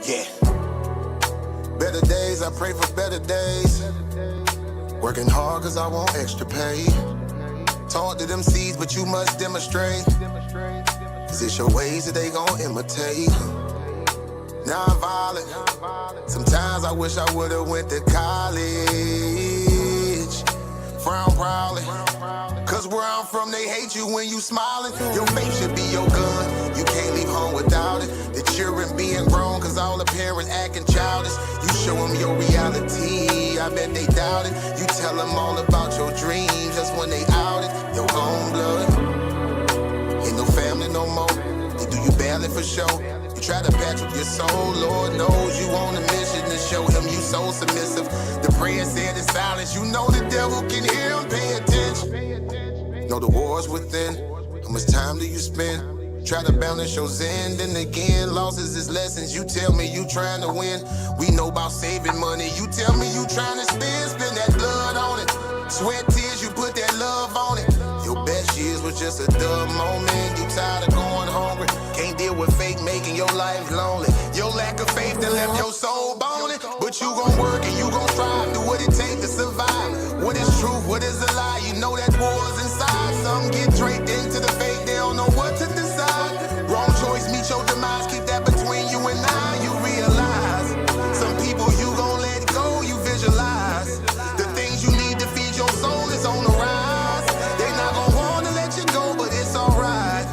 Yeah. Better days, I pray for better days. Working hard cause I want extra pay. Talk to them seeds, but you must demonstrate. Cause it's your ways that they gon' imitate. Non-violent. Sometimes I wish I would've went to college. Frown proudly. Cause where I'm from, they hate you when you smiling. Your faith should be your gun. You can't leave home without it. The children being grown cause all the parents acting childish. You show them your reality, I bet they doubt it. You tell them all about your dreams, that's when they out it. Your own blood. Ain't no family no more. They do you badly for show. You try to patch up your soul, Lord knows you on a mission to show him you so submissive. The prayer said in silence, you know the devil can hear him, pay attention. Know the war's within, how much time do you spend? Try to balance your zen, then again, losses is lessons. You tell me you trying to win, we know about saving money. You tell me you trying to spend that blood on it. Sweat, tears, you put that love on it. Your best years was just a dumb moment. You tired of going hungry, can't deal with fake making your life lonely. Your lack of faith that left your soul boning. But you gon' work and you gon' strive, do what it takes to survive. What is truth, what is a lie? You know that war's inside. Some get draped into the fake, they don't know what to decide. Wrong choice, meet your demise, keep that between you and I. You realize, some people you gon' let go, you visualize. The things you need to feed your soul is on the rise. They not gon' wanna let you go, but it's alright.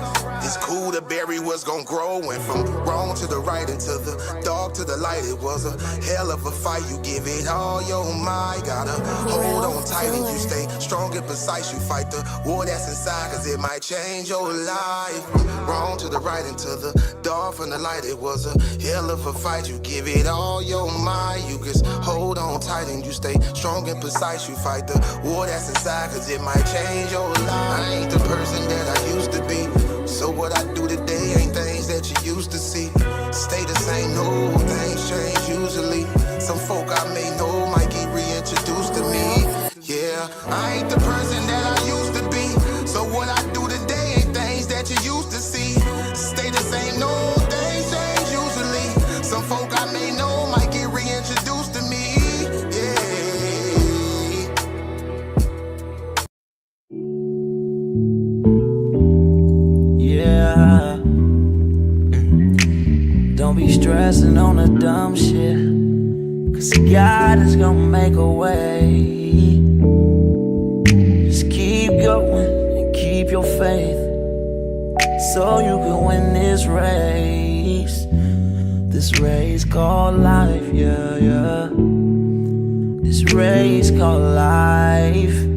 It's cool to bury what's gon' grow. Went from wrong to the right and to the dark to the light. It was a hell of a fight. You give it all your might. Gotta hold on tight and you stay strong and precise. You fight the war that's inside cause it might change your life. From wrong to the right and to the dark from the light. It was a hell of a fight. You give it all your might. You just hold on tight and you stay strong and precise. You fight the war that's inside cause it might change your life. I ain't the person that I used to be. So what I do today ain't things that you used to see. Stay the same, no, things change usually. Some folk I may know might get reintroduced to me. Yeah, I ain't the person that I used to be. So what I do today ain't things that you used to see. Stay the same, no, things change usually. Some folk I may know might get reintroduced to me. Don't be stressing on the dumb shit, cause God is gonna make a way. Just keep going and keep your faith, so you can win this race. This race called life, yeah, yeah. This race called life.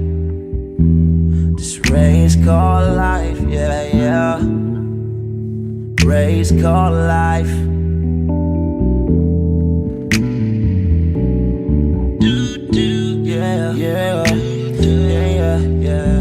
This race called life, yeah, yeah. Race called life. Yeah, yeah, yeah, yeah,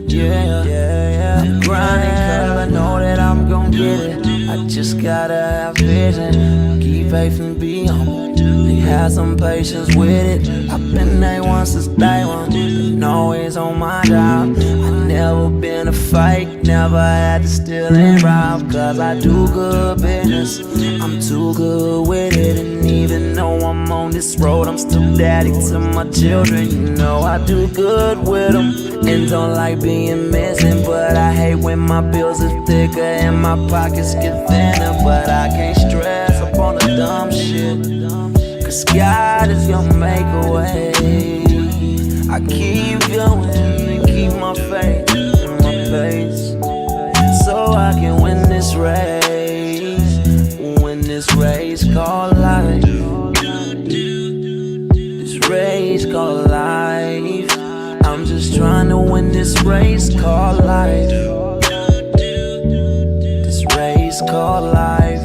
yeah, yeah. I'm grinding cause I know that I'm gon' get it. I just gotta have vision, keep faith and be humble, and have some patience with it. I've been A1 since day one, and always on my job. I never been a fake, never had to steal and rob, cause I do good business, I'm too good with it. And even though I'm on this road, I'm still daddy to my children. You know I do good with them, and don't like being missing. But I hate when my bills are thicker and my pockets get thinner. But I can't stress up on the dumb shit, cause God is gonna make a way. I keep going and keep my faith in my pace, so I can win this race. Win this race called life. This race called life. I'm just trying to win this race called life. This race called life.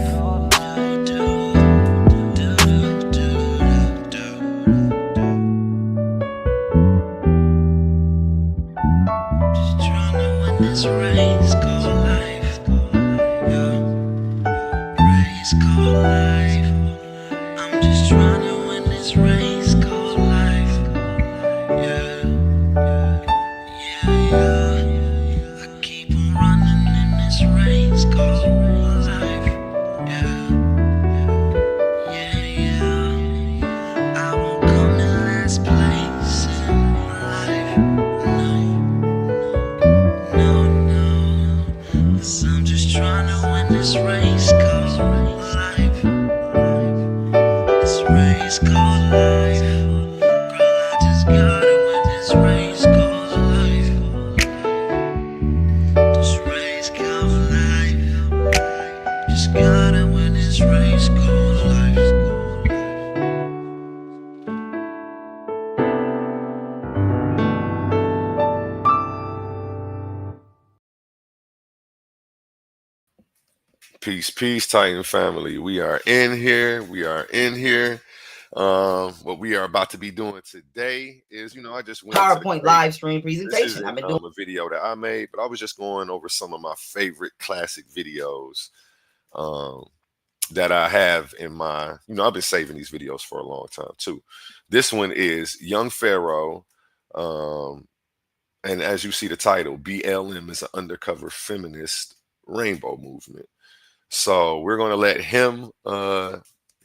This race called life, yeah. Race called life. I'm just trying to win this race called life, yeah, yeah, yeah. I keep on running in this race called life. this race called life. This race called life. Girl, I just gotta win this race called life. This race called life. Just gotta win this race called life. Peace, Titan family. We are in here. What we are about to be doing today is, I just went PowerPoint live stream presentation. This isn't a video that I made, but I was just going over some of my favorite classic videos that I have in my, I've been saving these videos for a long time too. This one is Young Pharaoh. And as you see the title, BLM is an undercover feminist rainbow movement. So we're going to let him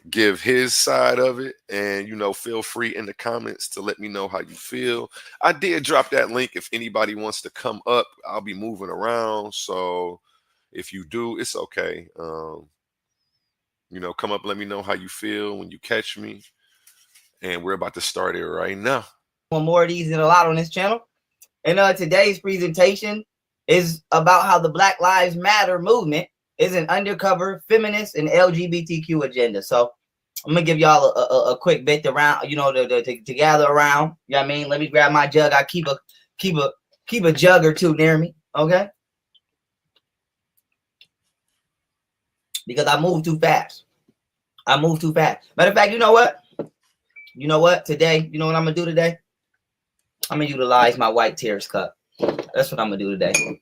give his side of it. And, feel free in the comments to let me know how you feel. I did drop that link if anybody wants to come up. I'll be moving around. So if you do, it's okay. Come up, let me know how you feel when you catch me. And we're about to start it right now. One more of these and a lot on this channel. And today's presentation is about how the Black Lives Matter movement is an undercover feminist and LGBTQ agenda. So I'm gonna give y'all a quick bit around, to gather around. You know what I mean? Let me grab my jug. I keep a jug or two near me, okay? Because I move too fast. Matter of fact, you know what? Today, you know what I'm gonna do today? I'm gonna utilize my white tears cup. That's what I'm gonna do today.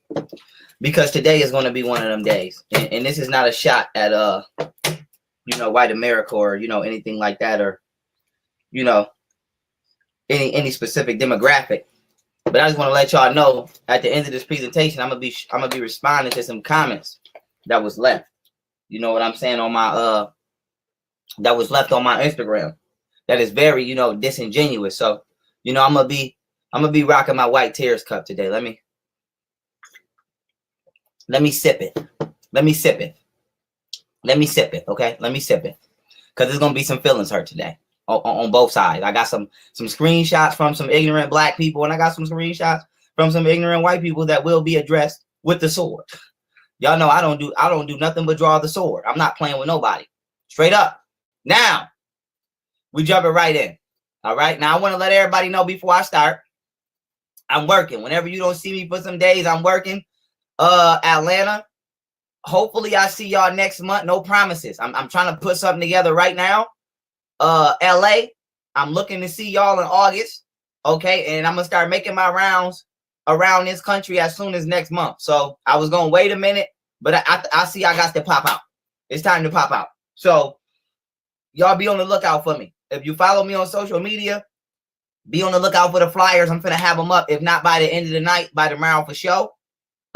Because today is going to be one of them days, and this is not a shot at white America or anything like that, or any specific demographic. But I just want to let y'all know at the end of this presentation, I'm gonna be responding to some comments that was left. You know what I'm saying, on my that was left on my Instagram. That is very disingenuous. So I'm gonna be rocking my white tears cup today. Let me sip it. Okay, let me sip it, because there's gonna be some feelings hurt today on both sides. I got some screenshots from some ignorant black people, and I got some screenshots from some ignorant white people that will be addressed with the sword. Y'all know I don't do nothing but draw the sword. I'm not playing with nobody. Straight up. Now we jumping right in. All right. Now I want to let everybody know before I start, I'm working. Whenever you don't see me for some days, I'm working. Atlanta, hopefully I see y'all next month. No promises. I'm trying to put something together right now. LA, I'm looking to see y'all in August. Okay, and I'm gonna start making my rounds around this country as soon as next month. So I was gonna wait a minute, but I see I got to pop out. It's time to pop out. So y'all be on the lookout for me. If you follow me on social media, be on the lookout for the flyers. I'm finna have them up, if not by the end of the night, by tomorrow for sure.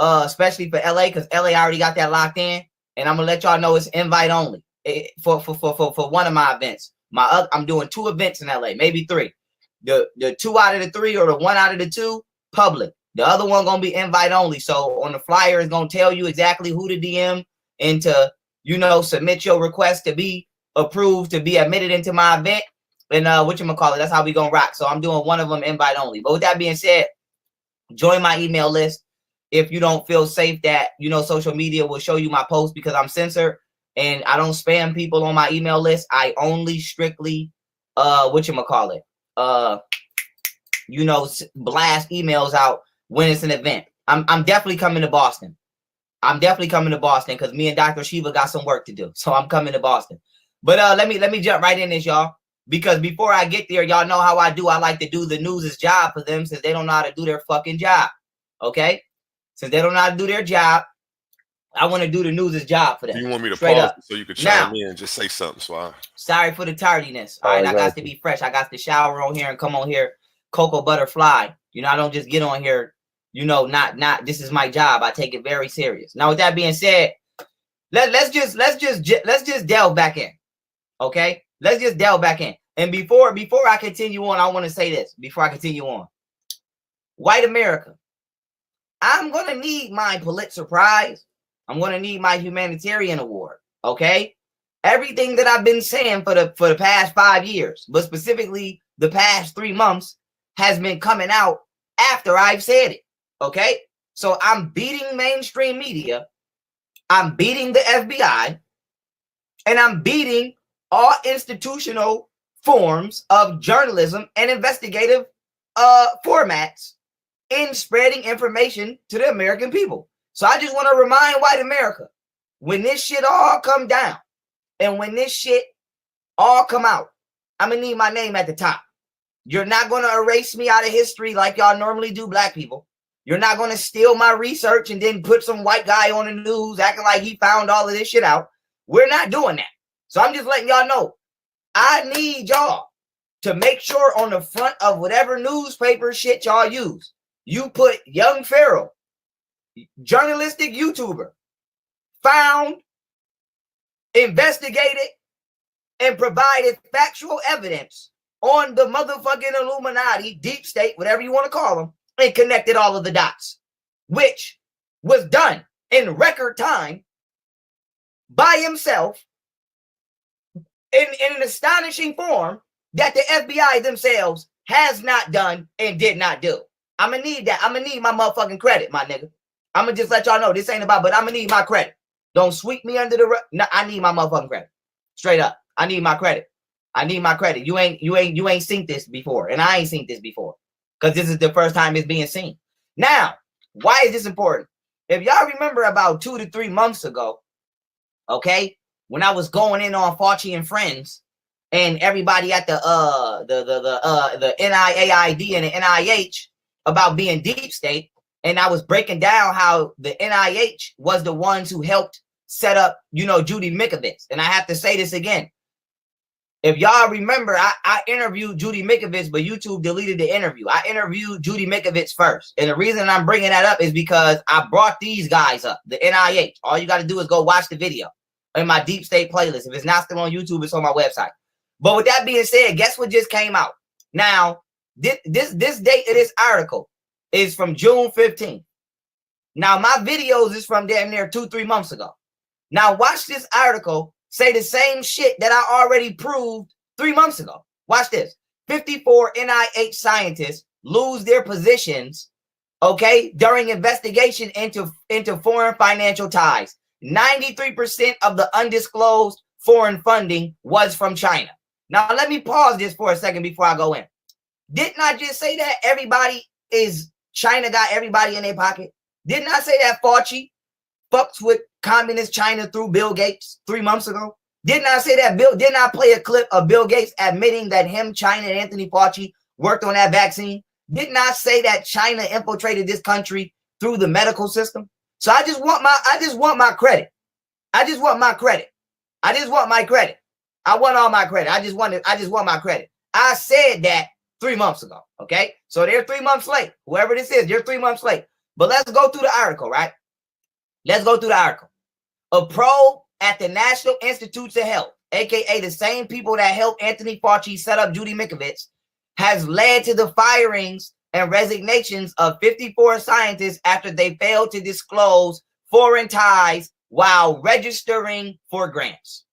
Especially for LA, because LA already got that locked in, and I'm gonna let y'all know it's invite only for one of my events. I'm doing 2 events in LA, maybe 3. The 2 out of the 3 or the 1 out of the 2 public. The other one gonna be invite only. So on the flyer, it's gonna tell you exactly who to DM and to submit your request to be approved to be admitted into my event. And whatchamacallit, that's how we gonna rock. So I'm doing one of them invite only. But with that being said, join my email list. If you don't feel safe that, social media will show you my post, because I'm censored and I don't spam people on my email list. I only strictly, blast emails out when it's an event. I'm definitely coming to Boston. Because me and Dr. Shiva got some work to do. So I'm coming to Boston. But let me jump right in this, y'all. Because before I get there, y'all know how I do. I like to do the news's job for them, since they don't know how to do their fucking job. Okay? Since they don't know how to do their job, I want to do the news's job for them. You want me to Straight pause up. So you could chime in and just say something, Swag? Sorry for the tardiness. All right, I got to be fresh. I got to shower on here and come on here, cocoa butterfly. I don't just get on here. Not. This is my job. I take it very serious. Now, with that being said, let's just delve back in. Okay, let's just delve back in. And before I continue on, I want to say this. Before I continue on, white America, I'm gonna need my Pulitzer Prize. I'm going to need my humanitarian award. Okay. Everything that I've been saying for the past 5 years, but specifically the past 3 months, has been coming out after I've said it. Okay. So I'm beating mainstream media. I'm beating the FBI, and I'm beating all institutional forms of journalism and investigative formats in spreading information to the American people. So I just want to remind white America, when this shit all come down and when this shit all come out, I'm going to need my name at the top. You're not going to erase me out of history like y'all normally do, black people. You're not going to steal my research and then put some white guy on the news acting like he found all of this shit out. We're not doing that. So I'm just letting y'all know, I need y'all to make sure on the front of whatever newspaper shit y'all use, you put young Pharaoh, journalistic YouTuber, found, investigated, and provided factual evidence on the motherfucking Illuminati, deep state, whatever you want to call them, and connected all of the dots, which was done in record time by himself in an astonishing form that the FBI themselves has not done and did not do. I'm going to need that. I'm going to need my motherfucking credit, my nigga. I'm going to just let y'all know this ain't about, but I'm going to need my credit. Don't sweep me under the rug. No, I need my motherfucking credit. Straight up. I need my credit. I need my credit. You ain't seen this before, and I ain't seen this before, because this is the first time it's being seen. Now, why is this important? If y'all remember about 2 to 3 months ago, okay, when I was going in on Fauci and friends, and everybody at the NIAID and the NIH about being deep state, and I was breaking down how the NIH was the ones who helped set up, Judy Mikovits. And I have to say this again. If y'all remember, I interviewed Judy Mikovits, but YouTube deleted the interview. I interviewed Judy Mikovits first. And the reason I'm bringing that up is because I brought these guys up, the NIH. All you got to do is go watch the video in my deep state playlist. If it's not still on YouTube, it's on my website. But with that being said, guess what just came out? Now, this date of this article is from June 15th. Now, my videos is from damn near 2-3 months ago. Now, watch this article say the same shit that I already proved 3 months ago. Watch this. 54 NIH scientists lose their positions, okay, during investigation into foreign financial ties. 93% of the undisclosed foreign funding was from China. Now, let me pause this for a second before I go in. Didn't I just say that China got everybody in their pocket? Didn't I say that Fauci fucks with communist China through Bill Gates 3 months ago? Didn't I say that didn't I play a clip of Bill Gates admitting that him, China, and Anthony Fauci worked on that vaccine? Didn't I say that China infiltrated this country through the medical system? So I just want my credit. I just want my credit. I just want my credit. I want all my credit. I just want my credit. I said that 3 months ago. Okay. So they're 3 months late. Whoever this is, they're 3 months late. But let's go through the article, right? Let's go through the article. A probe at the National Institutes of Health, aka the same people that helped Anthony Fauci set up Judy Mikovits, has led to the firings and resignations of 54 scientists after they failed to disclose foreign ties while registering for grants.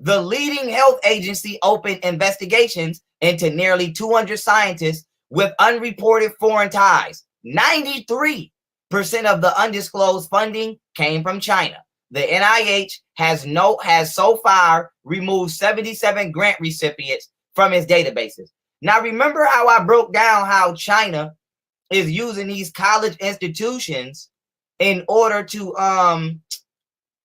The leading health agency opened investigations into nearly 200 scientists with unreported foreign ties. 93% of the undisclosed funding came from China. The NIH has so far removed 77 grant recipients from its databases. Now, remember how I broke down how China is using these college institutions in order to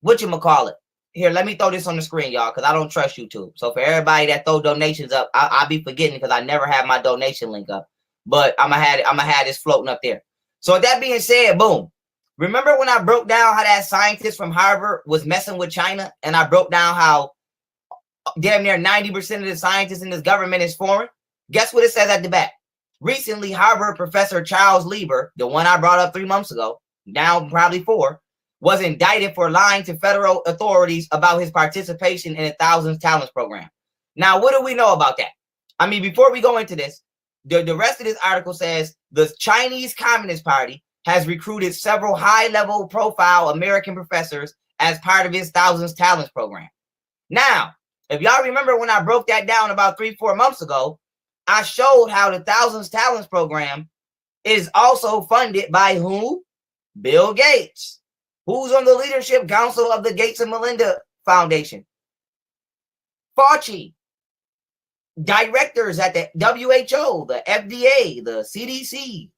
whatchamacallit? Here, let me throw this on the screen, y'all, because I don't trust YouTube. So for everybody that throw donations up, I'll be forgetting because I never have my donation link up. But I'm gonna have this floating up there. So with that being said, boom. Remember when I broke down how that scientist from Harvard was messing with China, and I broke down how damn near 90% of the scientists in this government is foreign? Guess what it says at the back? Recently, Harvard professor Charles Lieber, the one I brought up 3 months ago, now probably 4, was indicted for lying to federal authorities about his participation in a Thousands Talents program. Now, what do we know about that? I mean, before we go into this, the rest of this article says the Chinese Communist Party has recruited several high-level profile American professors as part of his Thousands Talents program. Now, if y'all remember when I broke that down about 3-4 months ago, I showed how the Thousands Talents program is also funded by who? Bill Gates, who's on the leadership council of the Gates and Melinda Foundation. Fauci, directors at the WHO, the FDA, the CDC,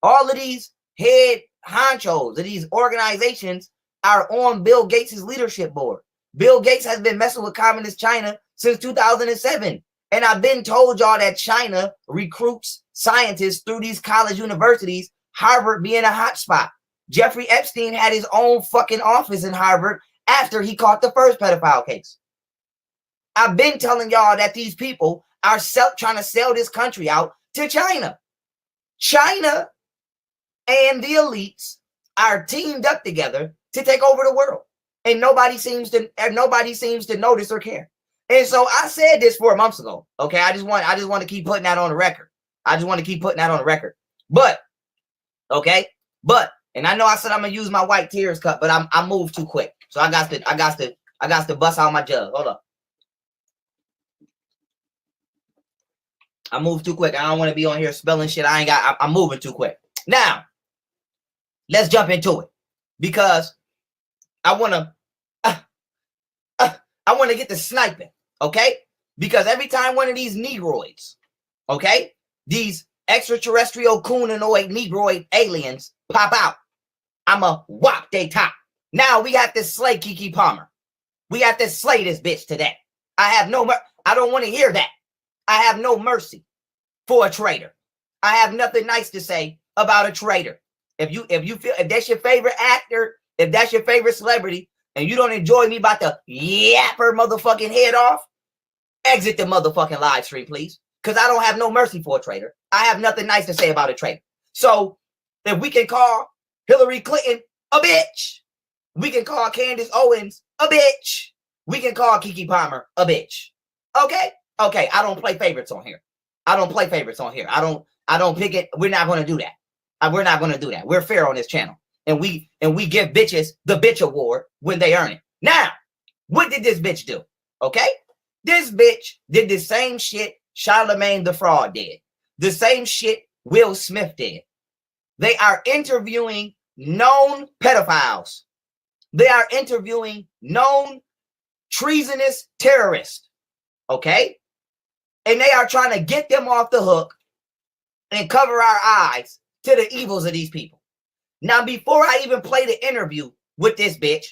all of these head honchos of these organizations are on Bill Gates' leadership board. Bill Gates has been messing with communist China since 2007. And I've been told y'all that China recruits scientists through these college universities, Harvard being a hotspot. Jeffrey Epstein had his own fucking office in Harvard after he caught the first pedophile case. I've been telling y'all that these people are trying to sell this country out to China. China and the elites are teamed up together to take over the world. And nobody seems to notice or care. And so I said this 4 months ago. Okay, I just want to keep putting that on the record. But and I know I said I'm gonna use my white tears cup, but I moved too quick. So I got to bust out my jug. Hold up. I moved too quick. I don't want to be on here spelling shit. I'm moving too quick. Now, let's jump into it because I want to get to sniping, okay? Because every time one of these negroids, okay, these extraterrestrial coonanoid negroid aliens pop out, I'ma whop they top. Now we have to slay Keke Palmer. We have to slay this bitch today. I don't want to hear that. I have no mercy for a traitor. I have nothing nice to say about a traitor. If that's your favorite actor, if that's your favorite celebrity, and you don't enjoy me about to yap her motherfucking head off, exit the motherfucking live stream, please. Because I don't have no mercy for a traitor. I have nothing nice to say about a traitor. So if we can call Hillary Clinton a bitch, we can call Candace Owens a bitch, we can call Keke Palmer a bitch. Okay? Okay, I don't play favorites on here. I don't pick it. We're not going to do that. We're not going to do that. We're fair on this channel. And we give bitches the bitch award when they earn it. Now, what did this bitch do? Okay? This bitch did the same shit Charlemagne the Fraud did. The same shit Will Smith did. They are interviewing known pedophiles. They are interviewing known treasonous terrorists. Okay? And they are trying to get them off the hook and cover our eyes to the evils of these people. Now, before I even play the interview with this bitch,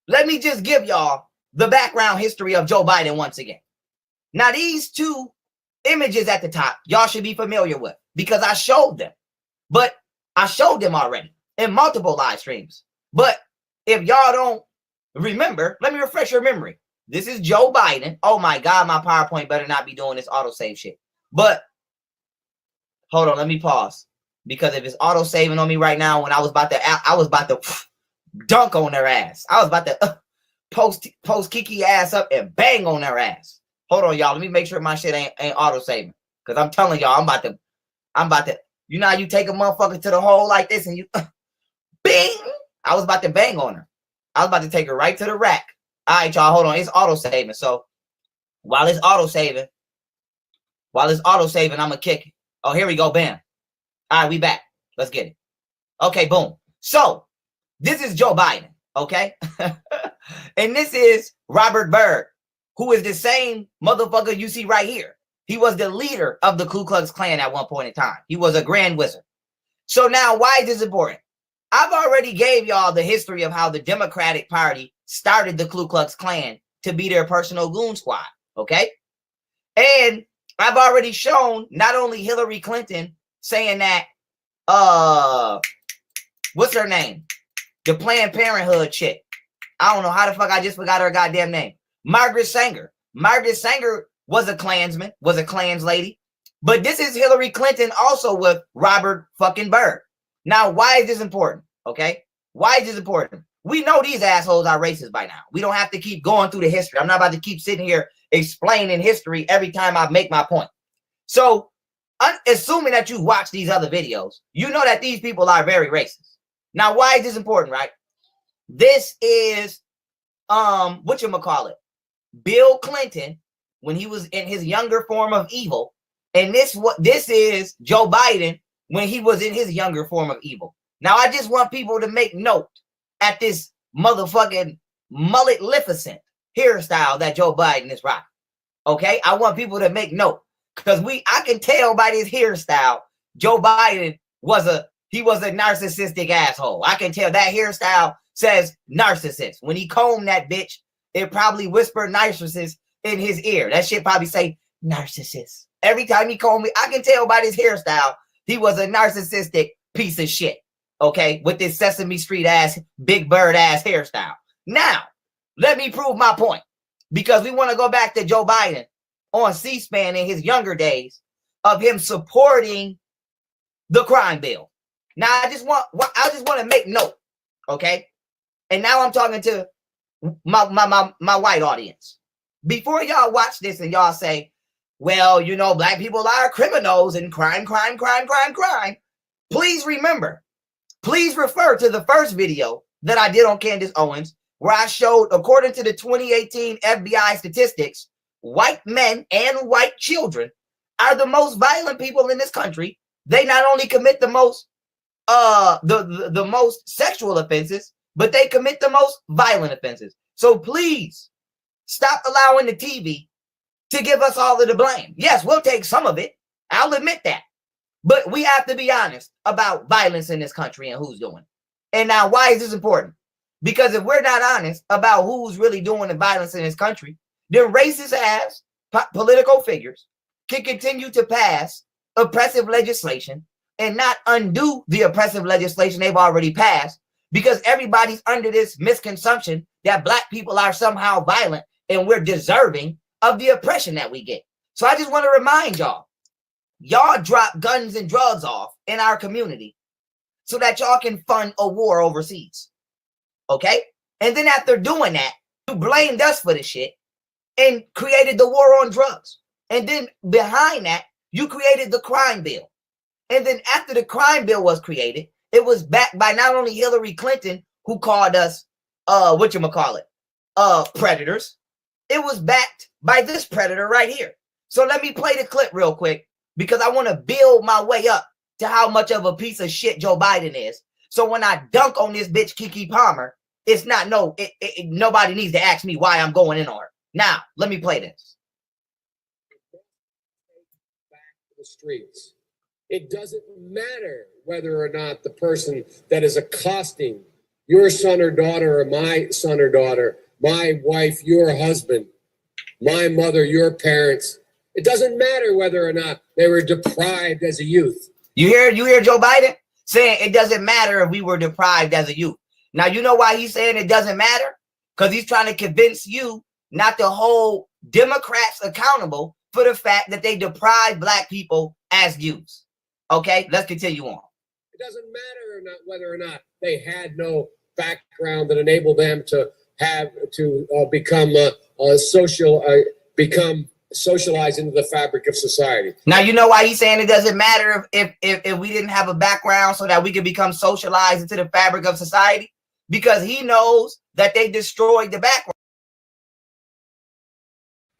let me just give y'all the background history of Joe Biden once again. Now, these two images at the top, y'all should be familiar with because I showed them. But I showed them already in multiple live streams. But if y'all don't remember, let me refresh your memory. This is Joe Biden. Oh my God, my PowerPoint better not be doing this autosave shit. But hold on, let me pause. Because if it's auto-saving on me right now, when I was about to dunk on their ass. I was about to post Keke ass up and bang on their ass. Hold on, y'all. Let me make sure my shit ain't auto-saving. Because I'm telling y'all, I'm about to, you know how you take a motherfucker to the hole like this and you, bing! I was about to bang on her. I was about to take her right to the rack. All right, y'all, hold on. It's auto-saving. So while it's auto-saving, I'm going to kick it. Oh, here we go. Bam. All right, we back. Let's get it. Okay, boom. So this is Joe Biden, okay? And this is Robert Byrd, who is the same motherfucker you see right here. He was the leader of the Ku Klux Klan at one point in time. He was a grand wizard. So now, why is this important? I've already gave y'all the history of how the Democratic Party started the Ku Klux Klan to be their personal goon squad, okay? And I've already shown not only Hillary Clinton saying that, what's her name? The Planned Parenthood chick. I don't know how the fuck I just forgot her goddamn name. Margaret Sanger. Margaret Sanger was a Klansman, was a Klans lady. But this is Hillary Clinton also with Robert fucking Byrd. Now, why is this important? Okay? Why is this important? We know these assholes are racist by now. We don't have to keep going through the history. I'm not about to keep sitting here explaining history every time I make my point. So assuming that you watch these other videos, you know that these people are very racist. Now, why is this important, right? This is whatchamacallit, Bill Clinton when he was in his younger form of evil, and this is Joe Biden when he was in his younger form of evil. Now, I just want people to make note at this motherfucking mullet-lificent hairstyle that Joe Biden is rocking. Okay, I want people to make note, because I can tell by this hairstyle, Joe Biden was a narcissistic asshole. I can tell that hairstyle says narcissist. When he combed that bitch, it probably whispered narcissist in his ear. That shit probably say narcissist. Every time he combed me, I can tell by this hairstyle, he was a narcissistic piece of shit. Okay, with this Sesame Street ass, Big Bird ass hairstyle. Now, let me prove my point, because we want to go back to Joe Biden on C-SPAN in his younger days of him supporting the crime bill. Now, I just want to make note, okay? And now I'm talking to my white audience. Before y'all watch this and y'all say, well, you know, black people are criminals and crime. Please remember, please refer to the first video that I did on Candace Owens, where I showed, according to the 2018 FBI statistics, white men and white children are the most violent people in this country. They not only commit the most the most sexual offenses, but they commit the most violent offenses. So please stop allowing the TV to give us all of the blame. Yes, we'll take some of it. I'll admit that. But we have to be honest about violence in this country and who's doing it. And now, why is this important? Because if we're not honest about who's really doing the violence in this country, then racist ass political figures can continue to pass oppressive legislation and not undo the oppressive legislation they've already passed, because everybody's under this misconception that black people are somehow violent and we're deserving of the oppression that we get. So I just want to remind y'all drop guns and drugs off in our community so that y'all can fund a war overseas. Okay? And then after doing that, you blamed us for the shit and created the war on drugs. And then behind that, you created the crime bill. And then after the crime bill was created, it was backed by not only Hillary Clinton, who called us predators. It was backed by this predator right here. So let me play the clip real quick, because I want to build my way up to how much of a piece of shit Joe Biden is. So when I dunk on this bitch Keke Palmer, it's not nobody needs to ask me why I'm going in on her. Now, let me play this. Back to the streets. It doesn't matter whether or not the person that is accosting your son or daughter, or my son or daughter, my wife, your husband, my mother, your parents. It doesn't matter whether or not they were deprived as a youth. You hear Joe Biden saying it doesn't matter if we were deprived as a youth. Now, you know why he's saying it doesn't matter? Because he's trying to convince you not to hold Democrats accountable for the fact that they deprive black people as youths. Okay, let's continue on. It doesn't matter or not whether or not they had no background that enabled them to become socialized into the fabric of society. Now, you know why he's saying it doesn't matter if we didn't have a background so that we could become socialized into the fabric of society? Because he knows that they destroyed the background.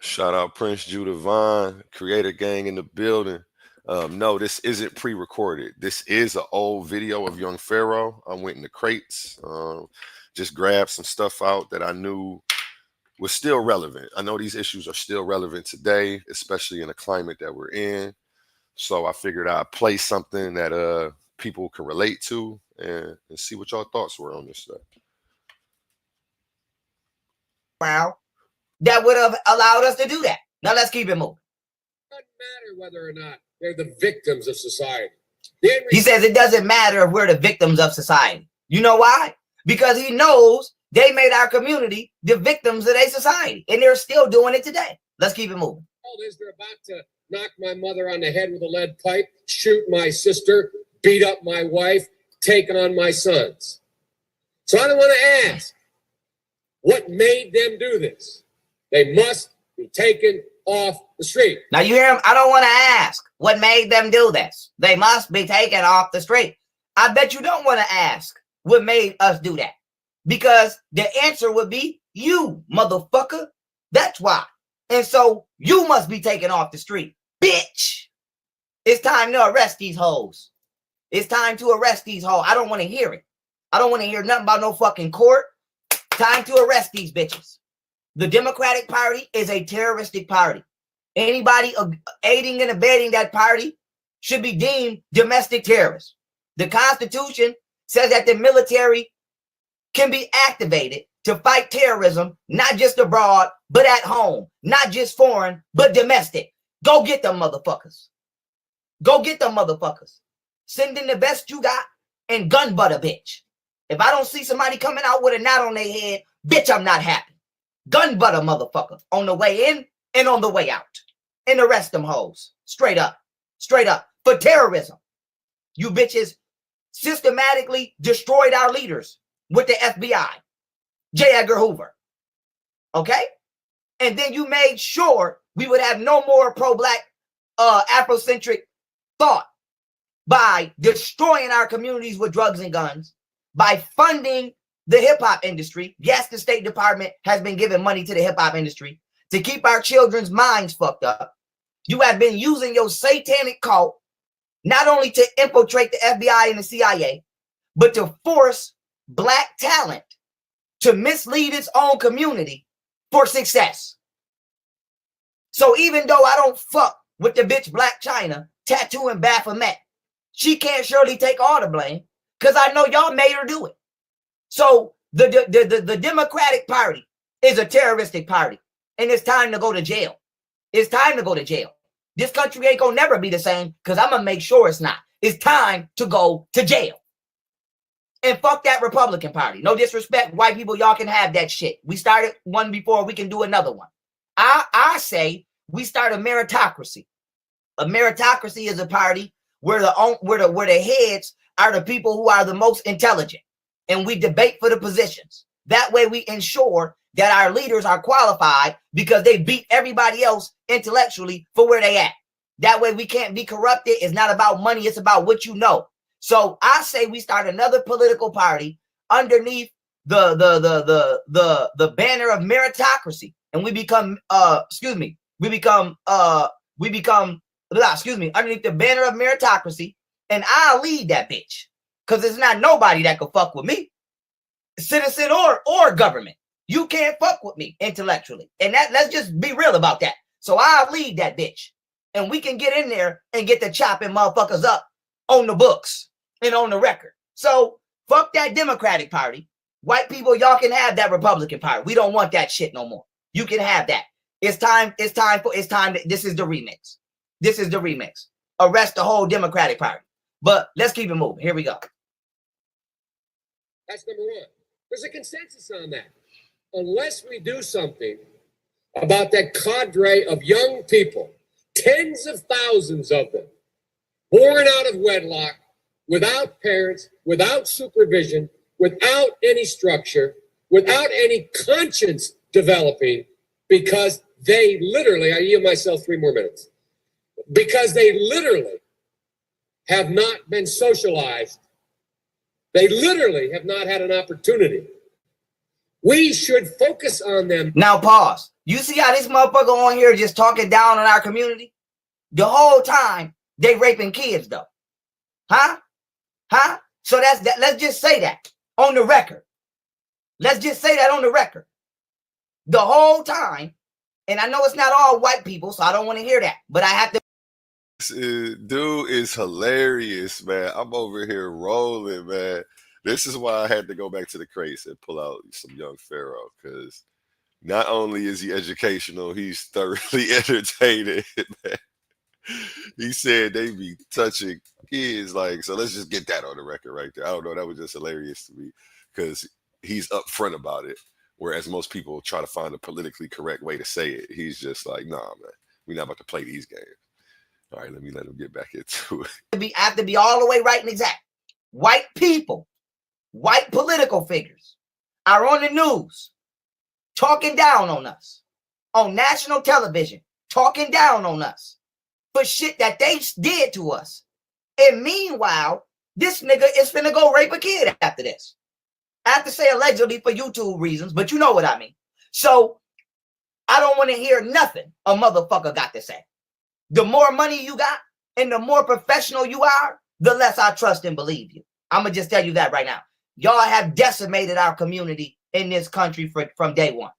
Shout out Prince Judavine, Creator Gang in the building. No, this isn't pre-recorded. This is an old video of young Pharaoh. I went in the crates, just grabbed some stuff out that I knew was still relevant. I know these issues are still relevant today, especially in the climate that we're in. So I figured I'd play something that people can relate to and see what y'all thoughts were on this stuff. Wow, that would have allowed us to do that. Now let's keep it moving. It doesn't matter whether or not they're the victims of society. He says it doesn't matter if we're the victims of society. You know why? Because he knows they made our community the victims of their society, and they're still doing it today. Let's keep it moving. They're about to knock my mother on the head with a lead pipe, shoot my sister, beat up my wife, take on my sons. So I don't want to ask what made them do this. They must be taken off the street. Now you hear him? I don't want to ask what made them do this. They must be taken off the street. I bet you don't want to ask what made us do that. Because the answer would be you, motherfucker. That's why. And so you must be taken off the street. Bitch. It's time to arrest these hoes. It's time to arrest these hoes. I don't want to hear it. I don't want to hear nothing about no fucking court. Time to arrest these bitches. The Democratic Party is a terroristic party. Anybody aiding and abetting that party should be deemed domestic terrorists. The Constitution says that the military can be activated to fight terrorism, not just abroad, but at home. Not just foreign, but domestic. Go get them motherfuckers. Go get them motherfuckers. Send in the best you got and gun butt a bitch. If I don't see somebody coming out with a knot on their head, bitch, I'm not happy. Gun butt a motherfucker on the way in and on the way out. And arrest them hoes. Straight up. Straight up. For terrorism. You bitches systematically destroyed our leaders with the FBI. J. Edgar Hoover. Okay? And then you made sure we would have no more pro-black Afrocentric thought by destroying our communities with drugs and guns, by funding the hip-hop industry. Yes, the State Department has been giving money to the hip-hop industry to keep our children's minds fucked up. You have been using your satanic cult not only to infiltrate the FBI and the CIA, but to force black talent to mislead its own community for success. So even though I don't fuck with the bitch Black China tattooing Baphomet, she can't surely take all the blame because I know y'all made her do it. So the Democratic Party is a terroristic party, and it's time to go to jail. It's time to go to jail. This country ain't gonna never be the same because I'm gonna make sure it's not. It's time to go to jail. And fuck that Republican Party. No disrespect, white people, y'all can have that shit. We started one before, we can do another one. I say we start a meritocracy. A meritocracy is a party where the heads are the people who are the most intelligent, and we debate for the positions. That way we ensure that our leaders are qualified because they beat everybody else intellectually for where they at. That way we can't be corrupted. It's not about money, it's about what you know. So I say we start another political party underneath the banner of meritocracy, and we become underneath the banner of meritocracy, and I'll lead that bitch. Because there's not nobody that can fuck with me. Citizen or government. You can't fuck with me intellectually. And let's just be real about that. So I'll lead that bitch. And we can get in there and get the chopping motherfuckers up on the books and on the record. So fuck that Democratic Party. White people, y'all can have that Republican Party. We don't want that shit no more. You can have that. This is the remix. This is the remix. Arrest the whole Democratic Party. But let's keep it moving. Here we go. That's number one. There's a consensus on that. Unless we do something about that cadre of young people, tens of thousands of them, born out of wedlock, without parents, without supervision, without any structure, without any conscience developing, because they literally, I yield myself 3 more minutes, because they literally have not been socialized. They literally have not had an opportunity. We should focus on them. Now pause. You see how this motherfucker on here just talking down on our community? The whole time they raping kids though. Huh? So that's that. Let's just say that on the record. Let's just say that on the record. The whole time, and I know it's not all white people, so I don't want to hear that, but I have to. Dude is hilarious, man. I'm over here rolling, man. This is why I had to go back to the crates and pull out some young Pharaoh, because not only is he educational, he's thoroughly entertaining, man. He said they be touching kids, like, so let's just get that on the record right there. I don't know, that was just hilarious to me because he's upfront about it, whereas most people try to find a politically correct way to say it. He's just like, nah, man, we're not about to play these games. All right, let him get back into it. I have to be all the way right and exact. White people, white political figures are on the news talking down on us on national television talking down on us for shit that they did to us. And meanwhile, this nigga is finna go rape a kid after this. I have to say allegedly for YouTube reasons, but you know what I mean. So I don't want to hear nothing a motherfucker got to say. The more money you got and the more professional you are, the less I trust and believe you. I'm going to just tell you that right now. Y'all have decimated our community in this country from day one.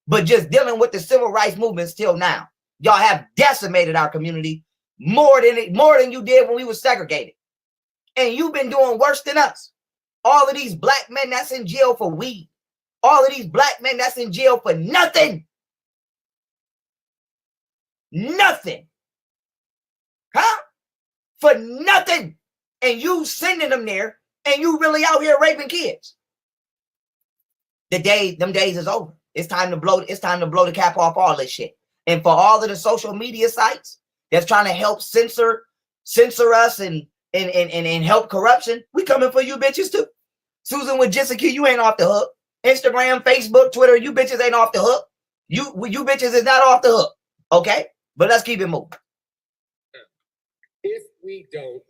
But just dealing with the civil rights movement till now, y'all have decimated our community more than you did when we were segregated. And you've been doing worse than us. All of these black men that's in jail for weed. All of these black men that's in jail for nothing. Nothing. Huh? For nothing. And you sending them there, and you really out here raping kids. Them days is over. It's time to blow the cap off all this shit. And for all of the social media sites that's trying to help censor us and help corruption, we coming for you bitches too. Susan with Jessica, you ain't off the hook. Instagram, Facebook, Twitter, you bitches ain't off the hook. You bitches is not off the hook. Okay? But let's keep it moving. If we don't,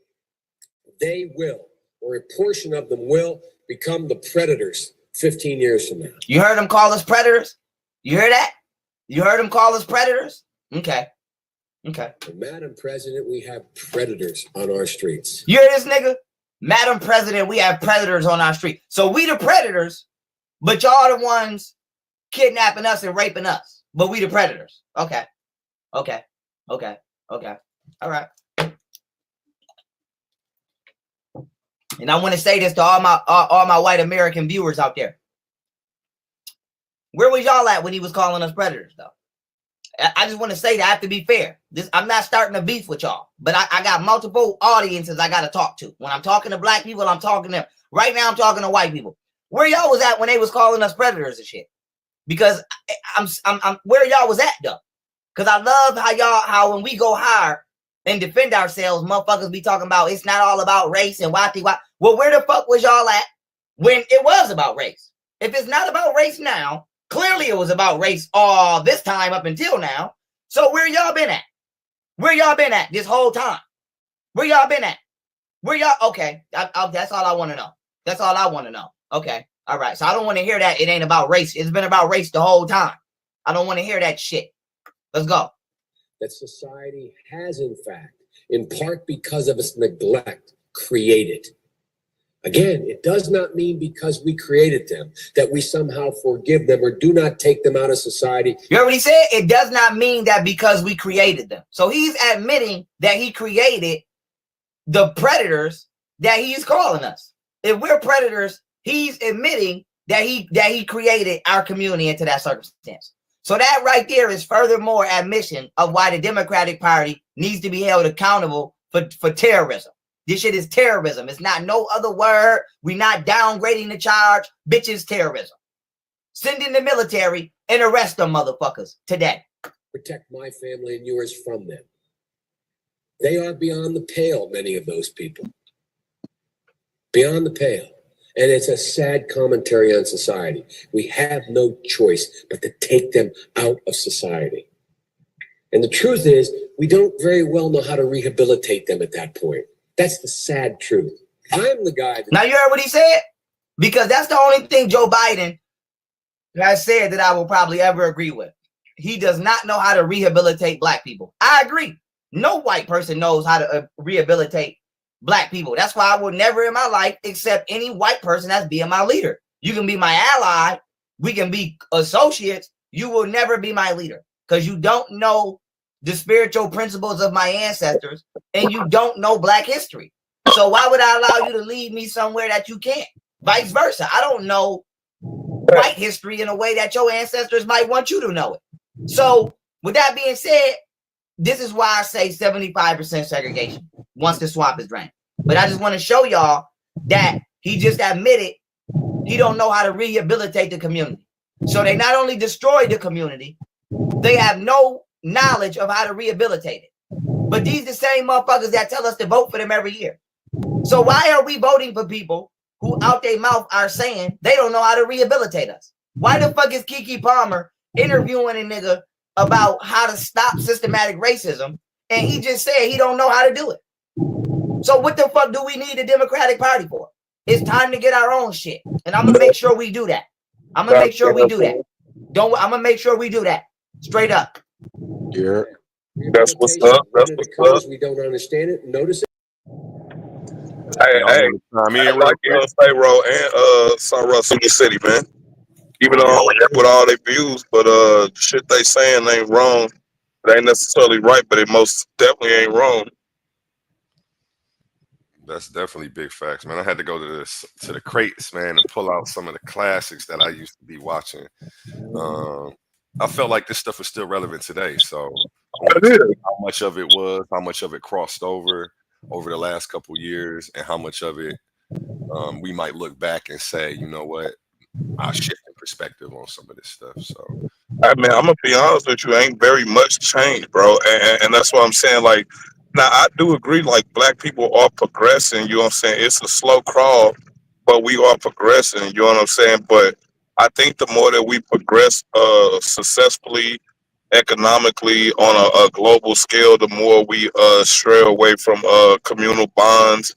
they will, or a portion of them will, become the predators 15 years from now. You heard them call us predators? You hear that? You heard them call us predators? Okay. Okay. Madam President, we have predators on our streets. You hear this nigga? Madam President, we have predators on our street. So we the predators, but y'all the ones kidnapping us and raping us. But we the predators. Okay. Okay. Okay. Okay. All right. And I want to say this to all my white American viewers out there. Where was y'all at when he was calling us predators, though? I just want to say that I have to be fair. I'm not starting a beef with y'all, but I got multiple audiences I got to talk to. When I'm talking to black people, I'm talking to them. Right now, I'm talking to white people. Where y'all was at when they was calling us predators and shit? Because I'm where y'all was at, though. Because I love how when we go higher and defend ourselves, motherfuckers be talking about it's not all about race and why. Well, where the fuck was y'all at when it was about race? If it's not about race now, clearly it was about race all this time up until now. So where y'all been at? Where y'all been at this whole time? Where y'all been at? Where y'all? Okay, that's all I want to know. That's all I want to know. Okay, all right. So I don't want to hear that it ain't about race. It's been about race the whole time. I don't want to hear that shit. Let's go. That society has, in fact, in part because of its neglect, created. Again, it does not mean because we created them that we somehow forgive them or do not take them out of society. You heard what he said? It does not mean that because we created them. So he's admitting that he created the predators that he's calling us. If we're predators, he's admitting that he created our community into that circumstance. So that right there is furthermore admission of why the Democratic Party needs to be held accountable for terrorism. This shit is terrorism. It's not no other word. We're not downgrading the charge. Bitch, it's terrorism. Send in the military and arrest them motherfuckers today. Protect my family and yours from them. They are beyond the pale, many of those people. Beyond the pale. And it's a sad commentary on society. We have no choice but to take them out of society. And the truth is, we don't very well know how to rehabilitate them at that point. That's the sad truth. I'm the guy. Now you heard what he said? Because that's the only thing Joe Biden has said that I will probably ever agree with. He does not know how to rehabilitate black people. I agree. No white person knows how to rehabilitate black people. That's why I will never in my life accept any white person as being my leader. You can be my ally. We can be associates. You will never be my leader because you don't know the spiritual principles of my ancestors and you don't know black history. So why would I allow you to lead me somewhere that you can't? Vice versa. I don't know white history in a way that your ancestors might want you to know it. So with that being said, this is why I say 75% segregation once the swamp is drained. But I just want to show y'all that he just admitted he don't know how to rehabilitate the community. So they not only destroyed the community, they have no knowledge of how to rehabilitate it. But these the same motherfuckers that tell us to vote for them every year. So why are we voting for people who out their mouth are saying they don't know how to rehabilitate us? Why the fuck is Keke Palmer interviewing a nigga about how to stop systematic racism, and he just said he don't know how to do it. So what the fuck do we need the Democratic Party for? It's time to get our own shit, and I'm gonna make sure we do that. I'm gonna make sure we do that. I'm gonna make sure we do that. Straight up. Yeah. That's what's up. That's what's up. We don't understand it. Notice it. Hey, I like Pharaoh and Sun Russell City, man. Even though I don't agree with all their views, but the shit they saying ain't wrong. It ain't necessarily right, but it most definitely ain't wrong. That's definitely big facts, man. I had to go to the crates, man, and pull out some of the classics that I used to be watching. I felt like this stuff is still relevant today. So how much of it was, how much of it crossed over the last couple years, and how much of it we might look back and say, you know what, I shift in perspective on some of this stuff. So, I mean, I'm gonna be honest with you, ain't very much change, bro, and that's what I'm saying. Like, now I do agree, like Black people are progressing. You know what I'm saying? It's a slow crawl, but we are progressing. You know what I'm saying? But I think the more that we progress, successfully, economically on a global scale, the more we stray away from communal bonds.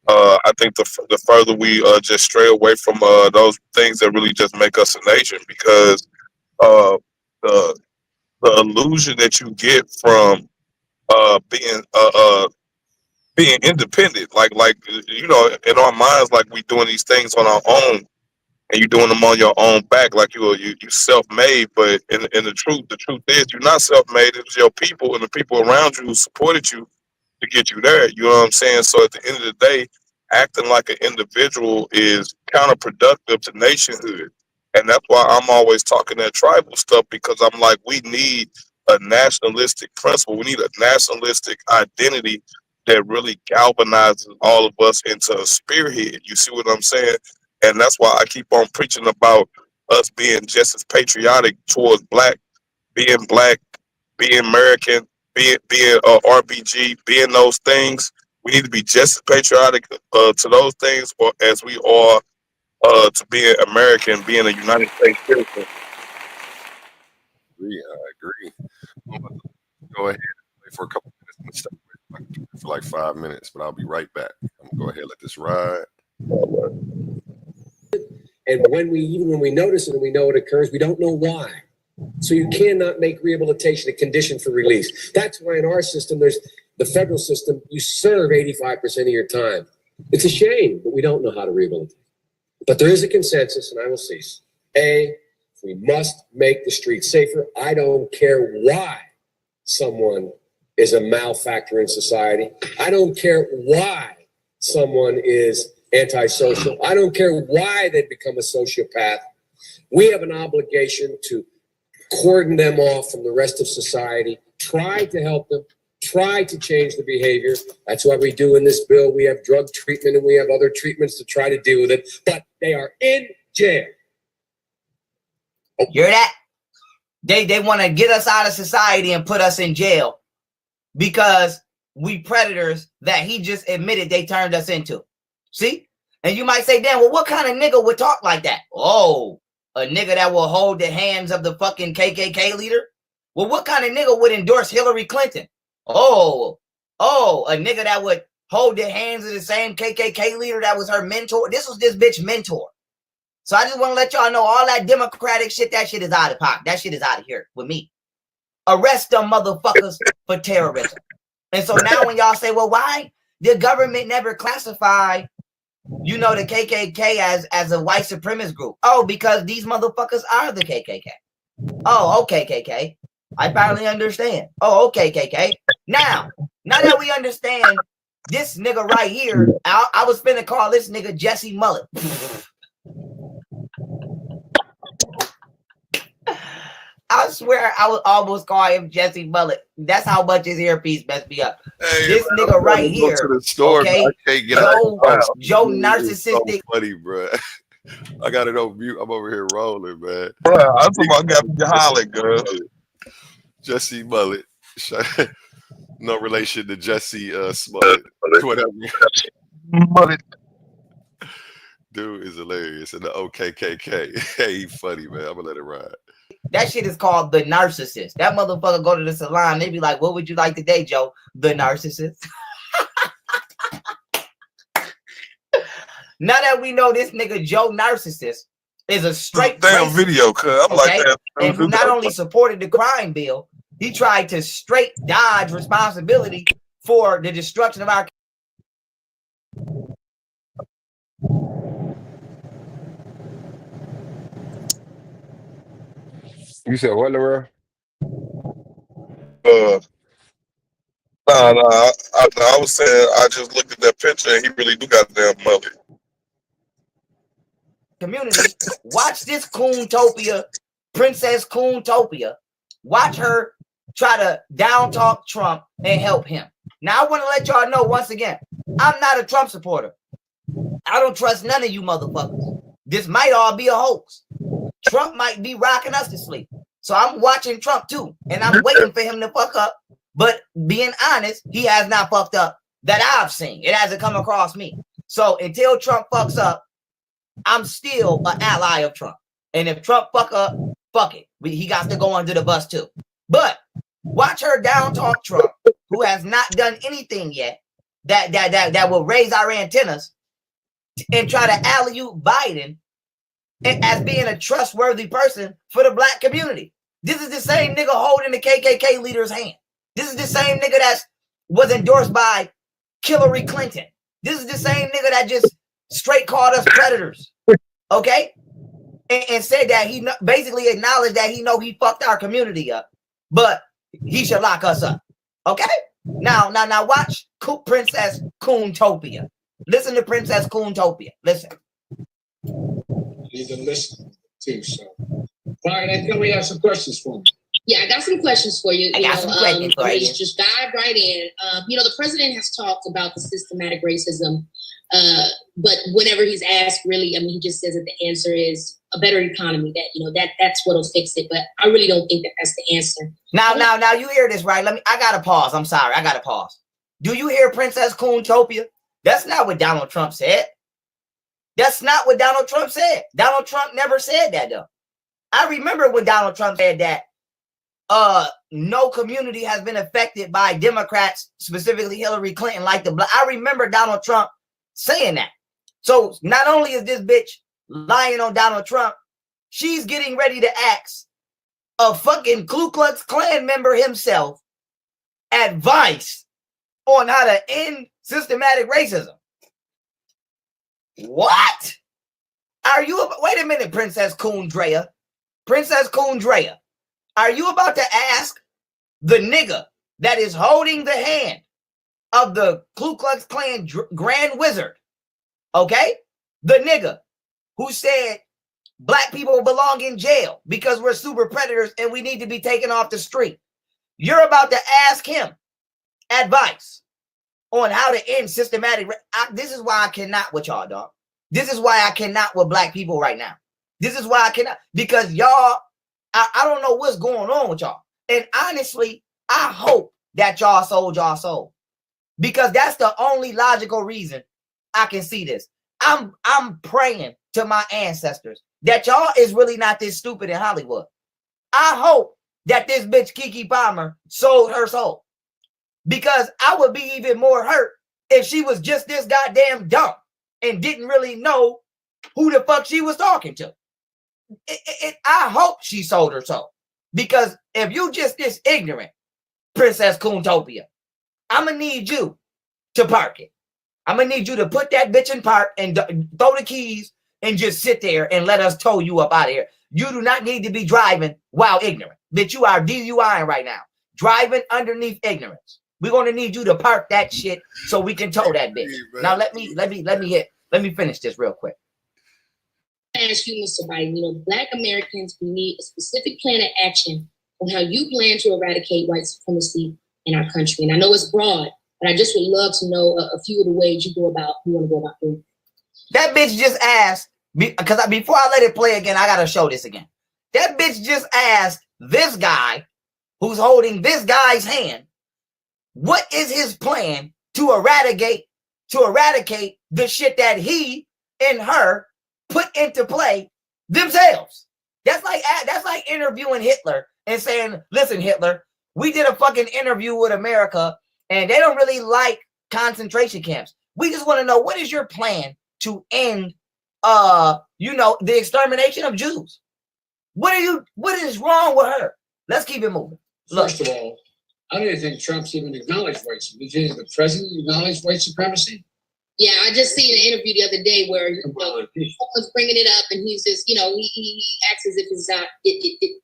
I think the further we just stray away from those things that really just make us a nation, because uh, the illusion that you get from being independent, like you know, in our minds, like we doing these things on our own, and you doing them on your own back, like you self made. But in the truth is you're not self made. It was your people and the people around you who supported you to get you there. You know what I'm saying? So at the end of the day, acting like an individual is counterproductive to nationhood. And that's why I'm always talking that tribal stuff, because I'm like, we need a nationalistic principle. We need a nationalistic identity that really galvanizes all of us into a spearhead. You see what I'm saying? And that's why I keep on preaching about us being just as patriotic towards being black, being American, being RBG, being those things. We need to be just as patriotic to those things, or as we are to being American, being a United States citizen. I agree. I'm about to go ahead and play for a couple minutes. I'm gonna step away for like 5 minutes, but I'll be right back. I'm gonna go ahead and let this ride. And when we notice it and we know it occurs, we don't know why. So you cannot make rehabilitation a condition for release. That's why in our system, there's the federal system, you serve 85% of your time. It's a shame, but we don't know how to rehabilitate. But there is a consensus, and I will cease. A, we must make the streets safer. I don't care why someone is a malfactor in society. I don't care why someone is antisocial. I don't care why they become a sociopath. We have an obligation to cordon them off from the rest of society, try to help them, try to change the behavior. That's what we do in this bill. We have drug treatment and we have other treatments to try to deal with it, but they are in jail. You hear that? They want to get us out of society and put us in jail because we predators that he just admitted they turned us into. See? And you might say, damn, well, what kind of nigga would talk like that? Oh, a nigga that will hold the hands of the fucking KKK leader? Well, what kind of nigga would endorse Hillary Clinton? Oh, a nigga that would hold the hands of the same KKK leader that was her mentor. This was this bitch mentor. So I just want to let y'all know all that Democratic shit, that shit is out of pocket. That shit is out of here with me. Arrest them motherfuckers for terrorism. And so now when y'all say, well, why the government never classify, you know, the KKK as a white supremacist group? Oh, because these motherfuckers are the KKK. Oh, okay, KK. I finally understand. Oh, okay, KK. Now that we understand this nigga right here, I was finna call this nigga Jesse Mullet. I swear I would almost call him Jesse Mullet. That's how much his earpiece messed me up. Hey, this bro, nigga right here, to the store, okay? I can't get out. Joe narcissistic. So funny, bro. I got it on mute. I'm over here rolling, man. Bro, I'm talking about Gabby Holly, girl. Jesse Mullet. No relation to Jesse Smollett. Whatever. Mullet. Dude is hilarious. And the OKKK. Hey, he funny, man. I'm gonna let it ride. That shit is called the narcissist. That motherfucker go to the salon, they be like, what would you like today, Joe? The narcissist. Now that we know this nigga Joe Narcissist is a straight damn racist, video, cuz I'm okay? like that. And who not only supported the crime bill, he tried to straight dodge responsibility for the destruction of our. You said what, Laura? I was saying I just looked at that picture and he really do got a damn mullet. Community, watch this Coontopia, Princess Coontopia. Watch her try to down talk Trump and help him. Now I want to let y'all know once again, I'm not a Trump supporter. I don't trust none of you motherfuckers. This might all be a hoax. Trump might be rocking us to sleep. So I'm watching Trump too, and I'm waiting for him to fuck up. But being honest, he has not fucked up that I've seen. It hasn't come across me. So until Trump fucks up, I'm still an ally of Trump. And if Trump fuck up, fuck it. He got to go under the bus too. But watch her down talk Trump, who has not done anything yet that will raise our antennas, and try to alley-oop Biden as being a trustworthy person for the black community. This is the same nigga holding the KKK leader's hand. This is the same nigga that was endorsed by Hillary Clinton. This is the same nigga that just straight called us predators, okay? And said that he basically acknowledged that he know he fucked our community up, but he should lock us up, okay? Now watch Princess Coontopia. Listen to Princess Coontopia. Listen. You need to listen too, so. All right, I think we have some questions for me. Yeah, I got some questions for you. I got some questions for you. Just dive right in. The president has talked about the systematic racism, but whenever he's asked, really, I mean, he just says that the answer is a better economy. That's what'll fix it. But I really don't think that that's the answer. Now, you hear this, right? I gotta pause. I'm sorry, I gotta pause. Do you hear Princess Coontopia? That's not what Donald Trump said. That's not what Donald Trump said. Donald Trump never said that, though. I remember when Donald Trump said that no community has been affected by Democrats, specifically Hillary Clinton, like the black. I remember Donald Trump saying that. So not only is this bitch lying on Donald Trump, she's getting ready to ask a fucking Ku Klux Klan member himself advice on how to end systematic racism. What? Are you? Wait a minute, Princess Coondrea. Princess Coondrea. Are you about to ask the nigga that is holding the hand of the Ku Klux Klan Grand Wizard, okay? The nigga who said black people belong in jail because we're super predators and we need to be taken off the street. You're about to ask him advice on how to end systematic. This is why I cannot with y'all, dog. This is why I cannot with black people right now. This is why I cannot, because y'all, I don't know what's going on with y'all. And honestly, I hope that y'all sold y'all soul, because that's the only logical reason I can see this. I'm praying to my ancestors that y'all is really not this stupid in Hollywood. I hope that this bitch Keke Palmer sold her soul, because I would be even more hurt if she was just this goddamn dumb and didn't really know who the fuck she was talking to. I hope she sold her soul, because if you just this ignorant, Princess Coontopia, I'm gonna need you to park it. I'm gonna need you to put that bitch in park and throw the keys and just sit there and let us tow you up out of here. You do not need to be driving while ignorant. Bitch, you are DUIing right now, driving underneath ignorance. We're gonna need you to park that shit so we can tow that bitch. Now let me finish this real quick. Ask you, Mr. Biden, Black Americans, we need a specific plan of action on how you plan to eradicate white supremacy in our country. And I know it's broad, but I just would love to know a few of the ways you want to go about doing it. That bitch just asked, because before I let it play again, I gotta show this again. That bitch just asked this guy who's holding this guy's hand, what is his plan to eradicate the shit that he and her put into play themselves. That's like interviewing Hitler and saying, listen, Hitler, we did a fucking interview with America and they don't really like concentration camps. We just want to know, what is your plan to end the extermination of Jews? What is wrong with her? Let's keep it moving. First of all, I don't even think Trump's even acknowledged white supremacy. Did you think the president acknowledged white supremacy? Yeah, I just seen an interview the other day where someone's bringing it up, and he's just, he acts as if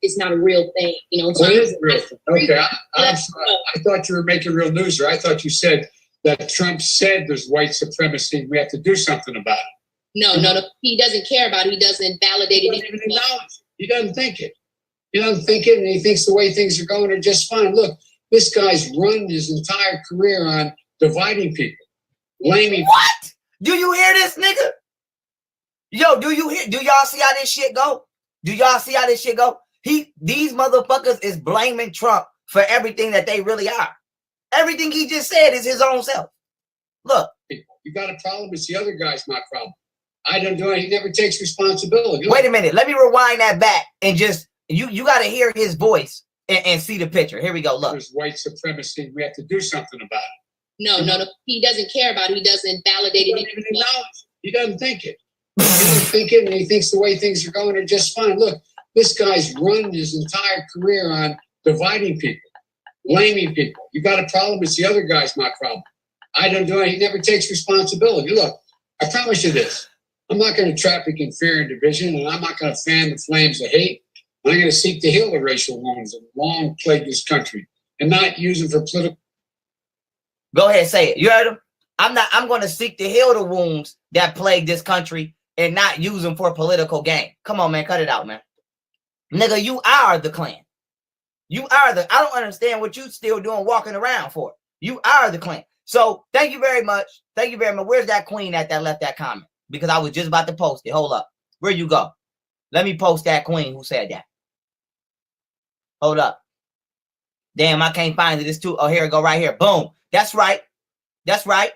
it's not a real thing, So it is real. Okay, I'm sorry. I thought you were making real news, or I thought you said that Trump said there's white supremacy. We have to do something about it. No, he doesn't care about it. He doesn't validate it. He doesn't think it. He doesn't think it, and he thinks the way things are going are just fine. Look, this guy's run his entire career on dividing people, blaming. What? Do you hear this, nigga? Yo, do y'all see how this shit go? Do y'all see how this shit go? These motherfuckers is blaming Trump for everything that they really are. Everything he just said is his own self. Look. You got a problem, it's the other guy's my problem. I don't do it. He never takes responsibility. Wait a minute. Let me rewind that back and just, you got to hear his voice and see the picture. Here we go. Look. There's white supremacy. We have to do something about it. No. He doesn't care about it. He doesn't validate it. He doesn't think it. He doesn't think it, and he thinks the way things are going are just fine. Look, this guy's run his entire career on dividing people, blaming people. You got a problem, it's the other guy's my problem. I don't do it. He never takes responsibility. Look, I promise you this. I'm not going to traffic in fear and division, and I'm not going to fan the flames of hate. I'm going to seek to heal the racial wounds that long plagued this country and not use them for political. Go ahead, say it. You heard him? I'm going to seek to heal the wounds that plague this country and not use them for political gain. Come on, man. Cut it out, man. Nigga, you are the Klan. I don't understand what you still doing walking around for. You are the Klan. So thank you very much. Thank you very much. Where's that queen that left that comment? Because I was just about to post it. Hold up. Where you go? Let me post that queen who said that. Hold up. Damn, I can't find it. It's too. Oh, here it go right here. Boom. That's right. That's right.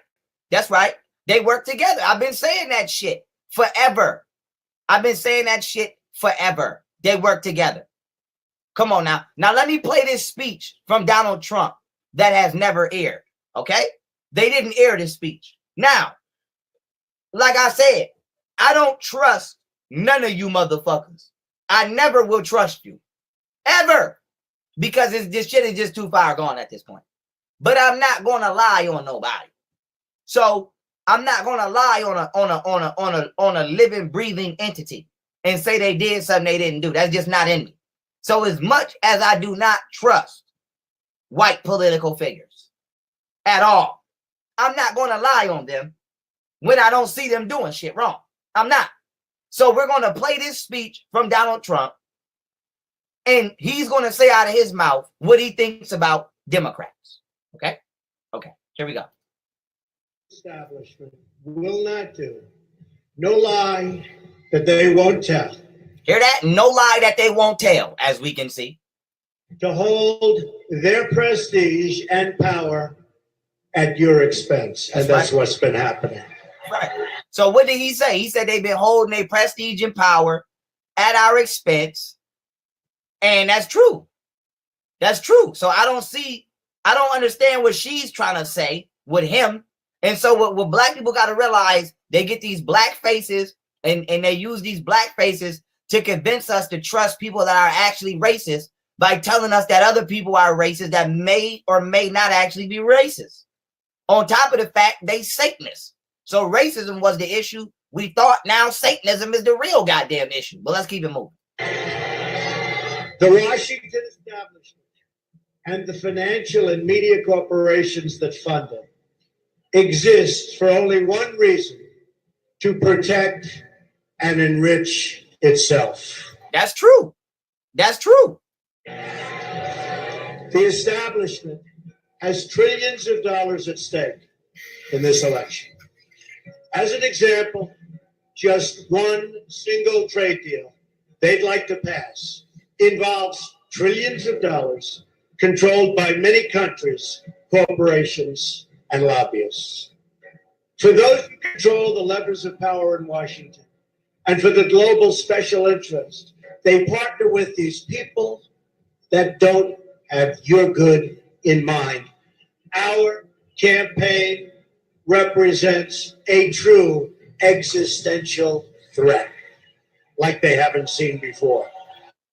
That's right. They work together. I've been saying that shit forever. I've been saying that shit forever. They work together. Come on now. Now let me play this speech from Donald Trump that has never aired. Okay? They didn't air this speech. Now, like I said, I don't trust none of you motherfuckers. I never will trust you. Ever. Because this shit is just too far gone at this point. But I'm not gonna lie on nobody. So I'm not gonna lie on a living, breathing entity and say they did something they didn't do. That's just not in me. So as much as I do not trust white political figures at all, I'm not gonna lie on them when I don't see them doing shit wrong. I'm not. So we're gonna play this speech from Donald Trump, and he's gonna say out of his mouth what he thinks about Democrats. Okay? Okay, here we go. Establishment will not do. No lie that they won't tell. Hear that? No lie that they won't tell, as we can see. To hold their prestige and power at your expense. And that's right. What's been happening. Right. So what did he say? He said they've been holding their prestige and power at our expense. And that's true. That's true. So I don't understand what she's trying to say with him. And so what black people got to realize, they get these black faces and they use these black faces to convince us to trust people that are actually racist by telling us that other people are racist that may or may not actually be racist. On top of the fact they Satanists. So racism was the issue. We thought now Satanism is the real goddamn issue. But let's keep it moving. The Washington establishment and the financial and media corporations that fund it exist for only one reason: to protect and enrich itself. That's true. That's true. The establishment has trillions of dollars at stake in this election. As an example, just one single trade deal they'd like to pass involves trillions of dollars controlled by many countries, corporations, and lobbyists. For those who control the levers of power in Washington, and for the global special interest They partner with these people that don't have your good in mind. Our campaign represents a true existential threat like they haven't seen before.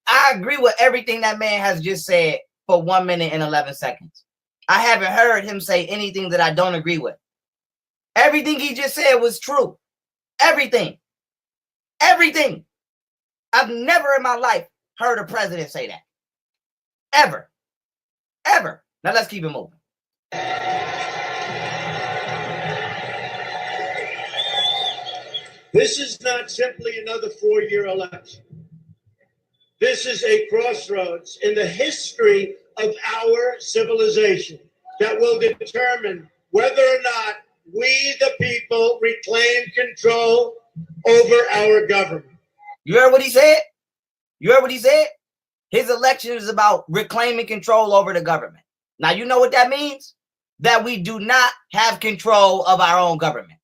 I agree with everything that man has just said for 1 minute and 11 seconds. I haven't heard him say anything that I don't agree with. Everything he just said was true. Everything. Everything. I've never in my life heard a president say that. Ever. Ever. Now let's keep it moving. This is not simply another 4-year election. This is a crossroads in the history of our civilization that will determine whether or not we, the people, reclaim control over our government. You heard what he said? You heard what he said? His election is about reclaiming control over the government. Now, you know what that means? That we do not have control of our own government.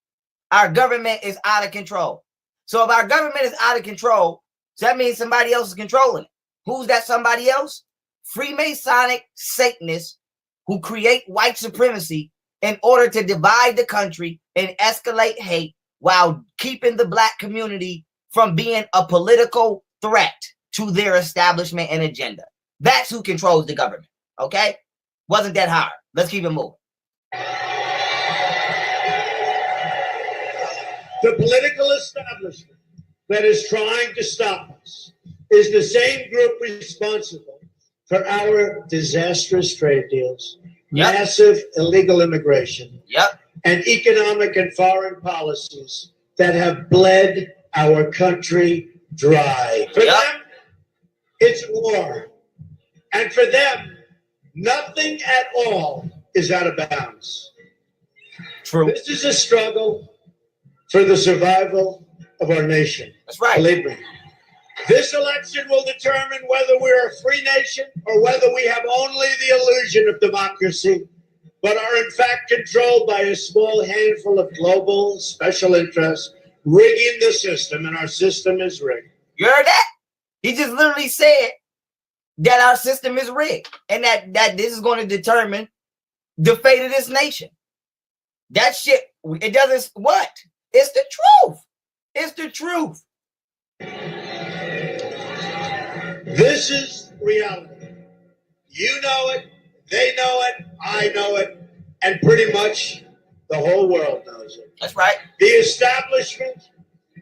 Our government is out of control. So if our government is out of control, that means somebody else is controlling it. Who's that somebody else? Freemasonic Satanists who create white supremacy in order to divide the country and escalate hate while keeping the black community from being a political threat to their establishment and agenda. That's who controls the government, okay? Wasn't that hard? Let's keep it moving. The political establishment that is trying to stop us is the same group responsible for our disastrous trade deals, massive illegal immigration, and economic and foreign policies that have bled our country dry. For them, it's war. And for them, nothing at all is out of bounds. True. This is a struggle for the survival of our nation. That's right. Believe me. This election will determine whether we're a free nation or whether we have only the illusion of democracy, but are in fact controlled by a small handful of global special interests rigging the system, and our system is rigged. You heard that? He just literally said that our system is rigged and that this is going to determine the fate of this nation. That shit, it doesn't, what? It's the truth. It's the truth. This is reality. You know it, they know it, I know it, and pretty much the whole world knows it. That's right. The establishment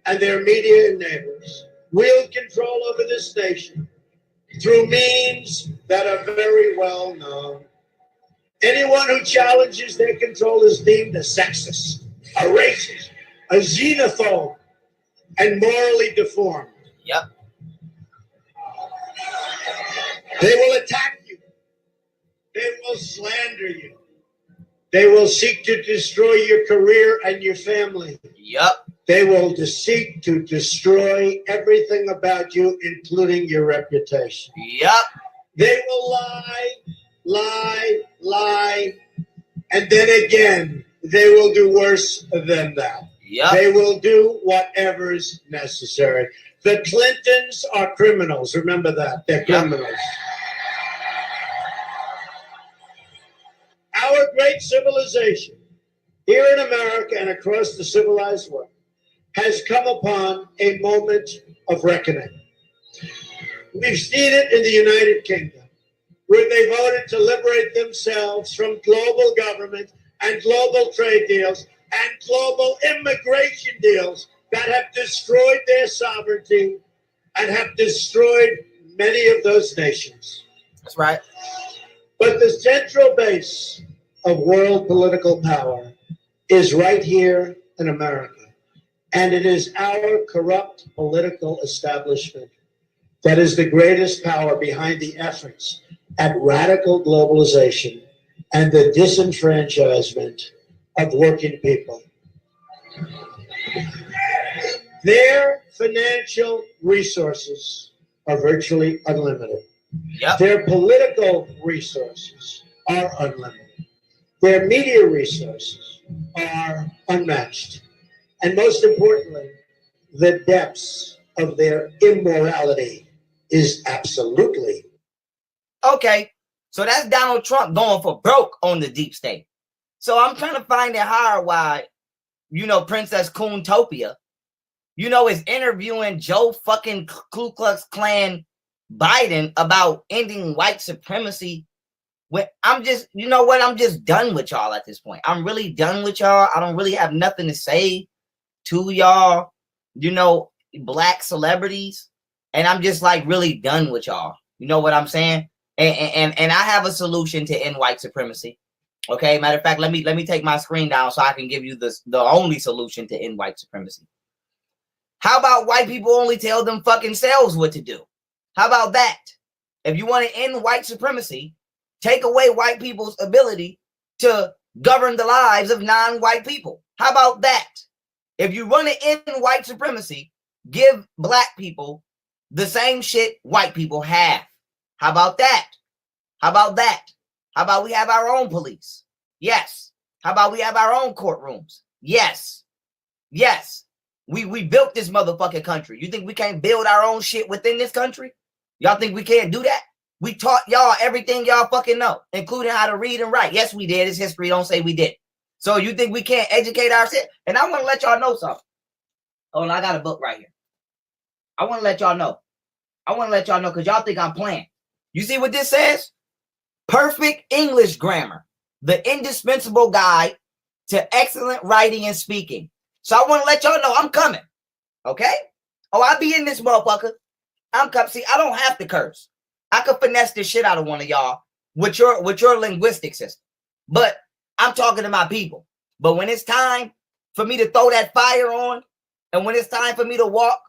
and their media enablers wield control over this nation through means that are very well known. Anyone who challenges their control is deemed a sexist, a racist, a xenophobe, and morally deformed. Yep. They will attack you. They will slander you. They will seek to destroy your career and your family. Yep. They will seek to destroy everything about you, including your reputation. Yep. They will lie, and then again, they will do worse than that. Yep. They will do whatever's necessary. The Clintons are criminals. Remember that. They're criminals. Our great civilization here in America and across the civilized world has come upon a moment of reckoning. We've seen it in the United Kingdom, where they voted to liberate themselves from global government and global trade deals and global immigration deals that have destroyed their sovereignty and have destroyed many of those nations. That's right. But the central base of world political power is right here in America. And it is our corrupt political establishment that is the greatest power behind the efforts at radical globalization and the disenfranchisement of working people. Their financial resources are virtually unlimited. Yep. Their political resources are unlimited. Their media resources are unmatched. And most importantly, the depths of their immorality is absolutely. Okay, so that's Donald Trump going for broke on the deep state. So I'm trying to find it hard why, Princess Coontopia, is interviewing Joe fucking Ku Klux Klan Biden about ending white supremacy. When I'm just, I'm just done with y'all at this point. I'm really done with y'all. I don't really have nothing to say to y'all, black celebrities. And I'm just like really done with y'all. You know what I'm saying? And I have a solution to end white supremacy. Okay, matter of fact, let me take my screen down so I can give you the only solution to end white supremacy. How about white people only tell them fucking selves what to do? How about that? If you want to end white supremacy, take away white people's ability to govern the lives of non-white people. How about that? If you want to end white supremacy, give black people the same shit white people have. How about that? How about that? How about we have our own police? Yes. How about we have our own courtrooms? Yes. Yes. We built this motherfucking country. You think we can't build our own shit within this country? Y'all think we can't do that? We taught y'all everything y'all fucking know, including how to read and write. Yes, we did. It's history. Don't say we didn't. So you think we can't educate ourselves? And I want to let y'all know something. Oh, and I got a book right here. I want to let y'all know. Because y'all think I'm playing. You see what this says? Perfect English Grammar. The indispensable guide to excellent writing and speaking. So I want to let y'all know I'm coming. Okay? Oh, I'll be in this motherfucker. I'm coming. See, I don't have to curse. I could finesse this shit out of one of y'all with your linguistic system. But I'm talking to my people. But when it's time for me to throw that fire on, and when it's time for me to walk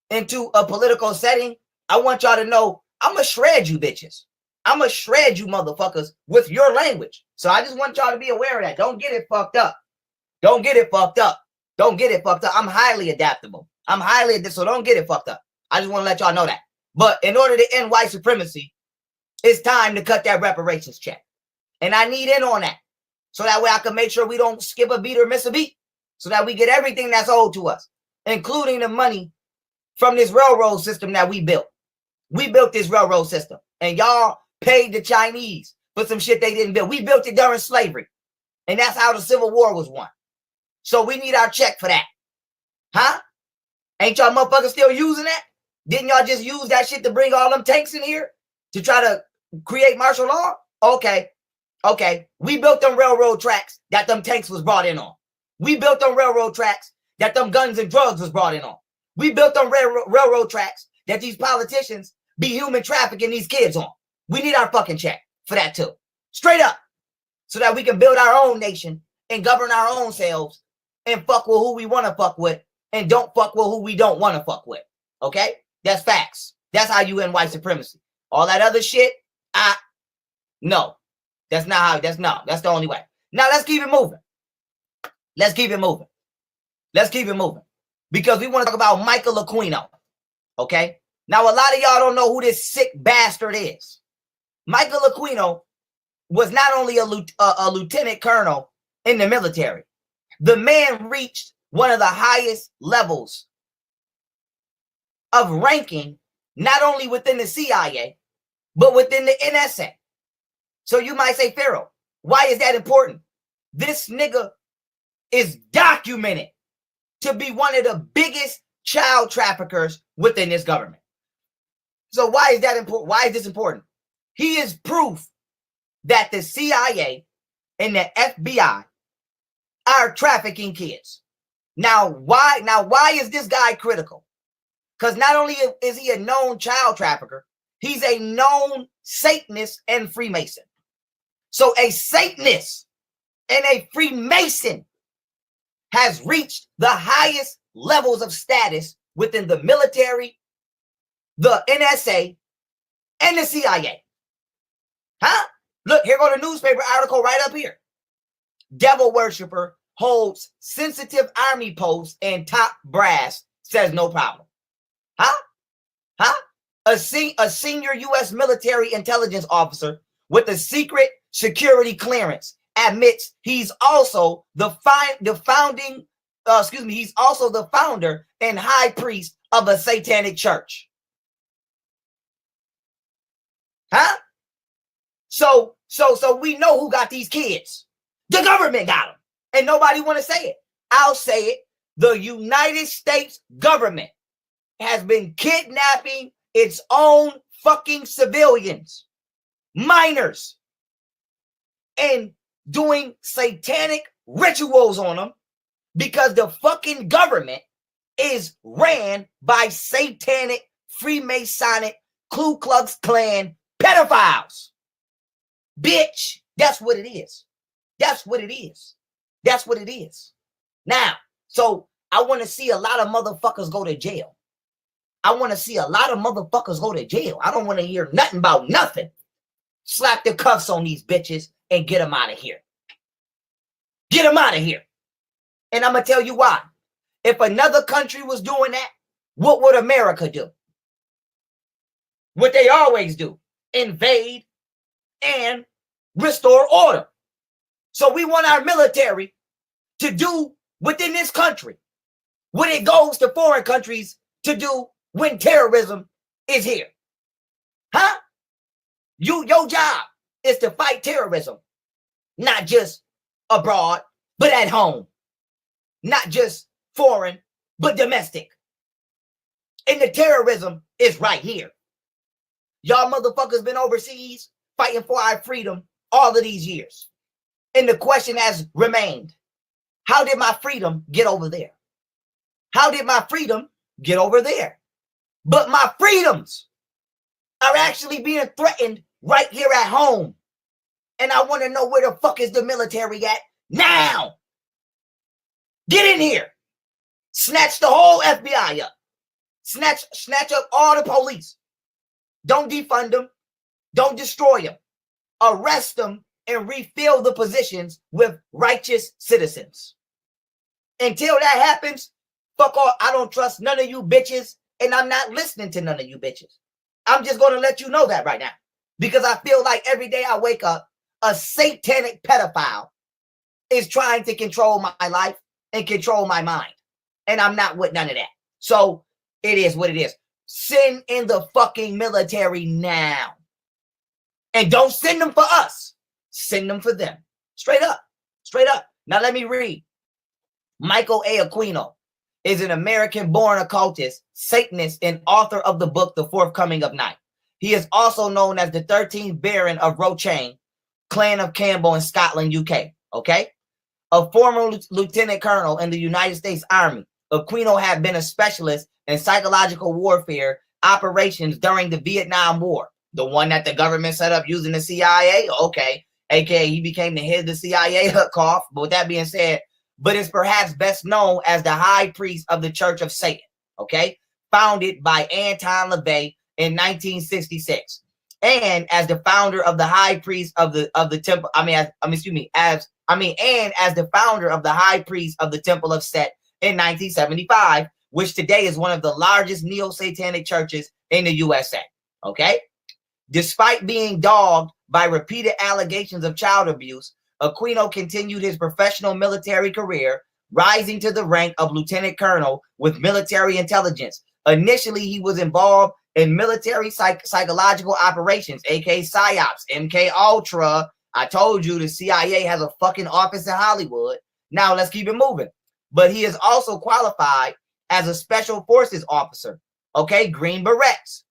into a political setting, I want y'all to know I'm going to shred you bitches. I'm going to shred you motherfuckers with your language. So I just want y'all to be aware of that. Don't get it fucked up. Don't get it fucked up. Don't get it fucked up. I'm highly adaptable. So don't get it fucked up. I just want to let y'all know that. But in order to end white supremacy, it's time to cut that reparations check. And I need in on that. So that way I can make sure we don't skip a beat or miss a beat. So that we get everything that's owed to us, including the money from this railroad system that we built. We built this railroad system. And y'all paid the Chinese for some shit they didn't build. We built it during slavery. And that's how the Civil War was won. So we need our check for that. Huh? Ain't y'all motherfuckers still using that? Didn't y'all just use that shit to bring all them tanks in here to try to create martial law? Okay. We built them railroad tracks that them tanks was brought in on. We built them railroad tracks that them guns and drugs was brought in on. We built them railroad tracks that these politicians be human trafficking these kids on. We need our fucking check for that too. Straight up. So that we can build our own nation and govern our own selves and fuck with who we want to fuck with and don't fuck with who we don't want to fuck with. Okay? That's facts. That's how you end white supremacy. All that other shit, no. That's not how, that's the only way. Now let's keep it moving. Because we want to talk about Michael Aquino. Okay? Now a lot of y'all don't know who this sick bastard is. Michael Aquino was not only a lieutenant colonel in the military. The man reached one of the highest levels of ranking, not only within the CIA, but within the NSA. So you might say, Pharaoh, why is that important? This nigga is documented to be one of the biggest child traffickers within this government. So why is that important? Why is this important? He is proof that the CIA and the FBI are trafficking kids. Now, why is this guy critical? Because not only is he a known child trafficker, he's a known Satanist and Freemason. So a Satanist and a Freemason has reached the highest levels of status within the military, the NSA, and the CIA. Huh? Look, here go the newspaper article right up here. Devil worshiper holds sensitive army post and top brass says no problem. Huh? A senior U.S. military intelligence officer with a secret security clearance admits he's also the founder and high priest of a satanic church. Huh? So we know who got these kids. The government got them. And nobody want to say it. I'll say it. The United States government has been kidnapping its own fucking civilians, minors, and doing satanic rituals on them because the fucking government is ran by satanic, Freemasonic, Ku Klux Klan pedophiles. Bitch, that's what it is. That's what it is. That's what it is. Now, so I want to see a lot of motherfuckers go to jail. I want to see a lot of motherfuckers go to jail. I don't want to hear nothing about nothing. Slap the cuffs on these bitches and get them out of here. Get them out of here. And I'm going to tell you why. If another country was doing that, what would America do? What they always do. Invade and restore order. So we want our military to do within this country what it goes to foreign countries to do when terrorism is here. Huh? Your job is to fight terrorism, not just abroad, but at home. Not just foreign, but domestic. And the terrorism is right here. Y'all motherfuckers been overseas fighting for our freedom all of these years. And the question has remained, how did my freedom get over there? How did my freedom get over there? But my freedoms are actually being threatened right here at home. And I want to know where the fuck is the military at now? Get in here. Snatch the whole FBI up. Snatch up all the police. Don't defund them. Don't destroy them. Arrest them and refill the positions with righteous citizens. Until that happens, fuck all. I don't trust none of you bitches, and I'm not listening to none of you bitches. I'm just going to let you know that right now. Because I feel like every day I wake up, a satanic pedophile is trying to control my life and control my mind. And I'm not with none of that. So it is what it is. Send in the fucking military now. And don't send them for us. Send them for them. Straight up. Straight up. Now let me read. Michael A. Aquino is an American-born occultist, Satanist, and author of the book, The Forthcoming of Night. He is also known as the 13th Baron of Rochain, Clan of Campbell in Scotland, UK. Okay? A former lieutenant colonel in the United States Army, Aquino had been a specialist in psychological warfare operations during the Vietnam War. The one that the government set up using the CIA? Okay. AKA he became the head of the CIA, cough. But with that being said, but is perhaps best known as the high priest of the Church of Satan. Okay. Founded by Anton LaVey in 1966. And as the founder of the high priest of the temple, and as the founder of the high priest of the Temple of Set in 1975, which today is one of the largest neo-satanic churches in the USA. Okay. Despite being dogged by repeated allegations of child abuse, Aquino continued his professional military career, rising to the rank of lieutenant colonel with military intelligence. Initially, he was involved in military psychological operations, aka PSYOPs, MK Ultra. I told you the CIA has a fucking office in Hollywood. Now let's keep it moving. But he is also qualified as a special forces officer, okay, Green Berets,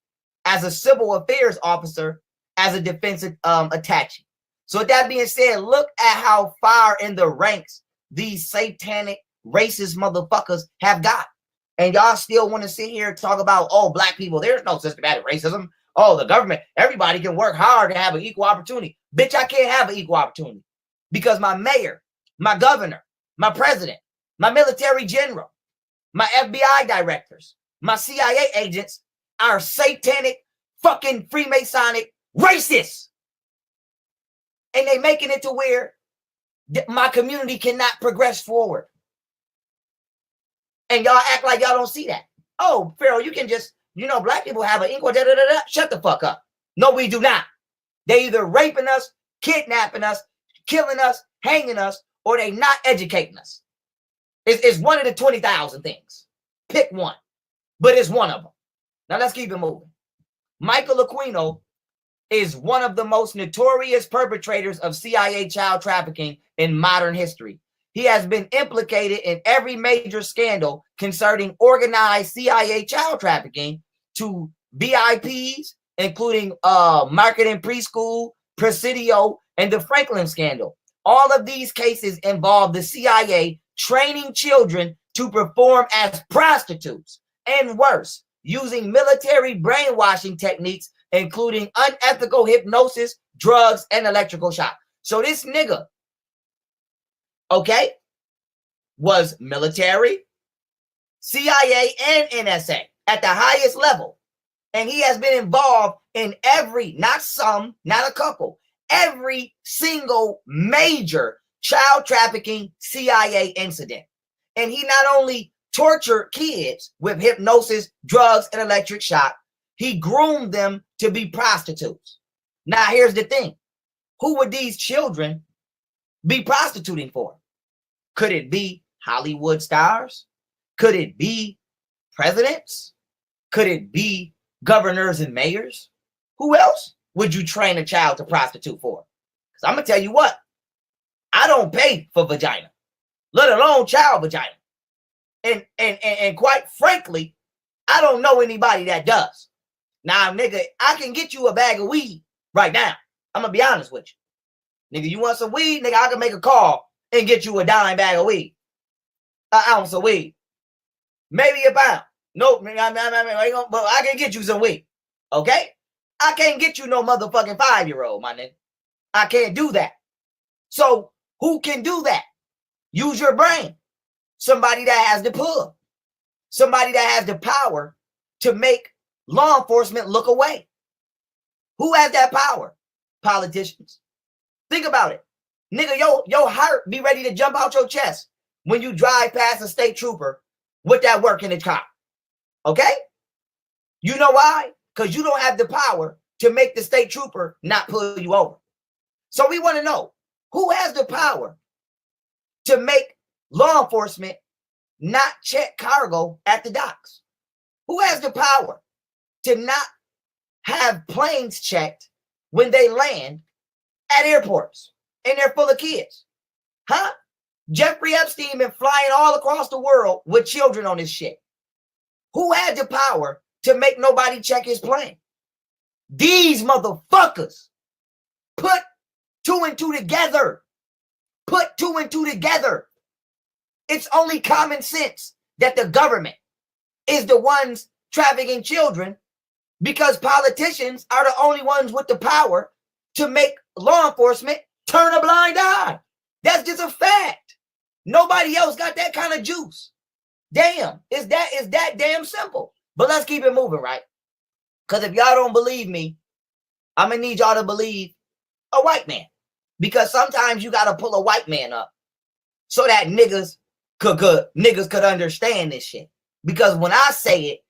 as a civil affairs officer, as a defensive attaché. So with that being said, look at how far in the ranks these satanic racist motherfuckers have got. And y'all still want to sit here and talk about, oh, black people, there's no systematic racism. Oh, the government, everybody can work hard to have an equal opportunity. Bitch, I can't have an equal opportunity because my mayor, my governor, my president, my military general, my FBI directors, my CIA agents are satanic, fucking Freemasonic racists. And they making it to where my community cannot progress forward. And y'all act like y'all don't see that. Oh, Pharaoh, you can just, black people have an equal, Shut the fuck up. No, we do not. They either raping us, kidnapping us, killing us, hanging us, or they not educating us. It's one of the 20,000 things. Pick one. But it's one of them. Now let's keep it moving. Michael Aquino is one of the most notorious perpetrators of CIA child trafficking in modern history. He has been implicated in every major scandal concerning organized CIA child trafficking to VIPs, including Marketing Preschool, Presidio, and the Franklin scandal. All of these cases involve the CIA training children to perform as prostitutes, and worse, using military brainwashing techniques, including unethical hypnosis, drugs, and electrical shock. So this nigga, okay, was military, CIA, and NSA at the highest level. And he has been involved in every, not some, not a couple, every single major child trafficking CIA incident. And he not only tortured kids with hypnosis, drugs, and electric shock, he groomed them to be prostitutes. Now, here's the thing. Who would these children be prostituting for? Could it be Hollywood stars? Could it be presidents? Could it be governors and mayors? Who else would you train a child to prostitute for? Because I'm going to tell you what, I don't pay for vagina, let alone child vagina. And quite frankly, I don't know anybody that does. Now, nigga, I can get you a bag of weed right now. I'm going to be honest with you. Nigga, you want some weed? Nigga, I can make a call and get you a dime bag of weed. An ounce of weed. Maybe a pound. Nope, but I can get you some weed. Okay? I can't get you no motherfucking 5-year-old, my nigga. I can't do that. So, who can do that? Use your brain. Somebody that has the pull. Somebody that has the power to make law enforcement look away. Who has that power? Politicians. Think about it. Nigga, your heart be ready to jump out your chest when you drive past a state trooper with that work in his car. Okay? You know why? Because you don't have the power to make the state trooper not pull you over. So we want to know, who has the power to make law enforcement not check cargo at the docks? Who has the power to not have planes checked when they land at airports and they're full of kids? Huh? Jeffrey Epstein been flying all across the world with children on his shit. Who had the power to make nobody check his plane? These motherfuckers. Put two and two together. Put two and two together. It's only common sense that the government is the ones trafficking children, because politicians are the only ones with the power to make law enforcement turn a blind eye. That's just a fact. Nobody else got that kind of juice. Damn, is that damn simple. But let's keep it moving, right? Because if y'all don't believe me, I'm going to need y'all to believe a white man. Because sometimes you got to pull a white man up so that niggas could understand this shit. Because when I say it,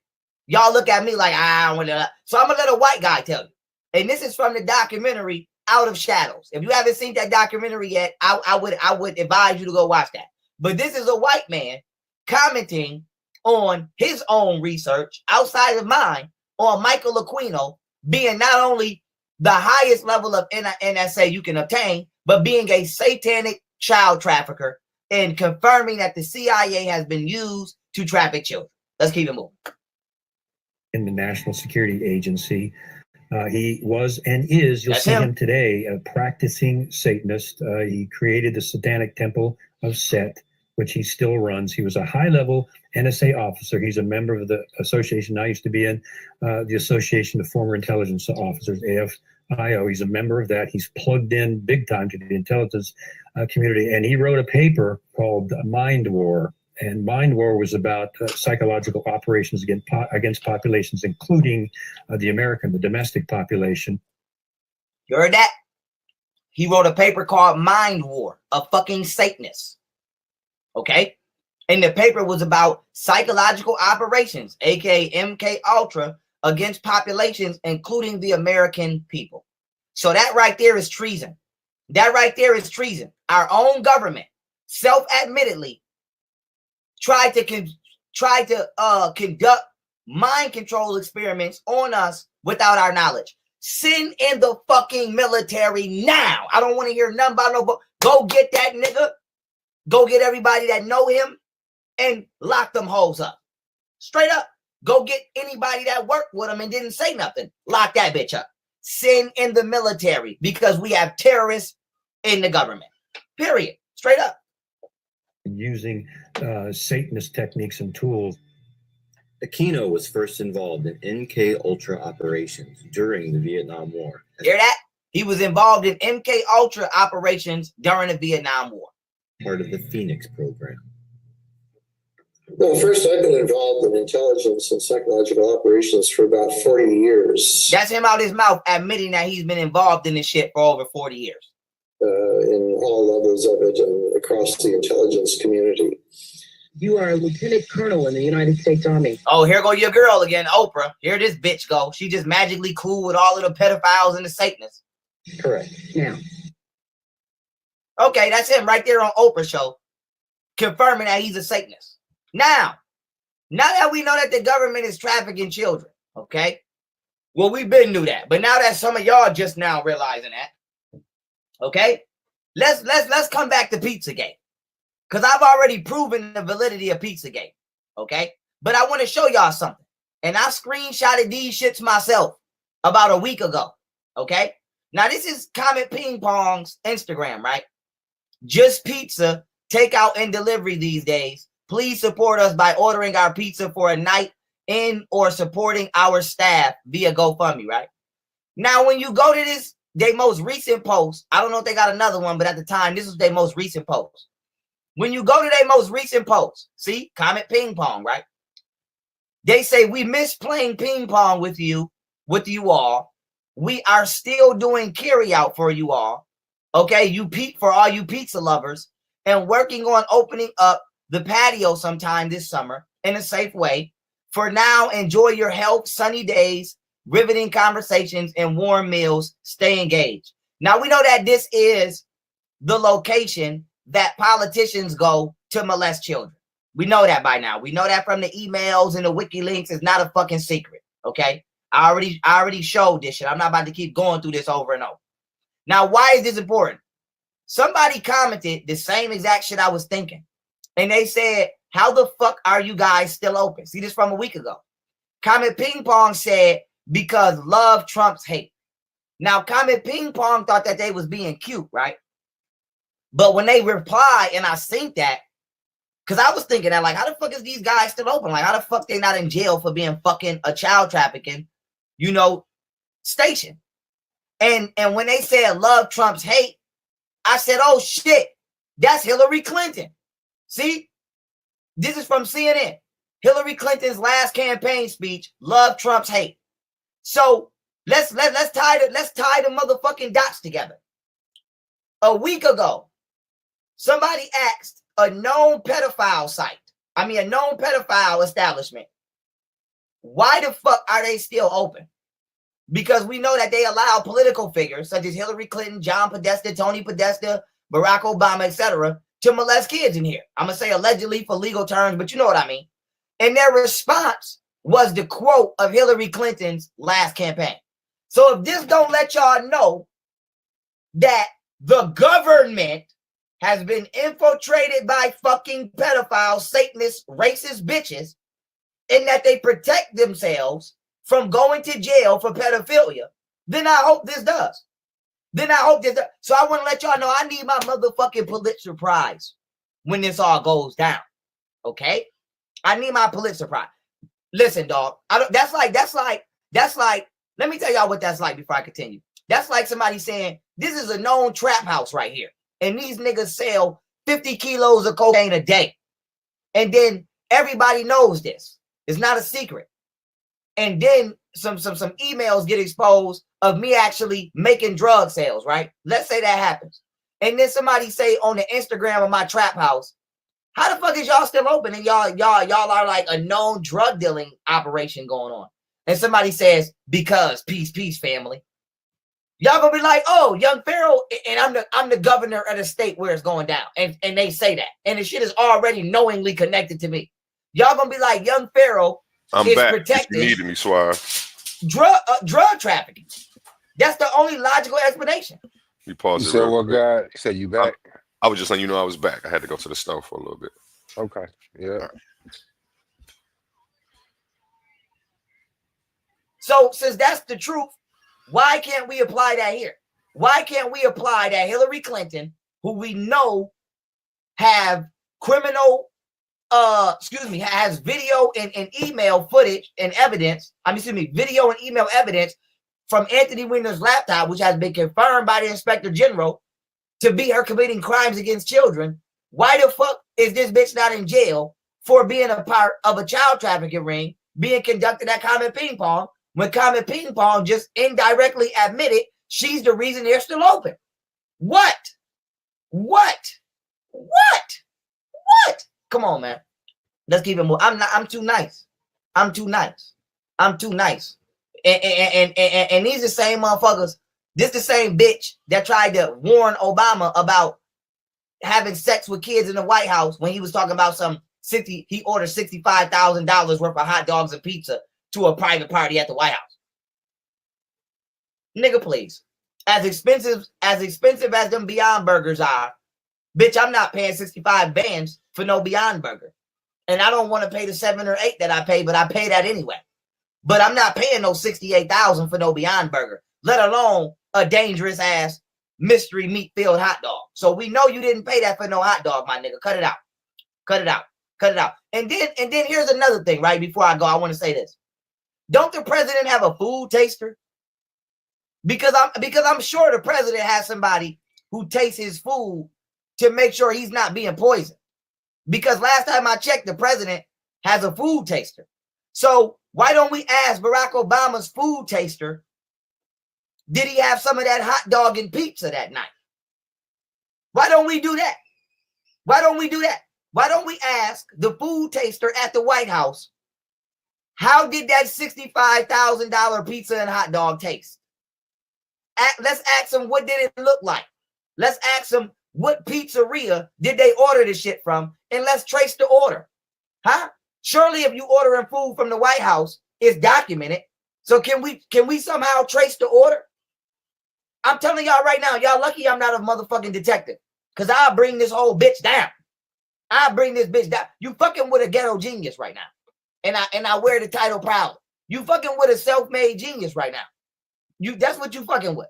y'all look at me like, I don't want to. So I'm going to let a white guy tell you. And this is from the documentary Out of Shadows. If you haven't seen that documentary yet, I would advise you to go watch that. But this is a white man commenting on his own research outside of mine on Michael Aquino being not only the highest level of NSA you can obtain, but being a satanic child trafficker and confirming that the CIA has been used to traffic children. Let's keep it moving. In the National Security Agency, he was and is, you'll see him today, a practicing Satanist. He created the Satanic Temple of Set, which he still runs. He was a high-level NSA officer. He's a member of the association. I used to be in the Association of Former Intelligence Officers, AFIO. He's a member of that. He's plugged in big time to the intelligence community. And he wrote a paper called Mind War. And Mind War was about psychological operations against populations, including the domestic population. You heard that? He wrote a paper called Mind War, a fucking Satanist. Okay? And the paper was about psychological operations, aka MK Ultra, against populations, including the American people. So that right there is treason. That right there is treason. Our own government, self-admittedly, tried to conduct mind control experiments on us without our knowledge. Send in the fucking military now. I don't want to hear nothing about no. Go get that nigga. Go get everybody that know him and lock them hoes up. Straight up. Go get anybody that worked with him and didn't say nothing. Lock that bitch up. Send in the military because we have terrorists in the government. Period. Straight up. Using Satanist techniques and tools. Aquino was first involved in MK Ultra operations during the Vietnam War. Hear that? He was involved in MK Ultra operations during the Vietnam War. Part of the Phoenix program. Well, first, I've been involved in intelligence and psychological operations for about 40 years. That's him out his mouth admitting that he's been involved in this shit for over 40 years. In all levels of it and across the intelligence community. You are a lieutenant colonel in the United States Army. Oh, here go your girl again, Oprah. Here this bitch go. She just magically cool with all of the pedophiles and the Satanists. Correct. Now. Okay, that's him right there on Oprah's show, confirming that he's a Satanist. Now that we know that the government is trafficking children, okay? Well, we've been knew that, but now that some of y'all just now realizing that, okay? Let's come back to Pizzagate. Because I've already proven the validity of Pizzagate, okay? But I want to show y'all something. And I screenshotted these shits myself about a week ago, okay? Now, this is Comet Ping Pong's Instagram, right? Just pizza, takeout and delivery these days. Please support us by ordering our pizza for a night in or supporting our staff via GoFundMe, right? Now, when you go to this, their most recent post, I don't know if they got another one, but at the time, this was their most recent post. When you go to their most recent post, see, Comet Ping Pong, right? They say, we miss playing ping pong with you all. We are still doing carry out for you all. Okay, for all you pizza lovers, and working on opening up the patio sometime this summer in a safe way. For now, enjoy your health, sunny days, riveting conversations, and warm meals. Stay engaged. Now, we know that this is the location that politicians go to molest children. We know that by now. We know that from the emails and the WikiLeaks. It's not a fucking secret, okay? I already showed this shit. I'm not about to keep going through this over and over. Now, why is this important? Somebody commented the same exact shit I was thinking. And they said, how the fuck are you guys still open? See, this from a week ago. Comet Ping Pong said, because love trumps hate. Now, Comet Ping Pong thought that they was being cute, right? But when they reply, and I seen that, because I was thinking that, like, how the fuck is these guys still open? Like, how the fuck they not in jail for being fucking a child trafficking, station? And when they said love trumps hate, I said, oh shit, that's Hillary Clinton. See, this is from CNN. Hillary Clinton's last campaign speech, love trumps hate. So let's tie the motherfucking dots together. A week ago, somebody asked a known pedophile establishment, why the fuck are they still open? Because we know that they allow political figures such as Hillary Clinton, John Podesta, Tony Podesta, Barack Obama, etc., to molest kids in here. I'm going to say allegedly for legal terms, but you know what I mean. And their response was the quote of Hillary Clinton's last campaign. So if this don't let y'all know that the government has been infiltrated by fucking pedophiles, Satanist, racist bitches, and that they protect themselves from going to jail for pedophilia, then I hope this does. So I want to let y'all know I need my motherfucking Pulitzer Prize when this all goes down. Okay? I need my Pulitzer Prize. Listen, dog. That's like, let me tell y'all what that's like before I continue. That's like somebody saying, this is a known trap house right here. And these niggas sell 50 kilos of cocaine a day. And then everybody knows this. It's not a secret. And then some emails get exposed of me actually making drug sales, right? Let's say that happens. And then somebody say on the Instagram of my trap house, how the fuck is y'all still open? And y'all are like a known drug dealing operation going on. And somebody says, because peace, family. Y'all gonna be like, oh, young Pharaoh, and I'm the governor of the state where it's going down. And they say that. And the shit is already knowingly connected to me. Y'all gonna be like, young Pharaoh I'm is back. protecting You needed me, Suave. drug trafficking. That's the only logical explanation. You pause You it said real what, quick. God? You said you back? I was just letting you know I was back. I had to go to the store for a little bit. Okay. Yeah. So since that's the truth, why can't we apply that here? Why can't we apply that Hillary Clinton, who we know have criminal, has video and email footage and evidence, video and email evidence from Anthony Weiner's laptop, which has been confirmed by the Inspector General to be her committing crimes against children. Why the fuck is this bitch not in jail for being a part of a child trafficking ring being conducted at Comet Ping Pong when Comet Ping Pong just indirectly admitted she's the reason they're still open? What? Come on, man. Let's keep it moving. I'm too nice. And these the same motherfuckers. This the same bitch that tried to warn Obama about having sex with kids in the White House when he was talking about he ordered $65,000 worth of hot dogs and pizza to a private party at the White House. Nigga, please. As expensive as them Beyond Burgers are, bitch, I'm not paying 65 bands for no Beyond Burger. And I don't want to pay the 7 or 8 that I pay, but I pay that anyway. But I'm not paying no $68,000 for no Beyond Burger, let alone a dangerous ass mystery meat filled hot dog. So we know you didn't pay that for no hot dog, my nigga. Cut it out. And then here's another thing, right? Before I go, I want to say this. Don't the president have a food taster? Because I'm sure the president has somebody who tastes his food to make sure he's not being poisoned. Because last time I checked, the president has a food taster. So why don't we ask Barack Obama's food taster, did he have some of that hot dog and pizza that night? Why don't we do that? Why don't we ask the food taster at the White House, how did that $65,000 pizza and hot dog taste? Let's ask them, what did it look like? Let's ask them, what pizzeria did they order this shit from? And let's trace the order. Huh? Surely if you ordering food from the White House, it's documented. So can we somehow trace the order? I'm telling y'all right now, y'all lucky I'm not a motherfucking detective. Because I'll bring this whole bitch down. You fucking with a ghetto genius right now. And I wear the title proud. You fucking with a self-made genius right now. That's what you fucking with.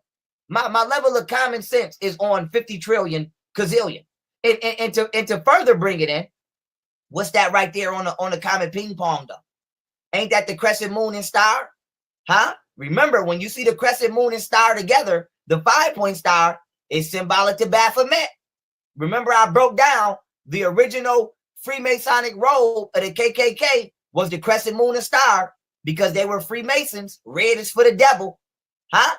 My level of common sense is on 50 trillion gazillion. And to further bring it in, what's that right there on the Comet Ping Pong though? Ain't that the crescent moon and star? Huh? Remember, when you see the crescent moon and star together, the 5-point star is symbolic to Baphomet. Remember, I broke down the original Freemasonic robe of the KKK was the crescent moon and star because they were Freemasons. Red is for the devil. Huh?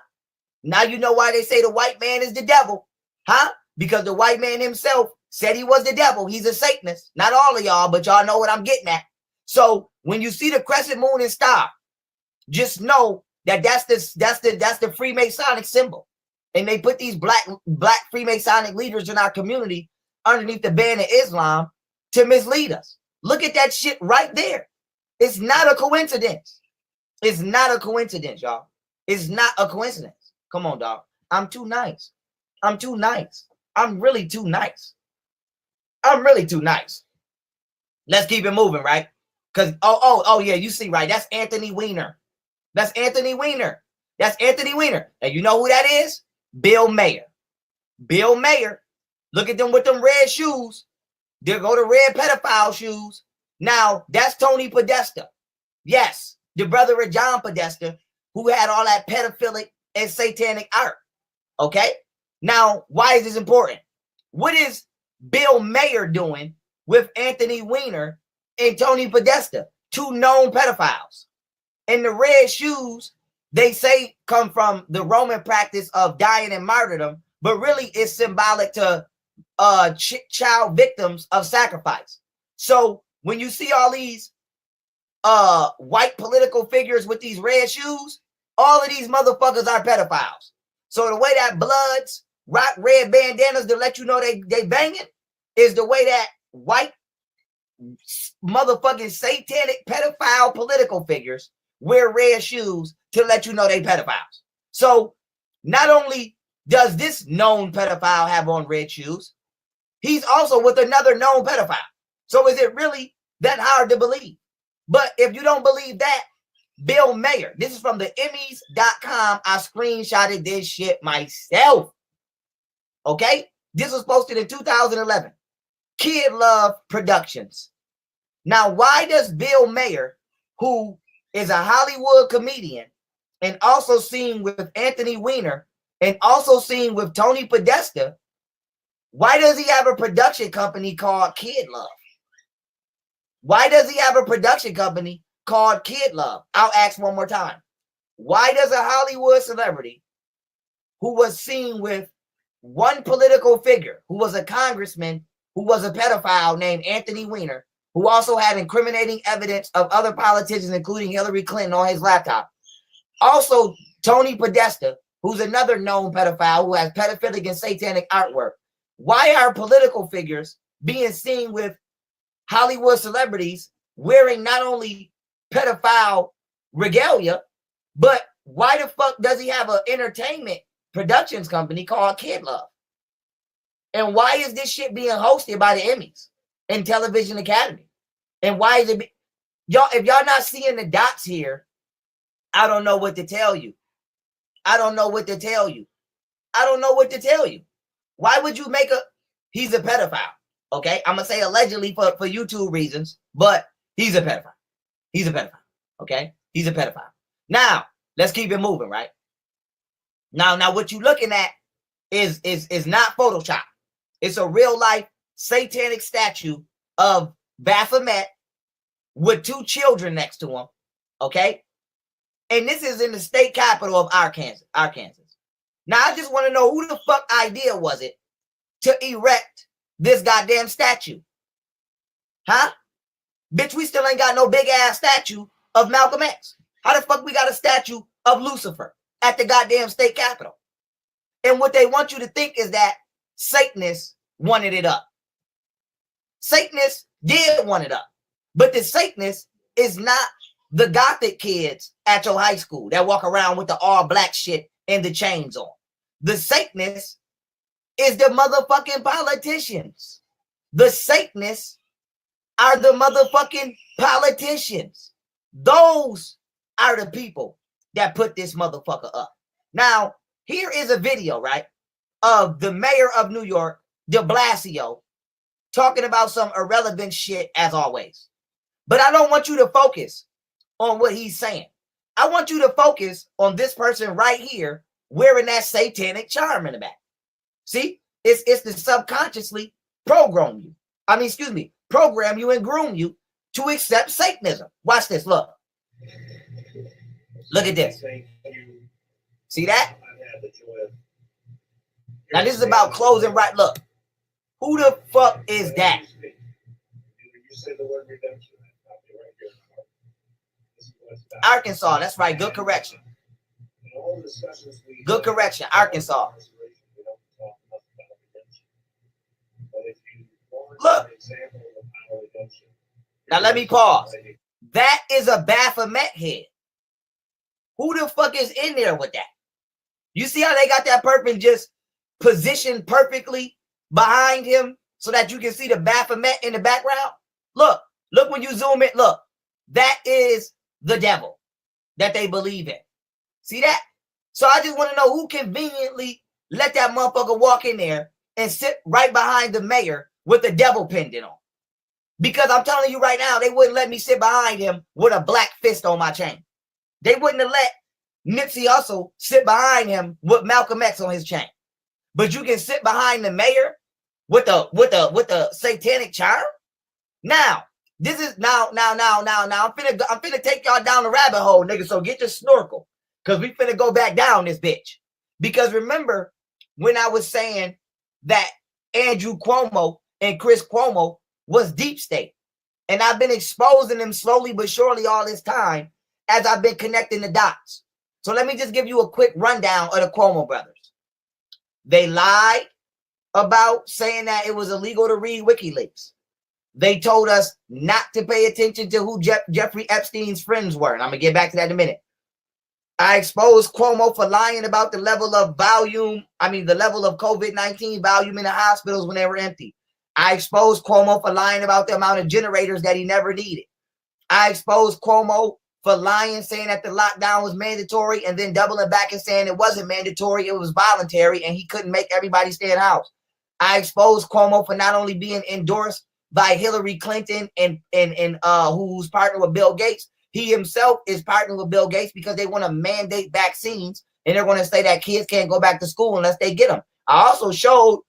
Now you know why they say the white man is the devil. Huh? Because the white man himself said he was the devil. He's a Satanist. Not all of y'all, but y'all know what I'm getting at. So when you see the crescent moon and star, just know that that's the Freemasonic symbol. And they put these black Freemasonic leaders in our community underneath the ban of Islam to mislead us. Look at that shit right there. It's not a coincidence. It's not a coincidence, y'all. It's not a coincidence. Come on, dog. I'm too nice. I'm really too nice. Let's keep it moving, right? Because, oh, yeah, you see, right? That's Anthony Weiner. And you know who that is? Bill Mayer. Look at them with them red shoes. They'll go to red pedophile shoes. Now, that's Tony Podesta. Yes, the brother of John Podesta, who had all that pedophilic and satanic art. Okay? Now, why is this important? What is Bill Mayer doing with Anthony Weiner and Tony Podesta, two known pedophiles? And the red shoes, they say, come from the Roman practice of dying and martyrdom, but really it's symbolic to child victims of sacrifice. So when you see all these white political figures with these red shoes, all of these motherfuckers are pedophiles. So the way that bloods rock red bandanas to let you know they banging is the way that white motherfucking satanic pedophile political figures wear red shoes to let you know they pedophiles. So Not only does this known pedophile have on red shoes, he's also with another known pedophile. So is it really that hard to believe? But if you don't believe that, Bill Mayer, this is from the Emmys.com. I screenshotted this shit myself. Okay? This was posted in 2011. Kid Love Productions. Now, why does Bill Mayer, who is a Hollywood comedian and also seen with Anthony Weiner and also seen with Tony Podesta, why does he have a production company called Kid Love? Why does he have a production company called Kid Love? I'll ask one more time. Why does a Hollywood celebrity who was seen with one political figure, who was a congressman, who was a pedophile named Anthony Weiner, who also had incriminating evidence of other politicians, including Hillary Clinton, on his laptop, also Tony Podesta, who's another known pedophile who has pedophilic and satanic artwork, why are political figures being seen with Hollywood celebrities wearing not only pedophile regalia, but why the fuck does he have an entertainment productions company called Kid Love? And why is this shit being hosted by the Emmys and Television Academy? And why is it y'all, if y'all not seeing the dots here, I don't know what to tell you. I don't know what to tell you. I don't know what to tell you. Why would you make he's a pedophile? Okay, I'm gonna say allegedly for YouTube reasons, but he's a pedophile. He's a pedophile. Okay, he's a pedophile. Now let's keep it moving, right? Now what you're looking at is not Photoshop. It's a real life satanic statue of Baphomet with two children next to him. Okay, and this is in the state capital of Arkansas. Now I just want to know who the fuck idea was it to erect this goddamn statue? Huh? Bitch, we still ain't got no big ass statue of Malcolm X. How the fuck we got a statue of Lucifer at the goddamn state capitol? And what they want you to think is that Satanists wanted it up. Satanists did want it up. But the Satanist is not the gothic kids at your high school that walk around with the all black shit and the chains on. The Satanist is the motherfucking politicians. The Satanists are the motherfucking politicians. Those are the people that put this motherfucker up. Now, here is a video, right, of the mayor of New York, de Blasio, talking about some irrelevant shit as always. But I don't want you to focus on what he's saying. I want you to focus on this person right here wearing that satanic charm in the back. See, it's to subconsciously program you. Program you and groom you to accept Satanism. Watch this. Look at this. See that? Now this is about closing right. Look, who the fuck is that? Arkansas. That's right. Good correction. Good correction. Arkansas. Look. Now let me pause. That is a Baphomet head. Who the fuck is in there with that? You see how they got that person just positioned perfectly behind him so that you can see the Baphomet in the background? Look when you zoom in. Look, that is the devil that they believe in. See that? So I just want to know who conveniently let that motherfucker walk in there and sit right behind the mayor with the devil pendant on. Because I'm telling you right now, they wouldn't let me sit behind him with a black fist on my chain. They wouldn't have let Nipsey Hussle sit behind him with Malcolm X on his chain. But you can sit behind the mayor with the satanic charm. Now, this is now. I'm finna take y'all down the rabbit hole, nigga. So get your snorkel, cause we finna go back down this bitch. Because remember when I was saying that Andrew Cuomo and Chris Cuomo was deep state, and I've been exposing them slowly but surely all this time as I've been connecting the dots. So let me just give you a quick rundown of the Cuomo brothers. They lied about saying that it was illegal to read WikiLeaks. They told us not to pay attention to who Jeffrey Epstein's friends were. And I'm going to get back to that in a minute. I exposed Cuomo for lying about the level of the level of COVID-19 volume in the hospitals when they were empty. I exposed Cuomo for lying about the amount of generators that he never needed. I exposed Cuomo for lying, saying that the lockdown was mandatory and then doubling back and saying it wasn't mandatory, it was voluntary, and he couldn't make everybody stay in the house. I exposed Cuomo for not only being endorsed by Hillary Clinton and who's partnered with Bill Gates, he himself is partnering with Bill Gates because they want to mandate vaccines and they're going to say that kids can't go back to school unless they get them. I also showed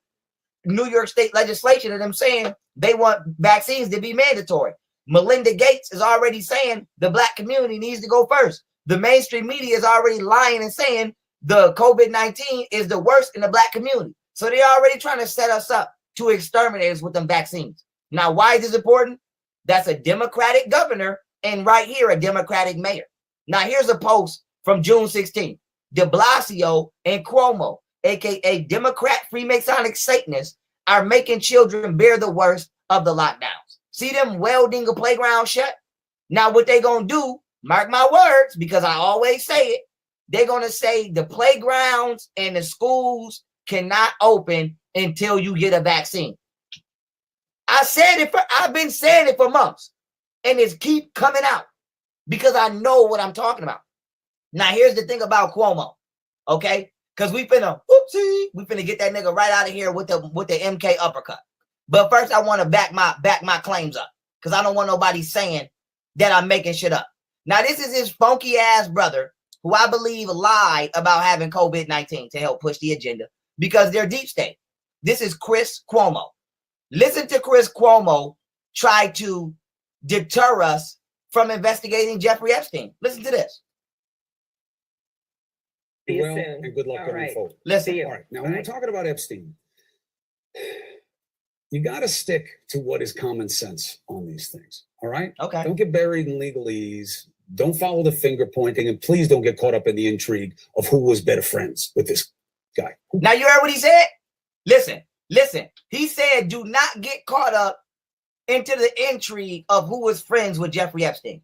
New York state legislation and them saying they want vaccines to be mandatory. Melinda Gates is already saying the black community needs to go first. The mainstream media is already lying and saying the COVID-19 is the worst in the black community. So they're already trying to set us up to exterminate us with them vaccines. Now, why is this important? That's a Democratic governor and right here a Democratic mayor. Now, here's a post from June 16th. De Blasio and Cuomo, aka Democrat Freemasonic Satanists, are making children bear the worst of the lockdowns. See them welding a playground shut? Now what they gonna do, mark my words, because I always say it, they're gonna say the playgrounds and the schools cannot open until you get a vaccine. I've been saying it for months, and it's keep coming out because I know what I'm talking about. Now here's the thing about Cuomo, okay? Because we finna get that nigga right out of here with the MK uppercut. But first, I want to back my claims up because I don't want nobody saying that I'm making shit up. Now, this is his funky ass brother who I believe lied about having COVID-19 to help push the agenda because they're deep state. This is Chris Cuomo. Listen to Chris Cuomo try to deter us from investigating Jeffrey Epstein. Listen to this. Well, and good luck going forward. Listen. All right. Now, when we're talking about Epstein, you got to stick to what is common sense on these things. All right. Okay. Don't get buried in legalese. Don't follow the finger pointing, and please don't get caught up in the intrigue of who was better friends with this guy. Now you heard what he said? Listen. He said, do not get caught up into the intrigue of who was friends with Jeffrey Epstein.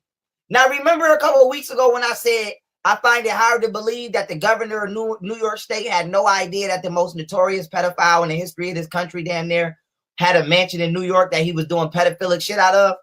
Now, remember a couple of weeks ago when I said, I find it hard to believe that the governor of New York State had no idea that the most notorious pedophile in the history of this country damn near had a mansion in New York that he was doing pedophilic shit out of.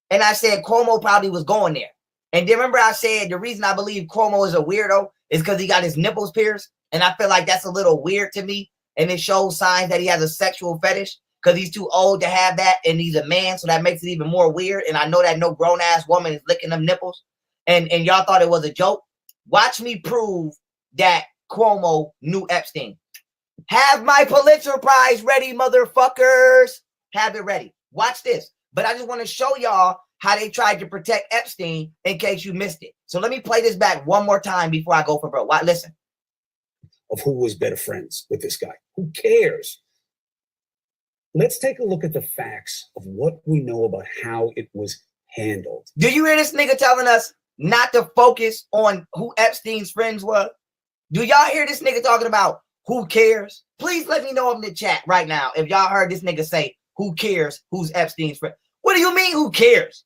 And I said Cuomo probably was going there. And then remember I said the reason I believe Cuomo is a weirdo is because he got his nipples pierced. And I feel like that's a little weird to me. And it shows signs that he has a sexual fetish because he's too old to have that. And he's a man. So that makes it even more weird. And I know that no grown ass woman is licking them nipples. And y'all thought it was a joke. Watch me prove that Cuomo knew Epstein. Have my Pulitzer Prize ready, motherfuckers. Have it ready. Watch this. But I just want to show y'all how they tried to protect Epstein in case you missed it. So let me play this back one more time before I go for broke. Listen. Of who was better friends with this guy. Who cares? Let's take a look at the facts of what we know about how it was handled. Do you hear this nigga telling us not to focus on who Epstein's friends were? Do y'all hear this nigga talking about who cares? Please let me know in the chat right now if y'all heard this nigga say, who cares who's Epstein's friend? What do you mean who cares?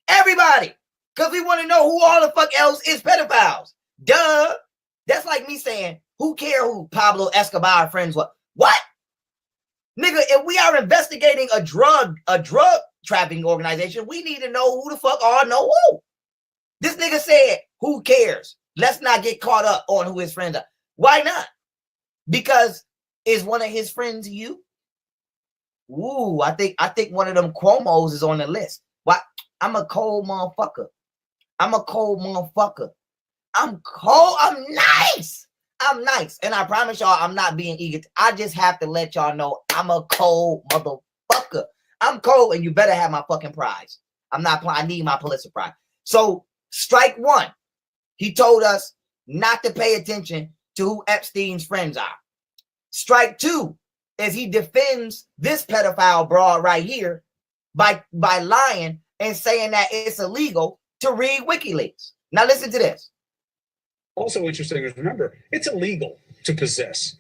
Everybody. Because we want to know who all the fuck else is pedophiles. Duh. That's like me saying, who care who Pablo Escobar friends were? What? Nigga, if we are investigating a drug trafficking organization, we need to know who the fuck all know who. This nigga said, who cares? Let's not get caught up on who his friends are. Why not? Because is one of his friends you? Ooh, I think one of them Cuomos is on the list. Why? I'm a cold motherfucker. I'm cold. I'm nice. I'm nice. And I promise y'all, I'm not being eager. I just have to let y'all know I'm a cold motherfucker. I'm cold, and you better have my fucking prize. I'm not playing. I need my Pulitzer Prize. So, strike one. He told us not to pay attention to who Epstein's friends are. Strike two is he defends this pedophile broad right here by lying and saying that it's illegal to read WikiLeaks. Now listen to this. Also interesting is remember, it's illegal to possess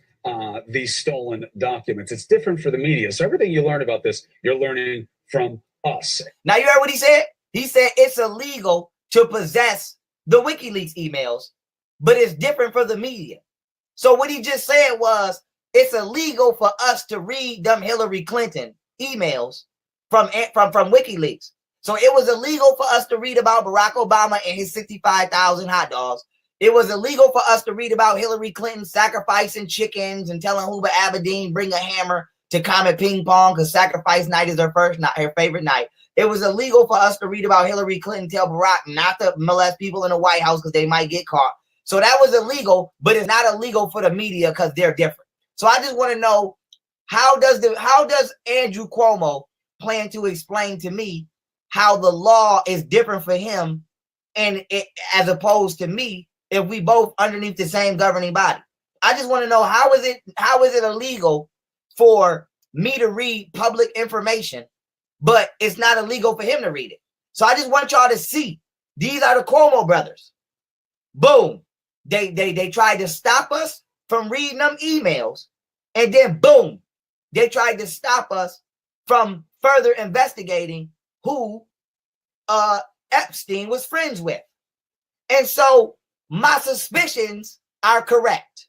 these stolen documents. It's different for the media. So everything you learn about this, you're learning from us. Now you heard what he said? He said it's illegal to possess the WikiLeaks emails. but it's different for the media. So what he just said was, it's illegal for us to read them Hillary Clinton emails from WikiLeaks. So it was illegal for us to read about Barack Obama and his 65,000 hot dogs. It was illegal for us to read about Hillary Clinton sacrificing chickens and telling Hoover Aberdeen bring a hammer to Comet Ping Pong because sacrifice night is her favorite night. It was illegal for us to read about Hillary Clinton tell Barack not to molest people in the White House because they might get caught. So that was illegal, but it's not illegal for the media because they're different. So I just want to know, how does Andrew Cuomo plan to explain to me how the law is different for him and as opposed to me if we both underneath the same governing body? I just want to know, how is it illegal for me to read public information, but it's not illegal for him to read it? So I just want y'all to see, these are the Cuomo brothers. Boom. They tried to stop us from reading them emails, and then boom, they tried to stop us from further investigating who Epstein was friends with. And so my suspicions are correct.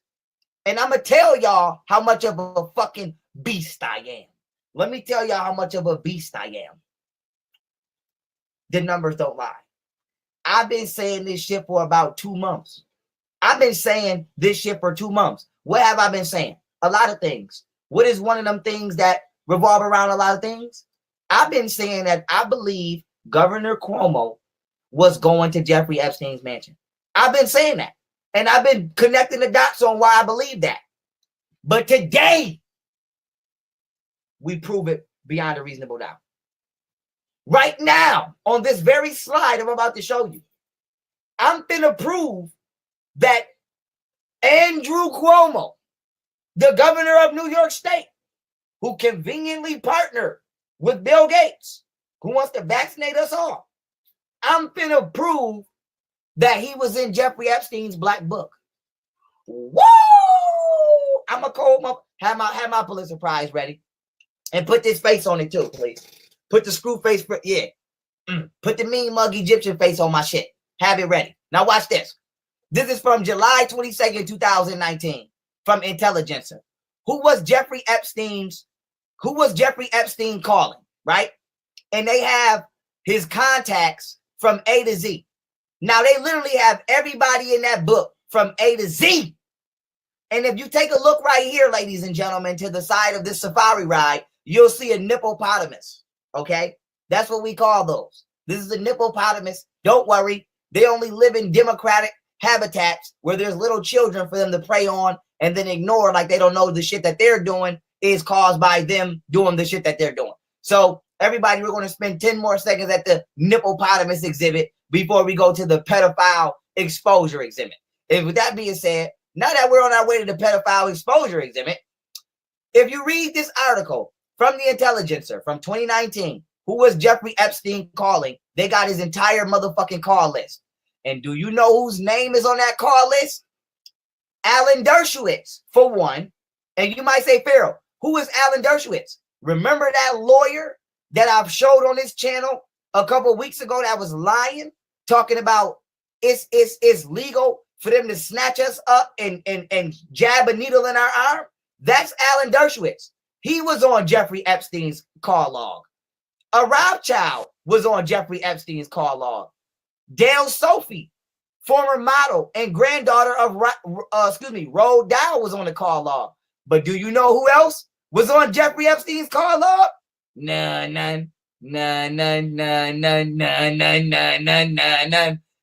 And I'm going to tell y'all how much of a fucking beast I am. Let me tell y'all how much of a beast I am. The numbers don't lie. I've been saying this shit for about 2 months. I've been saying this shit for 2 months. What have I been saying? A lot of things. What is one of them things that revolve around a lot of things? I've been saying that I believe Governor Cuomo was going to Jeffrey Epstein's mansion. I've been saying that. And I've been connecting the dots on why I believe that. But today, we prove it beyond a reasonable doubt. Right now, on this very slide I'm about to show you, I'm finna prove that Andrew Cuomo, the governor of New York State, who conveniently partnered with Bill Gates, who wants to vaccinate us all, I'm finna prove that he was in Jeffrey Epstein's black book. Woo! I'm gonna have my Pulitzer Prize ready, and put this face on it too, please. Put the screw face, yeah. Put the mean mug Egyptian face on my shit. Have it ready. Now watch this. This is from July 22nd, 2019, from Intelligencer. Who was Jeffrey Epstein calling, right? And they have his contacts from A to Z. Now they literally have everybody in that book from A to Z. And if you take a look right here, ladies and gentlemen, to the side of this safari ride, you'll see a nippopotamus. Okay? That's what we call those. This is a nippopotamus. Don't worry. They only live in democratic habitats where there's little children for them to prey on and then ignore, like they don't know the shit that they're doing is caused by them doing the shit that they're doing. So everybody, we're going to spend 10 more seconds at the nippopotamus exhibit before we go to the pedophile exposure exhibit. And with that being said, now that we're on our way to the pedophile exposure exhibit, if you read this article from the Intelligencer from 2019, who was Jeffrey Epstein calling? They got his entire motherfucking call list. And do you know whose name is on that call list? Alan Dershowitz, for one. And you might say, Pharaoh, who is Alan Dershowitz? Remember that lawyer that I've showed on this channel a couple of weeks ago that was lying, talking about it's legal for them to snatch us up and jab a needle in our arm? That's Alan Dershowitz. He was on Jeffrey Epstein's call log. A Rothschild was on Jeffrey Epstein's call log. Dale Sophie, former model and granddaughter of Roald Dahl, was on the call log. But do you know who else was on Jeffrey Epstein's call log? None.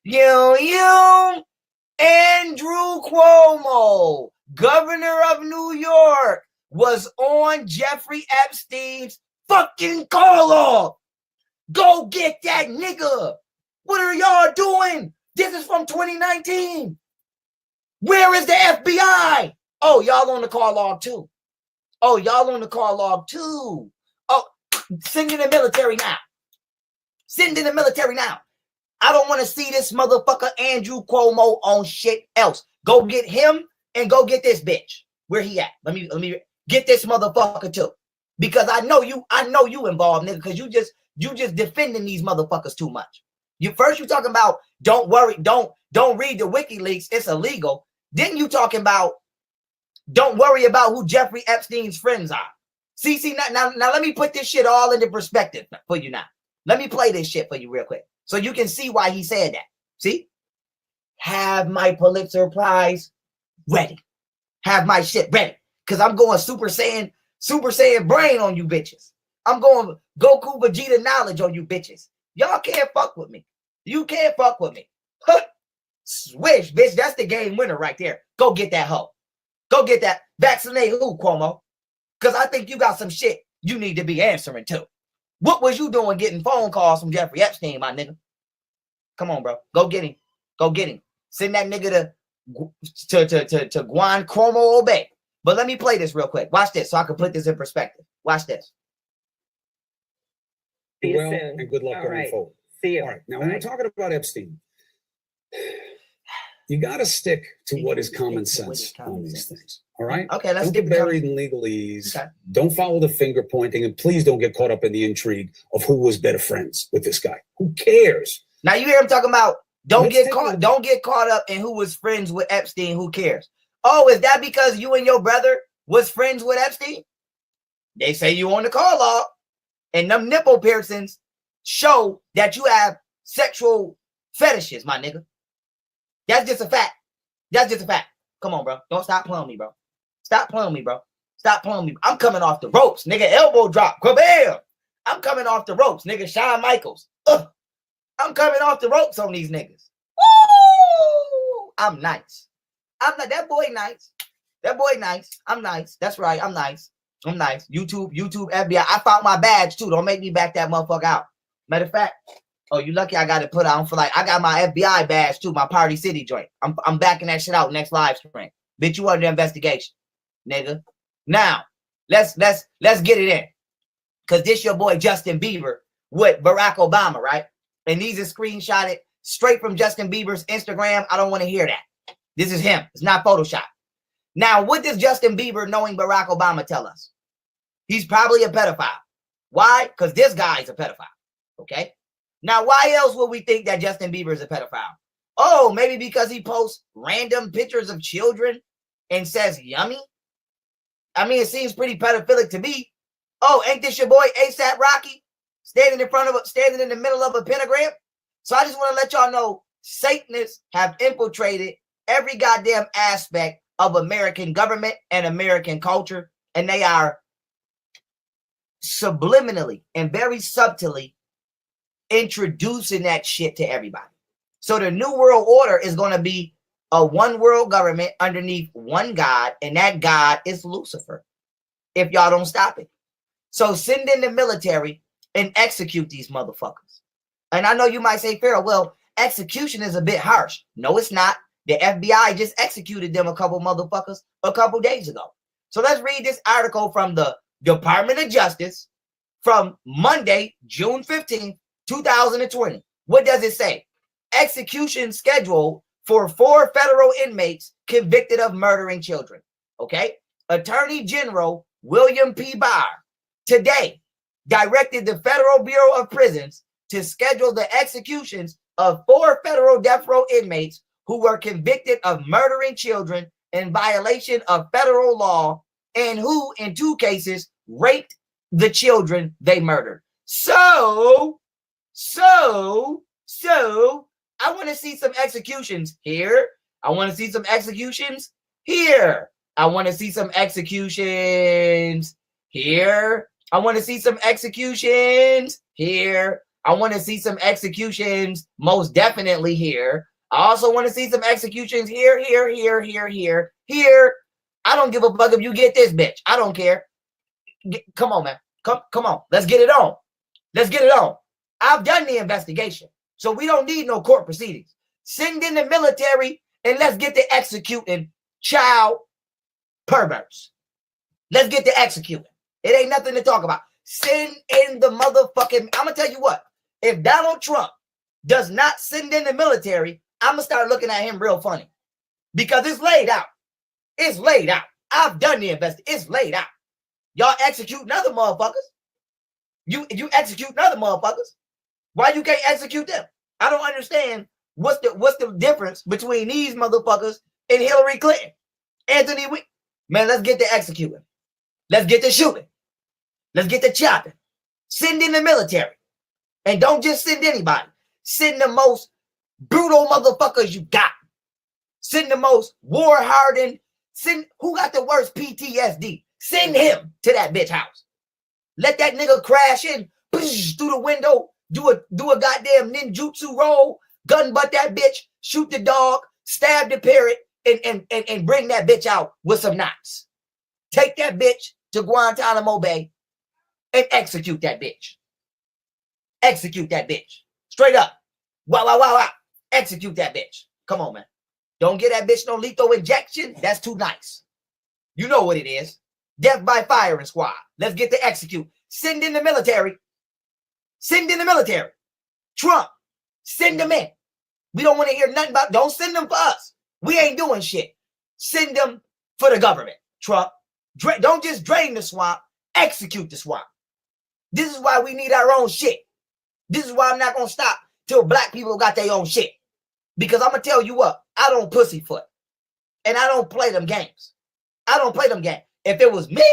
You. Andrew Cuomo, governor of New York, was on Jeffrey Epstein's fucking call log. Go get that nigga. What are y'all doing? This is from 2019. Where is the FBI? Oh, y'all on the call log too. Oh, send in the military now. I don't want to see this motherfucker Andrew Cuomo on shit else. Go get him and go get this bitch. Where he at? Let me get this motherfucker too. Because I know you involved, nigga, because you just defending these motherfuckers too much. You talking about don't worry, don't read the WikiLeaks, it's illegal. Then you talking about don't worry about who Jeffrey Epstein's friends are. See, now let me put this shit all into perspective for you now. Let me play this shit for you real quick so you can see why he said that. See? Have my Pulitzer Prize ready. Have my shit ready. Because I'm going Super Saiyan brain on you bitches. I'm going Goku Vegeta knowledge on you bitches. Y'all can't fuck with me. You can't fuck with me. Huh. Swish, bitch. That's the game winner right there. Go get that hoe. Go get that. Vaccinate who, Cuomo? Because I think you got some shit you need to be answering to. What was you doing getting phone calls from Jeffrey Epstein, my nigga? Come on, bro. Go get him. Go get him. Send that nigga to Guantanamo Bay. But let me play this real quick. Watch this so I can put this in perspective. Watch this. Well, and good luck going forward. See you. All right. Now, when we're talking about Epstein, you got to stick to what is common sense on these things. All right? Okay, let's don't get buried in legalese. Okay. Don't follow the finger pointing, and please don't get caught up in the intrigue of who was better friends with this guy. Who cares? Now you hear him talking about don't get caught up in who was friends with Epstein. Who cares? Oh, is that because you and your brother was friends with Epstein? They say you on the call log, and them nipple piercings show that you have sexual fetishes, my nigga. That's just a fact. That's just a fact. Come on, bro. Don't stop playing me, bro. Stop playing me, bro. Stop playing me. I'm coming off the ropes, nigga. Elbow drop. Kabam! I'm coming off the ropes, nigga. Shawn Michaels. Ugh. I'm coming off the ropes on these niggas. Woo! I'm nice. I'm not that boy nice. That boy nice. I'm nice. That's right. I'm nice. I'm nice. YouTube, FBI. I found my badge too. Don't make me back that motherfucker out. Matter of fact, oh, you lucky I got it put on for like I got my FBI badge too, my Party City joint. I'm backing that shit out next live stream. Bitch, you under investigation, nigga. Now, let's get it in. Cause this your boy Justin Bieber with Barack Obama, right? And these are screenshotted straight from Justin Bieber's Instagram. I don't want to hear that. This is him. It's not Photoshop. Now, what does Justin Bieber, knowing Barack Obama, tell us? He's probably a pedophile. Why? Because this guy is a pedophile. Okay? Now, why else would we think that Justin Bieber is a pedophile? Oh, maybe because he posts random pictures of children and says yummy? I mean, it seems pretty pedophilic to me. Oh, ain't this your boy ASAP Rocky? Standing in the middle of a pentagram? So I just want to let y'all know Satanists have infiltrated every goddamn aspect of American government and American culture, and they are subliminally and very subtly introducing that shit to everybody. So the New World Order is going to be a one world government underneath one God, and that God is Lucifer, if y'all don't stop it. So send in the military and execute these motherfuckers. And I know you might say, Pharaoh, well, execution is a bit harsh. No, it's not. The FBI just executed them a couple motherfuckers a couple days ago. So let's read this article from the Department of Justice from Monday, June 15th, 2020. What does it say? Execution scheduled for 4 federal inmates convicted of murdering children. Okay? Attorney General William P. Barr today directed the Federal Bureau of Prisons to schedule the executions of 4 federal death row inmates who were convicted of murdering children in violation of federal law and who, in 2 cases, raped the children they murdered. So, I want to see some executions here. I want to see some executions here. I want to see some executions here. I want to see some executions here. I want to see some executions most definitely here. I also want to see some executions here. I don't give a fuck if you get this bitch. I don't care. Come on, man. Come on. Let's get it on. Let's get it on. I've done the investigation, so we don't need no court proceedings. Send in the military and let's get to executing child perverts. Let's get to executing. It ain't nothing to talk about. Send in the motherfucking... I'm going to tell you what. If Donald Trump does not send in the military, I'm going to start looking at him real funny. Because it's laid out. It's laid out. I've done the investigation. It's laid out. Y'all execute other motherfuckers. You execute other motherfuckers. Why you can't execute them? I don't understand what's the difference between these motherfuckers and Hillary Clinton. Anthony, man, let's get to executing. Let's get to shooting. Let's get to chopping. Send in the military. And don't just send anybody. Send the most brutal motherfuckers you got. Send the most war-hardened. Send who got the worst PTSD. Send him to that bitch house. Let that nigga crash in through the window. Do a goddamn ninjutsu roll. Gun butt that bitch. Shoot the dog. Stab the parrot. And bring that bitch out with some knots. Take that bitch to Guantanamo Bay and execute that bitch. Execute that bitch. Straight up. Wow. Execute that bitch. Come on, man. Don't get that bitch no lethal injection. That's too nice. You know what it is. Death by firing squad. Let's get to execute. Send in the military. Send in the military. Trump, send them in. We don't want to hear nothing about. Don't send them for us. We ain't doing shit. Send them for the government. Trump, don't just drain the swamp. Execute the swamp. This is why we need our own shit. This is why I'm not going to stop till black people got their own shit. Because I'm going to tell you what, I don't pussyfoot. And I don't play them games. I don't play them games. If it was me,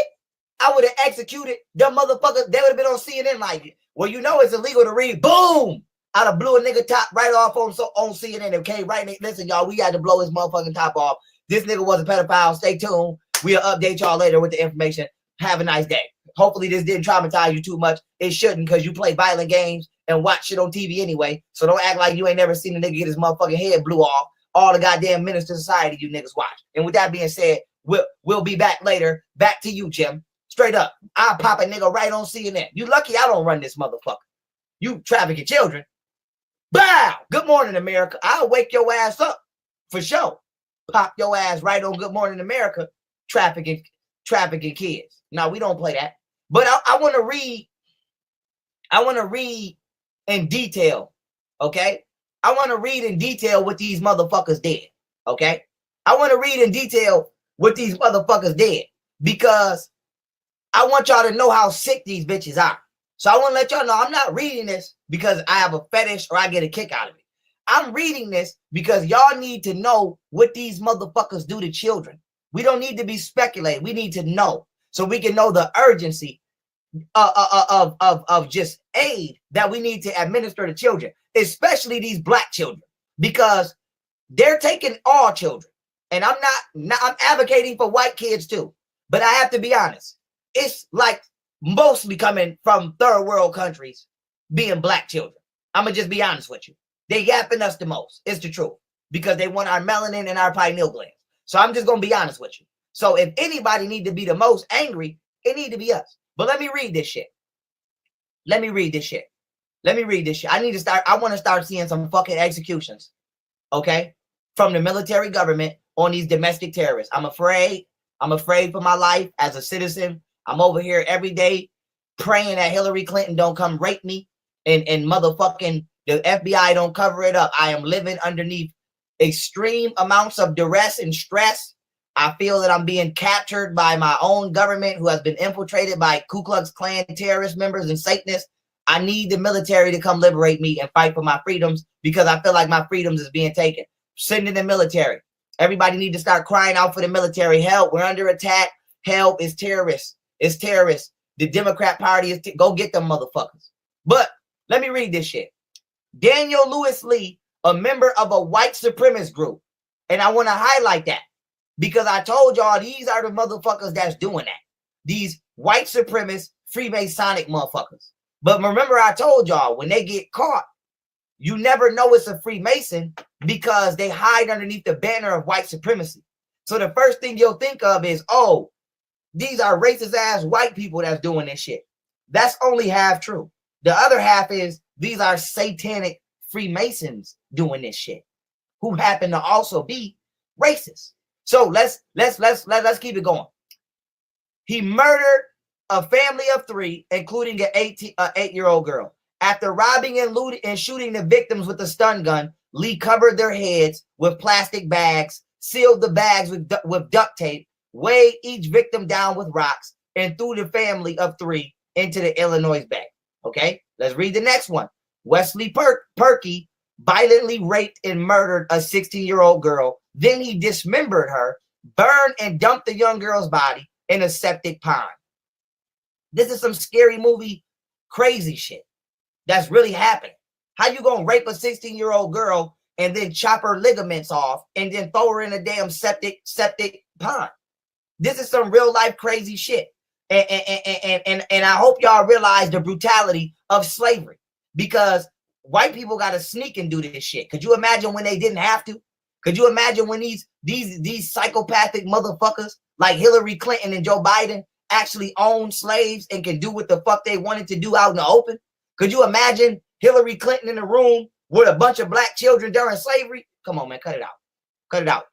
I would have executed them motherfuckers. They would have been on CNN like, well, you know it's illegal to read. Boom! I'd have blew a nigga top right off on CNN. Okay, right? Listen, y'all, we had to blow his motherfucking top off. This nigga was a pedophile. Stay tuned. We'll update y'all later with the information. Have a nice day. Hopefully this didn't traumatize you too much. It shouldn't, because you play violent games and watch shit on TV anyway. So don't act like you ain't never seen a nigga get his motherfucking head blew off. All the goddamn Minister Society you niggas watch. And with that being said, we'll be back later. Back to you, Jim. Straight up. I'll pop a nigga right on CNN. You lucky I don't run this motherfucker. You trafficking children. Bow! Good morning, America. I'll wake your ass up for sure. Pop your ass right on Good Morning America. Trafficking kids. No, we don't play that. But I want to read. I want to read in detail. Okay. I want to read in detail what these motherfuckers did. Okay. I want to read in detail what these motherfuckers did, because I want y'all to know how sick these bitches are. So I want to let y'all know I'm not reading this because I have a fetish or I get a kick out of it. I'm reading this because y'all need to know what these motherfuckers do to children. We don't need to be speculating. We need to know so we can know the urgency of just aid that we need to administer to children, especially these black children, because they're taking all children. And I'm advocating for white kids too. But I have to be honest. It's like mostly coming from third world countries being black children. I'm going to just be honest with you. They yapping us the most. It's the truth. Because they want our melanin and our pineal glands. So I'm just going to be honest with you. So if anybody need to be the most angry, it need to be us. But let me read this shit. I want to start seeing some fucking executions. Okay? From the military government on these domestic terrorists. I'm afraid for my life as a citizen. I'm over here every day praying that Hillary Clinton don't come rape me and motherfucking the FBI don't cover it up. I am living underneath extreme amounts of duress and stress. I feel that I'm being captured by my own government, who has been infiltrated by Ku Klux Klan terrorist members and Satanists. I need the military to come liberate me and fight for my freedoms, because I feel like my freedoms is being taken. Send in the military. Everybody need to start crying out for the military. Help, we're under attack. Help, it's terrorists. It's terrorists. The Democrat Party is go get them motherfuckers. But let me read this shit. Daniel Lewis Lee, a member of a white supremacist group. And I want to highlight that, because I told y'all these are the motherfuckers that's doing that. These white supremacist Freemasonic motherfuckers. But remember, I told y'all, when they get caught, you never know it's a Freemason, because they hide underneath the banner of white supremacy. So the first thing you'll think of is, oh, these are racist ass white people that's doing this shit. That's only half true. The other half is these are satanic Freemasons doing this shit, who happen to also be racist. So let's keep it going. He murdered a family of 3, including an 8-year-old girl. After robbing and looting and shooting the victims with a stun gun, Lee covered their heads with plastic bags, sealed the bags with duct tape, weighed each victim down with rocks, and threw the family of 3 into the Illinois Bay. Okay, let's read the next one. Wesley Perky violently raped and murdered a 16-year-old girl. Then he dismembered her, burned and dumped the young girl's body in a septic pond. This is some scary movie, crazy shit that's really happening. How you gonna rape a 16-year-old girl and then chop her ligaments off and then throw her in a damn septic pond? This is some real life crazy shit. And I hope y'all realize the brutality of slavery, because white people got to sneak and do this shit. Could you imagine when they didn't have to? Could you imagine when these psychopathic motherfuckers like Hillary Clinton and Joe Biden actually own slaves and can do what the fuck they wanted to do out in the open? Could you imagine Hillary Clinton in a room with a bunch of black children during slavery? Come on, man, cut it out. Cut it out.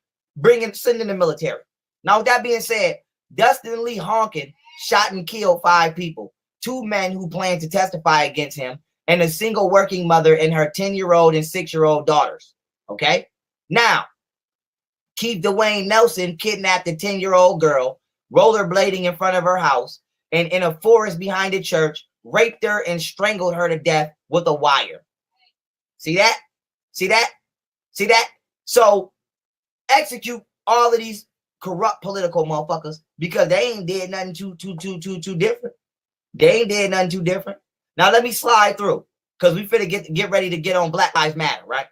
Send in the military. Now, with that being said, Dustin Lee Honkin shot and killed 5 people, 2 men who planned to testify against him, and a single working mother and her 10-year-old and 6-year-old daughters. Okay? Now, Keith Dwayne Nelson kidnapped a 10-year-old girl, rollerblading in front of her house, and in a forest behind a church, raped her and strangled her to death with a wire. See that? See that? See that? So, execute all of these corrupt political motherfuckers, because they ain't did nothing too different. They ain't did nothing too different. Now let me slide through, because we finna get ready to get on Black Lives Matter, right?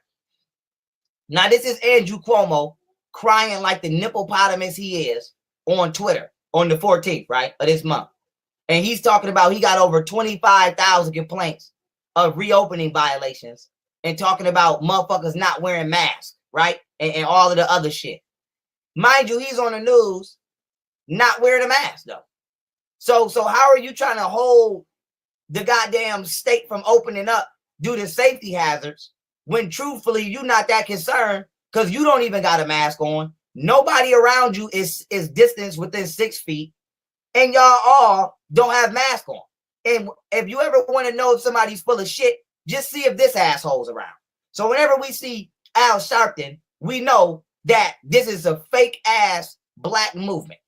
Now this is Andrew Cuomo crying like the nipplepotamus he is on Twitter on the 14th, right, of this month. And he's talking about he got over 25,000 complaints of reopening violations, and talking about motherfuckers not wearing masks, right? And all of the other shit. Mind you, he's on the news not wearing a mask, though. So how are you trying to hold the goddamn state from opening up due to safety hazards when truthfully you're not that concerned, because you don't even got a mask on? Nobody around you is distanced within 6 feet, and y'all all don't have masks on. And if you ever want to know if somebody's full of shit, just see if this asshole's around. So whenever we see Al Sharpton, we know that this is a fake ass black movement.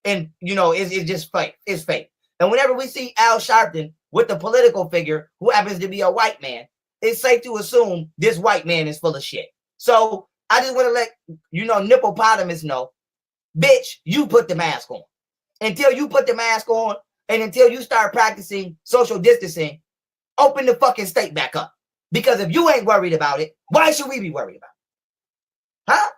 And you know, it's just fake. It's fake. And whenever we see Al Sharpton with the political figure who happens to be a white man, it's safe to assume this white man is full of shit. So I just want to let you know, Nippopotamus know, bitch, you put the mask on. Until you put the mask on, and until you start practicing social distancing, open the fucking state back up. Because if you ain't worried about it, why should we be worried about it? Huh?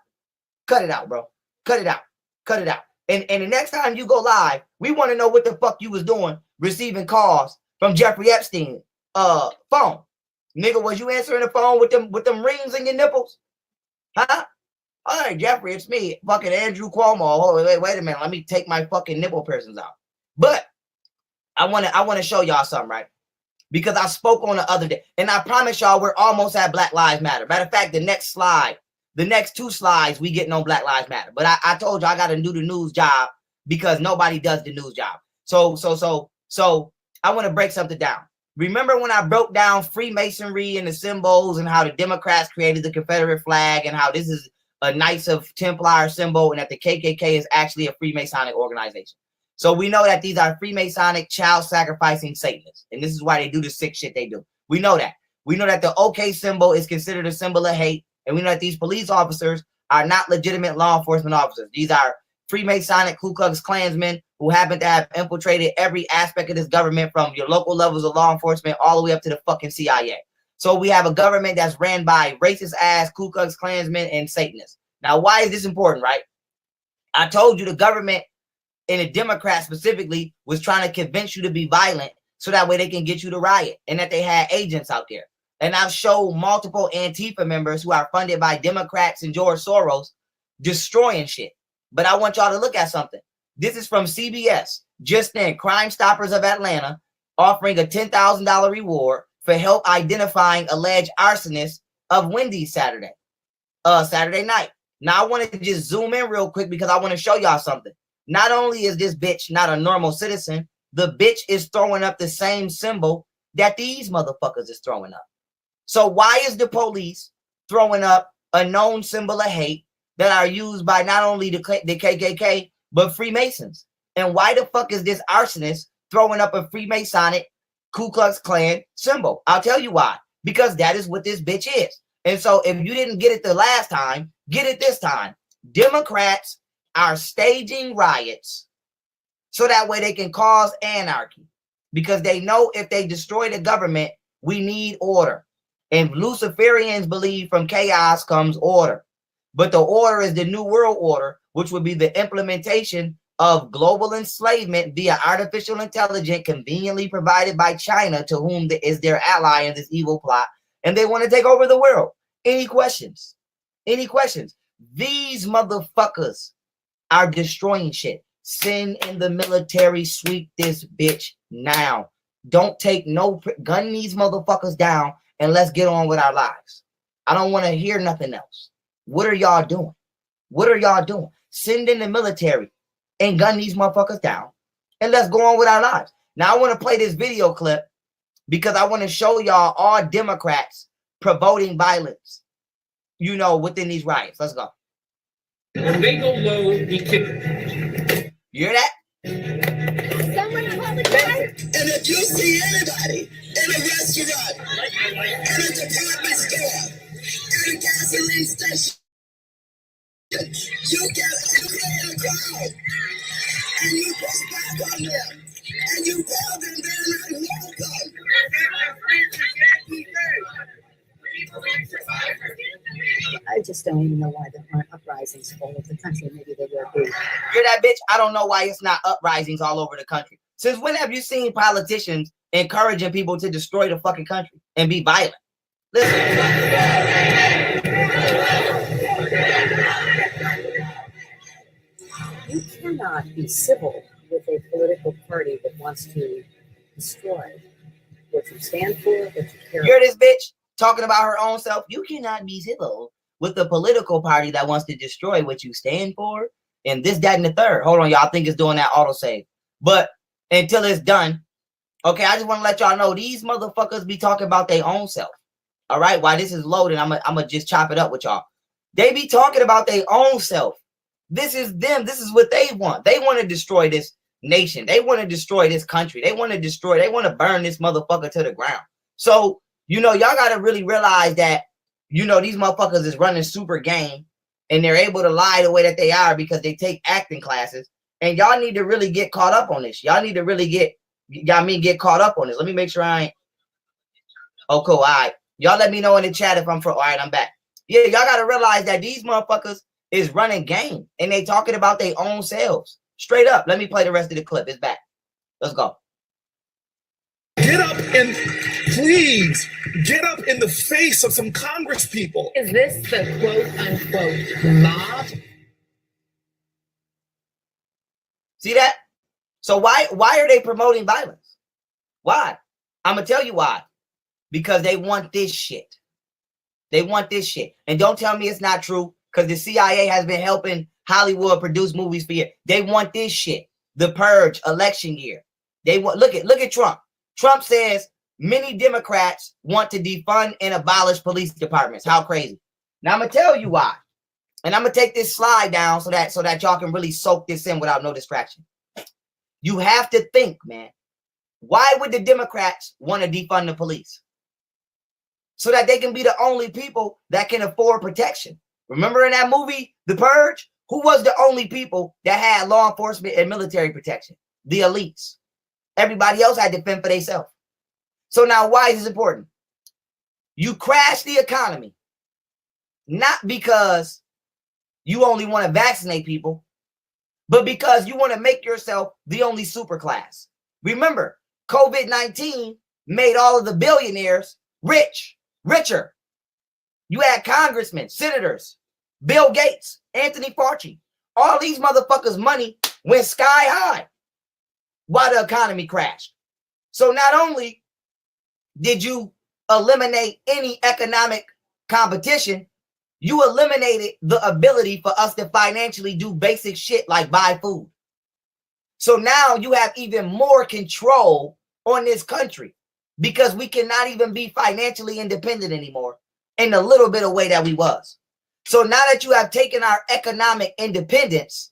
Cut it out, bro. Cut it out. Cut it out. And the next time you go live, we want to know what the fuck you was doing receiving calls from Jeffrey Epstein phone. Nigga, was you answering the phone with them rings in your nipples? Huh? All right, Jeffrey, it's me, fucking Andrew Cuomo. Oh, wait a minute. Let me take my fucking nipple piercings out. But I want to show y'all something, right? Because I spoke on the other day, and I promise y'all we're almost at Black Lives Matter. Matter of fact, the next 2 slides, we getting on Black Lives Matter. But I told you I got to do the news job because nobody does the news job. So I want to break something down. Remember when I broke down Freemasonry and the symbols and how the Democrats created the Confederate flag and how this is a Knights of Templar symbol and that the KKK is actually a Freemasonic organization. So we know that these are Freemasonic child sacrificing Satanists. And this is why they do the sick shit they do. We know that. We know that the OK symbol is considered a symbol of hate. And we know that these police officers are not legitimate law enforcement officers. These are Freemasonic Ku Klux Klansmen who happen to have infiltrated every aspect of this government, from your local levels of law enforcement all the way up to the fucking CIA. So we have a government that's ran by racist ass Ku Klux Klansmen and Satanists. Now, why is this important, right? I told you the government, and the Democrats specifically, was trying to convince you to be violent so that way they can get you to riot, and that they had agents out there. And I've showed multiple Antifa members who are funded by Democrats and George Soros destroying shit. But I want y'all to look at something. This is from CBS. Just then, Crime Stoppers of Atlanta offering a $10,000 reward for help identifying alleged arsonists of Wendy's Saturday night. Now, I want to just zoom in real quick because I want to show y'all something. Not only is this bitch not a normal citizen, the bitch is throwing up the same symbol that these motherfuckers is throwing up. So why is the police throwing up a known symbol of hate that are used by not only the KKK, but Freemasons? And why the fuck is this arsonist throwing up a Freemasonic Ku Klux Klan symbol? I'll tell you why. Because that is what this bitch is. And so if you didn't get it the last time, get it this time. Democrats are staging riots so that way they can cause anarchy, because they know if they destroy the government, we need order. And Luciferians believe from chaos comes order. But the order is the New World Order, which would be the implementation of global enslavement via artificial intelligence conveniently provided by China, to whom is their ally in this evil plot. And they want to take over the world. Any questions? Any questions? These motherfuckers are destroying shit. Send in the military, sweep this bitch now. Don't take no, gun these motherfuckers down, and let's get on with our lives. I don't want to hear nothing else. What are y'all doing? What are y'all doing? Send in the military and gun these motherfuckers down, and let's go on with our lives. Now I want to play this video clip because I want to show y'all all Democrats promoting violence, you know, within these riots. Let's go. When they go low, he can. You hear that? Someone apologize. And if you see anybody in a restaurant, in a department store, in a gasoline station, you get in a crowd, and you push back on them, and you tell them they're not welcome. I just don't even know why there aren't uprisings all over the country. Maybe they will be. Hear that, bitch? I don't know why it's not uprisings all over the country. Since when have you seen politicians encouraging people to destroy the fucking country and be violent? Listen. You cannot be civil with a political party that wants to destroy what you stand for, what you care about. Hear this bitch talking about her own self? You cannot be civil with the political party that wants to destroy what you stand for, and this, that, and the third. Hold on, y'all. I think it's doing that autosave. But until it's done, okay, I just want to let y'all know these motherfuckers be talking about their own self. All right, while this is loading, I'm gonna just chop it up with y'all. They be talking about their own self. This is them. This is what they want. They want to destroy this nation. They want to destroy this country. They want to burn this motherfucker to the ground. So, you know, y'all got to really realize that, you know, these motherfuckers is running super game, and they're able to lie the way that they are because they take acting classes. And y'all need to really get caught up on this. Y'all need to really get caught up on this. Let me make sure I ain't. Oh, cool. All right. Y'all let me know in the chat if I'm for. All right, I'm back. Yeah, y'all got to realize that these motherfuckers is running game, and they talking about their own selves. Straight up. Let me play the rest of the clip. It's back. Let's go. Get up and please get up in the face of some Congress people. Is this the quote-unquote mob? See that? So why are they promoting violence? Why? I'm going to tell you why. Because they want this shit. They want this shit. And don't tell me it's not true, because the CIA has been helping Hollywood produce movies for years. They want this shit. The Purge, election year. They want, look at Trump. Trump says many Democrats want to defund and abolish police departments. How crazy. Now I'm gonna tell you why. And I'm gonna take this slide down so that y'all can really soak this in without no distraction. You have to think, man. Why would the Democrats want to defund the police? So that they can be the only people that can afford protection. Remember in that movie, The Purge? Who was the only people that had law enforcement and military protection? The elites. Everybody else had to fend for themselves. So now why is this important? You crash the economy, not because you only want to vaccinate people, but because you want to make yourself the only superclass. Remember, COVID-19 made all of the billionaires richer. You had congressmen, senators, Bill Gates, Anthony Fauci. All these motherfuckers' money went sky high while the economy crashed. So not only did you eliminate any economic competition, you eliminated the ability for us to financially do basic shit like buy food. So now you have even more control on this country because we cannot even be financially independent anymore in the little bit of way that we was. So now that you have taken our economic independence,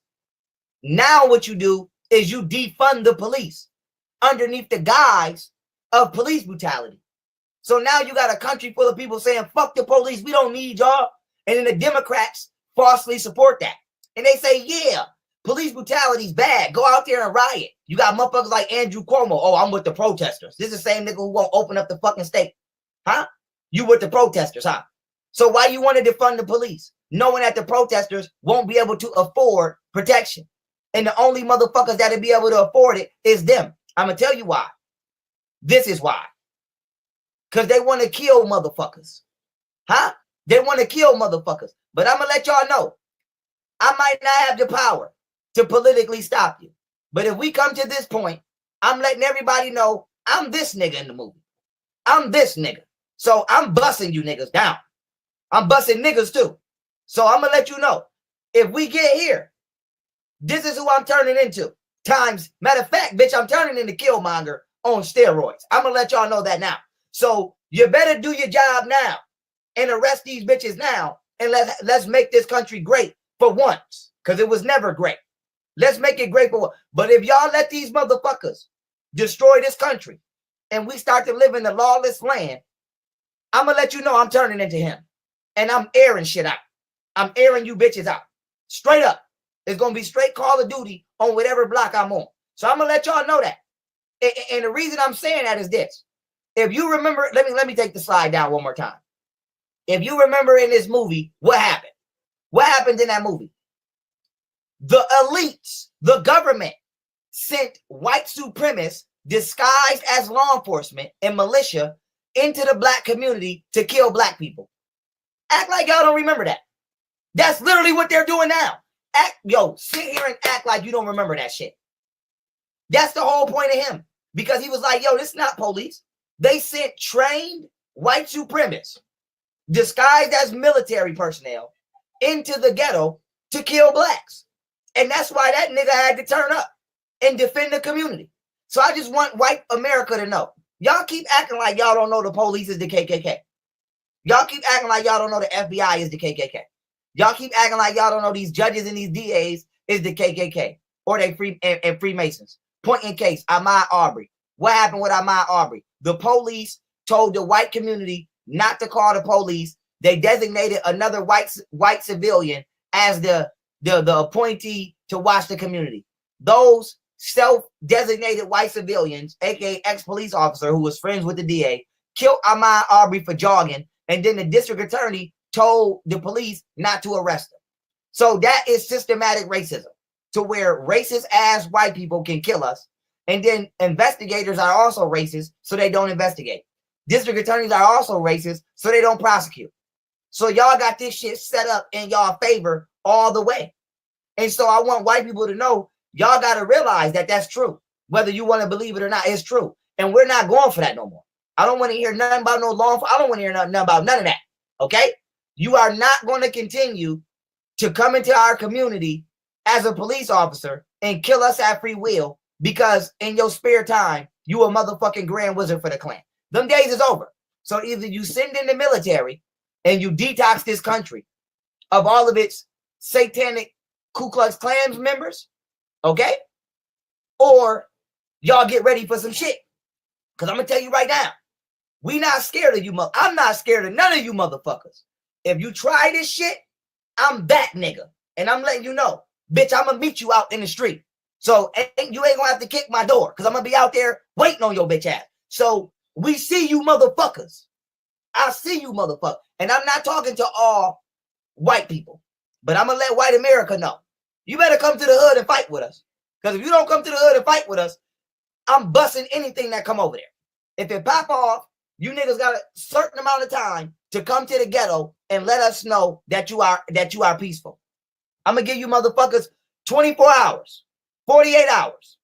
now what you do is you defund the police underneath the guise of police brutality. So now you got a country full of people saying, fuck the police, we don't need y'all. And then the Democrats falsely support that. And they say, yeah, police brutality is bad. Go out there and riot. You got motherfuckers like Andrew Cuomo. Oh, I'm with the protesters. This is the same nigga who won't open up the fucking state. Huh? You with the protesters, huh? So why you want to defund the police, knowing that the protesters won't be able to afford protection? And the only motherfuckers that'll be able to afford it is them. I'm going to tell you why. This is why. Because they want to kill motherfuckers. Huh? They want to kill motherfuckers. But I'm going to let y'all know, I might not have the power to politically stop you. But if we come to this point, I'm letting everybody know I'm this nigga in the movie. I'm this nigga. So I'm busting you niggas down. I'm busting niggas too. So I'm going to let you know, if we get here, this is who I'm turning into. Times, matter of fact, bitch, I'm turning into Killmonger on steroids. I'm going to let y'all know that now. So you better do your job now and arrest these bitches now. And let's make this country great for once. Because it was never great. Let's make it great for once. But if y'all let these motherfuckers destroy this country and we start to live in a lawless land, I'm going to let you know I'm turning into him. And I'm airing shit out. I'm airing you bitches out. Straight up. It's going to be straight Call of Duty on whatever block I'm on. So I'm going to let y'all know that. And the reason I'm saying that is this. If you remember, let me take the slide down one more time. If you remember in this movie, what happened? What happened in that movie? The elites, the government, sent white supremacists disguised as law enforcement and militia into the black community to kill black people. Act like y'all don't remember that. That's literally what they're doing now. Sit here and act like you don't remember that shit. That's the whole point of him. Because he was like, this is not police. They sent trained white supremacists disguised as military personnel into the ghetto to kill blacks. And that's why that nigga had to turn up and defend the community. So I just want white America to know. Y'all keep acting like y'all don't know the police is the KKK. Y'all keep acting like y'all don't know the FBI is the KKK. Y'all keep acting like y'all don't know these judges and these DAs is the KKK or they Freemasons. Point in case, Ahmaud Arbery. What happened with Ahmaud Arbery? The police told the white community not to call the police. They designated another white civilian as the appointee to watch the community. Those self-designated white civilians, aka ex-police officer who was friends with the DA, killed Ahmaud Arbery for jogging, and then the district attorney told the police not to arrest him. So that is systematic racism, to where racist ass white people can kill us, and then investigators are also racist, so they don't investigate. District attorneys are also racist, so they don't prosecute. So y'all got this shit set up in y'all favor all the way. And so I want white people to know, y'all got to realize that that's true. Whether you want to believe it or not, it's true. And we're not going for that no more. I don't want to hear nothing about no law. I don't want to hear nothing about none of that. Okay? You are not going to continue to come into our community as a police officer and kill us at free will because in your spare time, you a motherfucking grand wizard for the Klan. Them days is over. So either you send in the military and you detox this country of all of its satanic Ku Klux Klan members, okay? Or y'all get ready for some shit. Because I'm going to tell you right now, we not scared of you. I'm not scared of none of you motherfuckers. If you try this shit, I'm that nigga. And I'm letting you know, bitch, I'm going to meet you out in the street. So you ain't going to have to kick my door because I'm going to be out there waiting on your bitch ass. So we see you motherfuckers. I see you motherfuckers. And I'm not talking to all white people, but I'm going to let white America know. You better come to the hood and fight with us. Because if you don't come to the hood and fight with us, I'm busting anything that come over there. If it pop off, you niggas got a certain amount of time to come to the ghetto and let us know that you are peaceful. I'm going to give you motherfuckers 24 hours, 48 hours.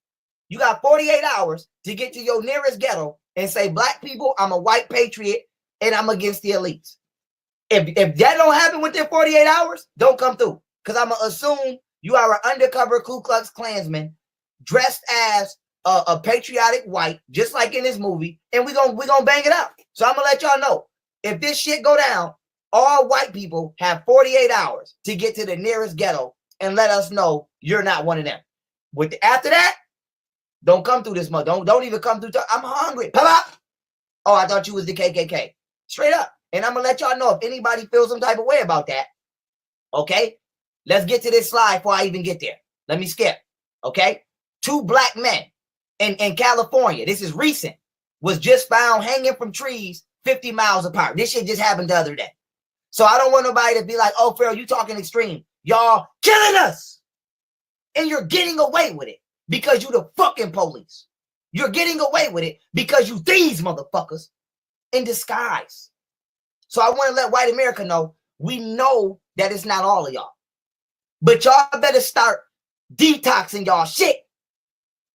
You got 48 hours to get to your nearest ghetto and say, black people, I'm a white patriot and I'm against the elites. If that don't happen within 48 hours, don't come through. Because I'm going to assume you are an undercover Ku Klux Klansman dressed as a patriotic white, just like in this movie, and we're gonna bang it out. So I'm going to let y'all know, if this shit go down, all white people have 48 hours to get to the nearest ghetto and let us know you're not one of them. After that, don't come through this month. Don't even come through. I'm hungry. Pop up. Oh, I thought you was the KKK. Straight up. And I'm going to let y'all know if anybody feels some type of way about that. Okay? Let's get to this slide before I even get there. Let me skip. Okay? 2 black men in California, this is recent, was just found hanging from trees 50 miles apart. This shit just happened the other day. So I don't want nobody to be like, oh, Pharaoh, you talking extreme. Y'all killing us. And you're getting away with it because you the fucking police. You're getting away with it because you these motherfuckers in disguise. So I want to let white America know, we know that it's not all of y'all. But y'all better start detoxing y'all shit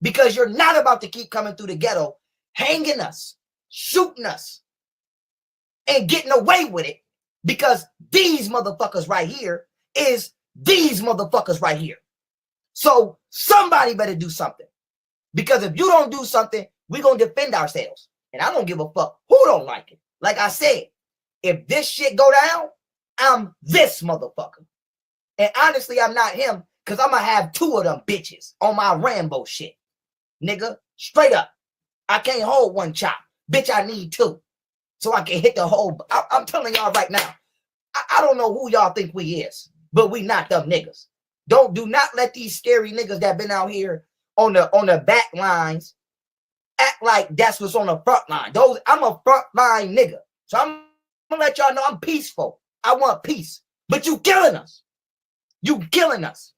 because you're not about to keep coming through the ghetto, hanging us, shooting us, and getting away with it because these motherfuckers right here is these motherfuckers right here. So somebody better do something. Because if you don't do something, we're going to defend ourselves. And I don't give a fuck who don't like it. Like I said, if this shit go down, I'm this motherfucker. And honestly, I'm not him because I'm going to have 2 of them bitches on my Rambo shit. Nigga, straight up. I can't hold 1 chop. Bitch, I need 2. So I can hit the whole. I'm telling y'all right now, I don't know who y'all think we is, but we not them niggas. Do not let these scary niggas that been out here on the back lines act like that's what's on the front line. I'm a front line nigga. So I'm gonna let y'all know I'm peaceful. I want peace. But you killing us. You killing us.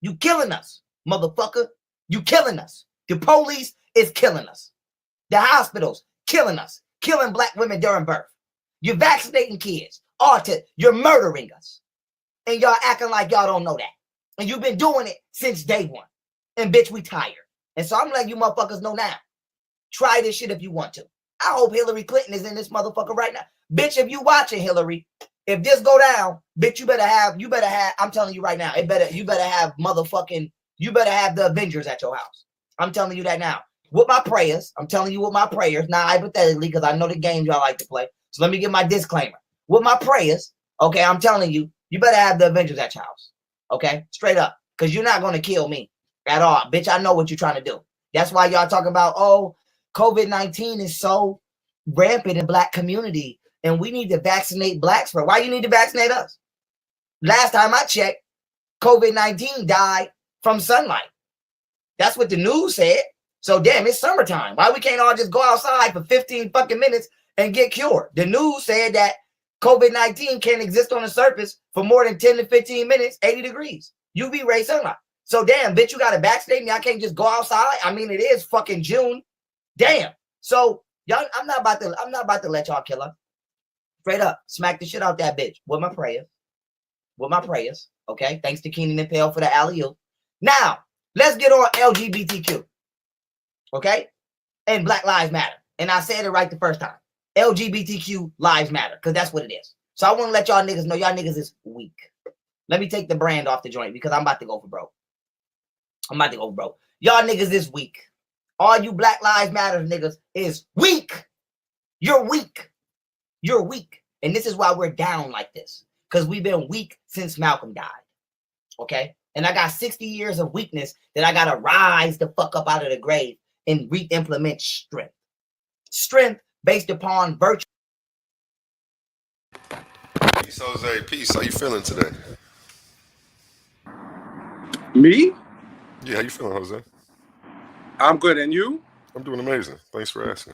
You killing us, motherfucker. You killing us. The police is killing us. The hospitals killing us. Killing black women during birth. You're vaccinating kids. You're murdering us. And y'all acting like y'all don't know that. And you've been doing it since day 1. And bitch, we tired. And so I'm letting you motherfuckers know now. Try this shit if you want to. I hope Hillary Clinton is in this motherfucker right now. Bitch, if you watching Hillary, if this go down, bitch, you better have, I'm telling you right now, you better have the Avengers at your house. I'm telling you that now. With my prayers, I'm telling you with my prayers, not hypothetically, because I know the games y'all like to play. So let me give my disclaimer. With my prayers, okay, I'm telling you, you better have the Avengers at your house. Okay? Straight up. Because you're not going to kill me at all. Bitch, I know what you're trying to do. That's why y'all talk about, oh, COVID-19 is so rampant in black community, and we need to vaccinate blacks for. Why you need to vaccinate us? Last time I checked, COVID-19 died from sunlight. That's what the news said. So damn, it's summertime. Why we can't all just go outside for 15 fucking minutes and get cured? The news said that COVID-19 can't exist on the surface for more than 10 to 15 minutes, 80 degrees. UV ray sunlight. So damn, bitch, you gotta vaccinate me. I can't just go outside. I mean, it is fucking June. Damn. So y'all, I'm not about to let y'all kill her. Straight up, smack the shit out that bitch with my prayers. With my prayers. Okay. Thanks to Keenan and Pale for the alley-oop. Now, let's get on LGBTQ. Okay? And Black Lives Matter. And I said it right the first time. LGBTQ lives matter, because that's what it is. So I want to let y'all niggas know y'all niggas is weak. Let me take the brand off the joint because I'm about to go for broke. Y'all niggas is weak. All you Black Lives Matter niggas is weak. You're weak. You're weak. And this is why we're down like this. Because we've been weak since Malcolm died. Okay? And I got 60 years of weakness that I got to rise the fuck up out of the grave and re-implement strength. Strength based upon virtue. Peace, Jose. Peace. How you feeling today? Me? Yeah, how you feeling, Jose? I'm good, and you? I'm doing amazing. Thanks for asking.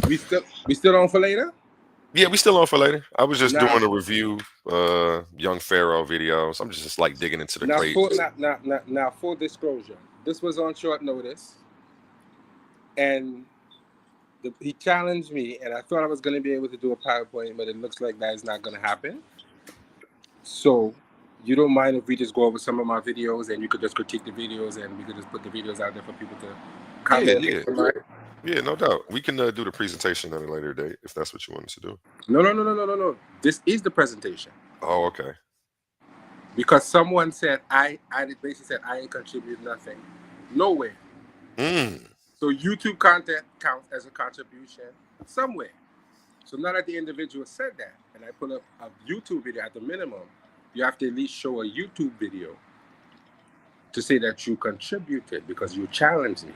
We still on for later? Yeah, we still on for later. I was just Nah. doing a review, young Pharaoh videos. I'm just like digging into the crates. Now, full disclosure, this was on short notice, and he challenged me, and I thought I was going to be able to do a PowerPoint, but it looks like that is not going to happen. So, you don't mind if we just go over some of my videos, and you could just critique the videos, and we could just put the videos out there for people to comment? Yeah, no doubt. We can do the presentation at a later date if that's what you want us to do. No. This is the presentation. Oh, okay. Because someone said I basically said I ain't contributed nothing. Nowhere. So YouTube content counts as a contribution somewhere. So now that the individual said that, and I pull up a YouTube video at the minimum, you have to at least show a YouTube video to say that you contributed because you challenged me.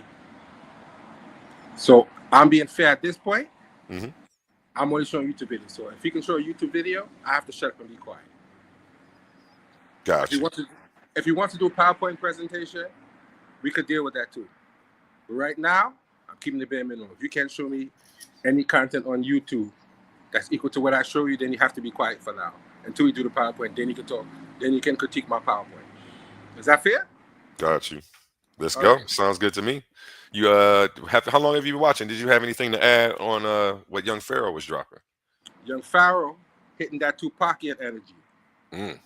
So I'm being fair at this point. Mm-hmm. I'm only showing YouTube videos. So if he can show a YouTube video, I have to shut up and be quiet. Gotcha. If he wants to do a PowerPoint presentation, we could deal with that too. But right now, I'm keeping the bare minimum. If you can't show me any content on YouTube that's equal to what I show you, then you have to be quiet for now until we do the PowerPoint. Then you can talk. Then you can critique my PowerPoint. Is that fair? Got you. Let's All go. right. Sounds good to me. You how long have you been watching? Did you have anything to add on what Young Pharaoh was dropping? Young Pharaoh hitting that Tupacian energy. Mm.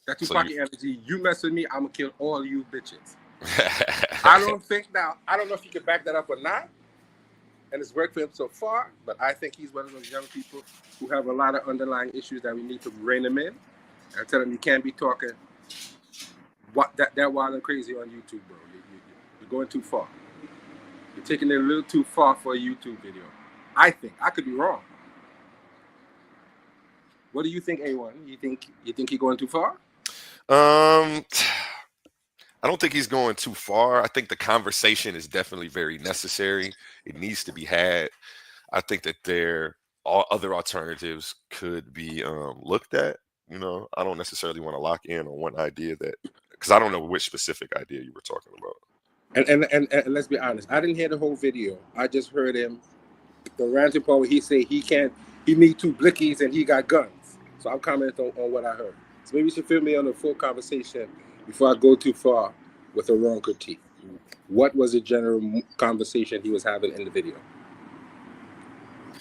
That So Tupacian energy. You mess with me, I'm gonna kill all you bitches. I don't know if you can back that up or not. And it's worked for him so far, but I think he's one of those young people who have a lot of underlying issues that we need to rein him in and tell him you can't be talking that wild and crazy on YouTube, bro. You're going too far. You're taking it a little too far for a YouTube video. I think. I could be wrong. What do you think, A1? You think he's going too far? I don't think he's going too far. I think the conversation is definitely very necessary. It needs to be had. I think that all other alternatives could be looked at. You know, I don't necessarily want to lock in on one idea because I don't know which specific idea you were talking about. And let's be honest, I didn't hear the whole video. I just heard him, the ranting part where he said he need 2 blickies and he got guns. So I'm commenting on what I heard. So maybe you should fill me on the full conversation before I go too far with a wrong critique. What was the general conversation he was having in the video?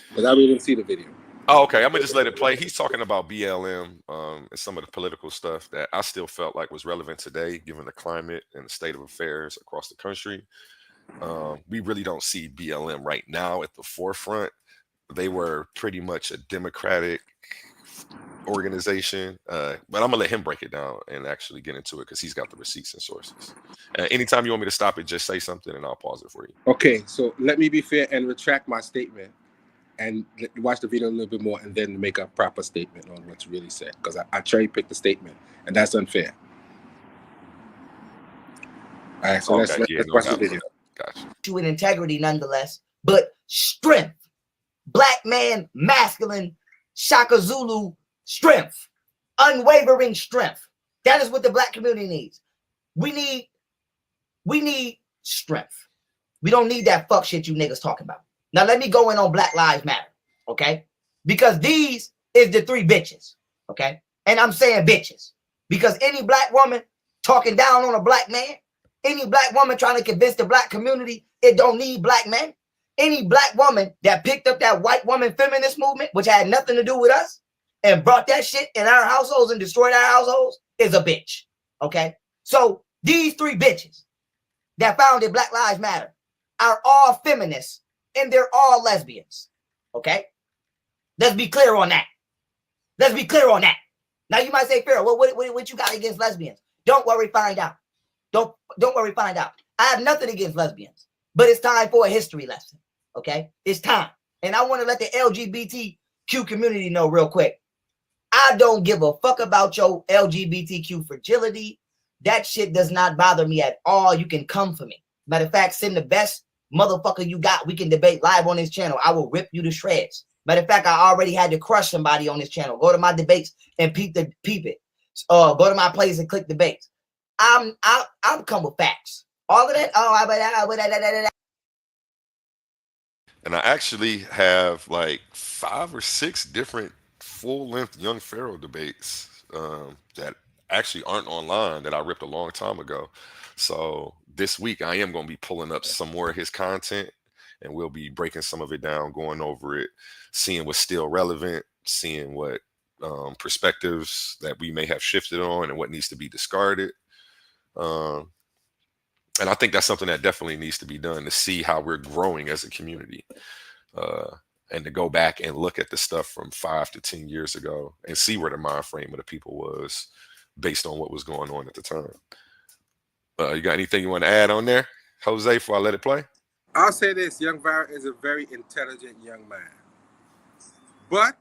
Because I really didn't see the video. Oh, okay. I'm gonna just let it play. He's talking about BLM and some of the political stuff that I still felt like was relevant today, given the climate and the state of affairs across the country. We really don't see BLM right now at the forefront. They were pretty much a Democratic organization, but I'm gonna let him break it down and actually get into it because he's got the receipts and sources. Anytime you want me to stop it, just say something and I'll pause it for you. Okay, so let me be fair and retract my statement and watch the video a little bit more and then make a proper statement on what's really said, because I cherry picked the statement and that's unfair. All right, so let's watch the video. Gotcha. To an integrity nonetheless, but strength. Black man, masculine, Shaka Zulu strength. Unwavering strength. That is what the black community needs. We need strength. We don't need that fuck shit you niggas talking about. Now let me go in on Black Lives Matter, okay? Because these is the 3 bitches, okay? And I'm saying bitches because any black woman talking down on a black man, any black woman trying to convince the black community it don't need black men, any black woman that picked up that white woman feminist movement, which had nothing to do with us, and brought that shit in our households and destroyed our households, is a bitch, okay? So these 3 bitches that founded Black Lives Matter are all feminists and they're all lesbians, okay? Let's be clear on that. Let's be clear on that. Now you might say, Pharaoh, what you got against lesbians? Don't worry, find out. Don't worry, find out. I have nothing against lesbians, but it's time for a history lesson, okay? It's time. And I want to let the LGBTQ community know real quick. I don't give a fuck about your LGBTQ fragility. That shit does not bother me at all. You can come for me. Matter of fact, send the best motherfucker you got. We can debate live on this channel. I will rip you to shreds. Matter of fact, I already had to crush somebody on this channel. Go to my debates and peep it. Go to my place and click debates. I'm come with facts. All of that. And I actually have like 5 or 6 different full-length Young Pharaoh debates that actually aren't online that I ripped a long time ago. So this week I am going to be pulling up some more of his content and we'll be breaking some of it down, going over it, seeing what's still relevant, seeing what perspectives that we may have shifted on and what needs to be discarded. And I think that's something that definitely needs to be done to see how we're growing as a community. And to go back and look at the stuff from 5 to 10 years ago and see where the mind frame of the people was based on what was going on at the time. You got anything you want to add on there, Jose, before I let it play? I'll say this, Young Pharaoh is a very intelligent young man. But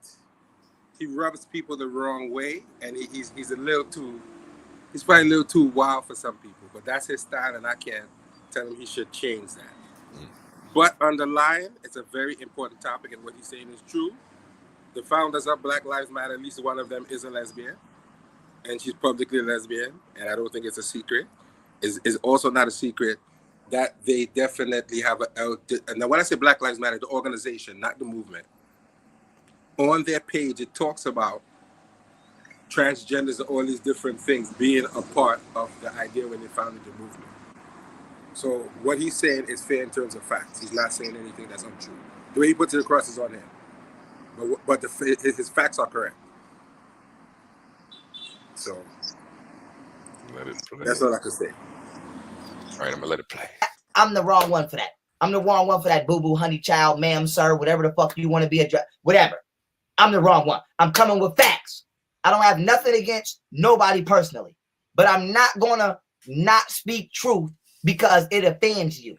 he rubs people the wrong way, and he's probably a little too wild for some people. But that's his style, and I can't tell him he should change that. But underlying, it's a very important topic, and what he's saying is true. The founders of Black Lives Matter, at least one of them is a lesbian, and she's publicly a lesbian, and I don't think it's a secret. Is also not a secret that they definitely have and now when I say Black Lives Matter, the organization, not the movement, on their page, it talks about transgenders and all these different things being a part of the idea when they founded the movement. So what he's saying is fair in terms of facts. He's not saying anything that's untrue. The way he puts it across is on him. But his facts are correct. So that's all I can say. All right, I'm gonna let it play. I'm the wrong one for that. I'm the wrong one for that boo-boo, honey child, ma'am, sir, whatever the fuck you want to be, whatever. I'm the wrong one. I'm coming with facts. I don't have nothing against nobody personally, but I'm not gonna not speak truth because it offends you.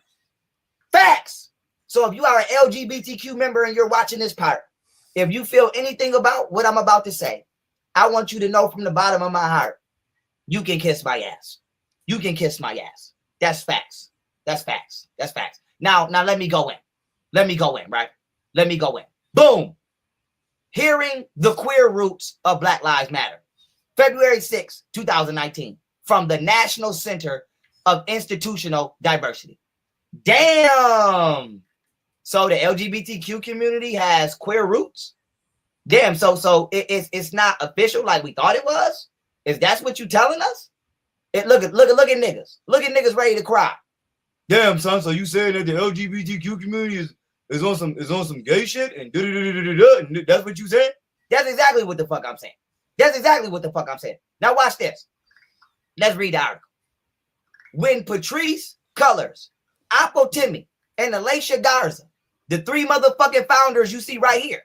Facts. So if you are an LGBTQ member and you're watching this part, if you feel anything about what I'm about to say, I want you to know from the bottom of my heart, you can kiss my ass. You can kiss my ass. That's facts. That's facts. That's facts. Now let me go in. Let me go in, right? Let me go in. Boom. Hearing the queer roots of Black Lives Matter. February 6, 2019, from the National Center of Institutional Diversity. Damn. So the LGBTQ community has queer roots? Damn, so it's not official like we thought it was? Is that what you telling us? Look at niggas. Look at niggas ready to cry. Damn, son, so you saying that the LGBTQ community is on some gay shit and and that's what you said? That's exactly what the fuck I'm saying. That's exactly what the fuck I'm saying. Now watch this. Let's read the article. When Patrice Cullors, Apo Timmy, and Alicia Garza, the three motherfucking founders you see right here,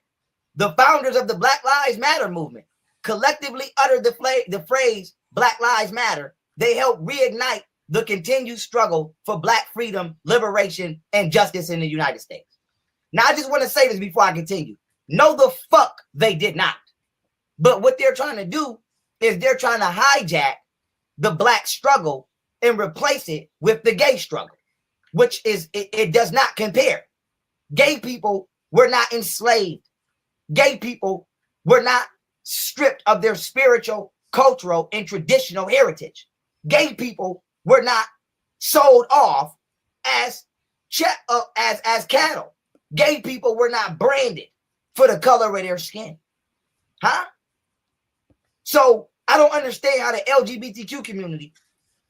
the founders of the Black Lives Matter movement, collectively uttered the phrase Black Lives Matter, they helped reignite the continued struggle for Black freedom, liberation, and justice in the United States. Now, I just want to say this before I continue. No, the fuck they did not. But what they're trying to do is they're trying to hijack the Black struggle and replace it with the gay struggle, which is, it does not compare. Gay people were not enslaved. Gay people were not stripped of their spiritual, cultural, and traditional heritage. Gay people were not sold off as cattle. Gay people were not branded for the color of their skin. Huh? So I don't understand how the LGBTQ community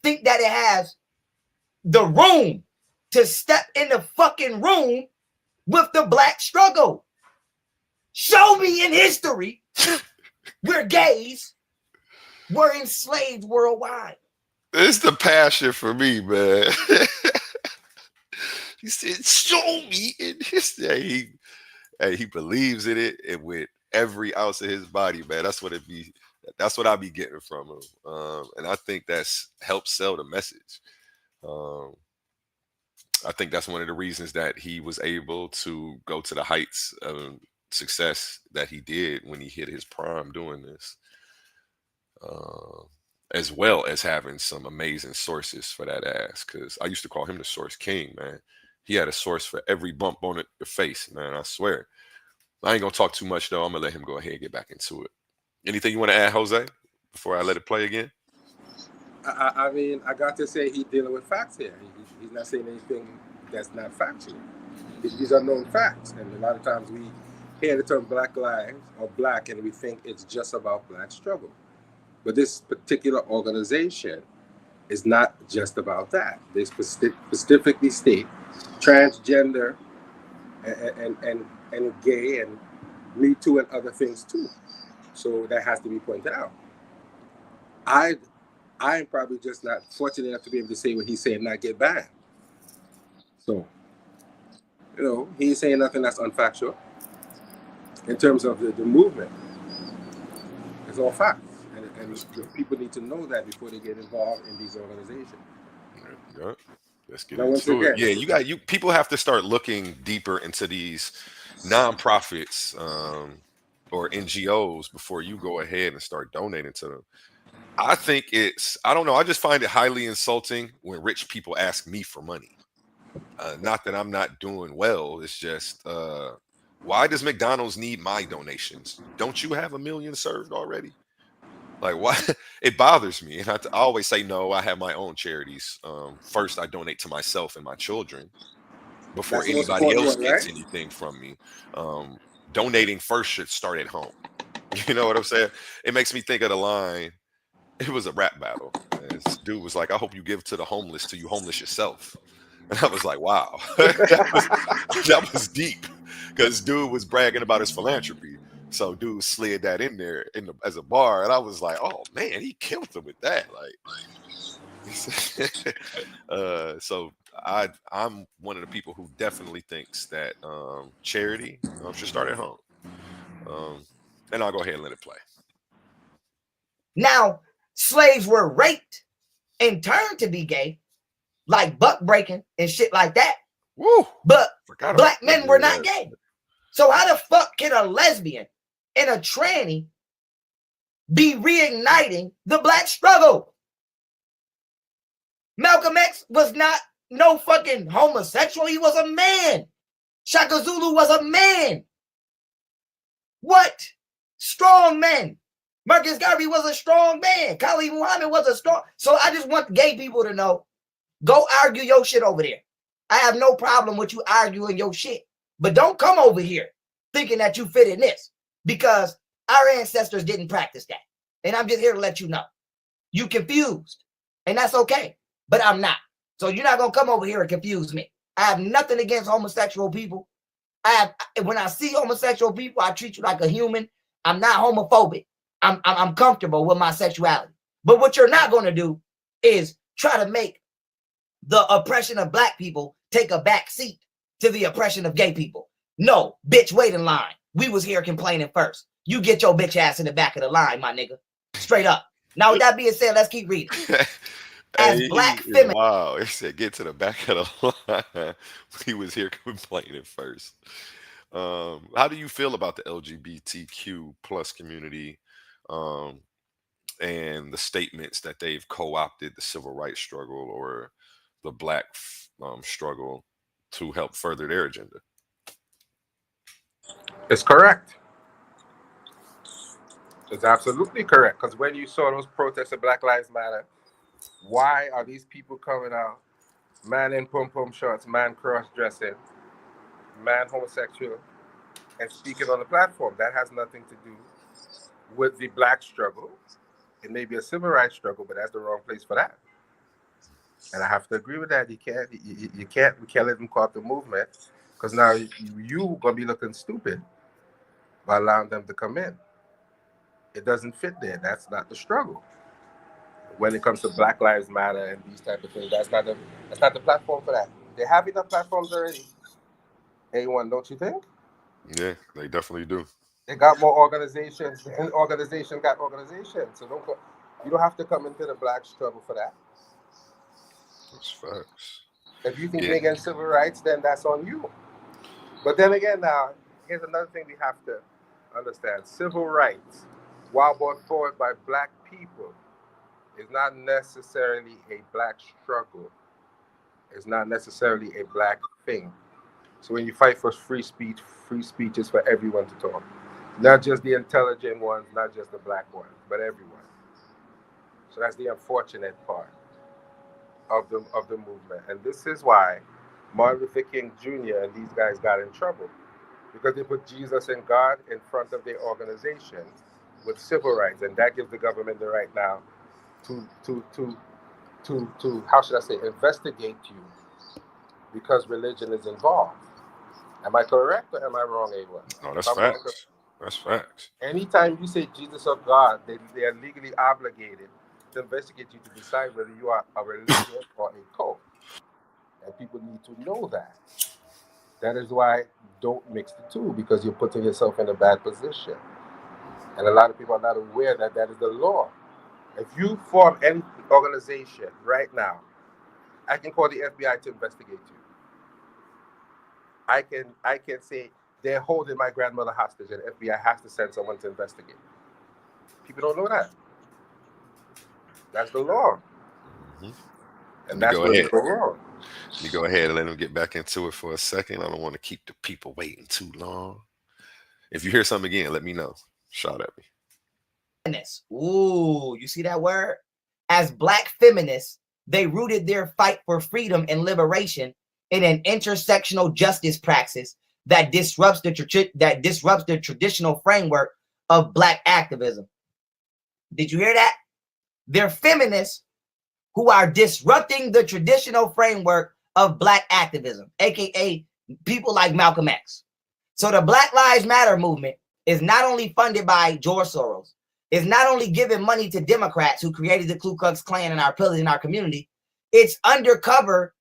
think that it has the room to step in the fucking room with the Black struggle. Show me in history where gays were enslaved worldwide. It's the passion for me, man. He said, show me in history. He believes in it and with every ounce of his body, man. That's what I be getting from him. And I think that's helps sell the message. I think that's one of the reasons that he was able to go to the heights of success that he did when he hit his prime doing this. As well as having some amazing sources for that ass. Because I used to call him the source king, man. He had a source for every bump on the face, man. I swear. I ain't going to talk too much, though. I'm going to let him go ahead and get back into it. Anything you want to add, Jose, before I let it play again? I mean, I got to say he's dealing with facts here. He's not saying anything that's not factual. These are known facts. And a lot of times we hear the term Black Lives or Black and we think it's just about Black struggle. But this particular organization is not just about that. They specifically state transgender and gay and Me Too and other things too. So that has to be pointed out. I'm probably just not fortunate enough to be able to say what he's saying, not get banned. So, he's saying nothing that's unfactual. In terms of the movement, it's all facts. And people need to know that before they get involved in these organizations. Yeah. Let's get into it. Yeah, people have to start looking deeper into these nonprofits or NGOs before you go ahead and start donating to them. I don't know, I just find it highly insulting when rich people ask me for money. Not that I'm not doing well. It's just why does McDonald's need my donations? Don't you have a million served already? Like, why? It bothers me. And I always say, no, I have my own charities. First, I donate to myself and my children before That's the most anybody important else one, gets right? anything from me. Donating first should start at home. You know what I'm saying? It makes me think of the line. It was a rap battle. And this dude was like, I hope you give to the homeless till you homeless yourself. And I was like, wow, that was deep. Because dude was bragging about his philanthropy. So dude slid that in there as a bar. And I was like, oh man, he killed him with that. Like so I'm one of the people who definitely thinks that charity should start at home. And I'll go ahead and let it play. Now, slaves were raped and turned to be gay, like buck breaking and shit like that. Woo! But Forgot black about men were that. not gay. So how the fuck can a lesbian and a tranny be reigniting the black struggle? Malcolm X was not no fucking homosexual. He was a man. Shaka Zulu was a man. What? Strong men. Marcus Garvey was a strong man. Khalid Muhammad was a strong. So I just want gay people to know, go argue your shit over there. I have no problem with you arguing your shit. But don't come over here thinking that you fit in this, because our ancestors didn't practice that. And I'm just here to let you know. You confused. And that's okay. But I'm not. So you're not going to come over here and confuse me. I have nothing against homosexual people. When I see homosexual people, I treat you like a human. I'm not homophobic. I'm comfortable with my sexuality. But what you're not going to do is try to make the oppression of black people take a back seat to the oppression of gay people. No, bitch, wait in line. We was here complaining first. You get your bitch ass in the back of the line, my nigga. Straight up. Now, with that being said, let's keep reading. As black feminists. Wow, it said get to the back of the line. He was here complaining first. How do you feel about the LGBTQ plus community and the statements that they've co-opted the civil rights struggle or the black struggle to help further their agenda? It's correct. It's absolutely correct. Because when you saw those protests of Black Lives Matter, why are these people coming out? Man in pom-pom shorts, man cross-dressing, man homosexual, and speaking on the platform. That has nothing to do with the black struggle. It may be a civil rights struggle, but that's the wrong place for that. And I have to agree with that. We can't let them call it the movement, because now you gonna be looking stupid by allowing them to come in. It doesn't fit there. That's not the struggle. When it comes to Black Lives Matter and these type of things, that's not the platform for that. They have enough platforms already. A1, don't you think? Yeah, they definitely do. They got more organizations, and organization got organizations. So you don't have to come into the black struggle for that. That's facts. If you think against civil rights, then that's on you. But then again, now here's another thing we have to understand: civil rights, while brought forward by black people, is not necessarily a black struggle. It's not necessarily a black thing. So when you fight for free speech is for everyone to talk. Not just the intelligent ones, not just the black ones, but everyone. So that's the unfortunate part of the movement. And this is why Martin Luther King Jr. and these guys got in trouble, because they put Jesus and God in front of their organization with civil rights, and that gives the government the right now to how should I say, investigate you because religion is involved. Am I correct or am I wrong, A1? No, that's facts. That's facts. Anytime you say Jesus or God, they are legally obligated to investigate you to decide whether you are a religion or a cult. And people need to know that. That is why don't mix the two, because you're putting yourself in a bad position. And a lot of people are not aware that that is the law. If you form any organization right now, I can call the FBI to investigate you. I can say they're holding my grandmother hostage and the FBI has to send someone to investigate. People don't know that. That's the law. Mm-hmm. And that's where we go wrong. Let me go ahead and let him get back into it for a second. I don't want to keep the people waiting too long. If you hear something again, let me know. Shout at me. Ooh, you see that word? As Black feminists, they rooted their fight for freedom and liberation in an intersectional justice praxis that disrupts the traditional framework of Black activism. Did you hear that? They're feminists who are disrupting the traditional framework of Black activism, aka people like Malcolm X. So the Black Lives Matter movement is not only funded by George Soros, is not only giving money to Democrats who created the Ku Klux Klan and our pillars in our community. Its undercover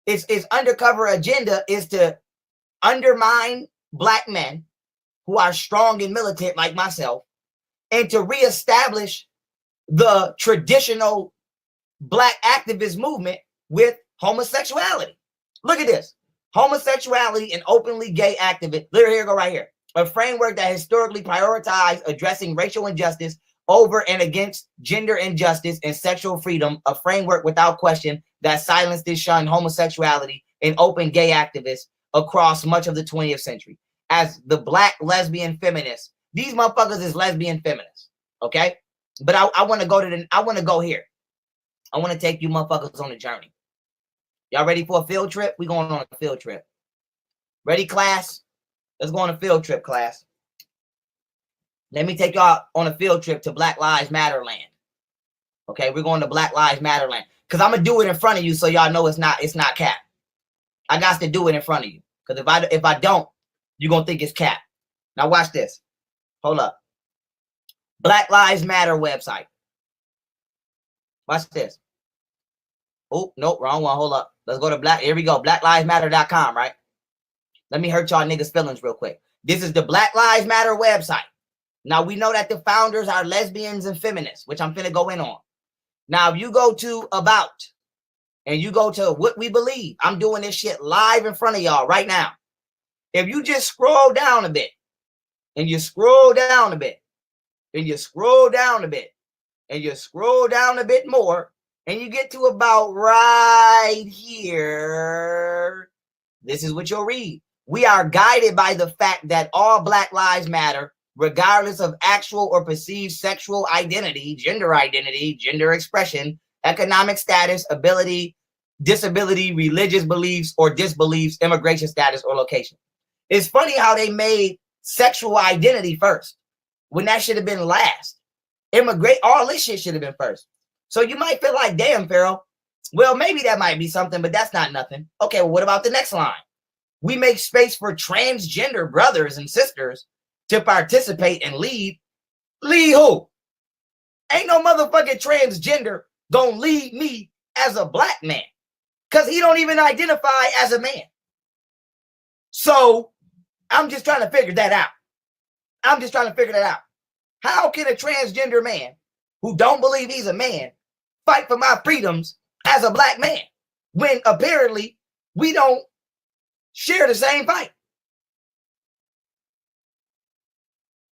agenda is to undermine Black men who are strong and militant like myself, and to reestablish the traditional Black activist movement with homosexuality. Look at this. Homosexuality and openly gay activists. Literally, here go right here. A framework that historically prioritized addressing racial injustice over and against gender injustice and sexual freedom. A framework without question that silenced and shunned homosexuality and open gay activists across much of the 20th century. As the Black lesbian feminists, these motherfuckers is lesbian feminists. Okay, but I want to go to here. I want to take you motherfuckers on a journey. Y'all ready for a field trip? We going on a field trip. Ready, class? Let's go on a field trip, class. Let me take y'all on a field trip to Black Lives Matter land. Okay, we're going to Black Lives Matter land. Because I'm going to do it in front of you so y'all know it's not cap. I got to do it in front of you. Because if I don't, you're going to think it's cap. Now watch this. Hold up. Black Lives Matter website. Watch this. Oh, nope, wrong one. Hold up. Let's go to here we go. BlackLivesMatter.com, right? Let me hurt y'all niggas' feelings real quick. This is the Black Lives Matter website. Now, we know that the founders are lesbians and feminists, which I'm finna go in on. Now, if you go to About, and you go to What We Believe, I'm doing this shit live in front of y'all right now. If you just scroll down a bit, and you scroll down a bit, and you scroll down a bit, and you scroll down a bit more, and you get to about right here, this is what you'll read. We are guided by the fact that all Black lives matter, regardless of actual or perceived sexual identity, gender expression, economic status, ability, disability, religious beliefs or disbeliefs, immigration status, or location. It's funny how they made sexual identity first, when that should have been last. All this shit should have been first. So you might feel like, damn, Pharaoh, well, maybe that might be something, but that's not nothing. Okay, well, what about the next line? We make space for transgender brothers and sisters to participate and lead. Lead who? Ain't no motherfucking transgender gonna lead me as a Black man, because he don't even identify as a man. So I'm just trying to figure that out. How can a transgender man who don't believe he's a man fight for my freedoms as a Black man when apparently we don't share the same fight?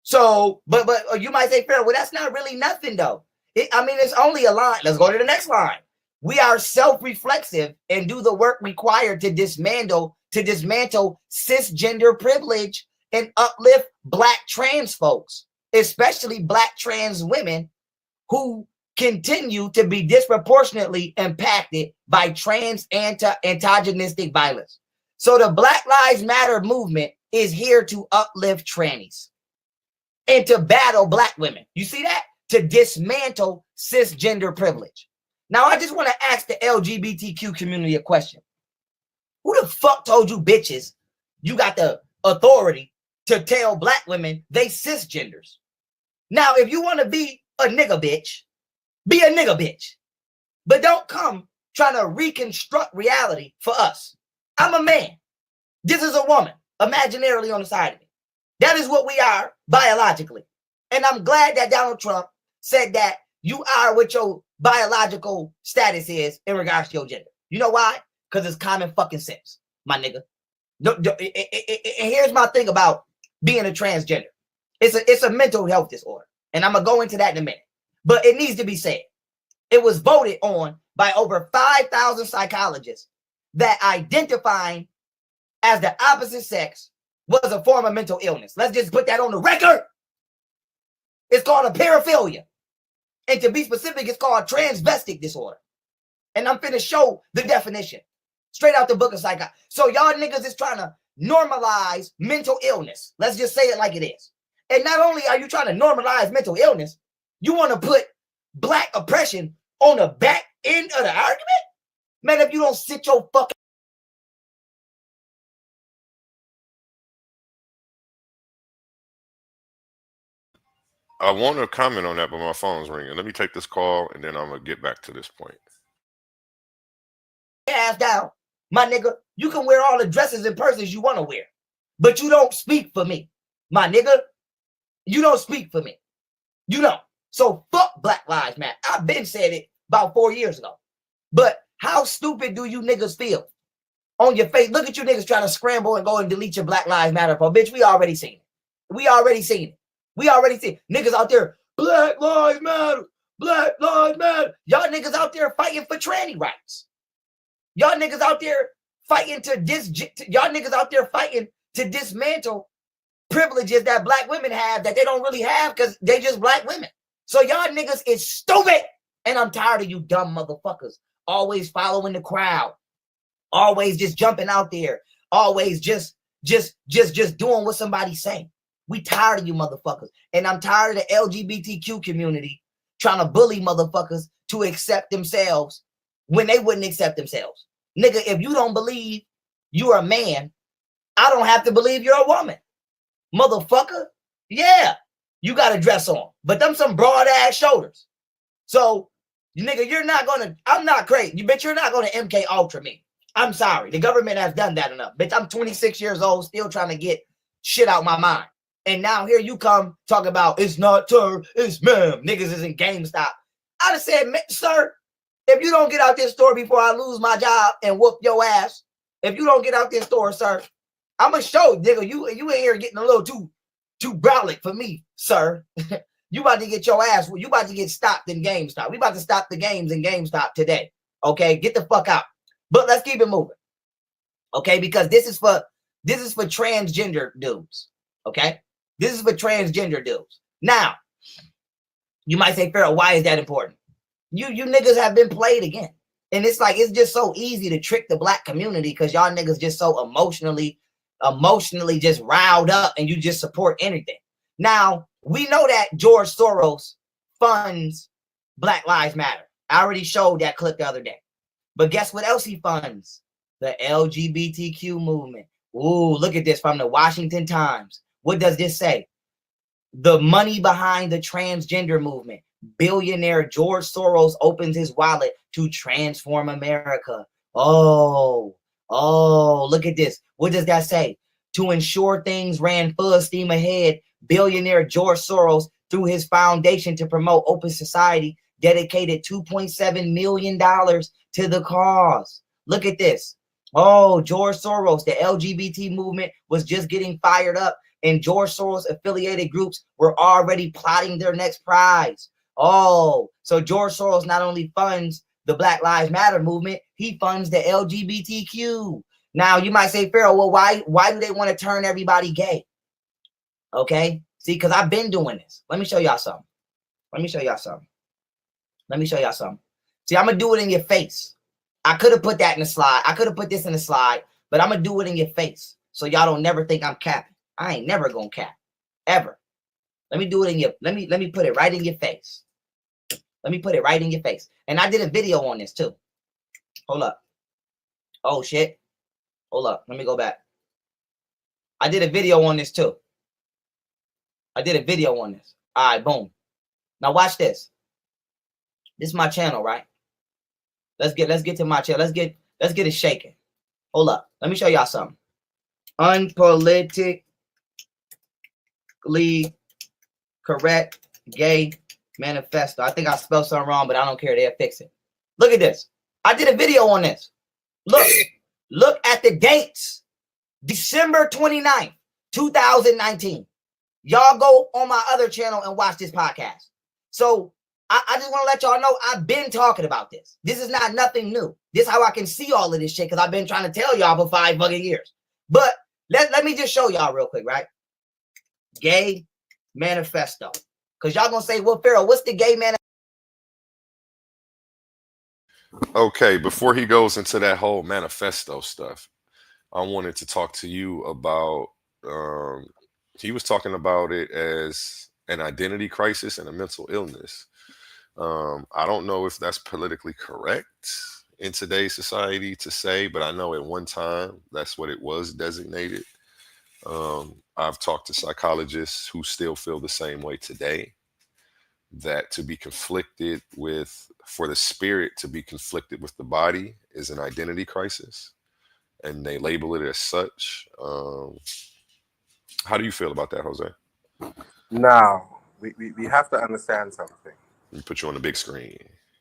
So, but you might say, Pharaoh, well, that's not really nothing though. It's only a line. Let's go to the next line. We are self-reflexive and do the work required to dismantle cisgender privilege and uplift Black trans folks, especially Black trans women who continue to be disproportionately impacted by trans antagonistic violence. So the Black Lives Matter movement is here to uplift trannies and to battle Black women. You see that? To dismantle cisgender privilege. Now, I just want to ask the LGBTQ community a question. Who the fuck told you bitches you got the authority to tell Black women they cisgenders? Now, if you want to be a nigga bitch, be a nigga bitch. But don't come trying to reconstruct reality for us. I'm a man. This is a woman, imaginarily on the side of me. That is what we are biologically. And I'm glad that Donald Trump said that you are what your biological status is in regards to your gender. You know why? Because it's common fucking sense, my nigga. And here's my thing about being a transgender. It's a mental health disorder. And I'm going to go into that in a minute. But it needs to be said. It was voted on by over 5,000 psychologists that identifying as the opposite sex was a form of mental illness. Let's just put that on the record. It's called a paraphilia. And to be specific, it's called transvestic disorder. And I'm finna show the definition straight out the book of psychology. So y'all niggas is trying to normalize mental illness. Let's just say it like it is. And not only are you trying to normalize mental illness, you want to put black oppression on the back end of the argument? Man, if you don't sit your fucking... I want to comment on that, but my phone's ringing. Let me take this call, and then I'm going to get back to this point. Ass down, my nigga. You can wear all the dresses and purses you want to wear, but you don't speak for me, my nigga. You don't speak for me. You don't. So fuck Black Lives Matter. I've been said it about 4 years ago. But how stupid do you niggas feel on your face? Look at you niggas trying to scramble and go and delete your Black Lives Matter for bitch. We already seen it. We already seen it. We already seen it. Niggas out there, Black Lives Matter. Black Lives Matter. Y'all niggas out there fighting for tranny rights. Y'all niggas out there fighting y'all niggas out there fighting to dismantle privileges that black women have that they don't really have because they just black women. So y'all niggas is stupid. And I'm tired of you dumb motherfuckers always following the crowd, always just jumping out there, always just doing what somebody's saying. We tired of you motherfuckers. And I'm tired of the LGBTQ community trying to bully motherfuckers to accept themselves when they wouldn't accept themselves. Nigga, if you don't believe you're a man, I don't have to believe you're a woman. Motherfucker, yeah, you got a dress on, but them some broad ass shoulders. So, nigga, you're not gonna, I'm not crazy. You bet you're not gonna MK Ultra me. I'm sorry. The government has done that enough. Bitch, I'm 26 years old, still trying to get shit out my mind. And now here you come talk about it's not her, it's ma'am. Niggas is in GameStop. I'd have said, sir, if you don't get out this store before I lose my job and whoop your ass, if you don't get out this store, sir, I'm gonna show nigga you in here getting a little too brolic for me, sir. You about to get your ass. You about to get stopped in GameStop. We about to stop the games in GameStop today. Okay, get the fuck out. But let's keep it moving. Okay, because this is for transgender dudes. Okay, this is for transgender dudes. Now, you might say, Pharaoh, why is that important? You niggas have been played again. And it's like, it's just so easy to trick the black community because y'all niggas just so emotionally just riled up and you just support anything. Now, we know that George Soros funds Black Lives Matter. I already showed that clip the other day. But guess what else he funds? The LGBTQ movement. Ooh, look at this from the Washington Times. What does this say? The money behind the transgender movement. Billionaire George Soros opens his wallet to transform America. Oh, look at this. What does that say? To ensure things ran full steam ahead, billionaire George Soros, through his foundation to promote open society, dedicated $2.7 million to the cause. Look at this. Oh, George Soros, the LGBT movement was just getting fired up, and George Soros affiliated groups were already plotting their next prize. Oh, so George Soros not only funds the Black Lives Matter movement, he funds the LGBTQ. Now, you might say, Pharaoh, well, why do they want to turn everybody gay? Okay, see, because I've been doing this. Let me show y'all something. See, I'm going to do it in your face. I could have put that in the slide. I could have put this in the slide, but I'm going to do it in your face so y'all don't never think I'm capping. I ain't never going to cap, ever. Let me do it in your, let me put it right in your face. Let me put it right in your face. And I did a video on this too. Hold up. Oh, shit. Hold up. Let me go back. I did a video on this too. All right, boom. Now watch this. This is my channel, right? Let's get to my channel. Let's get it shaking. Hold up. Let me show y'all something. Unpolitically correct gay manifesto. I think I spelled something wrong, but I don't care. They'll fix it. Look at this. I did a video on this. Look at the dates. December 29th, 2019. Y'all go on my other channel and watch this podcast. So I just want to let y'all know I've been talking about this. This is not nothing new. This is how I can see all of this shit because I've been trying to tell y'all for 5 fucking years. But let me just show y'all real quick, right? Gay manifesto. Because y'all gonna say, well, Pharaoh, what's the gay manifesto? Okay, before he goes into that whole manifesto stuff, I wanted to talk to you about he was talking about it as an identity crisis and a mental illness. I don't know if that's politically correct in today's society to say, but I know at one time that's what it was designated. I've talked to psychologists who still feel the same way today, that to be conflicted with, for the spirit to be conflicted with the body is an identity crisis, and they label it as such. How do you feel about that, Jose? Now, we have to understand something. Let me put you on the big screen.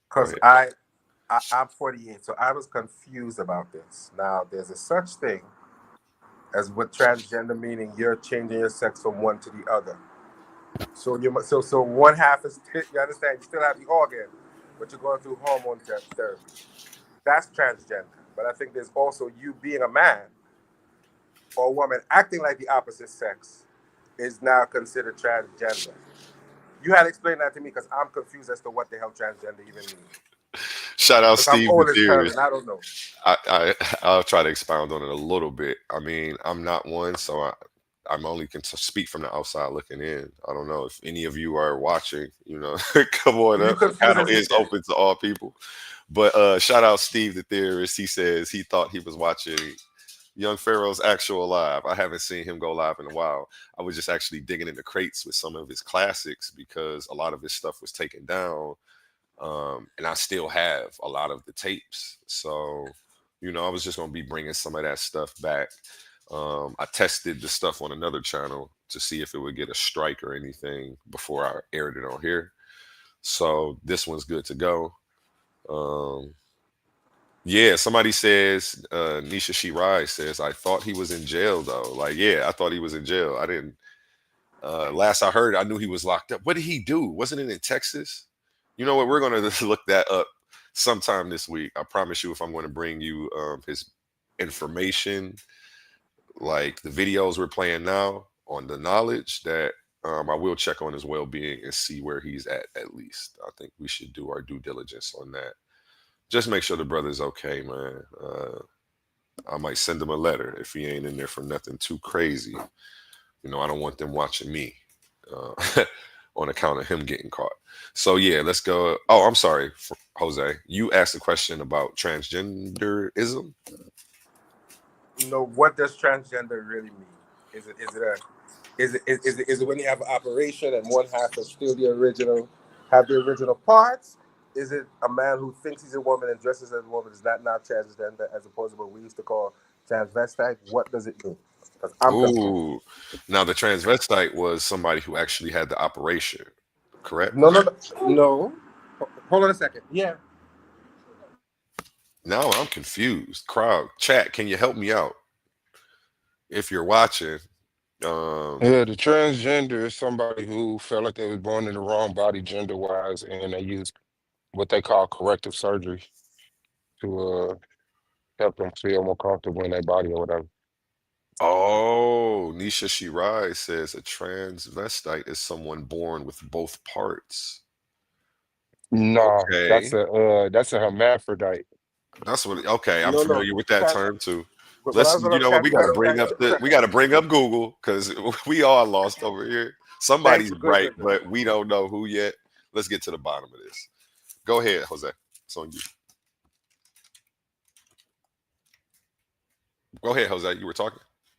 Because I'm 48, so I was confused about this. Now, there's a such thing as with transgender, meaning you're changing your sex from one to the other. So so one half is, you understand, you still have the organ, but you're going through hormone therapy. That's transgender. But I think there's also you being a man or a woman acting like the opposite sex is now considered transgender. You had to explain that to me because I'm confused as to what the hell transgender even means. Shout out I'm Steve old the as hell theorist. and I don't know. I'll try to expound on it a little bit. I mean, I'm not one, so I'm only can speak from the outside looking in. I don't know if any of you are watching. Come on You up. The confused panel as is shit. open to all people. But shout out Steve the theorist. He says he thought he was watching Young Pharaoh's actual live. I haven't seen him go live in a while. I was just actually digging in the crates with some of his classics because a lot of his stuff was taken down. And I still have a lot of the tapes. So, I was just going to be bringing some of that stuff back. I tested the stuff on another channel to see if it would get a strike or anything before I aired it on here. So this one's good to go. Yeah, somebody says, Nisha Shirai says, I thought he was in jail though. Like, yeah, I thought he was in jail. I didn't, last I heard, I knew he was locked up. What did he do? Wasn't it in Texas? You know what? We're going to look that up sometime this week. I promise you, if I'm going to bring you his information, like the videos we're playing now on the knowledge, that I will check on his well-being and see where he's at least. I think we should do our due diligence on that. Just make sure the brother's okay, man. I might send him a letter if he ain't in there for nothing too crazy. I don't want them watching me on account of him getting caught. So yeah, let's go. Oh, I'm sorry, Jose. You asked a question about transgenderism. What does transgender really mean? Is it when you have an operation and one half is still the original, have the original parts? Is it a man who thinks he's a woman and dresses as a woman? Is that not transgender as opposed to what we used to call transvestite? What does it mean? Because I'm confused. Ooh, now the transvestite was somebody who actually had the operation, correct? No. Hold on a second. Yeah. Now I'm confused. Crowd, chat, can you help me out? If you're watching, Yeah, the transgender is somebody who felt like they was born in the wrong body gender wise, and they use what they call corrective surgery to help them feel more comfortable in their body or whatever. oh, Nisha Shirai says a transvestite is someone born with both parts. No, Okay. that's a hermaphrodite. That's what. Okay, I'm No. familiar with that term too. But Let's. that's what You I'm know what? trying We to got to get bring up at. we got to bring up Google because we all lost over here. Thank Somebody's you. Good. bright, but we don't know who yet. Let's get to the bottom of this. Go ahead, Jose. It's on you. Go ahead, Jose. You were talking.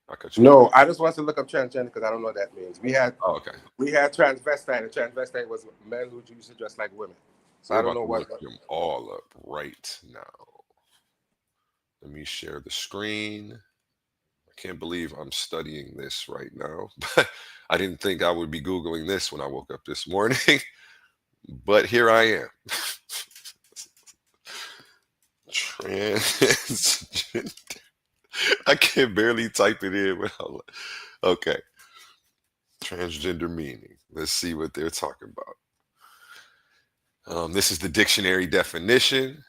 I cut you off. No, I just want to look up transgender because I don't know what that means. We had Oh, okay. transvestite, and transvestite was men who used to dress like women. So We're I don't about know to what. look them all up right now. Let me share the screen. I can't believe I'm studying this right now, but I didn't think I would be Googling this when I woke up this morning, but here I am. Transgender. I can barely type it in. Okay. Transgender meaning. Let's see what they're talking about. This is the dictionary definition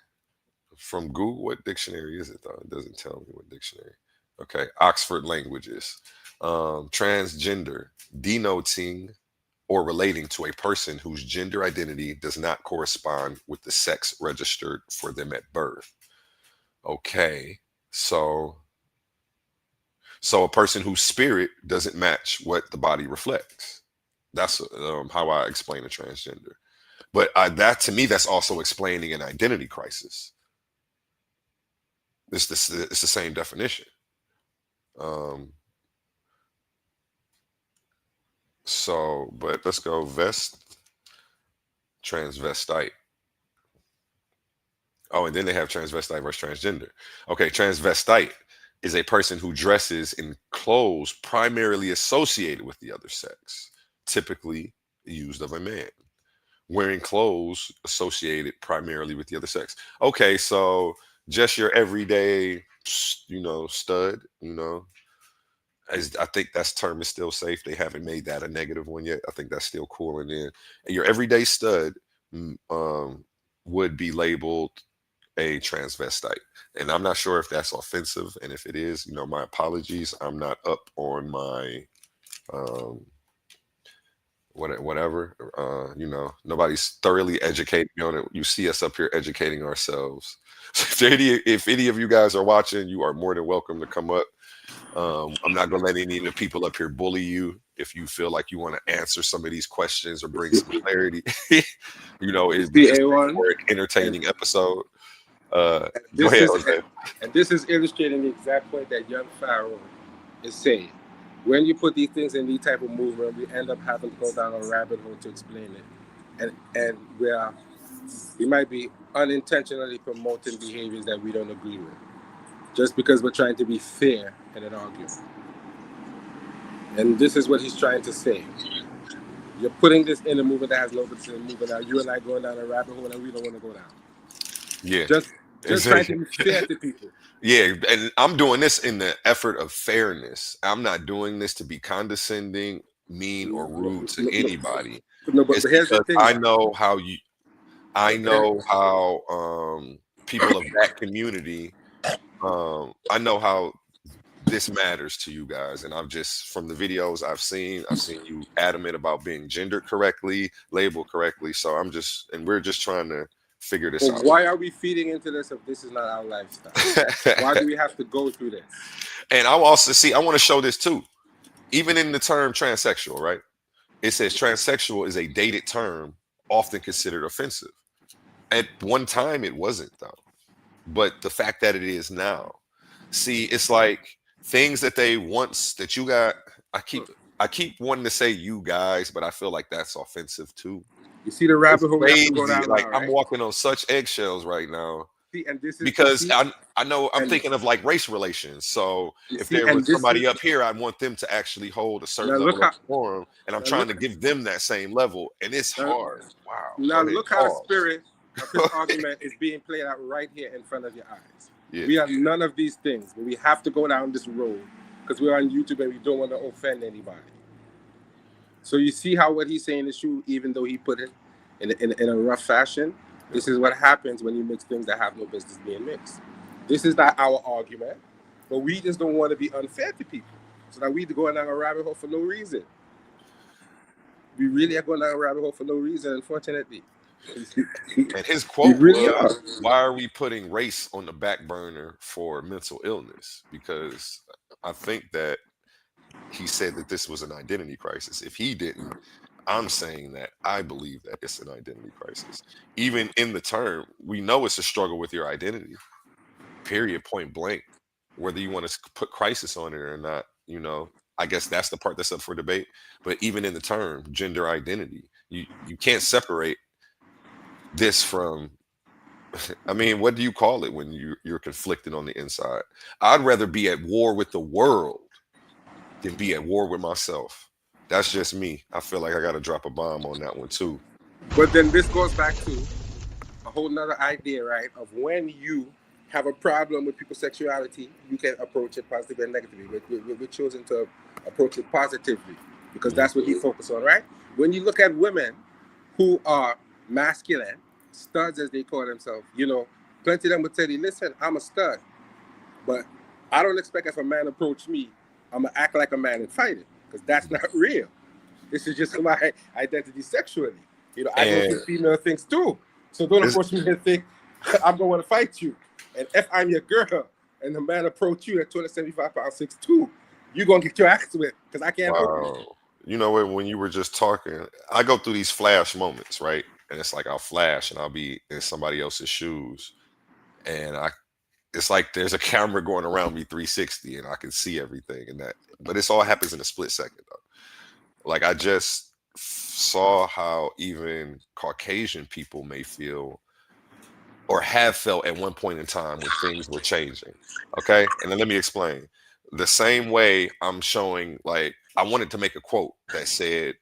from Google. What dictionary is it, though? It doesn't tell me what dictionary. Okay, Oxford Languages. Transgender, denoting or relating to a person whose gender identity does not correspond with the sex registered for them at birth. Okay, so a person whose spirit doesn't match what the body reflects. That's how I explain a transgender. But that, to me, that's also explaining an identity crisis. It's the same definition. But let's go transvestite. Oh, and then they have transvestite versus transgender. Okay, transvestite is a person who dresses in clothes primarily associated with the other sex, typically used of a man. Wearing clothes associated primarily with the other sex. Okay, so just your everyday, stud, I think that term is still safe. They haven't made that a negative one yet. I think that's still cool. And then your everyday stud would be labeled a transvestite. And I'm not sure if that's offensive. And if it is, my apologies. I'm not up on my whatever. Nobody's thoroughly educated me on it. You see us up here educating ourselves. So if any of you guys are watching, you are more than welcome to come up. I'm not gonna let any of the people up here bully you. If you feel like you want to answer some of these questions or bring some clarity, it's a more entertaining episode. Go ahead, Jose. And this is illustrating the exact point that young Pharaoh is saying. When you put these things in these type of movement, we end up having to go down a rabbit hole to explain it, and we might be unintentionally promoting behaviors that we don't agree with, just because we're trying to be fair in an argument. And this is what he's trying to say. You're putting this in a movement that has no business in the movement. Now you and I going down a rabbit hole and we don't want to go down. Yeah. Just trying to be fair to people. Yeah, and I'm doing this in the effort of fairness. I'm not doing this to be condescending, mean, or rude to anybody. No, but here's the thing. I know how people of that community. I know how this matters to you guys, and I've just, from the videos I've seen you adamant about being gendered correctly, labeled correctly. So we're just trying to figure this out. Why are we feeding into this if this is not our lifestyle? Why do we have to go through this? And I also I want to show this too. Even in the term transsexual, right? It says transsexual is a dated term, often considered offensive. At one time, it wasn't, though. But the fact that it is now, see, it's like things that that you got. I keep wanting to say you guys, but I feel like that's offensive too. You see the rabbit hole. Like I'm walking on such eggshells right now. See, and this is because I know I'm thinking of like race relations. So if there was somebody up here, I want them to actually hold a certain level of forum, and I'm trying to give them that same level, and it's hard. Wow. Now look how spirit of this argument is being played out right here in front of your eyes. Yeah. We are none of these things, but we have to go down this road because we're on YouTube and we don't want to offend anybody. So you see how what he's saying is true, even though he put it in a rough fashion. This is what happens when you mix things that have no business being mixed. This is not our argument, but we just don't want to be unfair to people. So that we go down a rabbit hole for no reason. We really are going down a rabbit hole for no reason, unfortunately. And his quote was, why are we putting race on the back burner for mental illness? Because I think that he said that this was an identity crisis. If he didn't, I'm saying that I believe that it's an identity crisis. Even in the term, we know it's a struggle with your identity, period, point blank. Whether you want to put crisis on it or not, I guess that's the part that's up for debate. But even in the term, gender identity, you can't separate this from, I mean, what do you call it when you're conflicted on the inside? I'd rather be at war with the world than be at war with myself. That's just me. I feel like I got to drop a bomb on that one too. But then this goes back to a whole nother idea, right? Of when you have a problem with people's sexuality, you can approach it positively and negatively. We're choosing to approach it positively because that's what he focused on, right? When you look at women who are masculine, studs as they call themselves, you know, plenty of them would tell you, listen, I'm a stud, but I don't expect if a man approach me, I'm gonna act like a man and fight it, because that's not real. This is just my identity sexually. You know, I go through female things too. So don't approach me and think I'm gonna want to fight you. And if I'm your girl and the man approach you at 275 pounds 6'2", you're gonna get your ass whipped because I can't help you. You know what? When you were just talking, I go through these flash moments, right? And it's like I'll flash and I'll be in somebody else's shoes, and it's like there's a camera going around me 360, and I can see everything. And that, but this all happens in a split second, though. Like I just saw how even Caucasian people may feel or have felt at one point in time when things were changing. Okay, and then let me explain. The same way I'm showing, like I wanted to make a quote that said,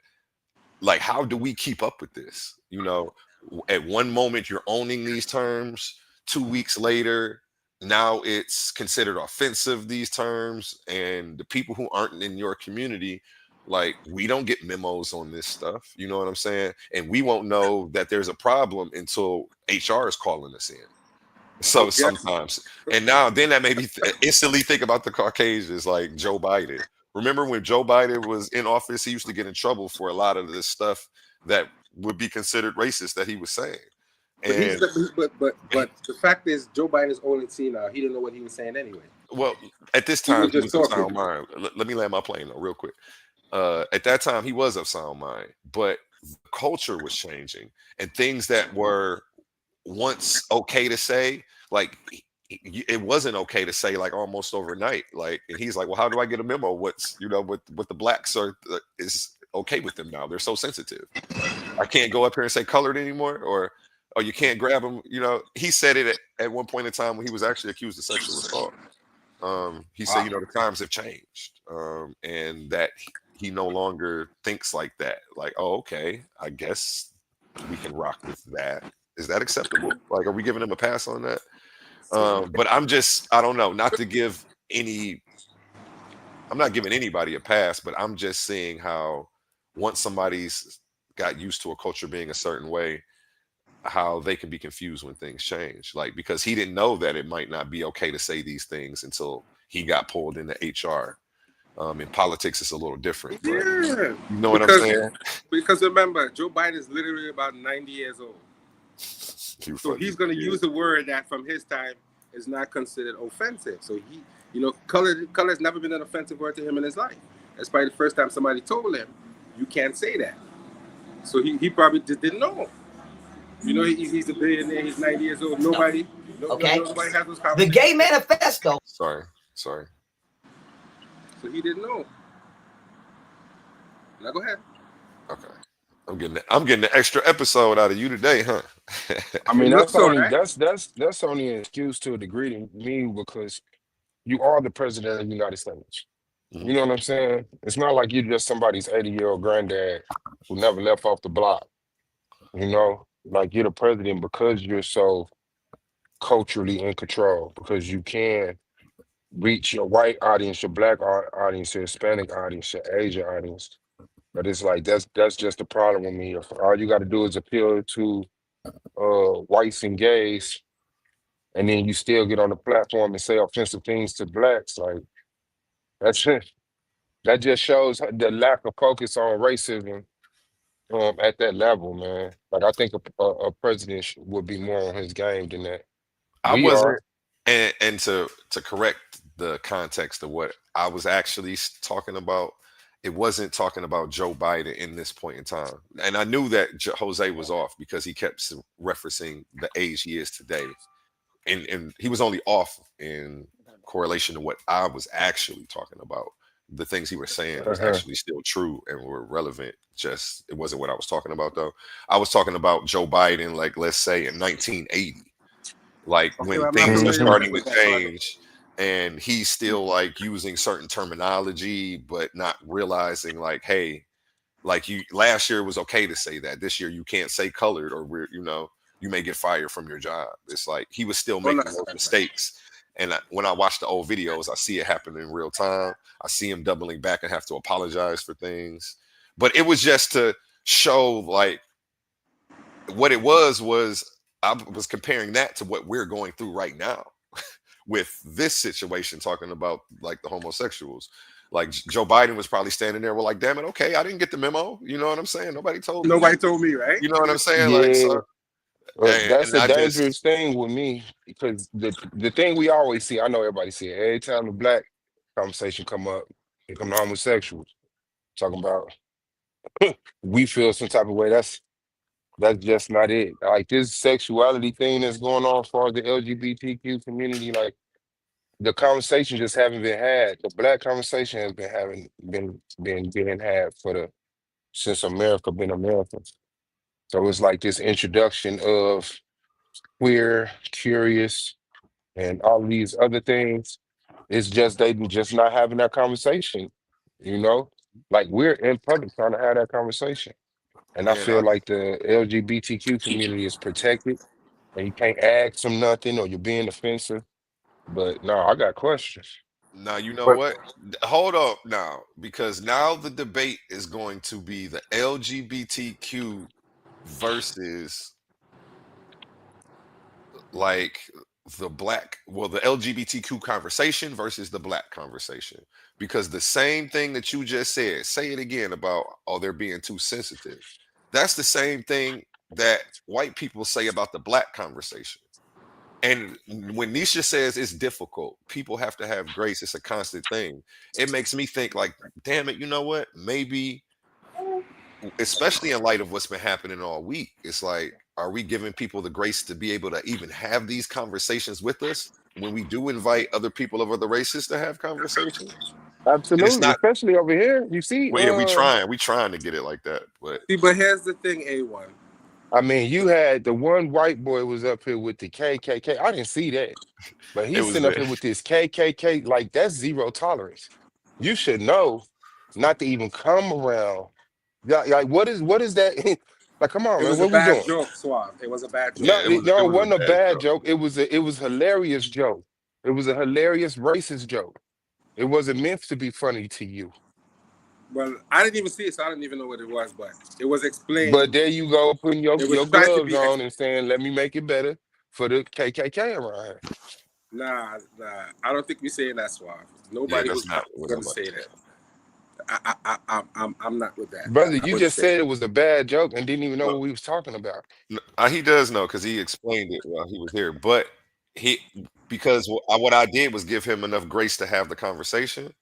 like, how do we keep up with this? You know, at one moment you're owning these terms, 2 weeks later, now it's considered offensive, these terms, and the people who aren't in your community, like, we don't get memos on this stuff. You know what I'm saying? And we won't know that there's a problem until HR is calling us in. So sometimes, and now then that made me instantly think about the Caucasians, like Joe Biden. Remember when Joe Biden was in office, he used to get in trouble for a lot of this stuff that would be considered racist that he was saying. And But the fact is, Joe Biden is old and senile. He didn't know what he was saying anyway. Well, at this time, he was of sound mind. Let me land my plane though, real quick. At that time, he was of sound mind, but the culture was changing, and things that were once okay to say, like it wasn't okay to say, like almost overnight. Like, and he's like, well, how do I get a memo? What's, you know, what the blacks are is okay with them now? They're so sensitive. I can't go up here and say colored anymore, or you can't grab them. You know, he said it at one point in time when he was actually accused of sexual assault. He said, you know, the times have changed, and that he no longer thinks like that. Like, oh, okay, I guess we can rock with that. Is that acceptable? Like, are we giving him a pass on that? But I don't know, not to give I'm not giving anybody a pass, but I'm just seeing how once somebody's got used to a culture being a certain way, how they can be confused when things change. Like, because he didn't know that it might not be okay to say these things until he got pulled into HR. In politics, it's a little different. But you know what I'm saying? Because remember, Joe Biden is literally about 90 years old. So he's going to use a word that from his time is not considered offensive. So he, you know, color has never been an offensive word to him in his life. That's probably the first time somebody told him, you can't say that. So he probably just didn't know. You know, he's a billionaire. He's 90 years old. Nobody has those conversations. The gay manifesto. Sorry. So he didn't know. Now go ahead. Okay. I'm getting the extra episode out of you today, huh? I mean, that's only an excuse to a degree to me, because you are the president of the United States. You know what I'm saying? It's not like you're just somebody's 80-year-old granddad who never left off the block. You know, like, you're the president because you're so culturally in control, because you can reach your white audience, your black audience, your Hispanic audience, your Asian audience. But it's like that's just the problem with me. If all you got to do is appeal to whites and gays, and then you still get on the platform and say offensive things to blacks, like, that's it. That just shows the lack of focus on racism at that level, man. Like, I think a president would be more on his game than that. I wasn't, and to correct the context of what I was actually talking about, it wasn't talking about Joe Biden in this point in time. And I knew that Jose was off because he kept referencing the age he is today. And he was only off in correlation to what I was actually talking about. The things he was saying was actually still true and were relevant. Just, it wasn't what I was talking about, though. I was talking about Joe Biden, like, let's say in 1980, like when things are starting to change, and he's still like using certain terminology, but not realizing, like, hey, like, you last year was okay to say that. This year you can't say colored, or you may get fired from your job. It's like he was still making those mistakes. And when I watch the old videos, I see it happen in real time. I see him doubling back and have to apologize for things. But it was just to show, like, what it was I was comparing that to what we're going through right now with this situation, talking about like the homosexuals. Like Joe Biden was probably standing there, well, like, damn it, okay, I didn't get the memo. You know what I'm saying? Nobody told me. Nobody told me, right? You know what I'm saying? Like, Yeah, so, that's and a I dangerous just, thing with me because the thing we always see, I know everybody see it every time the black conversation come up, here come the homosexuals talking about we feel some type of way. That's just not it. Like this sexuality thing that's going on as far as the LGBTQ community, like the conversation just haven't been had. The black conversation has been having been being had for the since America been America. So it's like this introduction of queer, curious, and all these other things. It's just they just not having that conversation, you know? Like we're in public trying to have that conversation. And I man, feel like the LGBTQ community is protected and you can't ask them nothing or you're being offensive. But no, I got questions. now you know But what? Hold up now, because now the debate is going to be the LGBTQ versus like the LGBTQ conversation versus the black conversation. Because the same thing that you just said, say it again about, oh, they're being too sensitive. That's the same thing that white people say about the black conversation. And when Nisha says it's difficult, people have to have grace. It's a constant thing. It makes me think like, damn it, you know what? Maybe, especially in light of what's been happening all week, it's like, are we giving people the grace to be able to even have these conversations with us when we do invite other people of other races to have conversations? And it's Absolutely, not, especially over here. You see, well, yeah, we trying to get it like that, but See, but here's the thing, A1. I mean, you had the one white boy was up here with the KKK. I didn't see that, but it he's was sitting up the here with this KKK. Like that's zero tolerance. You should know not to even come around. Yeah, like what is that? Like, come on, It man, was a what we bad doing? joke, Suave. It was a bad joke. No, yeah, it no, it was a wasn't a bad bad joke. joke. It was a hilarious joke. It was a hilarious racist joke. It wasn't meant to be funny to you. Well, I didn't even see it, so I didn't even know what it was, but it was But explained. there you go, putting It your was trying to gloves be on and saying, "Let me make it better for the KKK around here." nah. I don't think we're saying that, Suave. Yeah, Nobody that's was not, it going wasn't to like say that. that. I'm not with that. Brother, I you wouldn't just say. said it was a bad joke and didn't even know Well, what we was talking about. he does know because he explained it while he was here. But he, because what I did was give him enough grace to have the conversation.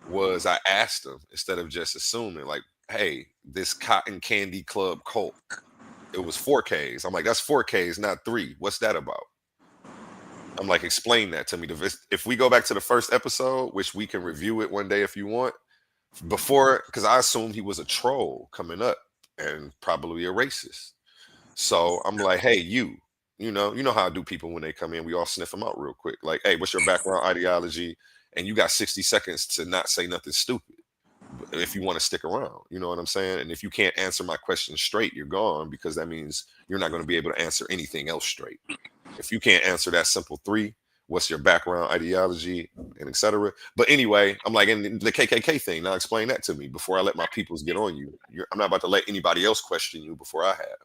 Was I asked him instead of just assuming, like, hey, this cotton candy club cult, it was 4Ks. I'm like, that's 4Ks, not three. What's that about? I'm like, explain that to me. If we go back to the first episode, which we can review it one day if you want, before, because I assumed he was a troll coming up and probably a racist. So I'm like, hey, you know how I do people when they come in. We all sniff them out real quick. Like, hey, what's your background ideology? And you got 60 seconds to not say nothing stupid if you want to stick around. You know what I'm saying? And if you can't answer my question straight, you're gone because that means you're not going to be able to answer anything else straight. If you can't answer that simple three, what's your background ideology and etc. But anyway, I'm like, in the KKK thing, now explain that to me before I let my peoples get on you. I'm not about to let anybody else question you before I have.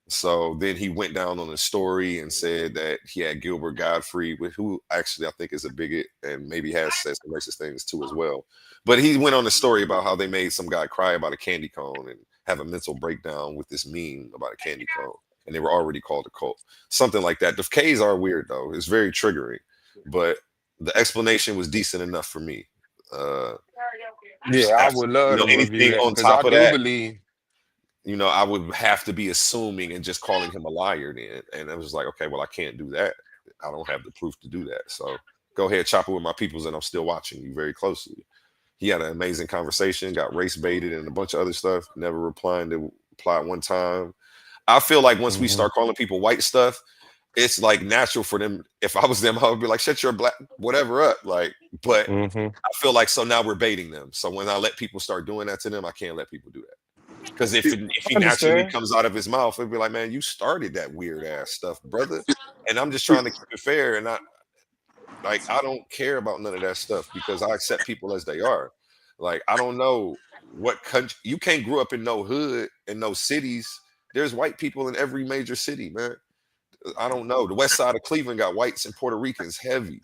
So then he went down on a story and said that he had Gilbert Godfrey, who actually I think is a bigot and maybe has said some racist things too as well. But he went on a story about how they made some guy cry about a candy cone and have a mental breakdown with this meme about a candy cone. And they were already called a cult. Something like that. The K's are weird though. It's very triggering. But the explanation was decent enough for me. Uh Yeah, I would love to review anything that on because I top of do that, believe. I would have to be assuming and just calling him a liar then. And I was like, okay, well, I can't do that. I don't have the proof to do that. So go ahead, chop it with my peoples, and I'm still watching you very closely. He had an amazing conversation, got race baited and a bunch of other stuff, never replying to reply one time. I feel like once we Mhm, start calling people white stuff, it's like natural for them. If I was them, I would be like, shut your black whatever up. Like, but mhm. I feel like so now we're baiting them. So when I let people start doing that to them, I can't let people do that. Because if I he naturally understand. comes out of his mouth, it'd be like, man, you started that weird ass stuff, brother. And I'm just See, trying to keep it fair. And I don't care about none of that stuff because I accept people as they are. Like, I don't know what country you can't grow up in no hood in no cities There's white people in every major city, man. I don't know. The west side of Cleveland got whites and Puerto Ricans heavy.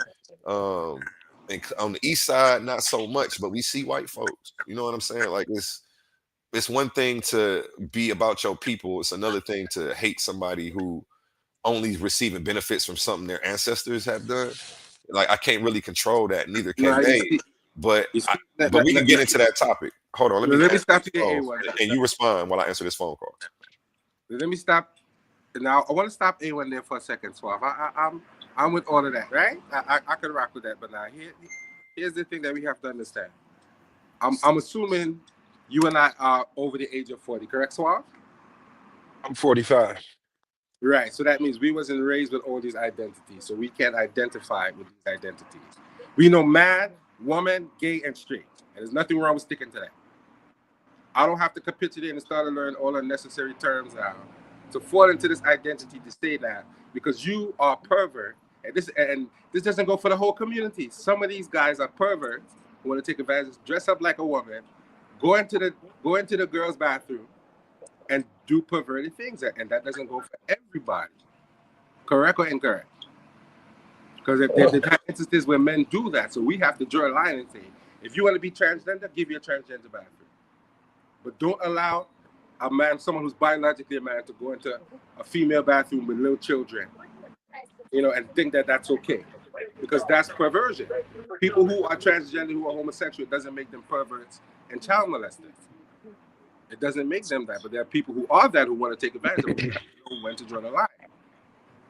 And on the east side, not so much, but we see white folks. You know what I'm saying? Like it's one thing to be about your people. It's another thing to hate somebody who only receiving benefits from something their ancestors have done. Like I can't really control that, neither can Nah, they. But but we can get into that topic. Hold on, let me me answer stop this you, phone, A1. and you respond while I answer this phone call. Let me stop. Now I want to stop A1 there for a second, Suave. I'm with all of that, right? I could rock with that, but now here's the thing that we have to understand. I'm assuming you and I are over the age of 40, correct, Suave? I'm 45. Right. So that means we wasn't raised with all these identities, so we can't identify with these identities. We know man, woman, gay, and straight, and there's nothing wrong with sticking to that. I don't have to capitulate and start to learn all unnecessary terms now to fall into this identity to say that because you are pervert, and this doesn't go for the whole community. Some of these guys are perverts who want to take advantage, dress up like a woman, go into the girls' bathroom, and do perverted things, and that doesn't go for everybody. Correct or incorrect? Because if there's instances where men do that, so we have to draw a line and say, if you want to be transgender, give your transgender bathroom. But don't allow a man, someone who's biologically a man, to go into a female bathroom with little children, and think that that's okay. Because that's perversion. People who are transgender, who are homosexual, it doesn't make them perverts and child molesters. It doesn't make them that, but there are people who are that who want to take advantage of it. Know when to draw the line.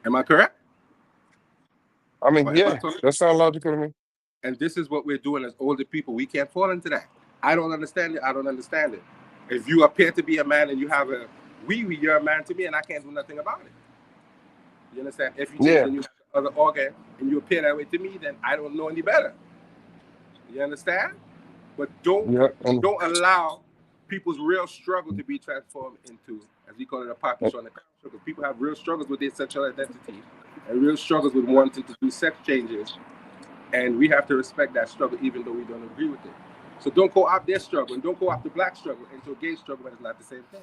Am I correct? I mean, yeah, that sounds logical to me. And this is what we're doing as older people. We can't fall into that. I don't understand it. I don't understand it. If you appear to be a man and you have a wee-wee, you're a man to me, and I can't do nothing about it. You understand? If you change and you have the other organ and you appear that way to me, then I don't know any better. You understand? But don't allow people's real struggle to be transformed into, as we call it, a poppy show on the couch. Because people have real struggles with their sexual identity and real struggles with wanting to do sex changes. And we have to respect that struggle, even though we don't agree with it. So don't go out their struggle and don't go out the black struggle into a gay struggle when it's not the same thing.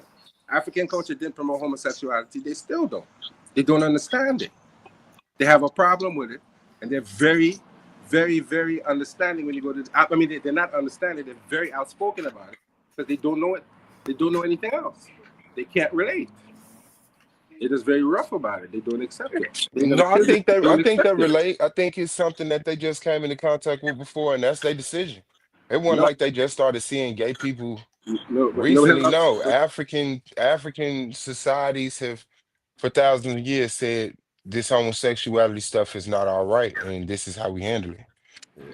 African culture didn't promote homosexuality. They still don't. They don't understand it. They have a problem with it. And they're very, very, very understanding when you go to... I mean, they're not understanding. They're very outspoken about it because they don't know it. They don't know anything else. They can't relate. They're just very rough about it. They don't accept it. No, I think they relate. I think it's something that they just came into contact with before, and that's their decision. It wasn't like they just started seeing gay people recently. No, African societies have for thousands of years said this homosexuality stuff is not all right, and this is how we handle it.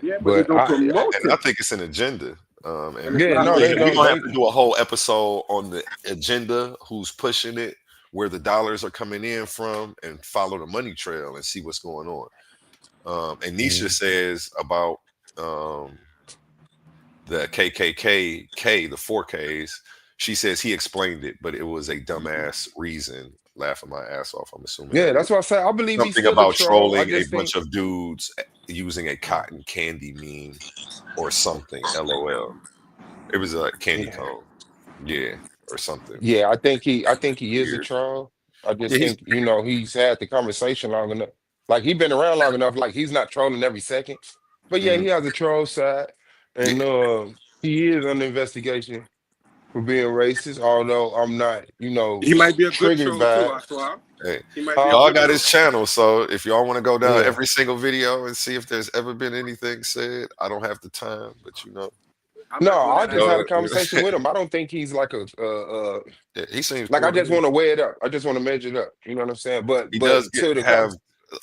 Yeah, but they don't promote it. I think it's an agenda. And yeah, no, we're gonna have to do a whole episode on the agenda, who's pushing it, where the dollars are coming in from, and follow the money trail and see what's going on. And Nisha says about the KKK, the 4Ks. She says he explained it, but it was a dumbass reason. Laughing my ass off. I'm assuming. Yeah, that's what I say. I believe he's something still about a troll. trolling a bunch of dudes using a cotton candy meme or something. LOL. It was a candy cone. Yeah, or something. Yeah, I think he is a troll. I just think he's had the conversation long enough. Like he's been around long enough. Like he's not trolling every second. But yeah, he has a troll side, and he is under investigation for being racist. Although I'm not, he might be a good troll too. Hey, y'all got his channel, so if y'all want to go down every single video and see if there's ever been anything said, I don't have the time, but No, I just had a conversation with him. I don't think he's like he seems like cool I just want to weigh it up. I just want to measure it up. You know what I'm saying? But he does have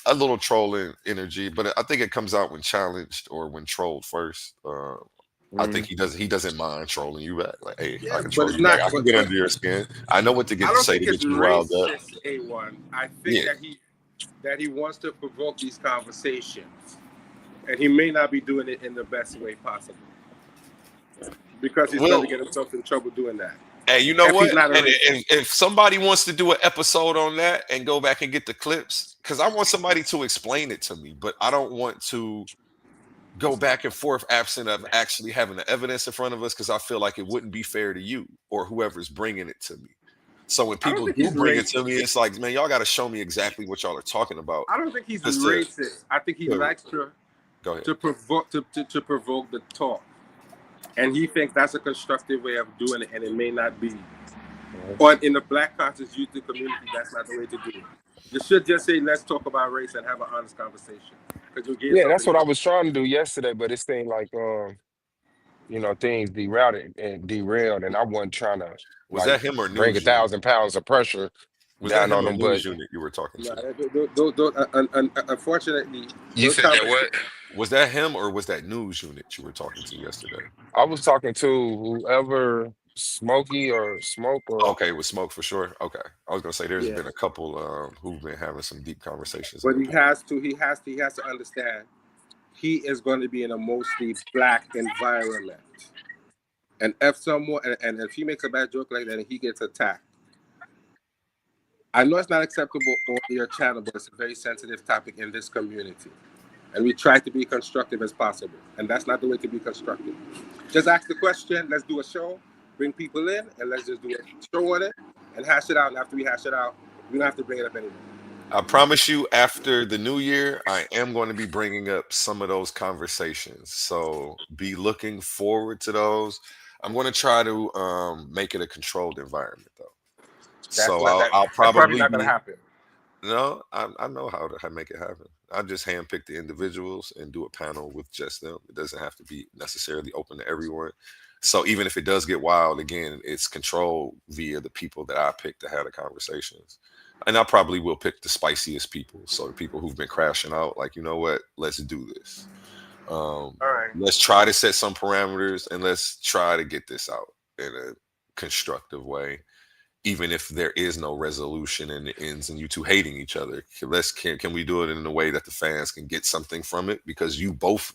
a little trolling energy, but I think it comes out when challenged or when trolled first. I think he doesn't mind trolling you back. Like, hey, I can troll you back. I can get under your skin. I know what to say to get you riled up. A1. I think that he wants to provoke these conversations, and he may not be doing it in the best way possible because he's going to get himself in trouble doing that. Hey, you know what? And if somebody wants to do an episode on that and go back and get the clips, because I want somebody to explain it to me, but I don't want to go back and forth absent of actually having the evidence in front of us, because I feel like it wouldn't be fair to you or whoever's bringing it to me So when I don't people think do he's bring it to racist. me, it's like, man, y'all got to show me exactly what y'all are talking about. I don't think he's Just racist. I think he Go likes ahead. to provoke to provoke the talk, and he thinks that's a constructive way of doing it, and it may not be. Or in the Black conscious youth community, that's not the way to do it. You should just say, let's talk about race and have an honest conversation. Because you'll get Yeah, that's something. what I was trying to do yesterday, but it seemed like you know, things derailed, and I wasn't trying to Was like that him or bring news unit? 1,000 pounds of pressure Was that down him on or them. But news unit you were talking to? Unfortunately, you said that what? Was that him or was that news unit you were talking to yesterday? I was talking to whoever Smokey or Smoke or Okay, with Smoke for sure. Okay, I was gonna say there's Yeah. been a couple who've been having some deep conversations. But he has to understand he is going to be in a mostly Black environment. And if someone and if he makes a bad joke like that and he gets attacked, I know it's not acceptable on your channel, but it's a very sensitive topic in this community. And we try to be constructive as possible. And that's not the way to be constructive. Just ask the question, let's do a show, bring people in, and let's just do a show on it and hash it out. And after we hash it out, we don't have to bring it up anymore. I promise you, after the new year, I am going to be bringing up some of those conversations. So be looking forward to those. I'm going to try to make it a controlled environment, though. So I'll That's probably probably not going to be. happen. No, I know how to make it happen. I just handpick the individuals and do a panel with just them. It doesn't have to be necessarily open to everyone. So even if it does get wild, again, it's controlled via the people that I pick to have the conversations. And I probably will pick the spiciest people. So the people who've been crashing out, like, you know what, let's do this. All right. Let's try to set some parameters and let's try to get this out in a constructive way, even if there is no resolution and it ends in you two hating each other. Can we do it in a way that the fans can get something from it? Because you both,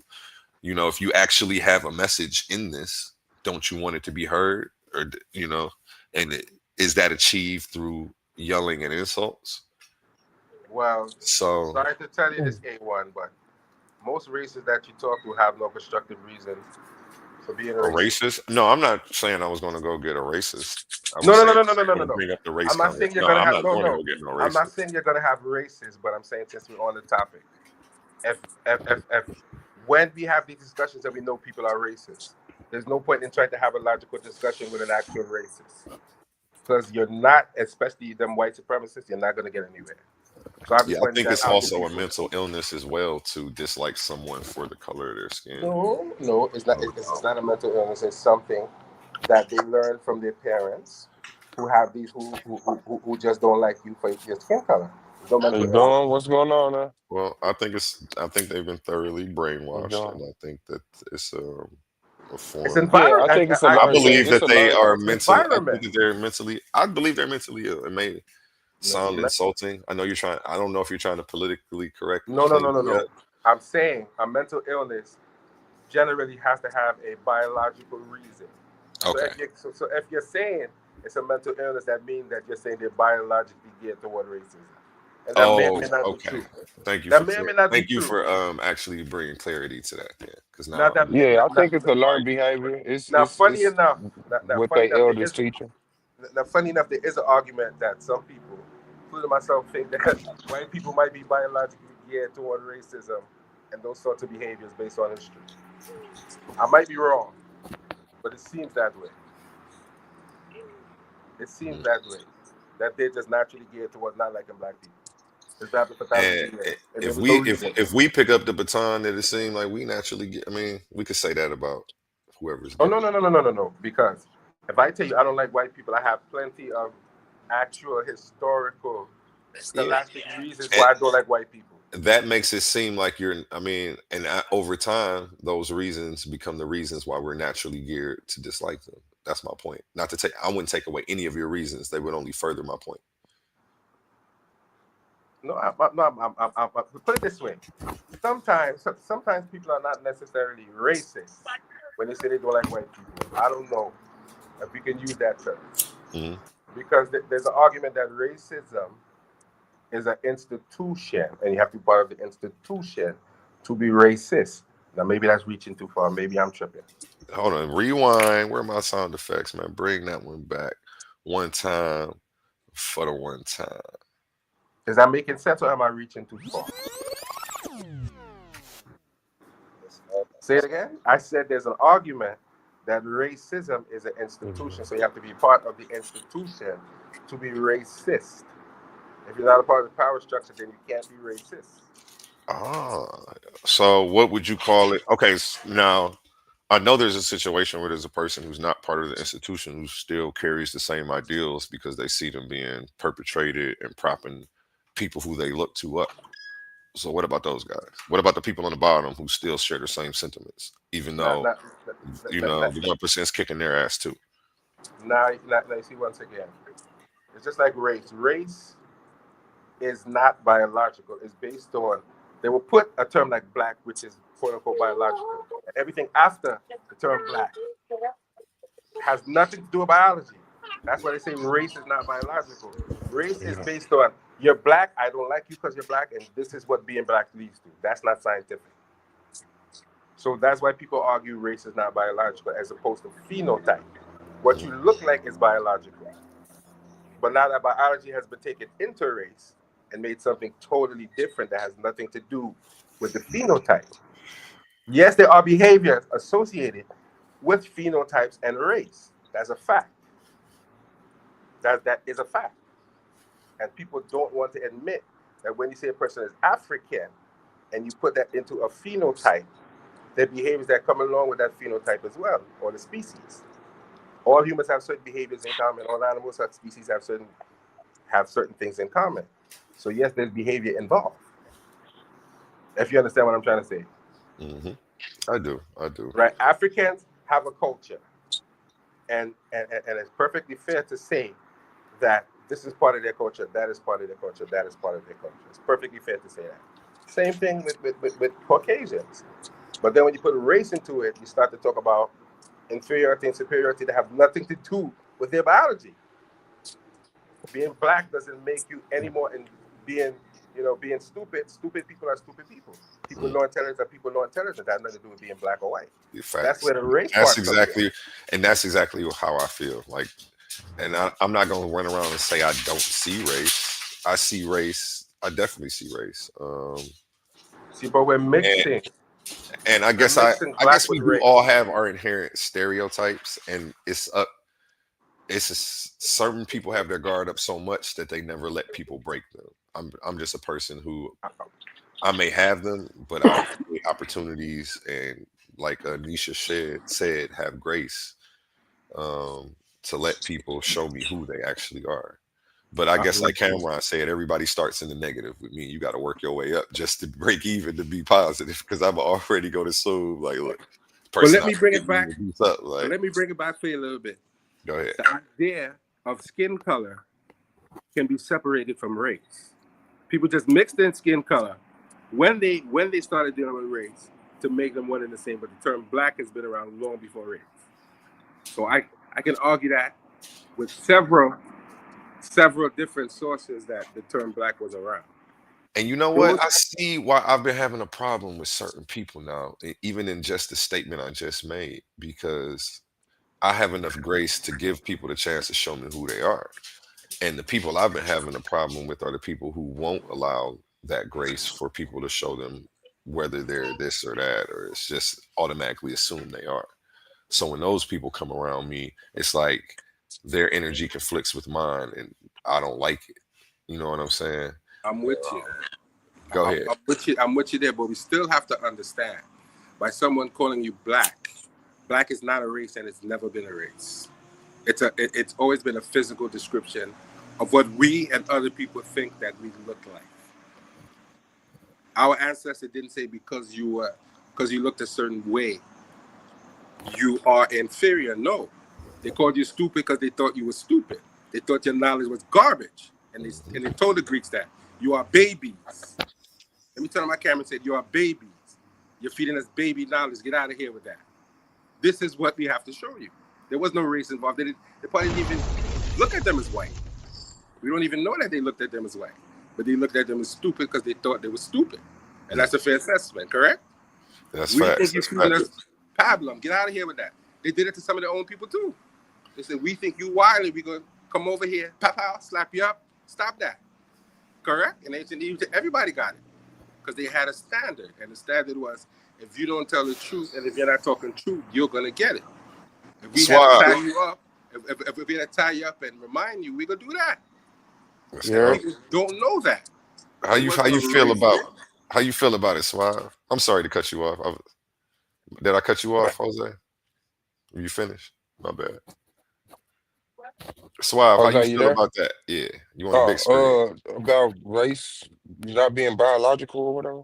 you know, if you actually have a message in this, don't you want it to be heard? Or, you know, and is that achieved through yelling and insults? Well, So sorry to tell you this, A1, but most racists that you talk to have no constructive reason for being a racist? No, I'm not saying I was going to go get a racist. No. Bring up the race. I'm not saying you're no, gonna I'm have not going to go get no racist. I'm not saying you're gonna have racists, but I'm saying since we're on the topic, if when we have these discussions and we know people are racist, there's no point in trying to have a logical discussion with an actual racist, because you're not, especially them white supremacists, you're not gonna get anywhere. So I think it's also a mental illness as well to dislike someone for the color of their skin. No, it's not. It's not a mental illness. It's something that they learn from their parents, who have these who just don't like you for your skin color. No mental illness. What's going on there? Well, I think they've been thoroughly brainwashed, and I think that it's a form. It's environment. Yeah, I think it's a I believe that they are mentally. I environment. think that they're mentally. I believe they're mentally ill. It may sound insulting. I know you're trying. I don't know if you're trying to politically correct. No. I'm saying a mental illness generally has to have a biological reason. Okay. So if you're saying it's a mental illness, that means that you're saying they're biologically geared toward racism. And that may or may not be okay. true. Thank you. Thank you for actually bringing clarity to that. Yeah, because now I think it's a learned behavior. It's funny enough. what they elders teaching. Now, funny enough, there is an argument that some people, including myself, think that white people might be biologically geared toward racism and those sorts of behaviors based on history. I might be wrong, but it seems that way. It seems that way, that they're just naturally geared towards not liking black people. If we pick up the baton, that it seems like we naturally get. I mean, we could say that about whoever's. Oh no! Because if I tell you I don't like white people, I have plenty of actual historical, scholastic reasons why I don't like white people. That makes it seem like you're. I mean, over time, those reasons become the reasons why we're naturally geared to dislike them. That's my point. Not to take. I wouldn't take away any of your reasons. They would only further my point. No, I put it this way. Sometimes people are not necessarily racist when they say they don't like white people. I don't know if we can use that term. Mm-hmm. Because there's an argument that racism is an institution, and you have to be part of the institution to be racist. Now, maybe that's reaching too far. Maybe I'm tripping. Hold on, rewind. Where are my sound effects, man? Bring that one back. One time. for the one time. Is that making sense, or am I reaching too far? Say it again. I said there's an argument that racism is an institution, so you have to be part of the institution to be racist. If you're not a part of the power structure, then you can't be racist. So what would you call it? Okay, now I know there's a situation where there's a person who's not part of the institution who still carries the same ideals because they see them being perpetrated and propping people who they look to up. So what about those guys? What about the people on the bottom who still share the same sentiments, even though the 1%'s kicking their ass too? Now you see, once again, it's just like race. Race is not biological. It's based on, they will put a term like black, which is quote unquote biological. And everything after the term black has nothing to do with biology. That's why they say race is not biological. Race is based on, you're black, I don't like you because you're black, and this is what being black leads to. That's not scientific. So that's why people argue race is not biological as opposed to phenotype. What you look like is biological. But now that biology has been taken into race and made something totally different that has nothing to do with the phenotype. Yes, there are behaviors associated with phenotypes and race. That's a fact. That is a fact. And people don't want to admit that when you say a person is African and you put that into a phenotype, there are behaviors that come along with that phenotype as well, or the species. All humans have certain behaviors in common. All animals and species have certain things in common. So yes, there's behavior involved. If you understand what I'm trying to say. Mm-hmm. I do. Right? Africans have a culture. And it's perfectly fair to say that this is part of their culture, that is part of their culture, that is part of their culture. It's perfectly fair to say that. Same thing with Caucasians. But then when you put race into it, you start to talk about inferiority and superiority that have nothing to do with their biology. Being black doesn't make you any more, and being stupid. Stupid people are stupid people. People no intelligence are people no intelligence. That has nothing to do with being black or white. That's where the race part comes in. And that's exactly how I feel. Like, and I'm not going to run around and say I don't see race. I see race. I definitely see race. See, but we're mixing. And I guess we do all have our inherent stereotypes, and certain people have their guard up so much that they never let people break them. I'm just a person who I may have them, but I'll create opportunities and, like Anisha said, have grace to let people show me who they actually are. But I guess, like Cameron said, everybody starts in the negative. With me, you got to work your way up just to break even, to be positive, because I'm already going to assume, like, look. But let me bring it back. Let me bring it back for you a little bit. Go ahead. The idea of skin color can be separated from race. People just mixed in skin color when they started dealing with race to make them one and the same. But the term black has been around long before race. So I can argue that with several different sources that the term black was around. And you know what? I see why I've been having a problem with certain people now, even in just the statement I just made, because I have enough grace to give people the chance to show me who they are. And the people I've been having a problem with are the people who won't allow that grace for people to show them whether they're this or that, or it's just automatically assume they are. So when those people come around me, it's like their energy conflicts with mine, and I don't like it. You know what I'm saying? I'm with you. Go ahead. I'm with you there, but we still have to understand, by someone calling you black is not a race, and it's never been a race. It's always been a physical description of what we and other people think that we look like. Our ancestors didn't say because you looked a certain way, you are inferior. No, they called you stupid because they thought you were stupid. They thought your knowledge was garbage, and they told the Greeks that you are babies. Let me turn on my camera and say, you are babies. You're feeding us baby knowledge. Get out of here with that. This is what we have to show you. There was no race involved. They probably didn't even look at them as white. We don't even know that they looked at them as white. But they looked at them as stupid because they thought they were stupid. And that's a fair assessment, correct? That's we facts. think you're feeding us pablum. Get out of here with that. They did it to some of their own people too. They said, we think you wild and we're going to come over here, pow, slap you up. Stop that. Correct? In ancient Egypt, everybody got it because they had a standard, and the standard was if you don't tell the truth and if you're not talking truth, you're gonna get it. If we had to Suave. tie you up, if we had to tie you up and remind you, we gonna do that. Yeah. People don't know that. How you feel about it, Suave? I'm sorry to cut you off. Did I cut you off, Jose? Are you finished? My bad. Suave, how you Jose, you feel there? about that? Yeah, you want a big screen? About race not being biological or whatever.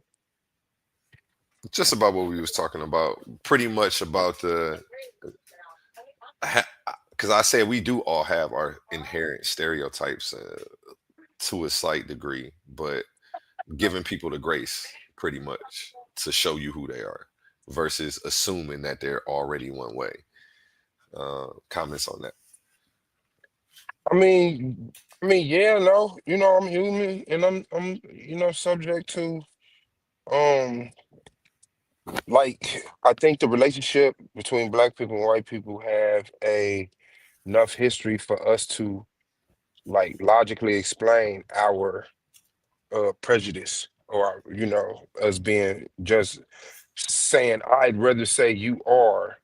Just about what we was talking about. Pretty much about because I said we do all have our inherent stereotypes to a slight degree, but giving people the grace pretty much to show you who they are versus assuming that they're already one way. Comments on that? I mean, yeah, no, I'm human and I'm subject to, um, like, I think the relationship between black people and white people have enough history for us to like logically explain our prejudice or, us being just saying, I'd rather say you are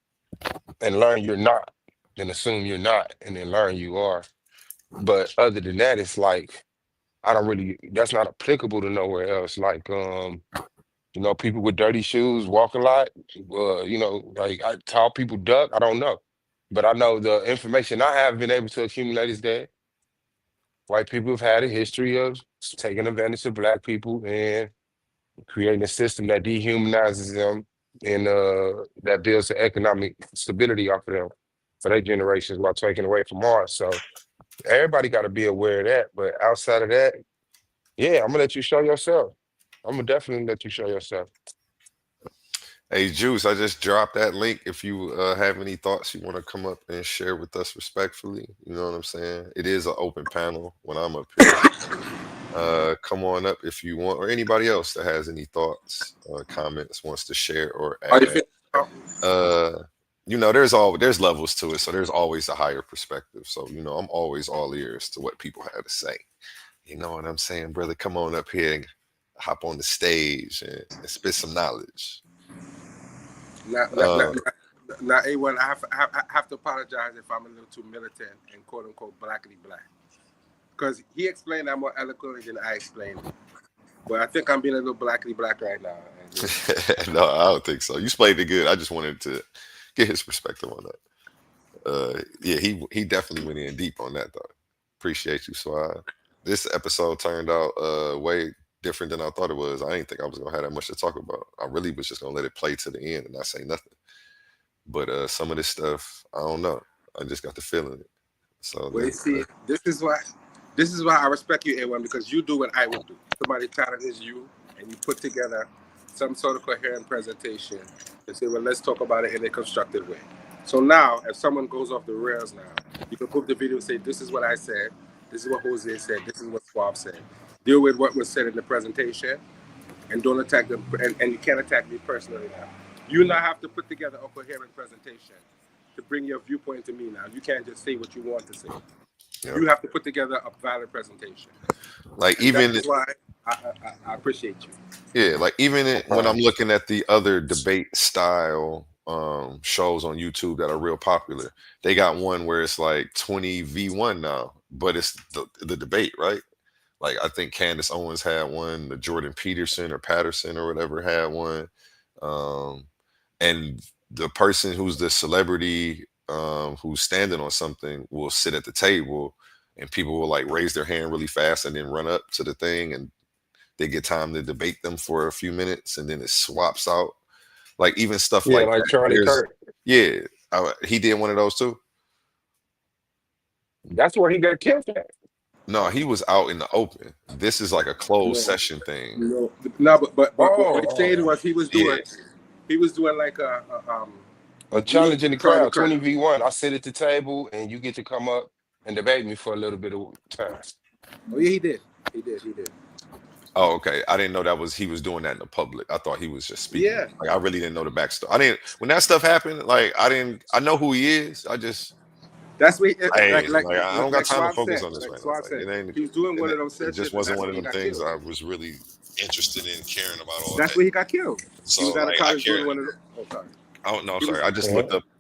and learn you're not than assume you're not and then learn you are. But other than that, it's like, that's not applicable to nowhere else. Like, people with dirty shoes walk a lot. Like tall people duck. I don't know. But I know the information I have been able to accumulate is that white people have had a history of taking advantage of black people and creating a system that dehumanizes them and that builds the economic stability off of them for their generations while taking away from ours. So everybody got to be aware of that. But outside of that, yeah, I'm gonna let you show yourself. I'm gonna definitely let you show yourself. Hey, Juice, I just dropped that link. If you have any thoughts you want to come up and share with us respectfully, you know what I'm saying? It is an open panel when I'm up here. Come on up if you want, or anybody else that has any thoughts, comments, wants to share or add. There's levels to it, so there's always a higher perspective. So, I'm always all ears to what people have to say. You know what I'm saying, brother? Come on up here and hop on the stage and spit some knowledge. Now, A1, I have to apologize if I'm a little too militant and quote unquote blackity black. Because he explained that more eloquently than I explained it. But I think I'm being a little blackity black right now. No, I don't think so. You explained it good. I just wanted to get his perspective on that. Yeah, he definitely went in deep on that though. Appreciate you, Suave. This episode turned out way different than I thought it was. I didn't think I was gonna have that much to talk about. I really was just gonna let it play to the end and not say nothing. But some of this stuff, I don't know. I just got the feeling it. So well, you see, this is why I respect you, A1, because you do what I would do. Somebody challenges you and you put together some sort of coherent presentation and say, well, let's talk about it in a constructive way. So now, if someone goes off the rails now, you can put the video and say, this is what I said, this is what Jose said, this is what Suave said. Deal with what was said in the presentation and don't attack them, and you can't attack me personally now. You now have to put together a coherent presentation to bring your viewpoint to me now. You can't just say what you want to say. Yeah. You have to put together a valid presentation. Like, and even that's why I appreciate you. Yeah, like even when I'm looking at the other debate style shows on YouTube that are real popular, they got one where it's like 20v1 now, but it's the debate, right? Like I think Candace Owens had one, the Jordan Peterson or Patterson or whatever had one, and the person who's the celebrity who's standing on something will sit at the table and people will like raise their hand really fast and then run up to the thing and they get time to debate them for a few minutes and then it swaps out. Like even stuff like that. Charlie Kirk. Yeah, he did one of those too. That's where he got killed at. No, he was out in the open. This is like a closed session thing. No, but what he said was he was doing like a challenge in the crowd, 20v1. I sit at the table and you get to come up and debate me for a little bit of time. Oh yeah, he did. Oh, okay. I didn't know he was doing that in the public. I thought he was just speaking. Yeah. Like I really didn't know the backstory. When that stuff happened, like I know who he is. That's what I don't got like time to Suave focus said. on this Like right now. Suave Like said, it ain't. he was doing one of those It just sessions, and wasn't that's one where of he them got things killed. I was really interested in caring about all That's day. where he got killed. He So was out of like I college care. doing one of those. Oh, sorry. I don't know. I'm He was. sorry. I just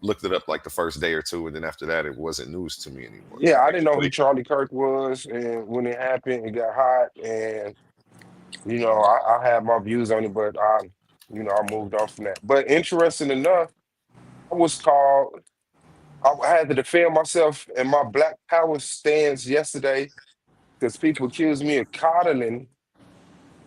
looked it up like the first day or two, and then after that, it wasn't news to me anymore. Yeah, So I didn't know who Charlie Kirk was, and when it happened, it got hot, and I had my views on it, but I moved on from that. But interesting enough, I was called. I had to defend myself in my Black Power stance yesterday because people accused me of coddling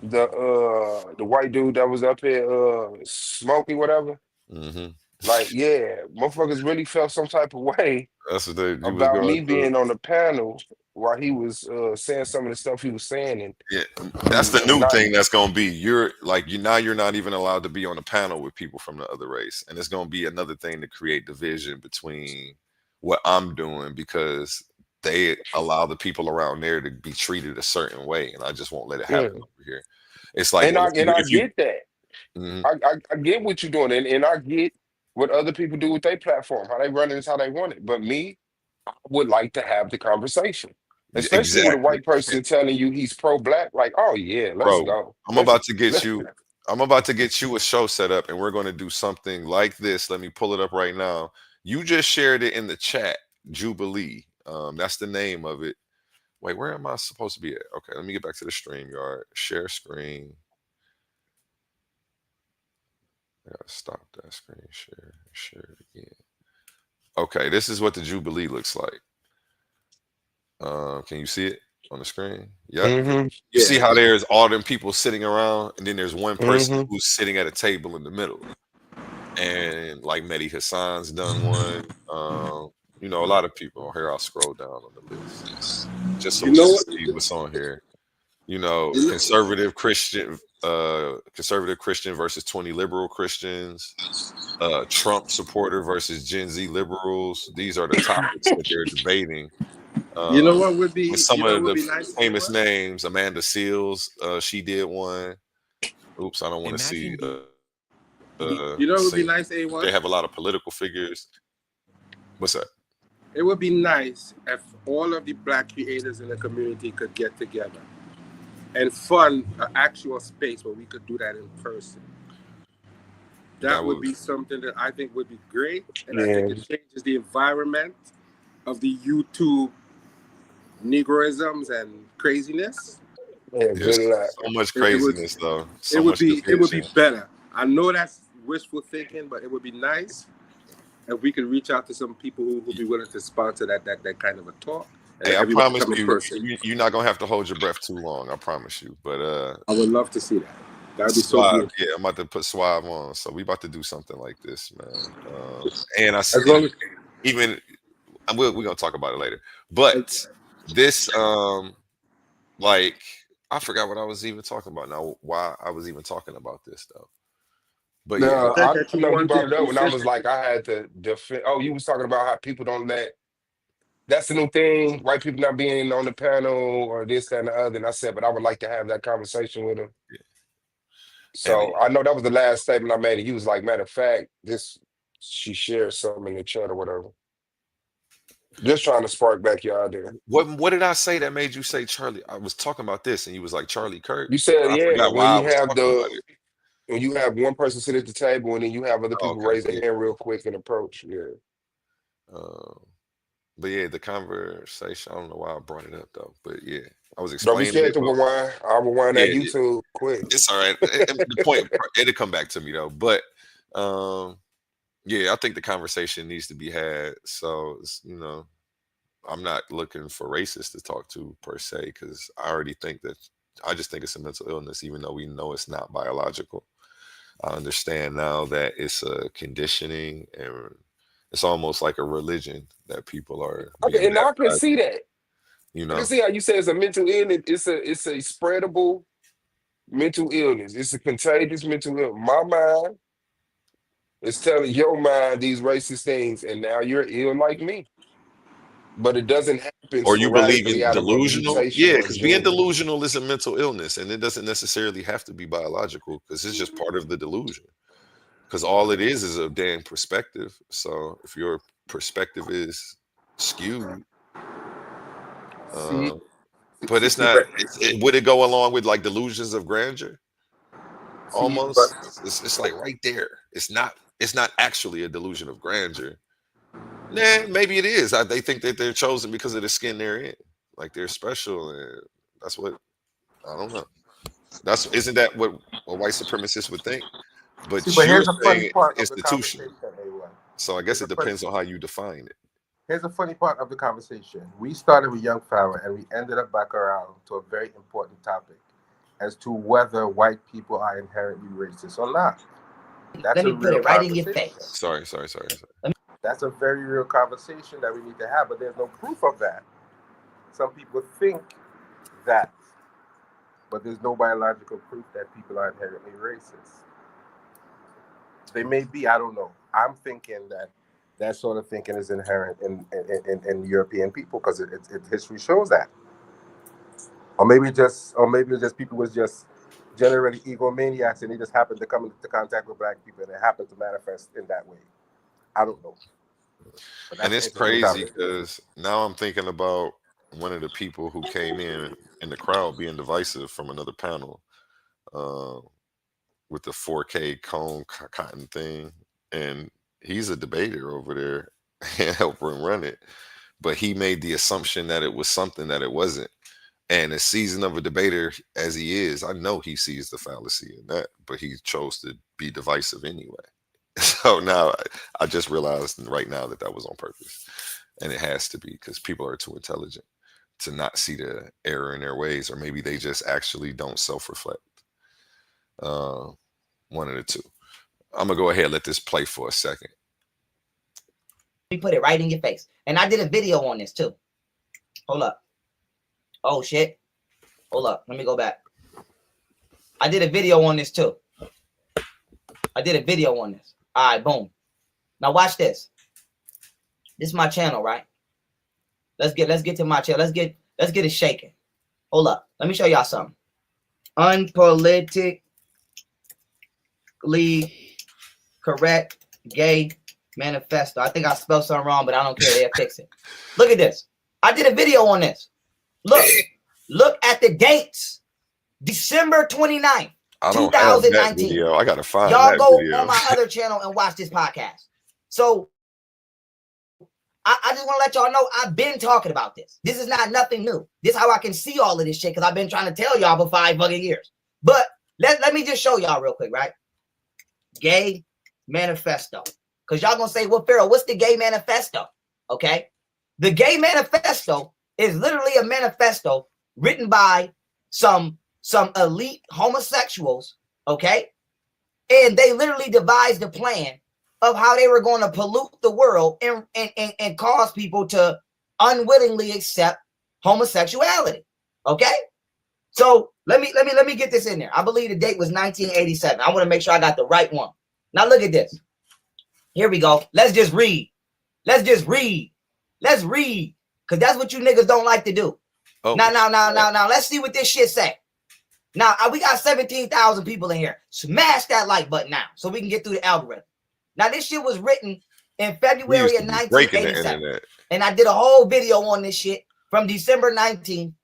the white dude that was up here smoking whatever. hmm Like, yeah, motherfuckers really felt some type of way that's what you was about going me through. being on the panel while he was saying some of the stuff he was saying, and Yeah, that's the and new not. thing that's gonna be. You're now you're not even allowed to be on a panel with people from the other race, and it's gonna be another thing to create division between what I'm doing because they allow the people around there to be treated a certain way, and I just won't let it Yeah. happen over here. It's like And I and I if you get that. mhm. I get what you're doing, and I get what other people do with their platform. How they run it is how they want it. But me, I would like to have the conversation, especially with a Exactly. white person telling you he's pro-black. Like, oh yeah, let's Bro, go. I'm Let's. about to get you. I'm about to get you a show set up, and we're going to do something like this. Let me pull it up right now. You just shared it in the chat, Jubilee. That's the name of it. Wait, where am I supposed to be at? Okay, let me get back to the StreamYard. Share screen. I gotta stop that screen share. Share it again. Okay, this is what the Jubilee looks like. Can you see it on the screen? Yep. Mm-hmm. You see Yeah. how there's all them people sitting around, and then there's one person Mm-hmm. who's sitting at a table in the middle. And like Mehdi Hassan's done one. A lot of people. Here, I'll scroll down on the list just so You we know can what? see what's on here. You know, Conservative Christian versus 20 liberal Christians, Trump supporter versus Gen Z liberals. These are the topics that they're debating. you know Um, what would with be. some You know of what would the be nice. famous names, Amanda Seales, she did one. Oops, I don't want to see. You know what would be Sing. nice. They A1. have a lot of political figures. What's that? It would be nice if all of the black creators in the community could get together and fund an actual space where we could do that in person. That would be something that I think would be great, and I think Yeah. it changes the environment of the YouTube Negroisms and craziness. Yeah. There's Good luck. so much It would craziness though. So much it would be division. better. I know that's wishful thinking, but it would be nice if we could reach out to some people who would be willing to sponsor that kind of a talk, and Hey, I everybody promise come in you, person. you're not gonna have to hold your breath too long. I promise you. But I would love to see that. That would be so Suave, beautiful. yeah, I'm about to put Suave on. So we about to do something like this, man. And I see As long as even we're gonna talk about it later. But this like I forgot what I was even talking about now. Why I was even talking about this though. But yeah, No, said I that you know he brought wanted it up to when I was sit. like, I had to defend. Oh, you was talking about how people don't let. That's the new thing. White people not being on the panel or this, that, and the other. And I said, but I would like to have that conversation with him. and So I know that was the last statement I made. And he was like, matter of fact, she shared something in the chat or whatever. Just trying to spark back your idea. what did I say that made you say Charlie? I was talking about this, and you was like Charlie Kirk. You said, I yeah, forgot why I was talking about it. when you have one person sit at the table and then you have other Oh, people okay, raise their yeah. hand real quick and approach. Yeah. But yeah, the conversation. I don't know why I brought it up though. But yeah, I was Don't be explaining scared it. to rewind. I'll rewind Yeah, that YouTube quick. it's all right. The point it'll come back to me though. But yeah, I think the conversation needs to be had. So I'm not looking for racists to talk to per se because I just think it's a mental illness, even though we know it's not biological. I understand now that it's a conditioning and it's almost like a religion that people are being Okay, and I can baptized. see that. You I can know, see how you say it's a mental illness. It's a spreadable mental illness. It's a contagious mental illness. My mind is telling your mind these racist things, and now you're ill like me. But it doesn't happen or you believe sporadically in out of a delusional. mutation Yeah, or a because being gene. delusional is a mental illness, and it doesn't necessarily have to be biological because it's just part of the delusion. Because all it is a damn perspective. So if your perspective is skewed. See, But it's see, not. but Would it go along with like delusions of grandeur? see, but Almost. It's like right there. It's not. It's not actually a delusion of grandeur. Nah, maybe it is. They think that they're chosen because of the skin they're in, like they're special, and that's what I don't know. Isn't that what a white supremacist would think? But see, but you're here's a funny saying part of the institutional. conversation, A1. So I Here's guess a it funny, depends on how you define it. here's a funny part of the conversation. We started with young Pharaoh, and we ended up back around to a very important topic as to whether white people are inherently racist or not. That's Let me a put real it right in your conversation. face. Sorry. That's a very real conversation that we need to have, but there's no proof of that. Some people think that, but there's no biological proof that people are inherently racist. They may be, I don't know. I'm thinking that sort of thinking is inherent in European people because history shows that. Or maybe it's just people was just generally egomaniacs and they just happened to come into contact with black people and it happened to manifest in that way. I don't know. And it's crazy because now I'm thinking about one of the people who came in the crowd being divisive from another panel with the 4K cotton thing. And he's a debater over there and helped him run it. But he made the assumption that it was something that it wasn't. And as seasoned of a debater as he is, I know he sees the fallacy in that, but he chose to be divisive anyway. So now I just realized right now that was on purpose. And it has to be because people are too intelligent to not see the error in their ways, or maybe they just actually don't self-reflect. One of the two. I'm going to go ahead and let this play for a second. We put it right in your face. And I did a video on this too. Hold up. Oh, shit. Hold up. Let me go back. I did a video on this too. All right, boom. Now watch this. This is my channel, right? Let's get to my channel. Let's get it shaking. Hold up. Let me show y'all something. Unpolitically correct gay manifesto. I think I spelled something wrong, but I don't care. They'll fix it. Look at this. I did a video on this. Look at the dates. December 29th, I don't have that 2019. video. I gotta find Y'all that go video. on my other channel and watch this podcast. So I just want to let y'all know I've been talking about this. This is not nothing new. This is how I can see all of this shit because I've been trying to tell y'all for 5 fucking years. But let me just show y'all real quick, right? Gay manifesto. Because y'all gonna say, well, Pharaoh, what's the gay manifesto? Okay. The gay manifesto is literally a manifesto written by some elite homosexuals, okay? And they literally devised a plan of how they were going to pollute the world and cause people to unwillingly accept homosexuality, okay? So let me get this in there. I believe the date was 1987. I want to make sure I got the right one. Now look at this. Here we go. Let's just read. Let's read. Because that's what you niggas don't like to do. Oh. Now, let's see what this shit say. Now, we got 17,000 people in here. Smash that like button now so we can get through the algorithm. Now, this shit was written in February of 1987. And I did a whole video on this shit from December 19th.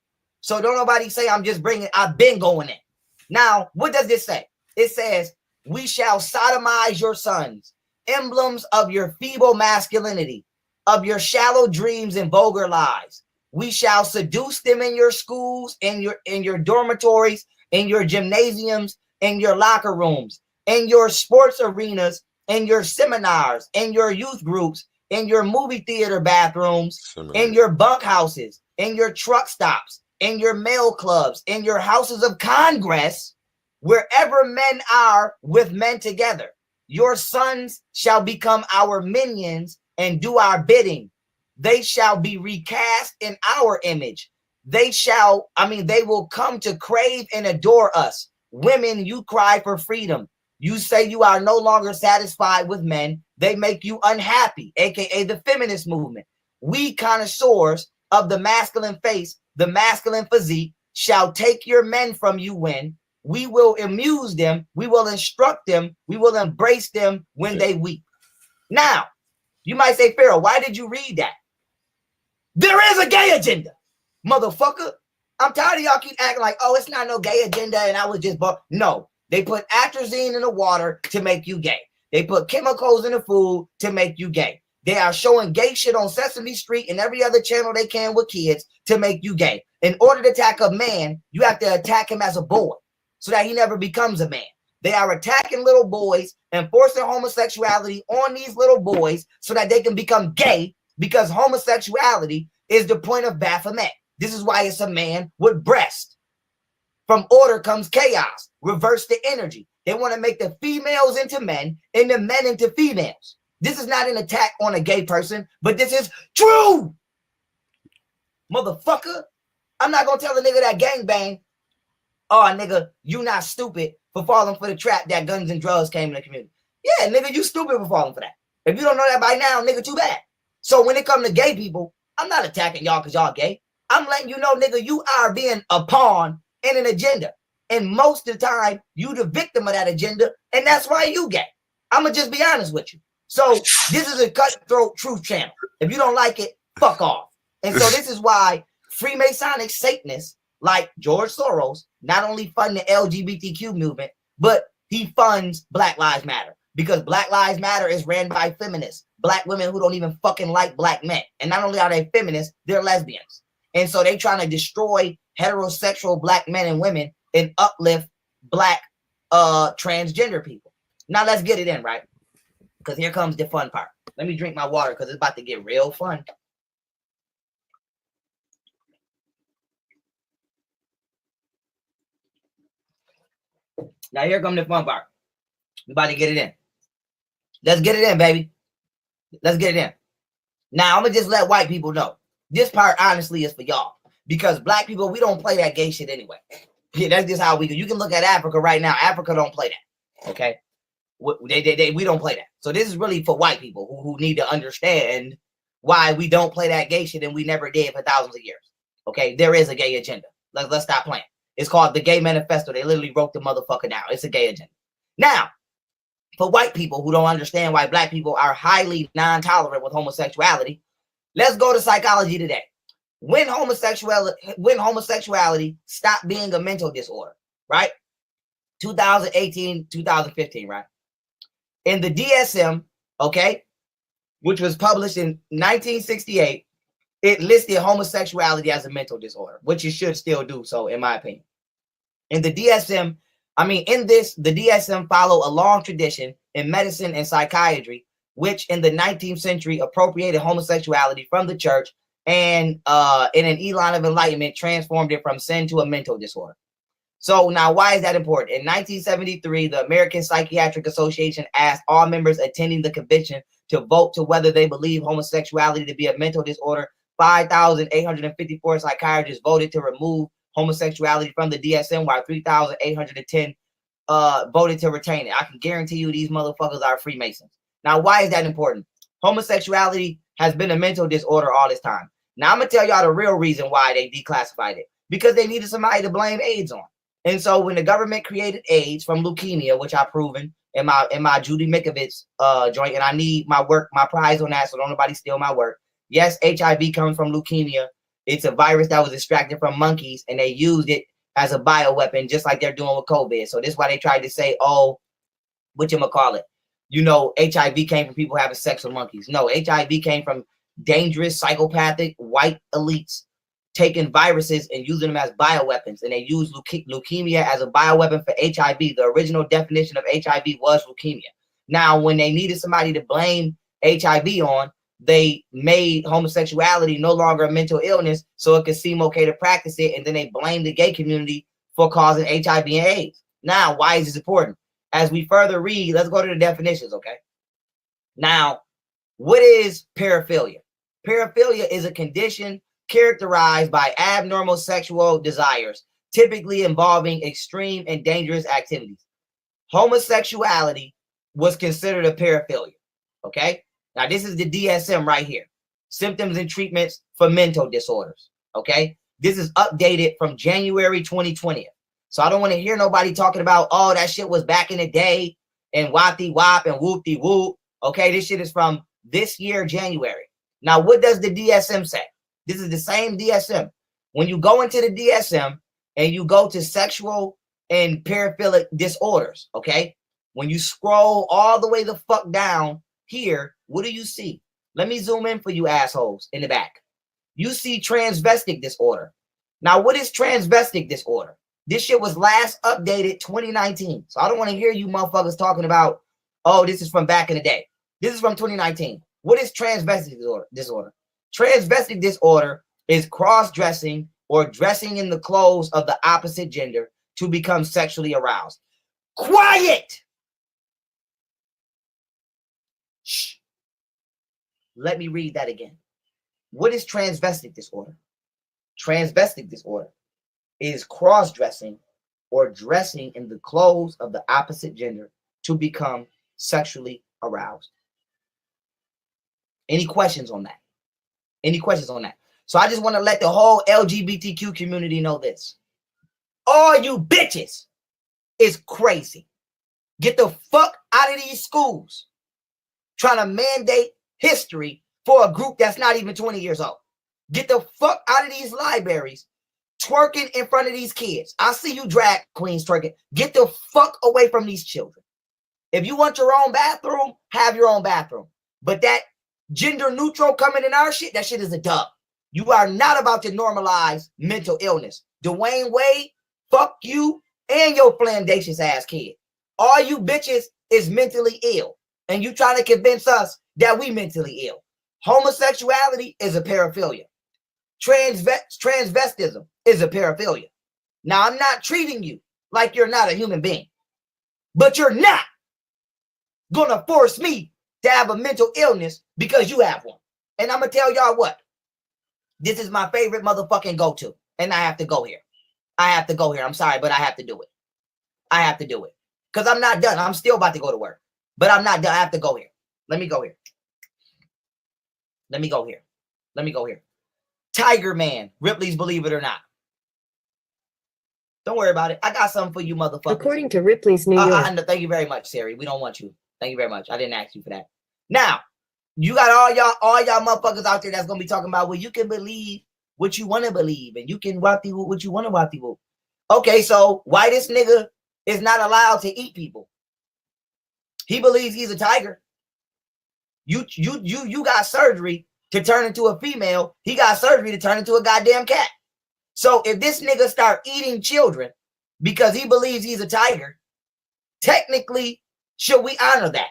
So don't nobody say I've been going in. Now, what does this say? It says, we shall sodomize your sons, emblems of your feeble masculinity, of your shallow dreams and vulgar lies. We shall seduce them in your schools, in your dormitories, in your gymnasiums, in your locker rooms, in your sports arenas, in your seminars, in your youth groups, in your movie theater bathrooms, in your bunkhouses, in your truck stops, in your mail clubs, in your houses of Congress, wherever men are with men together. Your sons shall become our minions and do our bidding. They shall be recast in our image. They will come to crave and adore us. Women, you cry for freedom. You say you are no longer satisfied with men. They make you unhappy, aka the feminist movement. We connoisseurs of the masculine face, the masculine physique, shall take your men from you when we will amuse them, we will instruct them, we will embrace them when they weep. Now, you might say, Pharaoh, why did you read that? There is a gay agenda, motherfucker. I'm tired of y'all keep acting like, oh, it's not no gay agenda and I was just no. They put atrazine in the water to make you gay. They put chemicals in the food to make you gay. They are showing gay shit on Sesame Street and every other channel they can with kids to make you gay. In order to attack a man, you have to attack him as a boy so that he never becomes a man. They are attacking little boys and forcing homosexuality on these little boys so that they can become gay, because homosexuality is the point of Baphomet. This is why it's a man with breast. From order comes chaos. Reverse the energy. They want to make the females into men and the men into females. This is not an attack on a gay person, but this is true. Motherfucker. I'm not going to tell a nigga that gangbang, oh, nigga, you not stupid for falling for the trap that guns and drugs came in the community. Yeah, nigga, you stupid for falling for that. If you don't know that by now, nigga, too bad. So when it comes to gay people, I'm not attacking y'all because y'all gay. I'm letting you know, nigga, you are being a pawn in an agenda. And most of the time, you the victim of that agenda, and that's why you gay. I'm going to just be honest with you. So this is a cutthroat truth channel. If you don't like it, fuck off. And so this is why Freemasonic Satanists like George Soros not only fund the LGBTQ movement, but he funds Black Lives Matter. Because Black Lives Matter is ran by feminists, black women who don't even fucking like black men. And not only are they feminists, they're lesbians. And so they trying to destroy heterosexual black men and women and uplift black transgender people. Now let's get it in, right? Because here comes the fun part. Let me drink my water because it's about to get real fun. Now here comes the fun part. We about to get it in. Let's get it in, baby. Let's get it in. Now I'm gonna just let white people know. This part honestly is for y'all. Because black people, we don't play that gay shit anyway. Yeah, that's just how we do. You can look at Africa right now. Africa don't play that. Okay. We don't play that. So this is really for white people who need to understand why we don't play that gay shit and we never did for thousands of years. Okay. There is a gay agenda. Let's stop playing. It's called the Gay Manifesto. They literally wrote the motherfucker down. It's a gay agenda. Now, for white people who don't understand why black people are highly non-tolerant with homosexuality, let's go to psychology today. When homosexuality stopped being a mental disorder, right? 2018, 2015, right? In the DSM, okay, which was published in 1968, it listed homosexuality as a mental disorder, which it should still do so, in my opinion. In the DSM, the DSM follow a long tradition in medicine and psychiatry, which in the 19th century appropriated homosexuality from the church and in an elan of enlightenment transformed it from sin to a mental disorder. So now why is that important? In 1973, the American Psychiatric Association asked all members attending the convention to vote to whether they believe homosexuality to be a mental disorder. 5,854 psychiatrists voted to remove homosexuality from the DSM, while 3,810 voted to retain it. I can guarantee you these motherfuckers are Freemasons. Now, why is that important? Homosexuality has been a mental disorder all this time. Now, I'm going to tell y'all the real reason why they declassified it. Because they needed somebody to blame AIDS on. And so when the government created AIDS from leukemia, which I've proven in my Judy Mikovits joint, and I need my prize on that, so don't nobody steal my work. Yes, HIV comes from leukemia. It's a virus that was extracted from monkeys, and they used it as a bioweapon, just like they're doing with COVID. So this is why they tried to say, oh, whatchamacallit, you know, HIV came from people having sex with monkeys. No, HIV came from dangerous, psychopathic, white elites taking viruses and using them as bioweapons. And they used leukemia as a bioweapon for HIV. The original definition of HIV was leukemia. Now, when they needed somebody to blame HIV on, they made homosexuality no longer a mental illness so it could seem okay to practice it. And then they blamed the gay community for causing HIV and AIDS. Now, why is this important? As we further read, let's go to the definitions, okay? Now, what is paraphilia? Paraphilia is a condition characterized by abnormal sexual desires, typically involving extreme and dangerous activities. Homosexuality was considered a paraphilia, okay? Now, this is the DSM right here. Symptoms and treatments for mental disorders, okay? This is updated from January 2020. So I don't want to hear nobody talking about, oh, that shit was back in the day and whoppy wop and whoopty whoop. Okay, this shit is from this year, January. Now, what does the DSM say? This is the same DSM. When you go into the DSM and you go to sexual and paraphilic disorders, okay? When you scroll all the way the fuck down here, what do you see? Let me zoom in for you assholes in the back. You see transvestic disorder. Now, what is transvestic disorder? This shit was last updated 2019. So I don't want to hear you motherfuckers talking about, oh, this is from back in the day. This is from 2019. What is transvestic disorder? Transvestic disorder is cross-dressing or dressing in the clothes of the opposite gender to become sexually aroused. Quiet! Shh. Let me read that again. What is transvestic disorder? Transvestic disorder is cross-dressing or dressing in the clothes of the opposite gender to become sexually aroused. Any questions on that? Any questions on that? So I just want to let the whole LGBTQ community know this. All you bitches is crazy. Get the fuck out of these schools trying to mandate history for a group that's not even 20 years old. Get the fuck out of these libraries twerking in front of these kids. I see you drag queens twerking. Get the fuck away from these children. If you want your own bathroom, have your own bathroom. But that gender neutral coming in our shit, that shit is a dub. You are not about to normalize mental illness. Dwayne Wade, fuck you and your flandacious ass kid. All you bitches is mentally ill. And you trying to convince us that we mentally ill. Homosexuality is a paraphilia. Transvestism is a paraphilia. Now, I'm not treating you like you're not a human being. But you're not going to force me to have a mental illness because you have one. And I'm going to tell y'all what. This is my favorite motherfucking go-to. And I have to go here. I have to go here. I'm sorry, but I have to do it. I have to do it. Because I'm not done. I'm still about to go to work. But I'm not done. I have to go here. Let me go here. Let me go here. Let me go here. Tiger Man, Ripley's Believe It or Not. Don't worry about it. I got something for you, motherfuckers. According to Ripley's New York. Thank you very much, Sari. We don't want you. Thank you very much. I didn't ask you for that. Now, you got all y'all motherfuckers out there that's gonna be talking about, well, you can believe what you want to believe, and you can wati what you want to wati. Okay, so why this nigga is not allowed to eat people? He believes he's a tiger. You got surgery to turn into a female. He got surgery to turn into a goddamn cat. So if this nigga start eating children because he believes he's a tiger, technically, should we honor that?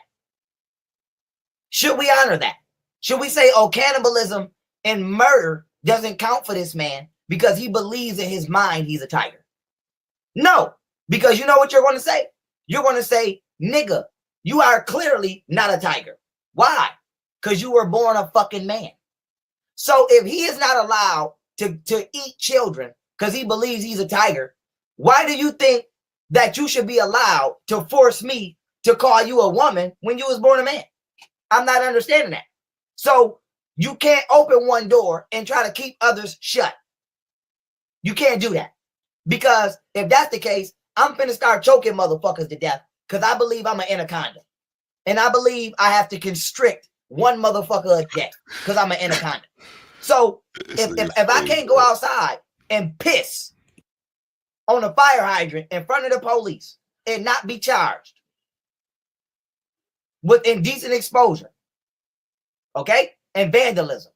Should we honor that? Should we say, oh, cannibalism and murder doesn't count for this man because he believes in his mind he's a tiger? No, because you know what you're going to say? You're going to say, nigga, you are clearly not a tiger. Why? Because you were born a fucking man. So if he is not allowed to eat children because he believes he's a tiger, why do you think that you should be allowed to force me to call you a woman when you was born a man? I'm not understanding that. So you can't open one door and try to keep others shut. You can't do that. Because if that's the case, I'm finna start choking motherfuckers to death because I believe I'm an anaconda. And I believe I have to constrict one motherfucker a day because I'm an anaconda. So if I can't go outside and piss on a fire hydrant in front of the police and not be charged with indecent exposure, okay, and vandalism,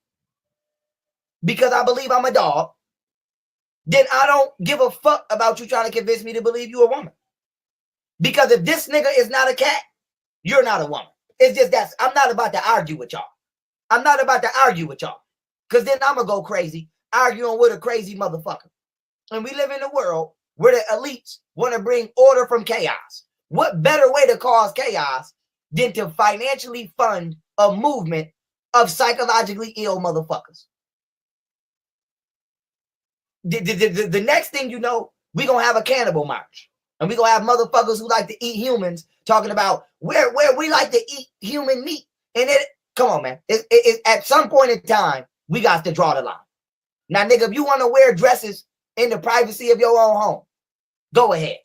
because I believe I'm a dog, then I don't give a fuck about you trying to convince me to believe you a woman. Because if this nigga is not a cat, you're not a woman. It's just that I'm not about to argue with y'all. I'm not about to argue with y'all. Because then I'm going to go crazy arguing with a crazy motherfucker. And we live in a world where the elites want to bring order from chaos. What better way to cause chaos than to financially fund a movement of psychologically ill motherfuckers? The next thing you know, we're going to have a cannibal march. And we're going to have motherfuckers who like to eat humans talking about where we like to eat human meat. And come on, man. At some point in time, we got to draw the line. Now, nigga, if you want to wear dresses in the privacy of your own home, go ahead.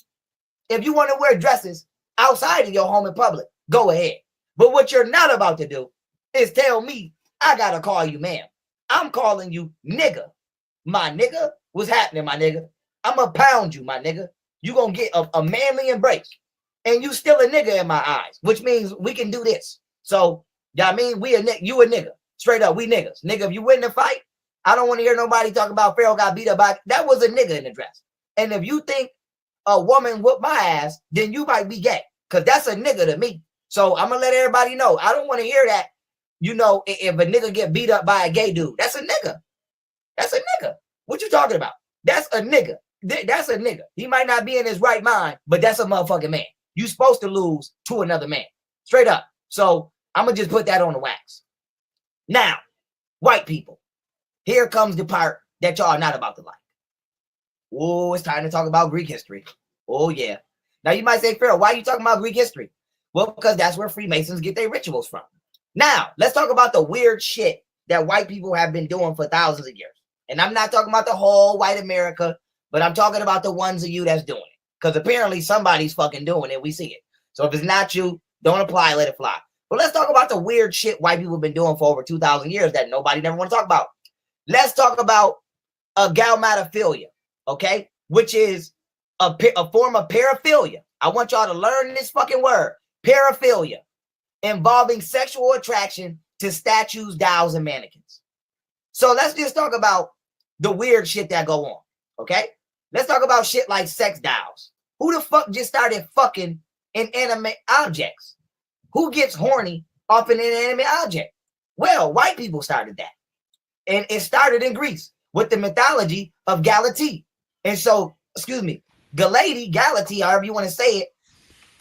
If you want to wear dresses outside of your home in public, go ahead. But what you're not about to do is tell me I got to call you ma'am I'm calling you nigga. My nigga, what's happening, my nigga? I'm gonna pound you, my nigga. You gonna get a manly embrace. And you still a nigga in my eyes, which means we can do this. So, yeah, I mean, you a nigga. Straight up, we niggas. Nigga, if you win the fight, I don't want to hear nobody talk about Pharaoh got beat up by, that was a nigga in the dress. And if you think a woman whooped my ass, then you might be gay, because that's a nigga to me. So I'm gonna let everybody know. I don't want to hear that, you know, if a nigga get beat up by a gay dude. That's a nigga. That's a nigga. What you talking about? That's a nigga. That's a nigga. He might not be in his right mind, but that's a motherfucking man. You supposed to lose to another man. Straight up. So I'm gonna just put that on the wax. Now, white people, here comes the part that y'all are not about to like. Oh, it's time to talk about Greek history. Oh, yeah. Now, you might say, Pharaoh, why are you talking about Greek history? Well, because that's where Freemasons get their rituals from. Now, let's talk about the weird shit that white people have been doing for thousands of years. And I'm not talking about the whole white America, but I'm talking about the ones of you that's doing it. Because apparently somebody's fucking doing it. We see it. So if it's not you, don't apply, let it fly. But let's talk about the weird shit white people have been doing for over 2,000 years that nobody never want to talk about. Let's talk about galmatophilia, okay? Which is a form of paraphilia. I want y'all to learn this fucking word. Paraphilia, involving sexual attraction to statues, dolls, and mannequins. So let's just talk about the weird shit that go on, okay? Let's talk about shit like sex dolls. Who the fuck just started fucking inanimate objects? Who gets horny off an inanimate object? Well, white people started that. And it started in Greece with the mythology of Galatea. And so, Galatea, however you want to say it,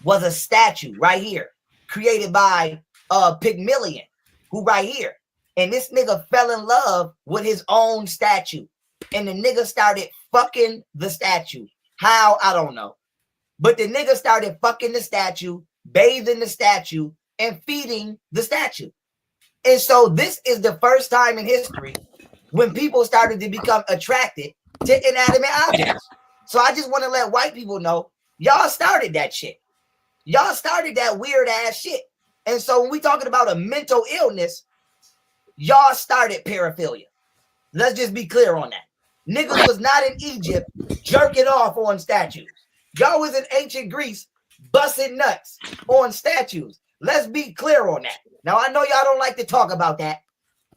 was a statue right here, created by Pygmalion, who right here. And this nigga fell in love with his own statue. And the nigga started fucking the statue. How? I don't know. But the nigga started fucking the statue, bathing the statue, and feeding the statue. And so this is the first time in history when people started to become attracted to inanimate objects. So I just want to let white people know, y'all started that shit. Y'all started that weird ass shit. And so when we talking about a mental illness, y'all started paraphilia. Let's just be clear on that. Niggas was not in Egypt jerking off on statues. Y'all was in ancient Greece busting nuts on statues. Let's be clear on that. Now, I know y'all don't like to talk about that,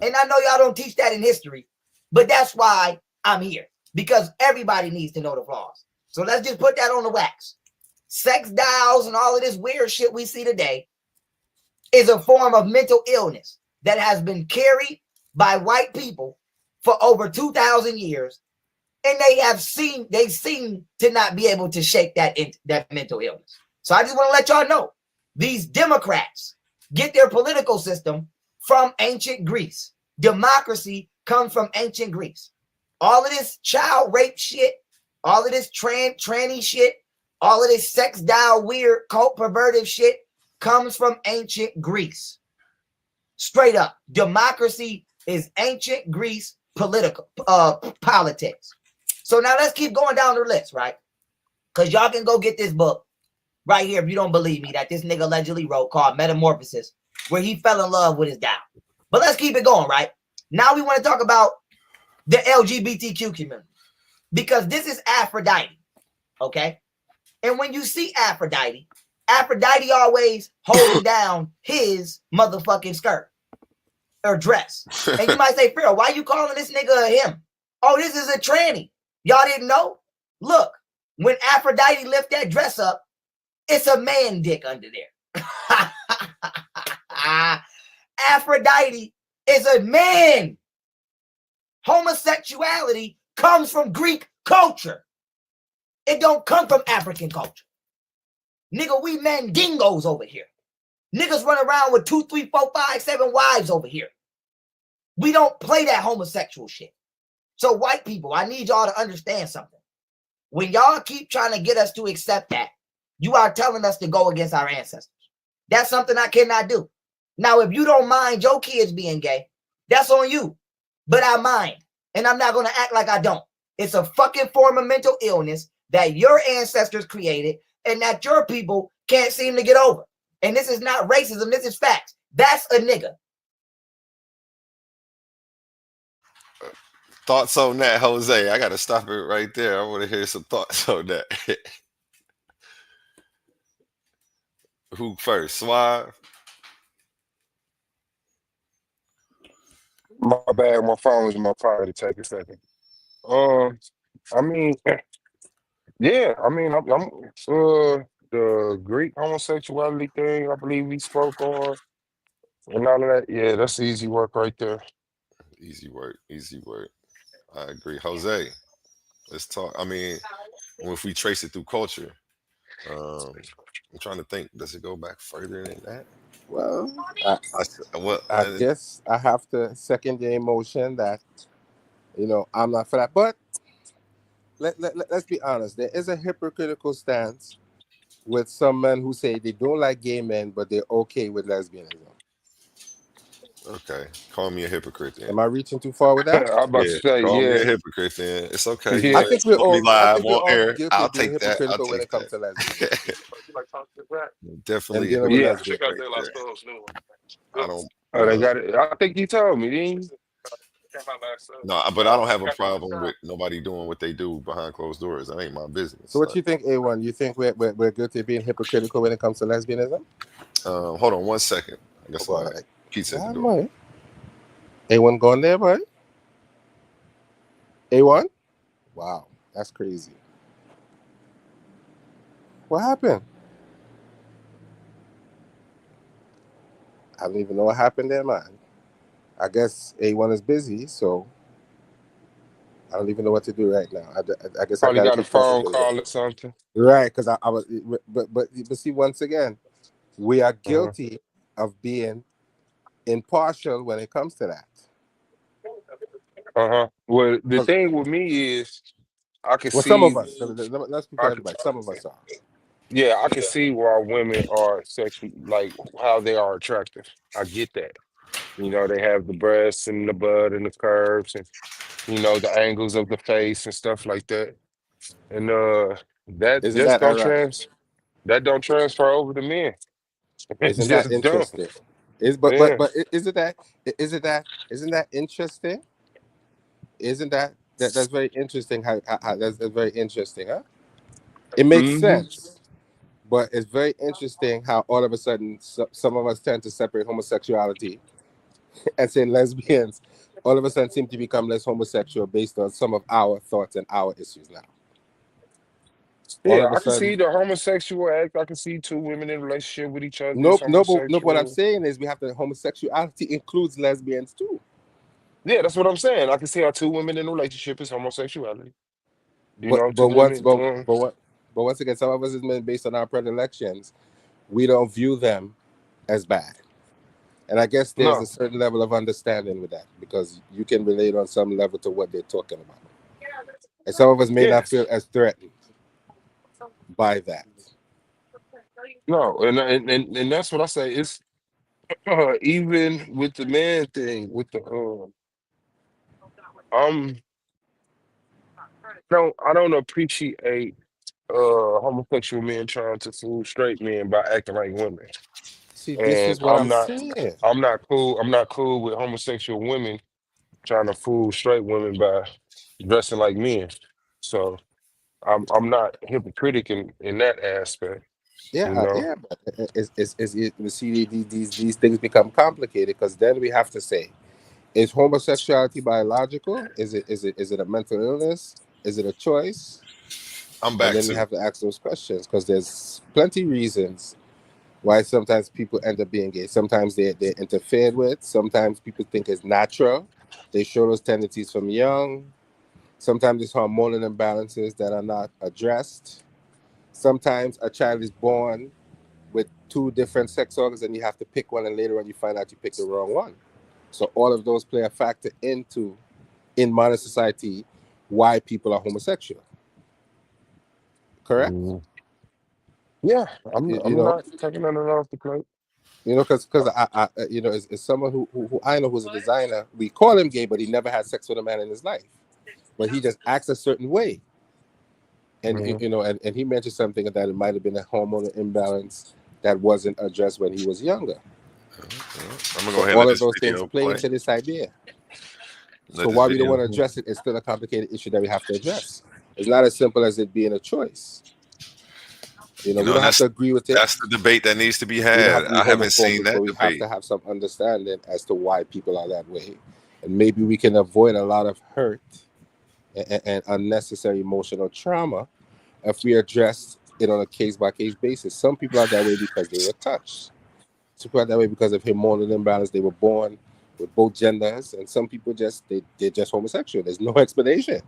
and I know y'all don't teach that in history, but that's why I'm here, because everybody needs to know the flaws. So let's just put that on the wax. Sex dolls and all of this weird shit we see today is a form of mental illness that has been carried by white people for over 2,000 years, and they seem to not be able to shake that mental illness. So I just want to let y'all know, these Democrats get their political system from ancient Greece. Democracy comes from ancient Greece. All of this child rape shit, all of this tranny shit, all of this sex doll weird cult perverted shit comes from ancient Greece. Straight up, democracy is ancient Greece politics. So now let's keep going down the list, right? Because y'all can go get this book right here if you don't believe me that this nigga allegedly wrote, called Metamorphosis, where he fell in love with his doll. But let's keep it going, right? Now we want to talk about the LGBTQ community, because this is Aphrodite, okay? And when you see Aphrodite always holding down his motherfucking skirt or dress. And you might say, Pharaoh, why you calling this nigga a him? Oh, this is a tranny. Y'all didn't know? Look, when Aphrodite lift that dress up, it's a man dick under there. Aphrodite is a man. Homosexuality comes from Greek culture. It don't come from African culture. Nigga, we mandingos over here. Niggas run around with 2, 3, 4, 5, 7 wives over here. We don't play that homosexual shit. So white people, I need y'all to understand something. When y'all keep trying to get us to accept that, you are telling us to go against our ancestors. That's something I cannot do. Now, if you don't mind your kids being gay, that's on you. But I mind. And I'm not going to act like I don't. It's a fucking form of mental illness that your ancestors created and that your people can't seem to get over. And this is not racism. This is facts. That's a nigga. Thoughts on that, Jose? I got to stop it right there. I want to hear some thoughts on that. Who first? Suave? My bad, my phone was in my pocket. Take a second. Um, I mean, yeah, I mean, I'm the Greek homosexuality thing. I believe we spoke on and all of that. Yeah, that's easy work right there. Easy work. Easy work. I agree. Jose, let's talk. I mean, if we trace it through culture, um, I'm trying to think. Does it go back further than that? Well, Well, I guess I have to second the emotion that, I'm not for that. But let's be honest. There is a hypocritical stance with some men who say they don't like gay men, but they're okay with lesbianism. okay. Call me a hypocrite then. Am I reaching too far with that? I'm about to Yeah, say, call me yeah, a hypocrite then. It's okay. You yeah. I might think we're put me all. I live think we're on all air. guilty I'll of being take that. I'll hypocritical when take it comes that. to lesbianism and Definitely a dealing with Yeah. hypocrite lesbians. right there. I don't. Oh, they got it. I think you told me, didn't you? No, but I don't have a problem with nobody doing what they do behind closed doors. That ain't my So business. what you think, A1? You think we're guilty of being hypocritical when it comes to lesbianism? Hold on 1 second. I guess Go I ahead. pizza at the Yeah, door. boy. A1 going there, boy? A1? Wow, that's crazy. What happened? I don't even know what happened there, man. I guess A1 is busy, so I don't even know what to do right now. I guess I Probably gotta got a keep talking phone to him. call or something. Right, because I was, but see, once again, we are Uh-huh. guilty of being impartial when it comes to that. Well, the 'Cause- thing with me is, I can Well, some of see, us. Let's speak for I can, everybody. Some of us are. yeah, I can see why women are sexually like how they are attractive. I get that. You know, they have the breasts and the butt and the curves and the angles of the face and stuff like that. And that Isn't just that don't ironic? transfer over to men. It Isn't that just don't. interesting? Yeah. Isn't that interesting? Isn't that's very interesting? How that's very interesting, huh? It makes Hmm. sense, but it's very interesting how all of a sudden some of us tend to separate homosexuality and say lesbians all of a sudden seem to become less homosexual based on some of our thoughts and our issues now. All Yeah, of a I can see sudden, the homosexual act. I can see two women in a relationship with each other is nope, nope, nope. What I'm homosexual. saying is we have to homosexuality includes lesbians too. Yeah, that's what I'm saying. I can see how two women in a relationship is homosexuality. But Two but once women. but once again, some of us is men based on our predilections. We don't view them as bad. And I guess there's a No. certain level of understanding with that because you can relate on some level to what they're talking about. And some of us may Yeah. not feel as threatened by that. No. And that's what I say. It's even with the man thing, with the um, I don't appreciate homosexual men trying to fool straight men by acting like women. See, this And is what I'm saying. I'm not cool with homosexual women trying to fool straight women by dressing like men. So I'm not hypocritic in that aspect, you know. Yeah, but you see, these things become complicated because then we have to say, is homosexuality biological? Is it a mental illness? Is it a choice? I'm And back then we too. have to ask those questions because there's plenty reasons why sometimes people end up being gay. Sometimes they're interfered with. Sometimes people think it's natural. They show those tendencies from young. Sometimes it's hormonal imbalances that are not addressed. Sometimes a child is born with two different sex organs and you have to pick one, and later on you find out you picked the wrong one. So all of those play a factor into, in modern society, why people are homosexual. Correct? Mhm. Yeah, You, you I'm know, not taking nothing off the plate. because is someone who I know who's a designer. We call him gay, but he never had sex with a man in his life. But he just acts a certain way, and Mhm. and he mentioned something that it might have been a hormonal imbalance that wasn't addressed when he was younger. I'm gonna So go ahead and all let of this those things video play play. into this idea. So why we don't want to address it? It's still a complicated issue that we have to address. It's not as simple as it being a choice. We don't have to agree with it. That's the debate that needs to be We don't had. have to be I haven't seen homophobic, that but we have debate. to have some understanding as to why people are that way, and maybe we can avoid a lot of hurt and unnecessary emotional trauma if we address it on a case-by-case basis. Some people are that way because they were touched. Some people are that way because of hormonal imbalance. They were born with both genders, and some people they're just homosexual. There's no explanation.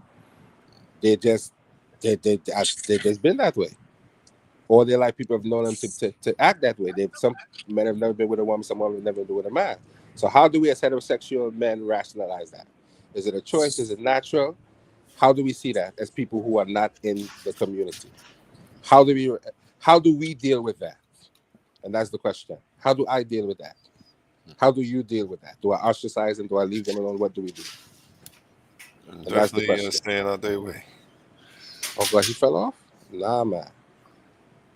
They've just been that way. Or they're like people have known them to act that way. Some men have never been with a woman, some women have never been with a man. So how do we as heterosexual men rationalize that? Is it a choice? Is it natural? How do we see that as people who are not in the community? How do we deal with that? And that's the question. How do I deal with that? How do you deal with that? Do I ostracize them? Do I leave them alone? What do we do? And that's the question. Staying out their way. Oh God, he fell off? Nah, man.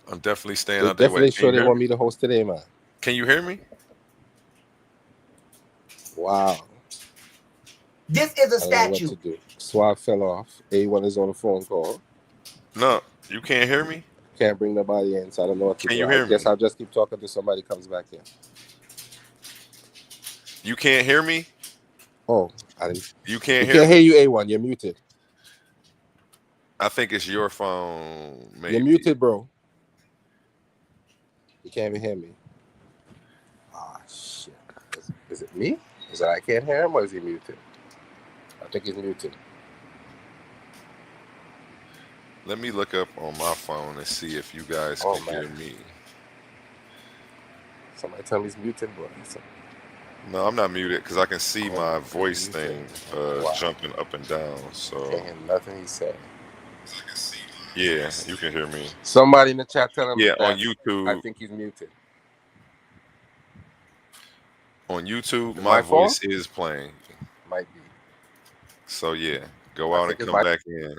I'm definitely staying out their way. Definitely sure they want me to host today, man. Can you hear me? Wow. This is a I don't know statue. what to do. Swab fell off. A1 is on a phone call. No, you can't hear me? Can't bring nobody in, so I don't know what to do. Can you hear me? I guess I'll just keep talking till somebody comes back in. You can't hear me? Oh, I didn't. You can't hear you, A1. You're muted. I think it's your phone, maybe. You're muted, bro. You can't even hear me. Ah, shit. Is it me? Is it I can't hear him, or is he muted? I think he's muted. Let me look up on my phone and see if you guys can hear me. Somebody tell me he's muted, bro. No, I'm not muted because I can see my voice thing jumping up and down. So can't hear nothing he said. Yeah, you can hear me. Somebody in the chat tell him. Yeah, on YouTube. I think he's muted. On YouTube, my voice is playing. Might be. So yeah, go out and come back in.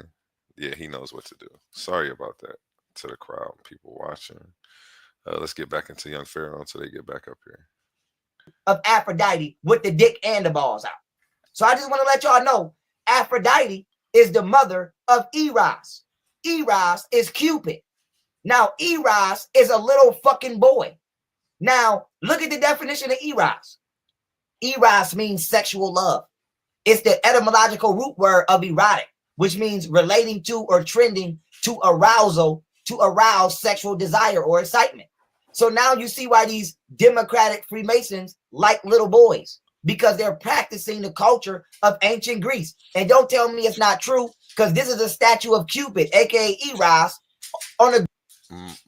Yeah, he knows what to do. Sorry about that to the crowd, people watching. Let's get back into young Pharaoh until they get back up here. Of Aphrodite with the dick and the balls out. So I just want to let y'all know, Aphrodite is the mother of Eros. Eros is Cupid. Now, Eros is a little fucking boy. Now, look at the definition of Eros. Eros means sexual love. It's the etymological root word of erotic, which means relating to or trending to arousal, to arouse sexual desire or excitement. So now you see why these democratic Freemasons like little boys, because they're practicing the culture of ancient Greece. And don't tell me it's not true, because this is a statue of Cupid, aka Eros, on a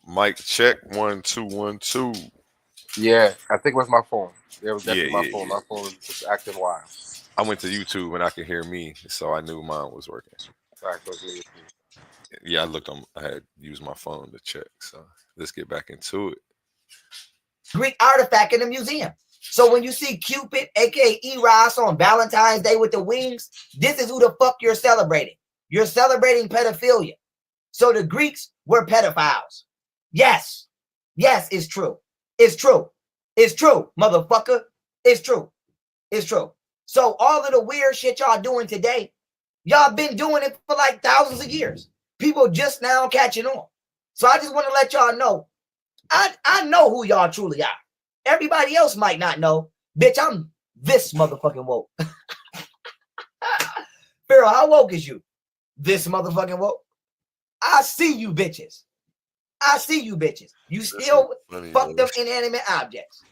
Mic check 1 2 1 2. Yeah, I think it was my phone. It was definitely my phone. My phone was just acting wild. I went to YouTube and I could hear me, so I knew mine was working. Yeah, I looked on. I had used my phone to check. So let's get back into it. Greek artifact in the museum. So when you see Cupid, aka Eros, on Valentine's Day with the wings, this is who the fuck you're celebrating. You're celebrating pedophilia. So the Greeks were pedophiles. Yes. Yes, it's true. It's true. It's true, motherfucker. It's true. It's true. So all of the weird shit y'all doing today, y'all been doing it for like thousands of years. People just now catching on. So I just want to let y'all know, I know who y'all truly are. Everybody else might not know. Bitch, I'm this motherfucking woke. Pharaoh, how woke is you? This motherfucking woke. I see you bitches. I see you bitches. You still fuck them inanimate objects.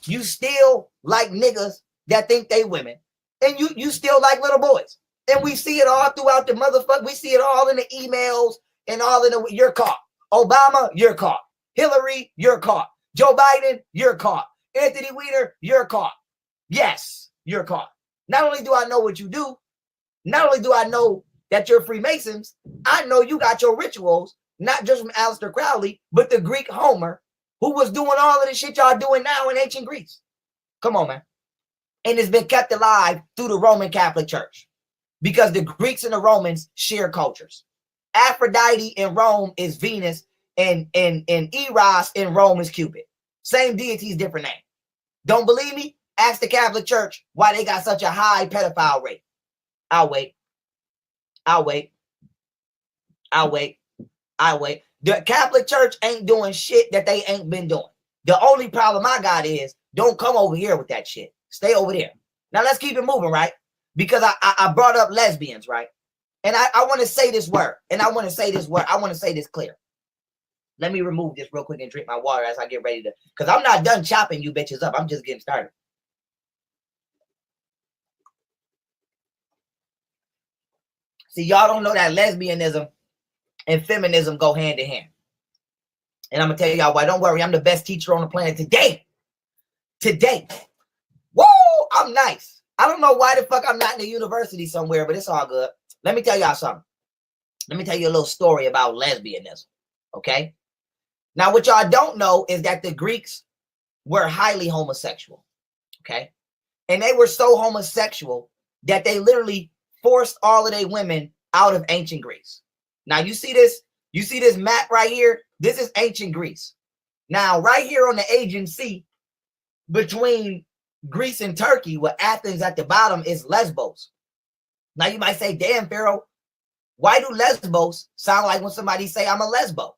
You still like niggas that think they women. And you still like little boys. And we see it all throughout the motherfucker. We see it all in the emails and all in the, you're caught. Obama, you're caught. Hillary, you're caught. Joe Biden, you're caught. Anthony Weiner, you're caught. Yes, you're caught. Not only do I know what you do, not only do I know that you're Freemasons, I know you got your rituals, not just from Aleister Crowley, but the Greek Homer, who was doing all of the shit y'all doing now in ancient Greece. Come on, man. And it's been kept alive through the Roman Catholic Church because the Greeks and the Romans share cultures. Aphrodite in Rome is Venus, and Eros in Rome is Cupid. Same deities, different name. Don't believe me? Ask the Catholic Church why they got such a high pedophile rate. I'll wait. I'll wait. I'll wait. I'll wait. The Catholic Church ain't doing shit that they ain't been doing. The only problem I got is don't come over here with that shit. Stay over there. Now let's keep it moving, right? Because I brought up lesbians, right? And I want to say this word. And I want to say this word. I want to say this clear. Let me remove this real quick and drink my water as I get ready to. Because I'm not done chopping you bitches up. I'm just getting started. See, y'all don't know that lesbianism and feminism go hand in hand. And I'm going to tell y'all why. Don't worry. I'm the best teacher on the planet today. Today. Woo! I'm nice. I don't know why the fuck I'm not in a university somewhere, but it's all good. Let me tell y'all something. Let me tell you a little story about lesbianism. Okay? Now, what y'all don't know is that the Greeks were highly homosexual. Okay? And they were so homosexual that they literally forced all of their women out of ancient Greece. Now, you see this map right here? This is ancient Greece. Now, right here on the Aegean Sea, between Greece and Turkey, with Athens at the bottom, is Lesbos. Now, you might say, damn, Pharaoh, why do Lesbos sound like when somebody say I'm a lesbo?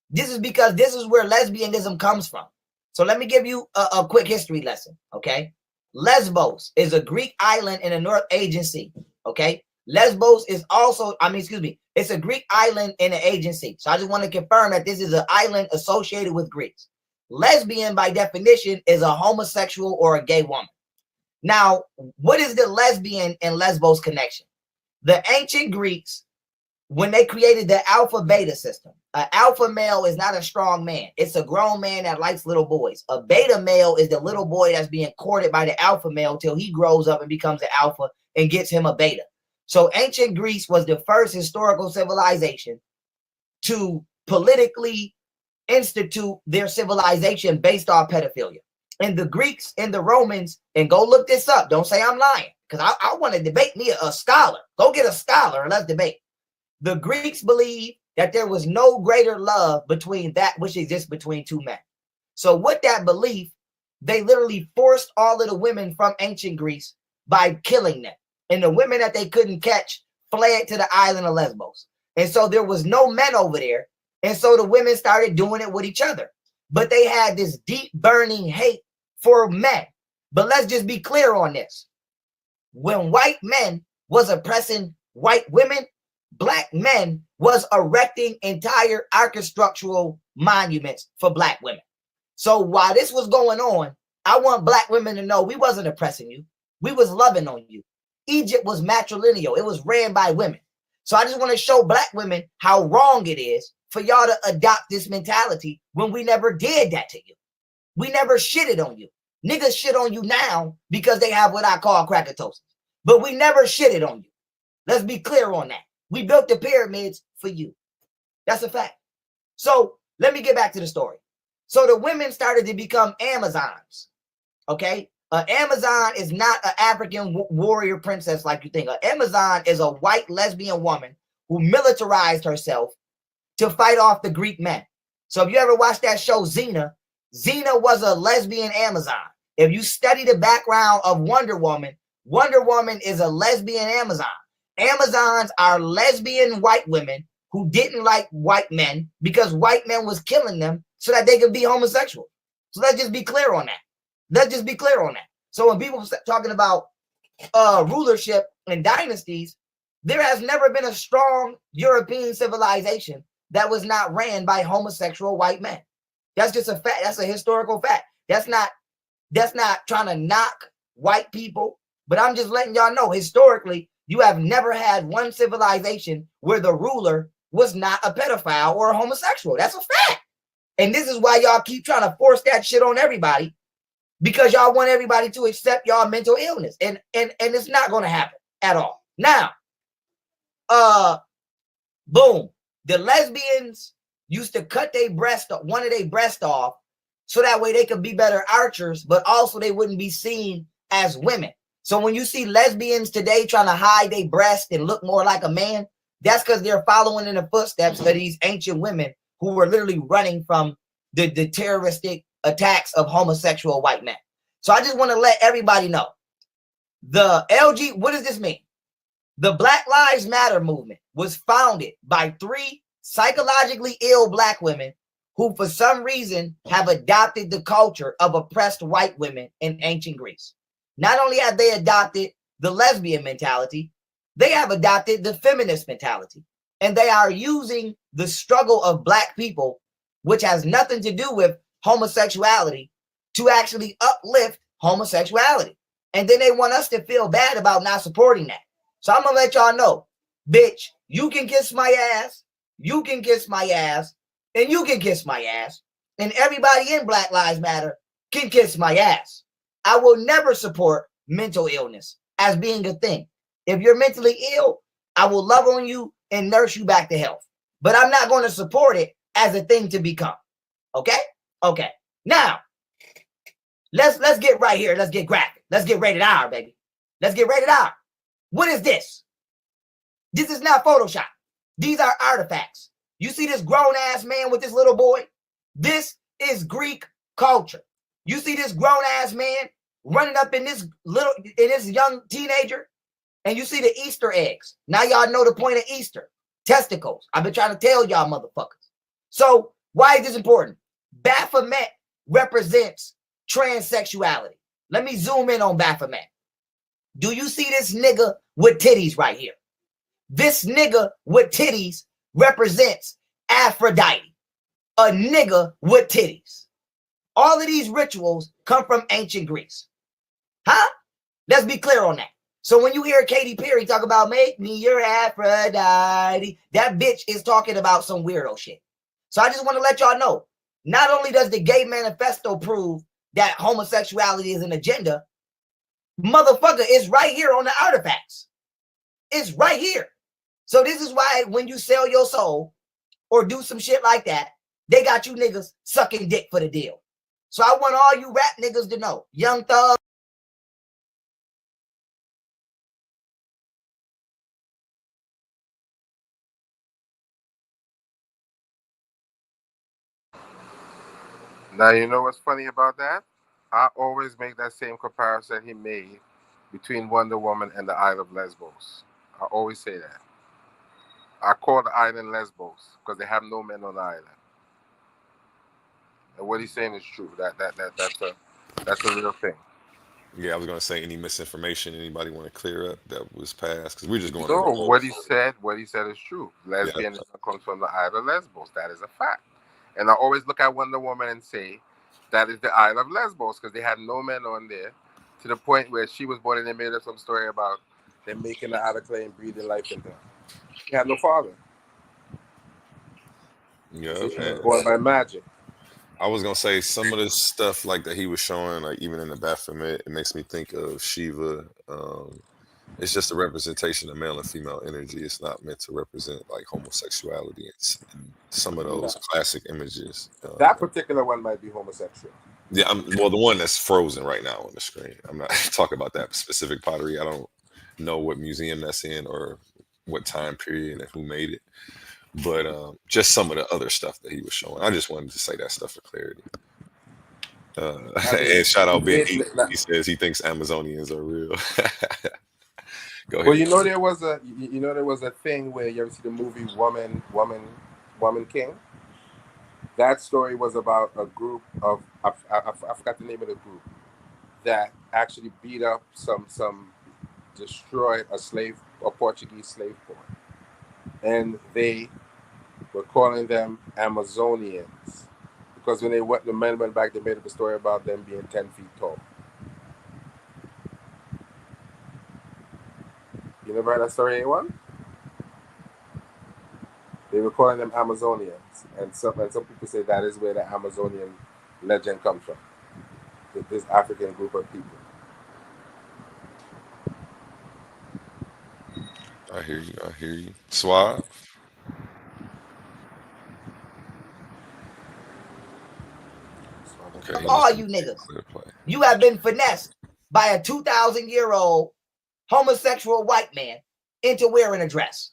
This is because this is where lesbianism comes from. So let me give you a quick history lesson, okay? Lesbos is a Greek island in the North Aegean Sea, okay? Lesbos is also, it's a Greek island in the Aegean Sea. So I just want to confirm that this is an island associated with Greeks. Lesbian, by definition, is a homosexual or a gay woman. Now, what is the lesbian and Lesbos connection? The ancient Greeks, when they created the alpha beta system, an alpha male is not a strong man. It's a grown man that likes little boys. A beta male is the little boy that's being courted by the alpha male till he grows up and becomes an alpha and gets him a beta. So ancient Greece was the first historical civilization to politically institute their civilization based off pedophilia. And the Greeks and the Romans, and go look this up. Don't say I'm lying, because I want to debate me a scholar. Go get a scholar and let's debate. The Greeks believed that there was no greater love between that which exists between two men. So with that belief, they literally forced all of the women from ancient Greece by killing them. And the women that they couldn't catch fled to the island of Lesbos. And so there was no men over there. And so the women started doing it with each other. But they had this deep burning hate for men. But let's just be clear on this. When white men was oppressing white women, black men was erecting entire architectural monuments for black women. So while this was going on, I want black women to know we wasn't oppressing you. We was loving on you. Egypt was matrilineal. It was ran by women. So I just want to show black women how wrong it is for y'all to adopt this mentality when we never did that to you. We never shitted on you. Niggas shit on you now because they have what I call crackatosis. But we never shitted on you. Let's be clear on that. We built the pyramids for you. That's a fact. So let me get back to the story. So the women started to become Amazons. Okay? An Amazon is not an African warrior princess like you think. An Amazon is a white lesbian woman who militarized herself to fight off the Greek men. So if you ever watched that show Xena, Xena was a lesbian Amazon. If you study the background of Wonder Woman is a lesbian Amazon. Amazons are lesbian white women who didn't like white men because white men was killing them so that they could be homosexual. So let's just be clear on that. Let's just be clear on that. So when people start talking about rulership and dynasties, there has never been a strong European civilization that was not ran by homosexual white men. That's just a fact. That's a historical fact. That's not trying to knock white people, but I'm just letting y'all know historically, you have never had one civilization where the ruler was not a pedophile or a homosexual. That's a fact. And this is why y'all keep trying to force that shit on everybody, because y'all want everybody to accept y'all mental illness. And it's not going to happen at all. Now, boom. The lesbians used to cut one of their breast off so that way they could be better archers, but also they wouldn't be seen as women. So when you see lesbians today trying to hide their breast and look more like a man, that's because they're following in the footsteps of these ancient women who were literally running from the terroristic attacks of homosexual white men. So I just want to let everybody know the what does this mean? The Black Lives Matter movement was founded by 3 psychologically ill Black women who, for some reason, have adopted the culture of oppressed white women in ancient Greece. Not only have they adopted the lesbian mentality, they have adopted the feminist mentality. And they are using the struggle of Black people, which has nothing to do with homosexuality, to actually uplift homosexuality. And then they want us to feel bad about not supporting that. So I'm going to let y'all know, bitch, you can kiss my ass, you can kiss my ass, and you can kiss my ass. And everybody in Black Lives Matter can kiss my ass. I will never support mental illness as being a thing. If you're mentally ill, I will love on you and nurse you back to health. But I'm not going to support it as a thing to become. Okay? Okay. Now, let's get right here. Let's get graphic. Let's get rated R, baby. Let's get rated R. What is this? This is not Photoshop. These are artifacts. You see this grown-ass man with this little boy? This is Greek culture. You see this grown-ass man running up in this young teenager? And you see the Easter eggs. Now y'all know the point of Easter. Testicles. I've been trying to tell y'all motherfuckers. So why is this important? Baphomet represents transsexuality. Let me zoom in on Baphomet. Do you see this nigga with titties right here? This nigga with titties represents Aphrodite, a nigga with titties. All of these rituals come from ancient Greece. Huh? Let's be clear on that. So when you hear Katy Perry talk about make me your Aphrodite, that bitch is talking about some weirdo shit. So I just want to let y'all know, not only does the Gay Manifesto prove that homosexuality is an agenda, motherfucker, it's right here on the artifacts. It's right here. So this is why when you sell your soul or do some shit like that, they got you niggas sucking dick for the deal. So I want all you rap niggas to know, Young Thug. Now, you know what's funny about that? I always make that same comparison he made between Wonder Woman and the Isle of Lesbos. I always say that. I call the island Lesbos because they have no men on the island. And what he's saying is true. That's a real thing. Yeah, I was gonna say any misinformation anybody want to clear up that was passed because we're just going. No, what he said is true. Lesbianism comes from the Isle of Lesbos. That is a fact. And I always look at Wonder Woman and say that is the Isle of Lesbos because they had no men on there, to the point where she was born and they made up some story about them making her out of clay and breathing life into her. She had no father. Yeah, so she was born by magic. I was gonna say some of the stuff like that he was showing, like even in the Baphomet, it makes me think of Shiva. It's just a representation of male and female energy. It's not meant to represent like homosexuality and some of those classic images. That particular one might be homosexual. Yeah, well, the one that's frozen right now on the screen. I'm not talking about that specific pottery. I don't know what museum that's in or what time period and who made it. But just some of the other stuff that he was showing. I just wanted to say that stuff for clarity. And shout out Ben. He says he thinks Amazonians are real. Go ahead. Well, you know there was a thing where you ever see the movie Woman King. That story was about a group of I forgot the name of the group that actually beat up destroyed a Portuguese slave port, and they were calling them Amazonians because when the men went back, they made up a story about them being 10 feet tall. You never heard that story, anyone? They were calling them Amazonians, and some people say that is where the Amazonian legend comes from. This African group of people. I hear you. Suave. Okay, all you niggas, you have been finessed by a 2,000-year-old homosexual white man into wearing a dress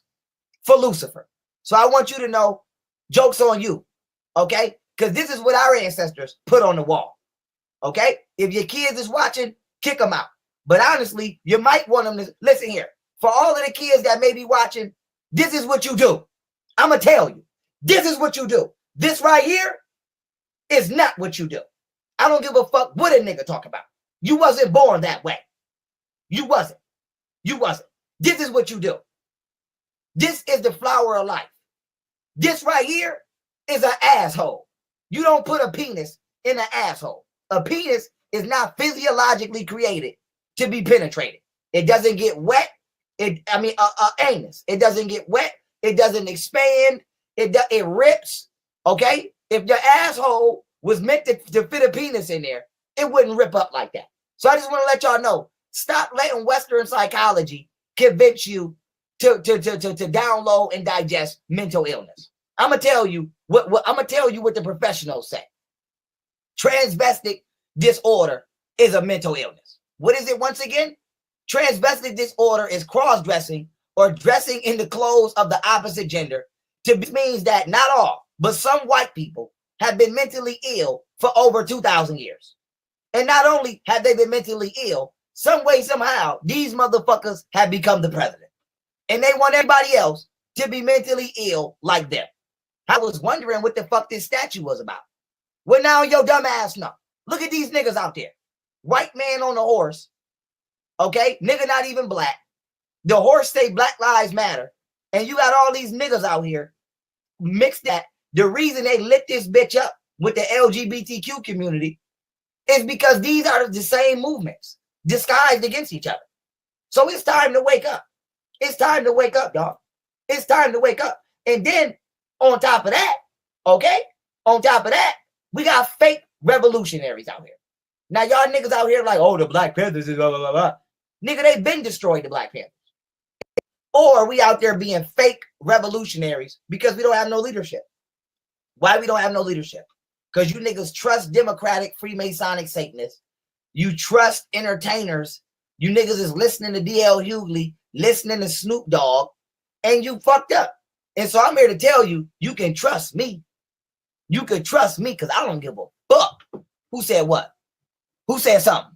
for Lucifer. So I want you to know, joke's on you, okay? Because this is what our ancestors put on the wall, okay? If your kids is watching, kick them out. But honestly, you might want them to, listen here, For all of the kids that may be watching, this is what you do. I'm going to tell you. This is what you do. This right here is not what you do. I don't give a fuck what a nigga talk about. You wasn't born that way. You wasn't. You wasn't. This is what you do. This is the flower of life. This right here is an asshole. You don't put a penis in an asshole. A penis is not physiologically created to be penetrated. It doesn't get wet. Anus. It doesn't get wet. It doesn't expand. It rips. Okay? If your asshole was meant to fit a penis in there, it wouldn't rip up like that. So I just want to let y'all know, stop letting Western psychology convince you to download and digest mental illness. I'm gonna tell you what the professionals say. Transvestic disorder is a mental illness. What is it once again? Transvestic disorder is cross-dressing or dressing in the clothes of the opposite gender. Means that not all, but some white people have been mentally ill for over 2,000 years. And not only have they been mentally ill, some way, somehow, these motherfuckers have become the president. And they want everybody else to be mentally ill like them. I was wondering what the fuck this statue was about. Well, now your dumb ass know. Look at these niggas out there. White man on a horse. Okay? Nigga not even black. The horse say Black Lives Matter. And you got all these niggas out here mixed that. The reason they lit this bitch up with the LGBTQ community is because these are the same movements disguised against each other. So it's time to wake up. It's time to wake up, y'all. It's time to wake up. And then on top of that, okay, on top of that, we got fake revolutionaries out here. Now, y'all niggas out here like, oh, the Black Panthers is blah, blah, blah, blah. Nigga, they've been destroyed, the Black Panthers. Or we out there being fake revolutionaries because we don't have no leadership. Why we don't have no leadership? Because you niggas trust Democratic Freemasonic Satanists. You trust entertainers. You niggas is listening to D.L. Hughley, listening to Snoop Dogg, and you fucked up. And so I'm here to tell you, you can trust me. You can trust me because I don't give a fuck. Who said what? Who said something?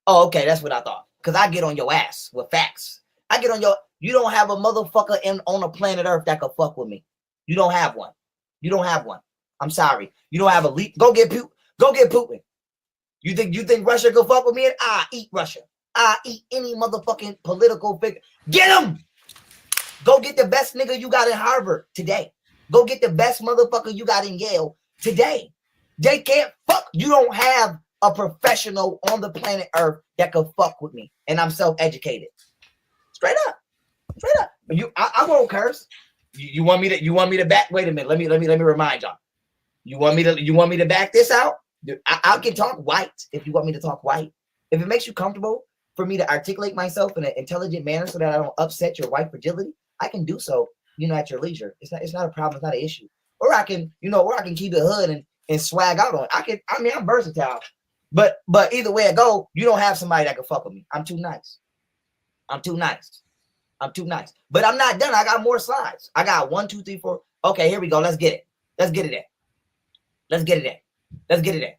Oh, okay, that's what I thought. Because I get on your ass with facts. I get on your... You don't have a motherfucker on the planet Earth that could fuck with me. You don't have one. You don't have one. I'm sorry. You don't have a leap. Go get Putin. You think Russia could fuck with me? And I eat Russia. I eat any motherfucking political figure. Get him! Go get the best nigga you got in Harvard today. Go get the best motherfucker you got in Yale today. They can't fuck. You don't have a professional on the planet Earth that could fuck with me. And I'm self-educated. Straight up. Straight up. I won't curse. You want me to back? Wait a minute. Let me remind y'all. You want me to back this out? I can talk white if you want me to talk white. If it makes you comfortable for me to articulate myself in an intelligent manner so that I don't upset your white fragility, I can do so, at your leisure. It's not a problem, it's not an issue. Or I can keep the hood and swag out on it. I'm versatile. But either way it go, you don't have somebody that can fuck with me. I'm too nice. But I'm not done. I got more slides. I got 1, 2, 3, 4. Okay, here we go. Let's get it in.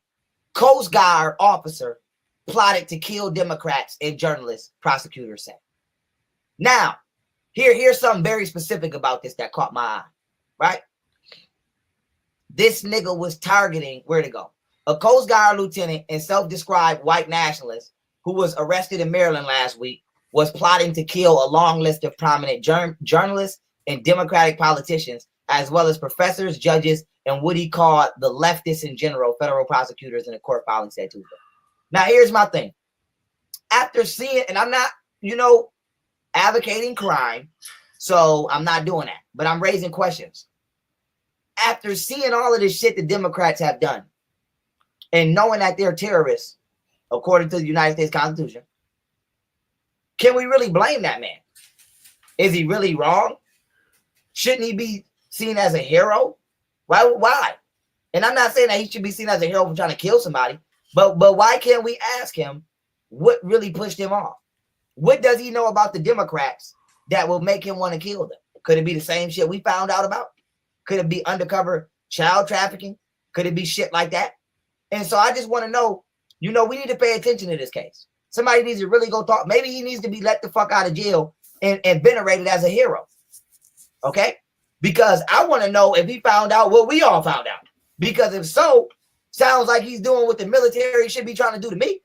Coast Guard officer plotted to kill Democrats and journalists, prosecutors say. Now, here's something very specific about this that caught my eye, right? This nigga was targeting, where'd it go? A Coast Guard lieutenant and self-described white nationalist who was arrested in Maryland last week was plotting to kill a long list of prominent journalists and Democratic politicians, as well as professors, judges, and what he called the leftists in general, federal prosecutors in a court filing said Tuesday. Now, here's my thing. After seeing, and I'm not, advocating crime, so I'm not doing that, but I'm raising questions. After seeing all of this shit the Democrats have done, and knowing that they're terrorists, according to the United States Constitution, can we really blame that man? Is he really wrong? Shouldn't he be seen as a hero? Why? And I'm not saying that he should be seen as a hero for trying to kill somebody, but why can't we ask him what really pushed him off? What does he know about the Democrats that will make him want to kill them? Could it be the same shit we found out about? Could it be undercover child trafficking? Could it be shit like that? And so I just want to know, we need to pay attention to this case. Somebody needs to really go talk. Maybe he needs to be let the fuck out of jail and venerated as a hero. Okay? Because I want to know if he found out what we all found out. Because if so, sounds like he's doing what the military should be trying to do to me.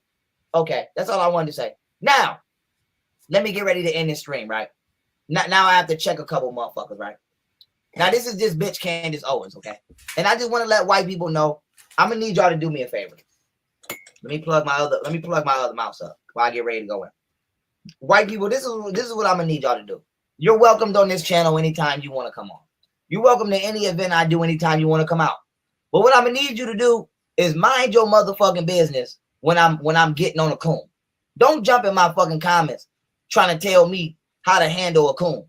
Okay, that's all I wanted to say. Now, let me get ready to end this stream, right? Now I have to check a couple motherfuckers, right? Now, this is this bitch Candace Owens, okay? And I just want to let white people know, I'm gonna need y'all to do me a favor. Let me plug my other mouse up while I get ready to go in. White people, this is what I'm gonna need y'all to do. You're welcomed on this channel anytime you want to come on. You're welcome to any event I do anytime you want to come out. But what I'm gonna need you to do is mind your motherfucking business when I'm getting on a coon. Don't jump in my fucking comments trying to tell me how to handle a coon.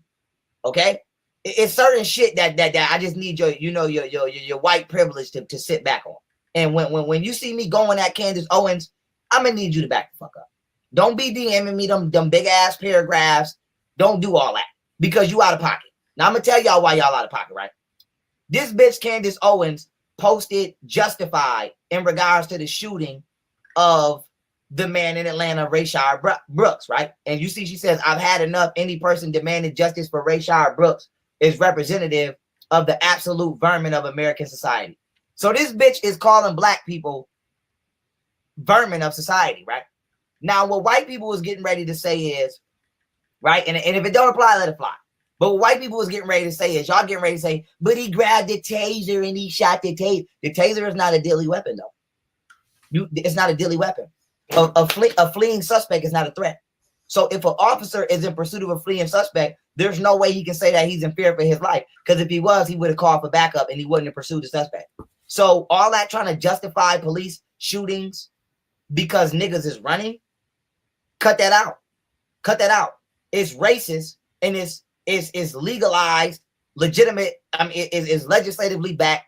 Okay? It's certain shit that I just need your white privilege to sit back on. And when you see me going at Candace Owens, I'm gonna need you to back the fuck up. Don't be DMing me them big ass paragraphs. Don't do all that because you out of pocket. Now I'm gonna tell y'all why y'all out of pocket, right? This bitch Candace Owens posted Justified in regards to the shooting of the man in Atlanta, Rayshard Brooks, right? And you see, she says, I've had enough. Any person demanding justice for Rayshard Brooks is representative of the absolute vermin of American society. So this bitch is calling black people vermin of society, right? Now, what white people was getting ready to say is, right? And if it don't apply, let it fly. But what white people was getting ready to say is, y'all getting ready to say, but he grabbed the taser and he shot the taser. The taser is not a deadly weapon, though. It's not a deadly weapon. A fleeing suspect is not a threat. So if an officer is in pursuit of a fleeing suspect, there's no way he can say that he's in fear for his life. Because if he was, he would have called for backup and he wouldn't have pursued the suspect. So all that trying to justify police shootings because niggas is running, cut that out. Cut that out. It's racist and it's legalized, legitimate. I mean, it's legislatively backed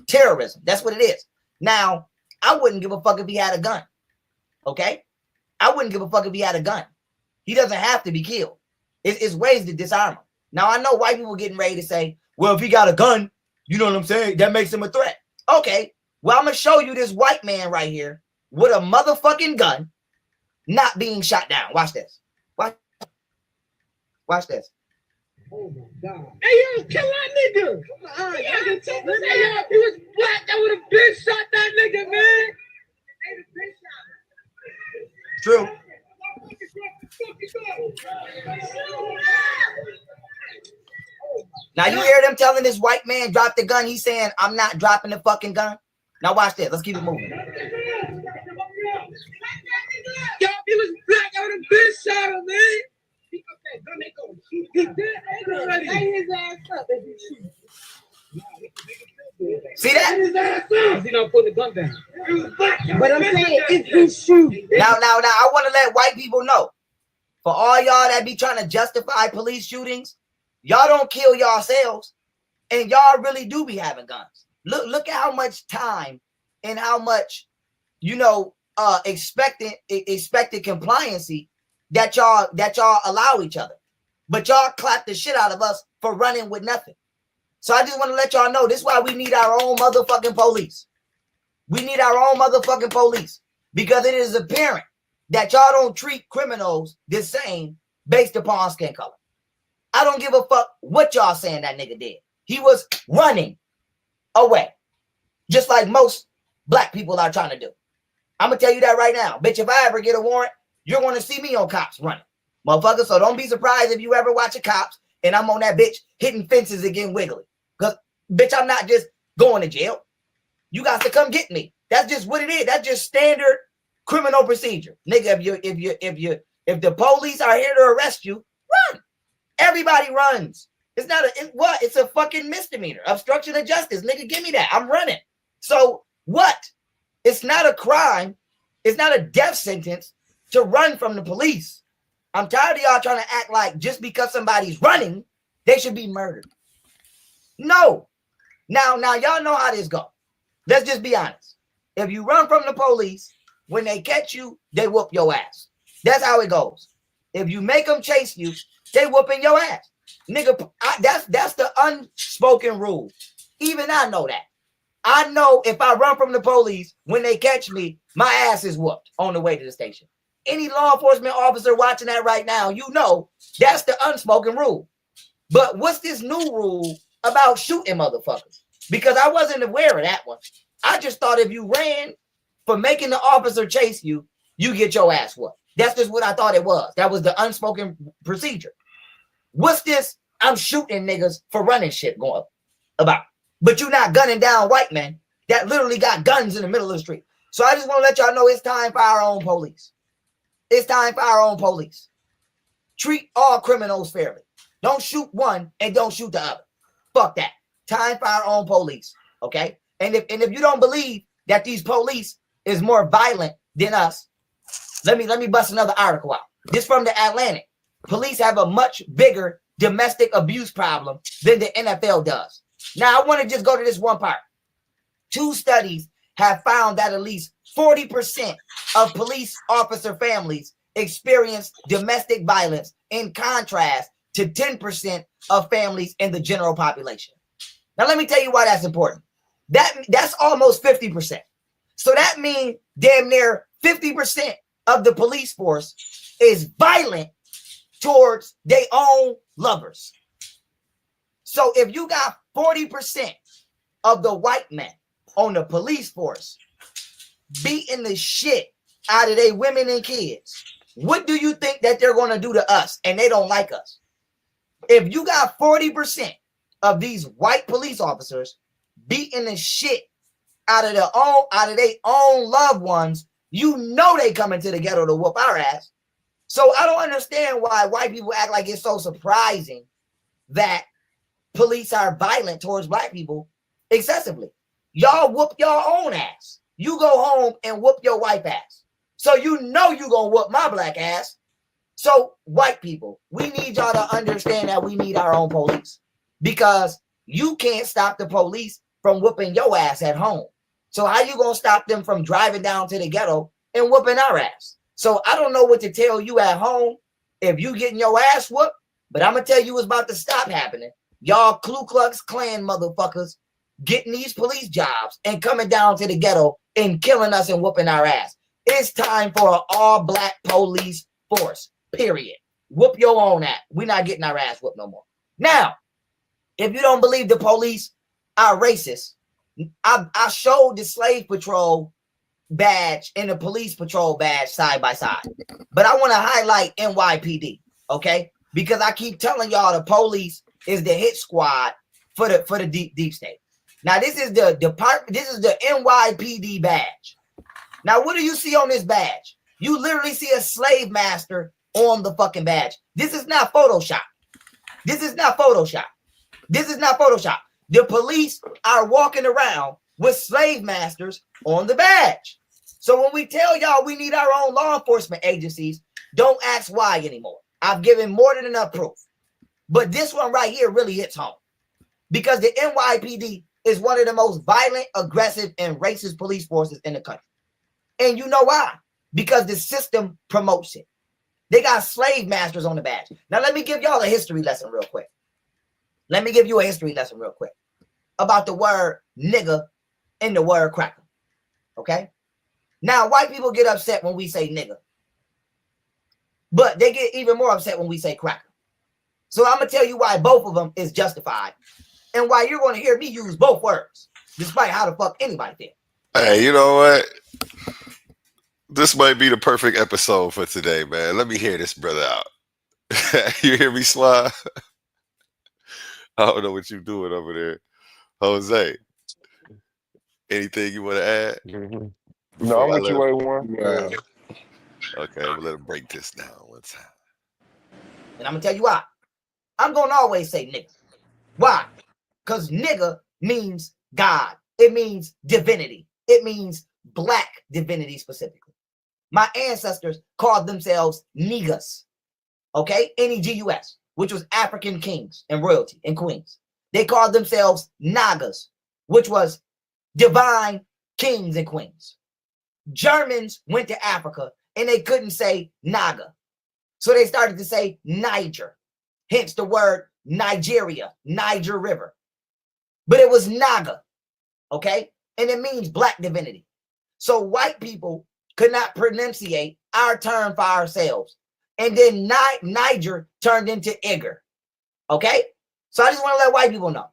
terrorism. That's what it is. Now, I wouldn't give a fuck if he had a gun. Okay? I wouldn't give a fuck if he had a gun. He doesn't have to be killed. It's ways to disarm him. Now, I know white people getting ready to say, well, if he got a gun, you know what I'm saying? That makes him a threat. Okay. Well, I'm going to show you this white man right here with a motherfucking gun not being shot down. Watch this. Watch this. Oh my God. Hey, yo, kill that nigga. Come on. Yeah, hey, yo, if he was black, that would have been shot that nigga, man. True. Now you hear them telling this white man drop the gun. He's saying, I'm not dropping the fucking gun. Now watch this. Let's keep it moving. Yo, if he was black, I would have been shot him, man. He did. Light his ass up if you shoot. See that? He not putting the gun down. But I'm saying if you shoot. Now, I want to let white people know. For all y'all that be trying to justify police shootings, y'all don't kill yourselves, and y'all really do be having guns. Look at how much time and how much, expected compliancy that y'all allow each other. But y'all clap the shit out of us for running with nothing. So I just want to let y'all know, this is why we need our own motherfucking police. We need our own motherfucking police. Because it is apparent that y'all don't treat criminals the same based upon skin color. I don't give a fuck what y'all saying that nigga did. He was running away. Just like most black people are trying to do. I'm going to tell you that right now. Bitch, if I ever get a warrant, you're going to see me on cops running. Motherfucker, so don't be surprised if you ever watch a cops and I'm on that bitch hitting fences and getting wiggly. Because, bitch, I'm not just going to jail. You got to come get me. That's just what it is. That's just standard criminal procedure. Nigga, if the police are here to arrest you, run. Everybody runs. It's not it's a fucking misdemeanor. Obstruction of justice. Nigga, give me that. I'm running. So what? It's not a crime. It's not a death sentence to run from the police. I'm tired of y'all trying to act like just because somebody's running, they should be murdered. No. Now y'all know how this goes. Let's just be honest. If you run from the police, when they catch you, they whoop your ass. That's how it goes. If you make them chase you, they whooping your ass. Nigga, that's the unspoken rule. Even I know that. I know if I run from the police, when they catch me, my ass is whooped on the way to the station. Any law enforcement officer watching that right now, you know that's the unspoken rule. But what's this new rule about shooting motherfuckers? Because I wasn't aware of that one. I just thought if you ran for making the officer chase you, you get your ass whooped. That's just what I thought it was. That was the unspoken procedure. What's this? I'm shooting niggas for running shit going about. But you're not gunning down white men that literally got guns in the middle of the street. So I just want to let y'all know it's time for our own police. It's time for our own police. Treat all criminals fairly. Don't shoot one and don't shoot the other. Fuck that. Time for our own police. Okay? And if you don't believe that these police is more violent than us, let me bust another article out. This from the Atlantic. Police have a much bigger domestic abuse problem than the NFL does. Now I want to just go to this one part. 2 studies have found that at least 40% of police officer families experience domestic violence, in contrast to 10% of families in the general population. Now let me tell you why that's important. That's almost 50%. So that means damn near 50% of the police force is violent towards their own lovers. So if you got 40% of the white men on the police force beating the shit out of their women and kids, what do you think that they're going to do to us? And they don't like us. If you got 40% of these white police officers beating the shit out of their own loved ones, you know they coming to the ghetto to whoop our ass. So I don't understand why white people act like it's so surprising that police are violent towards black people excessively. Y'all whoop your own ass. You go home and whoop your wife ass. So you know you gonna whoop my black ass. So white people, we need y'all to understand that we need our own police, because you can't stop the police from whooping your ass at home. So how you gonna stop them from driving down to the ghetto and whooping our ass? So I don't know what to tell you at home if you getting your ass whooped, but I'm gonna tell you what's about to stop happening. Y'all Ku Klux Klan motherfuckers getting these police jobs and coming down to the ghetto and killing us and whooping our ass. It's time for an all-black police force, period. Whoop your own ass. We're not getting our ass whooped no more. Now, if you don't believe the police are racist, I showed the slave patrol badge and the police patrol badge side by side. But I want to highlight NYPD, okay? Because I keep telling y'all the police is the hit squad for the deep state. Now, this is the department, this is the NYPD badge. Now, what do you see on this badge? You literally see a slave master on the fucking badge. This is not Photoshop. This is not Photoshop. This is not Photoshop. The police are walking around with slave masters on the badge. So when we tell y'all we need our own law enforcement agencies, don't ask why anymore. I've given more than enough proof. But this one right here really hits home, because the NYPD is one of the most violent, aggressive, and racist police forces in the country. And you know why? Because the system promotes it. They got slave masters on the badge. Now, let me give y'all a history lesson real quick. Let me give you a history lesson real quick about the word nigga and the word cracker. Okay? Now, white people get upset when we say nigga, but they get even more upset when we say cracker. So I'm going to tell you why both of them is justified and why you're going to hear me use both words, despite how the fuck anybody feels. Hey, you know what? This might be the perfect episode for today, man. Let me hear this brother out. You hear me, Sly? I don't know what you're doing over there. Jose, anything you want to add? Mm-hmm. No, I'm with you, A1. Yeah. Okay, I'm going to let him break this down one time. And I'm going to tell you why. I'm going to always say nigga. Why? Because nigga means God. It means divinity. It means black divinity specifically. My ancestors called themselves Negus, okay? Negus, which was African kings and royalty and queens. They called themselves Nagas, which was divine kings and queens. Germans went to Africa and they couldn't say Naga. So they started to say Niger, hence the word Nigeria, Niger River. But it was Naga, okay? And it means black divinity. So white people could not pronunciate our term for ourselves. And then Niger turned into Igger. Okay? So I just want to let white people know.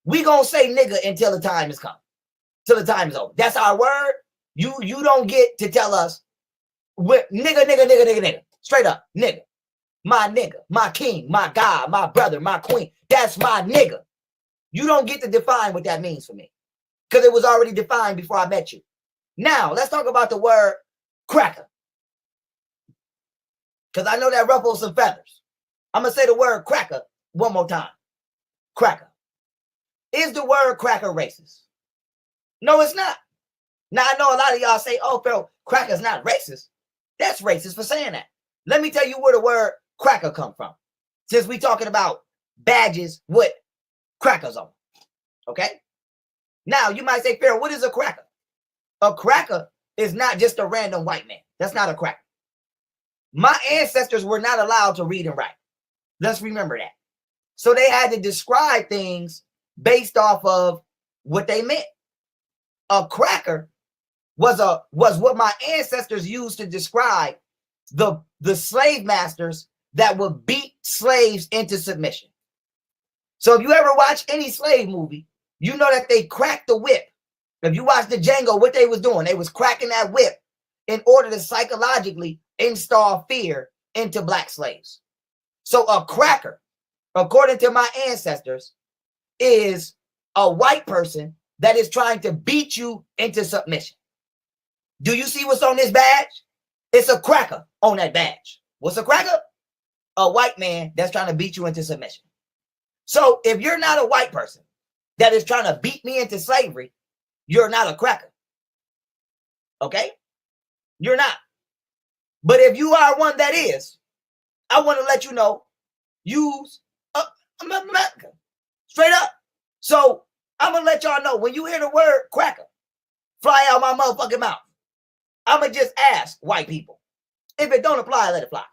We gonna say nigga until the time is come. Till the time is over. That's our word. You don't get to tell us nigga. Straight up, nigga. My nigga, my king, my God, my brother, my queen. That's my nigga. You don't get to define what that means for me. Because it was already defined before I met you. Now, let's talk about the word cracker. Because I know that ruffles some feathers. I'm going to say the word cracker one more time. Cracker. Is the word cracker racist? No, it's not. Now, I know a lot of y'all say, oh, Pharaoh, cracker's not racist. That's racist for saying that. Let me tell you where the word cracker come from. Since we talking about badges with crackers on. Okay? Now, you might say, Pharaoh, what is a cracker? A cracker is not just a random white man. That's not a cracker. My ancestors were not allowed to read and write. Let's remember that. So they had to describe things based off of what they meant. A cracker was what my ancestors used to describe the slave masters that would beat slaves into submission. So if you ever watch any slave movie, you know that they cracked the whip. If you watch the Django, what they was doing, they was cracking that whip in order to psychologically install fear into black slaves. So a cracker, according to my ancestors, is a white person that is trying to beat you into submission. Do you see what's on this badge? It's a cracker on that badge. What's a cracker? A white man that's trying to beat you into submission. So if you're not a white person that is trying to beat me into slavery, you're not a cracker. Okay? You're not. But if you are one that is, I want to let you know, use America. Straight up. So I'm going to let y'all know, when you hear the word cracker fly out my motherfucking mouth, I'm going to just ask white people. If it don't apply, let it fly.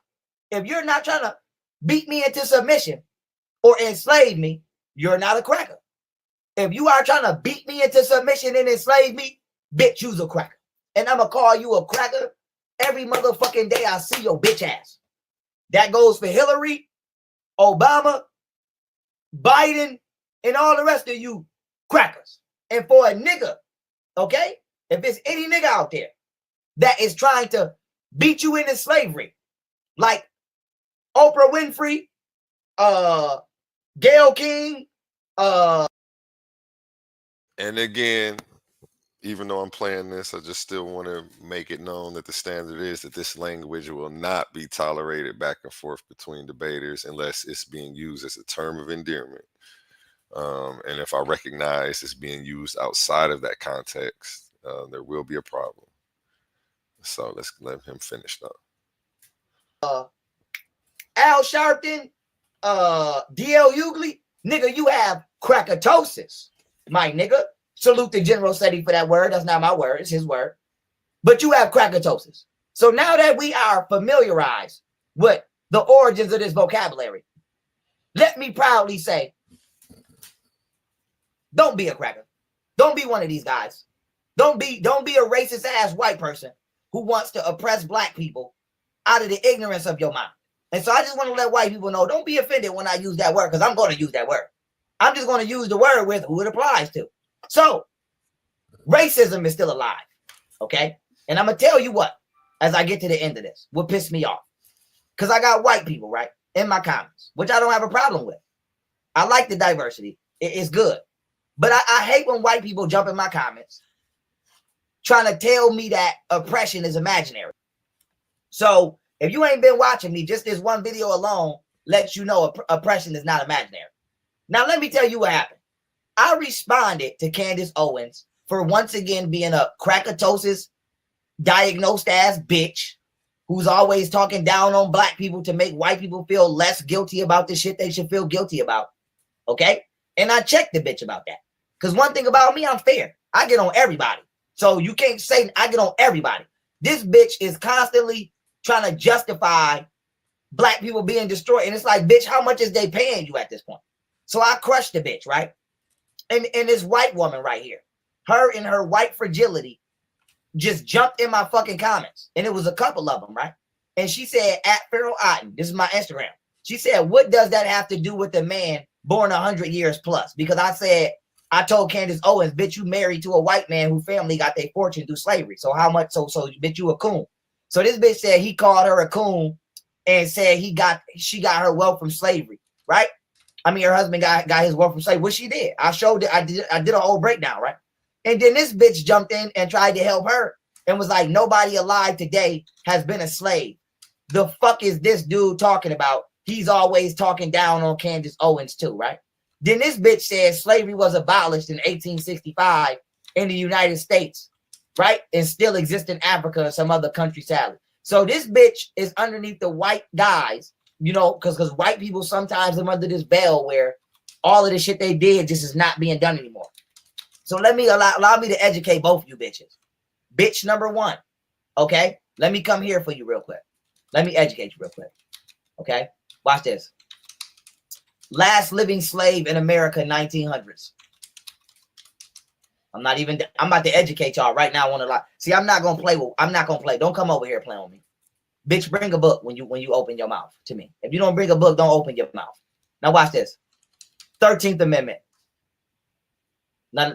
If you're not trying to beat me into submission or enslave me, you're not a cracker. If you are trying to beat me into submission and enslave me, bitch, you's a cracker. And I'm going to call you a cracker every motherfucking day I see your bitch ass. That goes for Hillary, Obama, Biden, and all the rest of you crackers. And for a nigga, okay? If it's any nigga out there that is trying to beat you into slavery, like Oprah Winfrey, Gayle King, and again, even though I'm playing this, I just still want to make it known that the standard is that this language will not be tolerated back and forth between debaters unless it's being used as a term of endearment. And if I recognize it's being used outside of that context, there will be a problem. So let's let him finish now. Al Sharpton, D.L. Hughley, nigga, you have crackatosis, my nigga. Salute the General Seti for that word. That's not my word. It's his word. But you have crackatosis. So now that we are familiarized with the origins of this vocabulary, let me proudly say, don't be a cracker. Don't be one of these guys. Don't be a racist ass white person who wants to oppress black people out of the ignorance of your mind. And so I just want to let white people know, don't be offended when I use that word, because I'm going to use that word. I'm just going to use the word with who it applies to. So racism is still alive. Okay? And I'm going to tell you what, as I get to the end of this, what pissed me off. Because I got white people, right, in my comments, which I don't have a problem with. I like the diversity. It's good. But I hate when white people jump in my comments trying to tell me that oppression is imaginary. So if you ain't been watching me, just this one video alone lets you know oppression is not imaginary. Now, let me tell you what happened. I responded to Candace Owens for once again being a crackatosis diagnosed ass bitch who's always talking down on black people to make white people feel less guilty about the shit they should feel guilty about. Okay? And I checked the bitch about that. Because one thing about me, I'm fair. I get on everybody. So you can't say I get on everybody. This bitch is constantly trying to justify black people being destroyed. And it's like, bitch, how much is they paying you at this point? So I crushed the bitch, right? And this white woman right here, her in her white fragility, just jumped in my fucking comments, and it was a couple of them, right? And she said, at Pharaoh Otten, this is my Instagram. She said, what does that have to do with a man born 100 years plus? Because I said, I told Candace Owens, bitch, you married to a white man whose family got their fortune through slavery. So how much? So bitch, you a coon. So this bitch said he called her a coon and said she got her wealth from slavery, right? I mean, her husband got his wealth from slavery, which she did. I showed it. I did a whole breakdown, right? And then this bitch jumped in and tried to help her and was like, nobody alive today has been a slave. The fuck is this dude talking about? He's always talking down on Candace Owens too, right? Then this bitch says slavery was abolished in 1865 in the United States, right? And still exists in Africa and some other country, sadly. So this bitch is underneath the white guys, you know, because white people sometimes live under this veil where all of the shit they did just is not being done anymore. So let me allow me to educate both of you bitches. Bitch number one, okay? Let me come here for you real quick. Let me educate you real quick, okay? Watch this. Last living slave in America, 1900s. I'm about to educate y'all right now on the line. See, I'm not gonna play. Don't come over here playing with me. Bitch, bring a book when you open your mouth to me. If you don't bring a book, don't open your mouth. Now watch this. 13th Amendment. Now,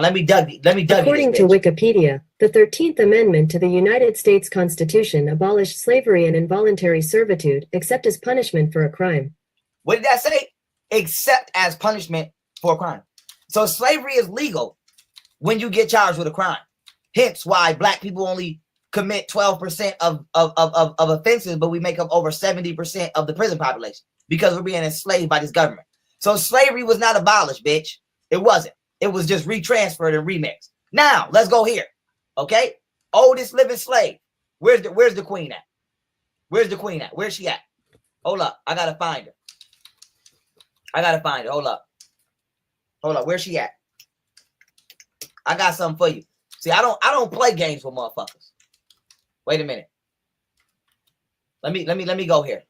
let me dug According to Wikipedia, the 13th Amendment to the United States Constitution abolished slavery and involuntary servitude, except as punishment for a crime. What did that say? Except as punishment for a crime. So slavery is legal when you get charged with a crime. Hence why black people only commit 12% of offenses, but we make up over 70% of the prison population because we're being enslaved by this government. So slavery was not abolished, bitch. It wasn't. It was just retransferred and remixed. Now, let's go here. Okay? Oldest living slave. Where's the queen at? Where's the queen at? Where's she at? Hold up. I gotta find her. Hold up. Where's she at? I got something for you. See, I don't play games with motherfuckers. Wait a minute. Let me go here.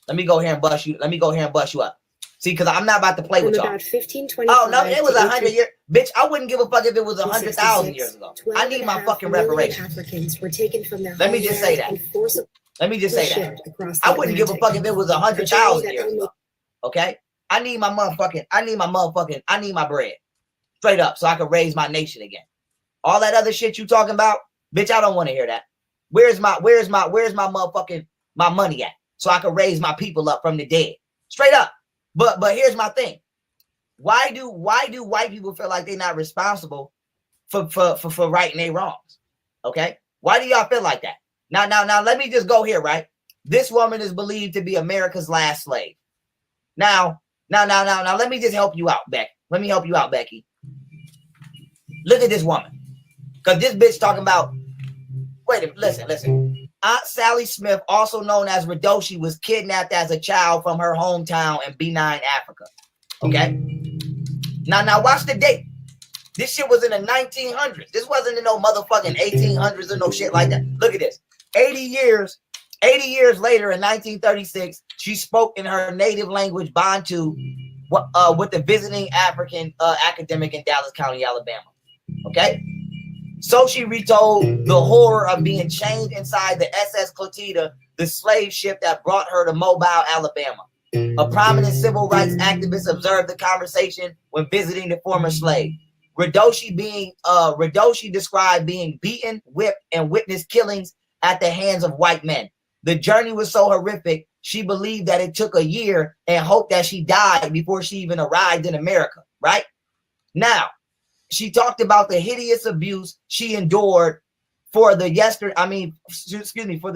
Let me go here and bust you. Let me go here and bust you up. See, because I'm not about to play with y'all. About 1525. Oh no, it was 100 years. Bitch, I wouldn't give a fuck if it was 100,000 years ago. I need my fucking reparations. Africans were taken from their Let me just say that. Let me just say that. I wouldn't give a fuck if it was 100,000 years ago. Okay? I need my bread. Straight up, so I can raise my nation again. All that other shit you talking about, bitch, I don't want to hear that. Where's my motherfucking my money at? So I can raise my people up from the dead. Straight up. But here's my thing. Why do white people feel like they're not responsible for righting their wrongs? Okay? Why do y'all feel like that? Now let me just go here, right? This woman is believed to be America's last slave. Now, let me just help you out, Becky. Let me help you out, Becky. Look at this woman. Because this bitch talking about, wait a minute, listen. Aunt Sally Smith, also known as Radoshi, was kidnapped as a child from her hometown in Benin, Africa. Okay? Now watch the date. This shit was in the 1900s. This wasn't in no motherfucking 1800s or no shit like that. Look at this. 80 years later in 1936, she spoke in her native language, Bantu, with the visiting African academic in Dallas County, Alabama. Okay? So she retold the horror of being chained inside the SS Clotilda, the slave ship that brought her to Mobile, Alabama. A prominent civil rights activist observed the conversation when visiting the former slave. Radoshi described being beaten, whipped, and witnessed killings at the hands of white men. The journey was so horrific, she believed that it took a year and hoped that she died before she even arrived in America, right? Now, she talked about the hideous abuse she endured for the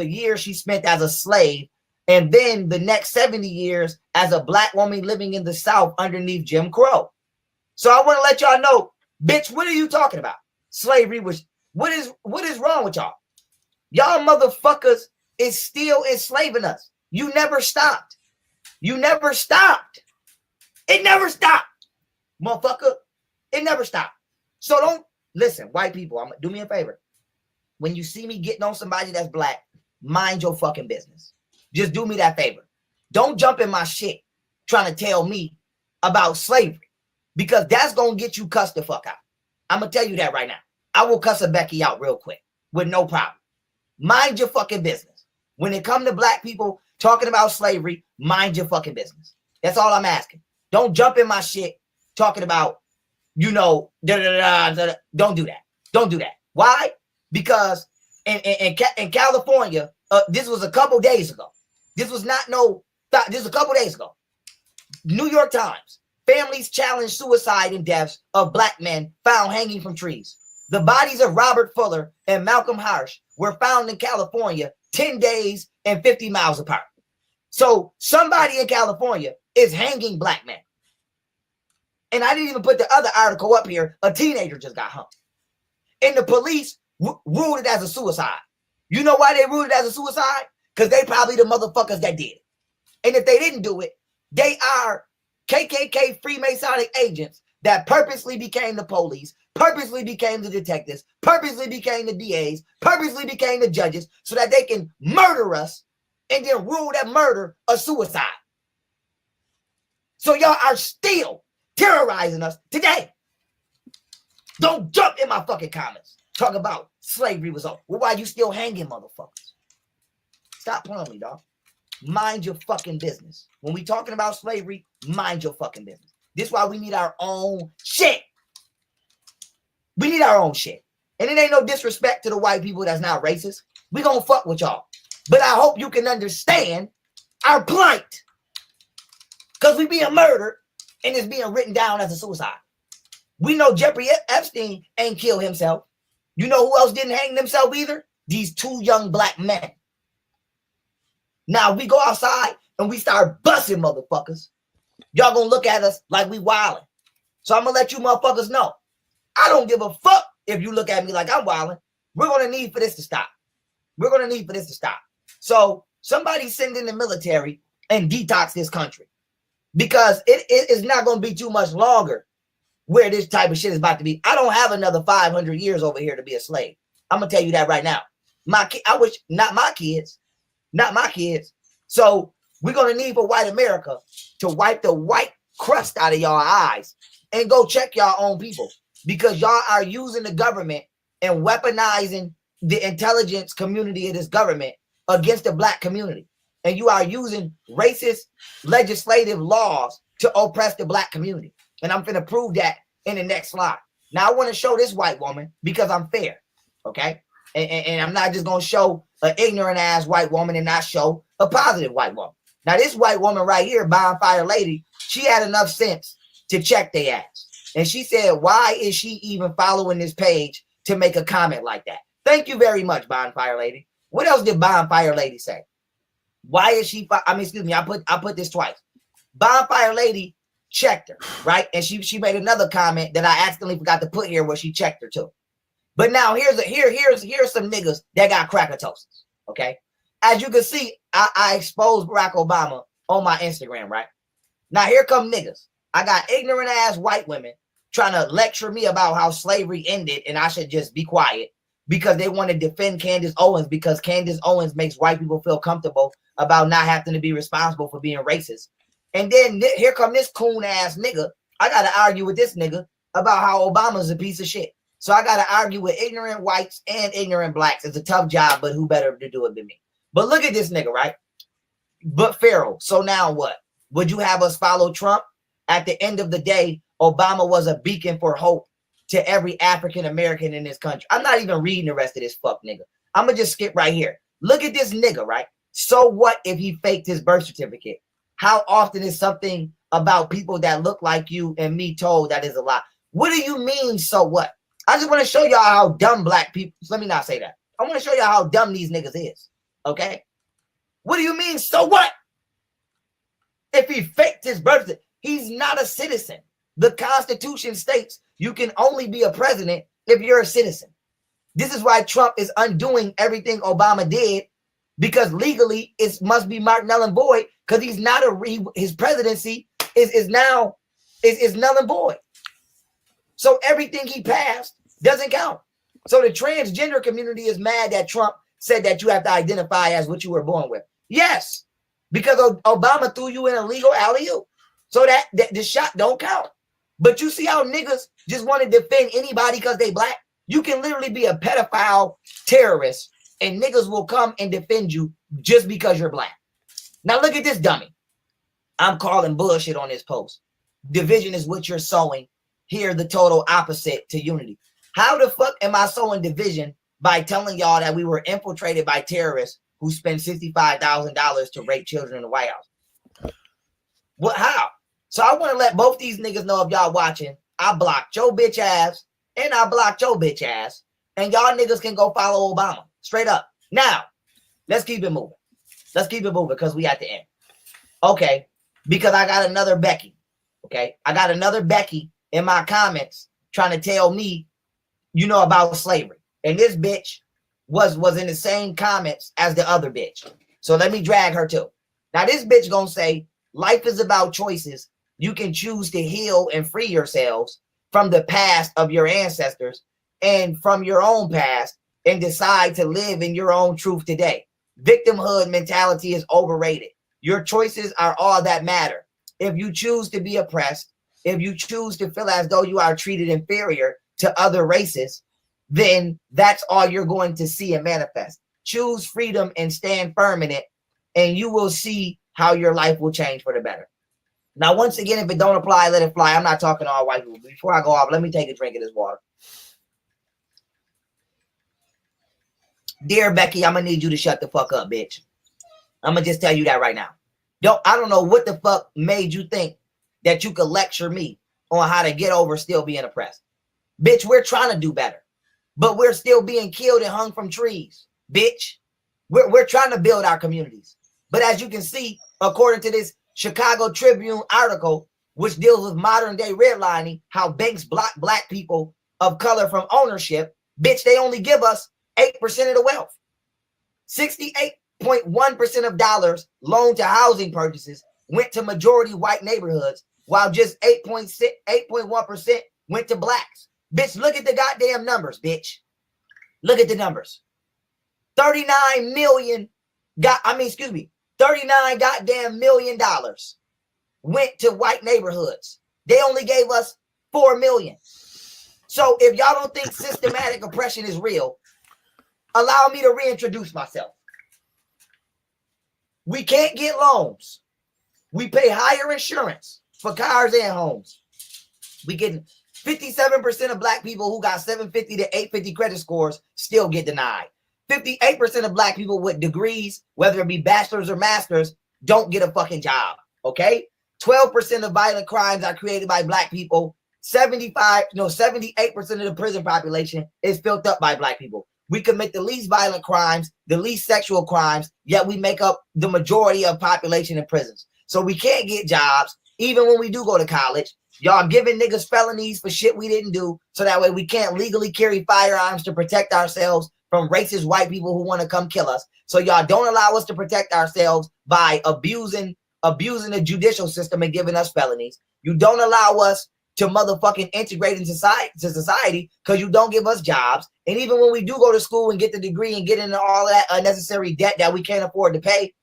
year she spent as a slave, and then the next 70 years as a black woman living in the South underneath Jim Crow. So I want to let y'all know, bitch, what are you talking about? Slavery was, what is wrong with y'all? Y'all motherfuckers is still enslaving us. You never stopped. It never stopped, motherfucker. It never stopped. So don't listen, white people. Do me a favor. When you see me getting on somebody that's black, mind your fucking business. Just do me that favor. Don't jump in my shit trying to tell me about slavery, because that's gonna get you cussed the fuck out. I'm gonna tell you that right now. I will cuss a Becky out real quick with no problem. Mind your fucking business. When it comes to black people talking about slavery, mind your fucking business. That's all I'm asking. Don't jump in my shit talking about, you know, don't do that. Don't do that. Why? Because in California, this was a couple days ago. This was not this was a couple days ago. New York Times, families challenge suicide and deaths of black men found hanging from trees. The bodies of Robert Fuller and Malcolm Harsh were found in California 10 days and 50 miles apart. So somebody in California is hanging black men. And I didn't even put the other article up here. A teenager just got hung. And the police ruled it as a suicide. You know why they ruled it as a suicide? Because they probably the motherfuckers that did it. And if they didn't do it, they are KKK Freemasonic agents that purposely became the police, purposely became the detectives, purposely became the DAs, purposely became the judges so that they can murder us and then rule that murder a suicide. So y'all are still terrorizing us today. Don't jump in my fucking comments. Talk about slavery was over. Well, why you still hanging, motherfuckers? Stop playing with me, dog. Mind your fucking business. When we talking about slavery, mind your fucking business. This is why we need our own shit. We need our own shit. And it ain't no disrespect to the white people that's not racist. We gonna fuck with y'all. But I hope you can understand our plight. Because we being murdered and it's being written down as a suicide. We know Jeffrey Epstein ain't killed himself. You know who else didn't hang themselves either? These two young black men. Now we go outside and we start busting motherfuckers. Y'all gonna look at us like we wilding. So I'm gonna let you motherfuckers know. I don't give a fuck if you look at me like I'm wilding. We're gonna need for this to stop. We're gonna need for this to stop. So somebody send in the military and detox this country. Because it is not gonna be too much longer where this type of shit is about to be. I don't have another 500 years over here to be a slave. I'm gonna tell you that right now. I wish not my kids. Not my kids. So we're going to need for white America to wipe the white crust out of y'all eyes and go check y'all own people, because y'all are using the government and weaponizing the intelligence community of this government against the black community. And you are using racist legislative laws to oppress the black community. And I'm going to prove that in the next slide. Now I want to show this white woman because I'm fair. Okay. And I'm not just going to show an ignorant ass white woman and not show a positive white woman. Now, this white woman right here, Bonfire Lady, she had enough sense to check their ass. And she said, why is she even following this page to make a comment like that? Thank you very much, Bonfire Lady. What else did Bonfire Lady say? Why is she, excuse me, I put this twice. Bonfire Lady checked her, right? And she made another comment that I accidentally forgot to put here where she checked her too. But now here's some niggas that got crackatosis, okay? As you can see, I exposed Barack Obama on my Instagram, right? Now here come niggas. I got ignorant ass white women trying to lecture me about how slavery ended and I should just be quiet because they want to defend Candace Owens because Candace Owens makes white people feel comfortable about not having to be responsible for being racist. And then here come this coon ass nigga. I got to argue with this nigga about how Obama's a piece of shit. So I got to argue with ignorant whites and ignorant blacks. It's a tough job, but who better to do it than me? But look at this nigga, right? But Pharaoh, so now what? Would you have us follow Trump? At the end of the day, Obama was a beacon for hope to every African American in this country. I'm not even reading the rest of this fuck nigga. I'm going to just skip right here. Look at this nigga, right? So what if he faked his birth certificate? How often is something about people that look like you and me told that is a lie? What do you mean, so what? I just want to show y'all how dumb black people, let me not say that. I want to show y'all how dumb these niggas is, okay? What do you mean, so what? If he faked his birthday, he's not a citizen. The Constitution states you can only be a president if you're a citizen. This is why Trump is undoing everything Obama did, because legally it must be marked null and void because he's not his presidency is null and void. So everything he passed doesn't count. So the transgender community is mad that Trump said that you have to identify as what you were born with. Yes, because Obama threw you in a legal alley-oop. So that the shot don't count. But you see how niggas just want to defend anybody because they black? You can literally be a pedophile terrorist and niggas will come and defend you just because you're black. Now look at this dummy. I'm calling bullshit on this post. Division is what you're sowing. Here, the total opposite to unity. How the fuck am I sowing division by telling y'all that we were infiltrated by terrorists who spent $65,000 to rape children in the White House? What? How? So I want to let both these niggas know if y'all watching. I blocked your bitch ass and I blocked your bitch ass, and y'all niggas can go follow Obama straight up. Now, let's keep it moving. Let's keep it moving because we at the end. Okay, because I got another Becky. Okay, I got another Becky in my comments trying to tell me, you know, about slavery. And this bitch was in the same comments as the other bitch. So let me drag her too. Now this bitch gonna say, life is about choices. You can choose to heal and free yourselves from the past of your ancestors and from your own past and decide to live in your own truth today. Victimhood mentality is overrated. Your choices are all that matter. If you choose to be oppressed, if you choose to feel as though you are treated inferior to other races, then that's all you're going to see and manifest. Choose freedom and stand firm in it, and you will see how your life will change for the better. Now, once again, if it don't apply, let it fly. I'm not talking to all white people. Before I go off, let me take a drink of this water. Dear Becky, I'm going to need you to shut the fuck up, bitch. I'm going to just tell you that right now. I don't know what the fuck made you think that you could lecture me on how to get over still being oppressed. Bitch, we're trying to do better, but we're still being killed and hung from trees, bitch. We're trying to build our communities. But as you can see, according to this Chicago Tribune article, which deals with modern day redlining, how banks block black people of color from ownership, bitch, they only give us 8% of the wealth. 68.1% of dollars loaned to housing purchases went to majority white neighborhoods, while just 8.1% went to blacks. Bitch, look at the goddamn numbers, bitch. Look at the numbers. 39 goddamn million dollars went to white neighborhoods. They only gave us 4 million. So if y'all don't think systematic oppression is real, allow me to reintroduce myself. We can't get loans. We pay higher insurance for cars and homes. We get 57% of black people who got 750 to 850 credit scores still get denied. 58% of black people with degrees, whether it be bachelor's or master's, don't get a fucking job. Okay? 12% of violent crimes are created by black people. 78% of the prison population is filled up by black people. We commit the least violent crimes, the least sexual crimes, yet we make up the majority of population in prisons. So we can't get jobs, even when we do go to college. Y'all giving niggas felonies for shit we didn't do, so that way we can't legally carry firearms to protect ourselves from racist white people who want to come kill us. So y'all don't allow us to protect ourselves by abusing the judicial system and giving us felonies. You don't allow us to motherfucking integrate into society because you don't give us jobs. And even when we do go to school and get the degree and get into all of that unnecessary debt that we can't afford to pay,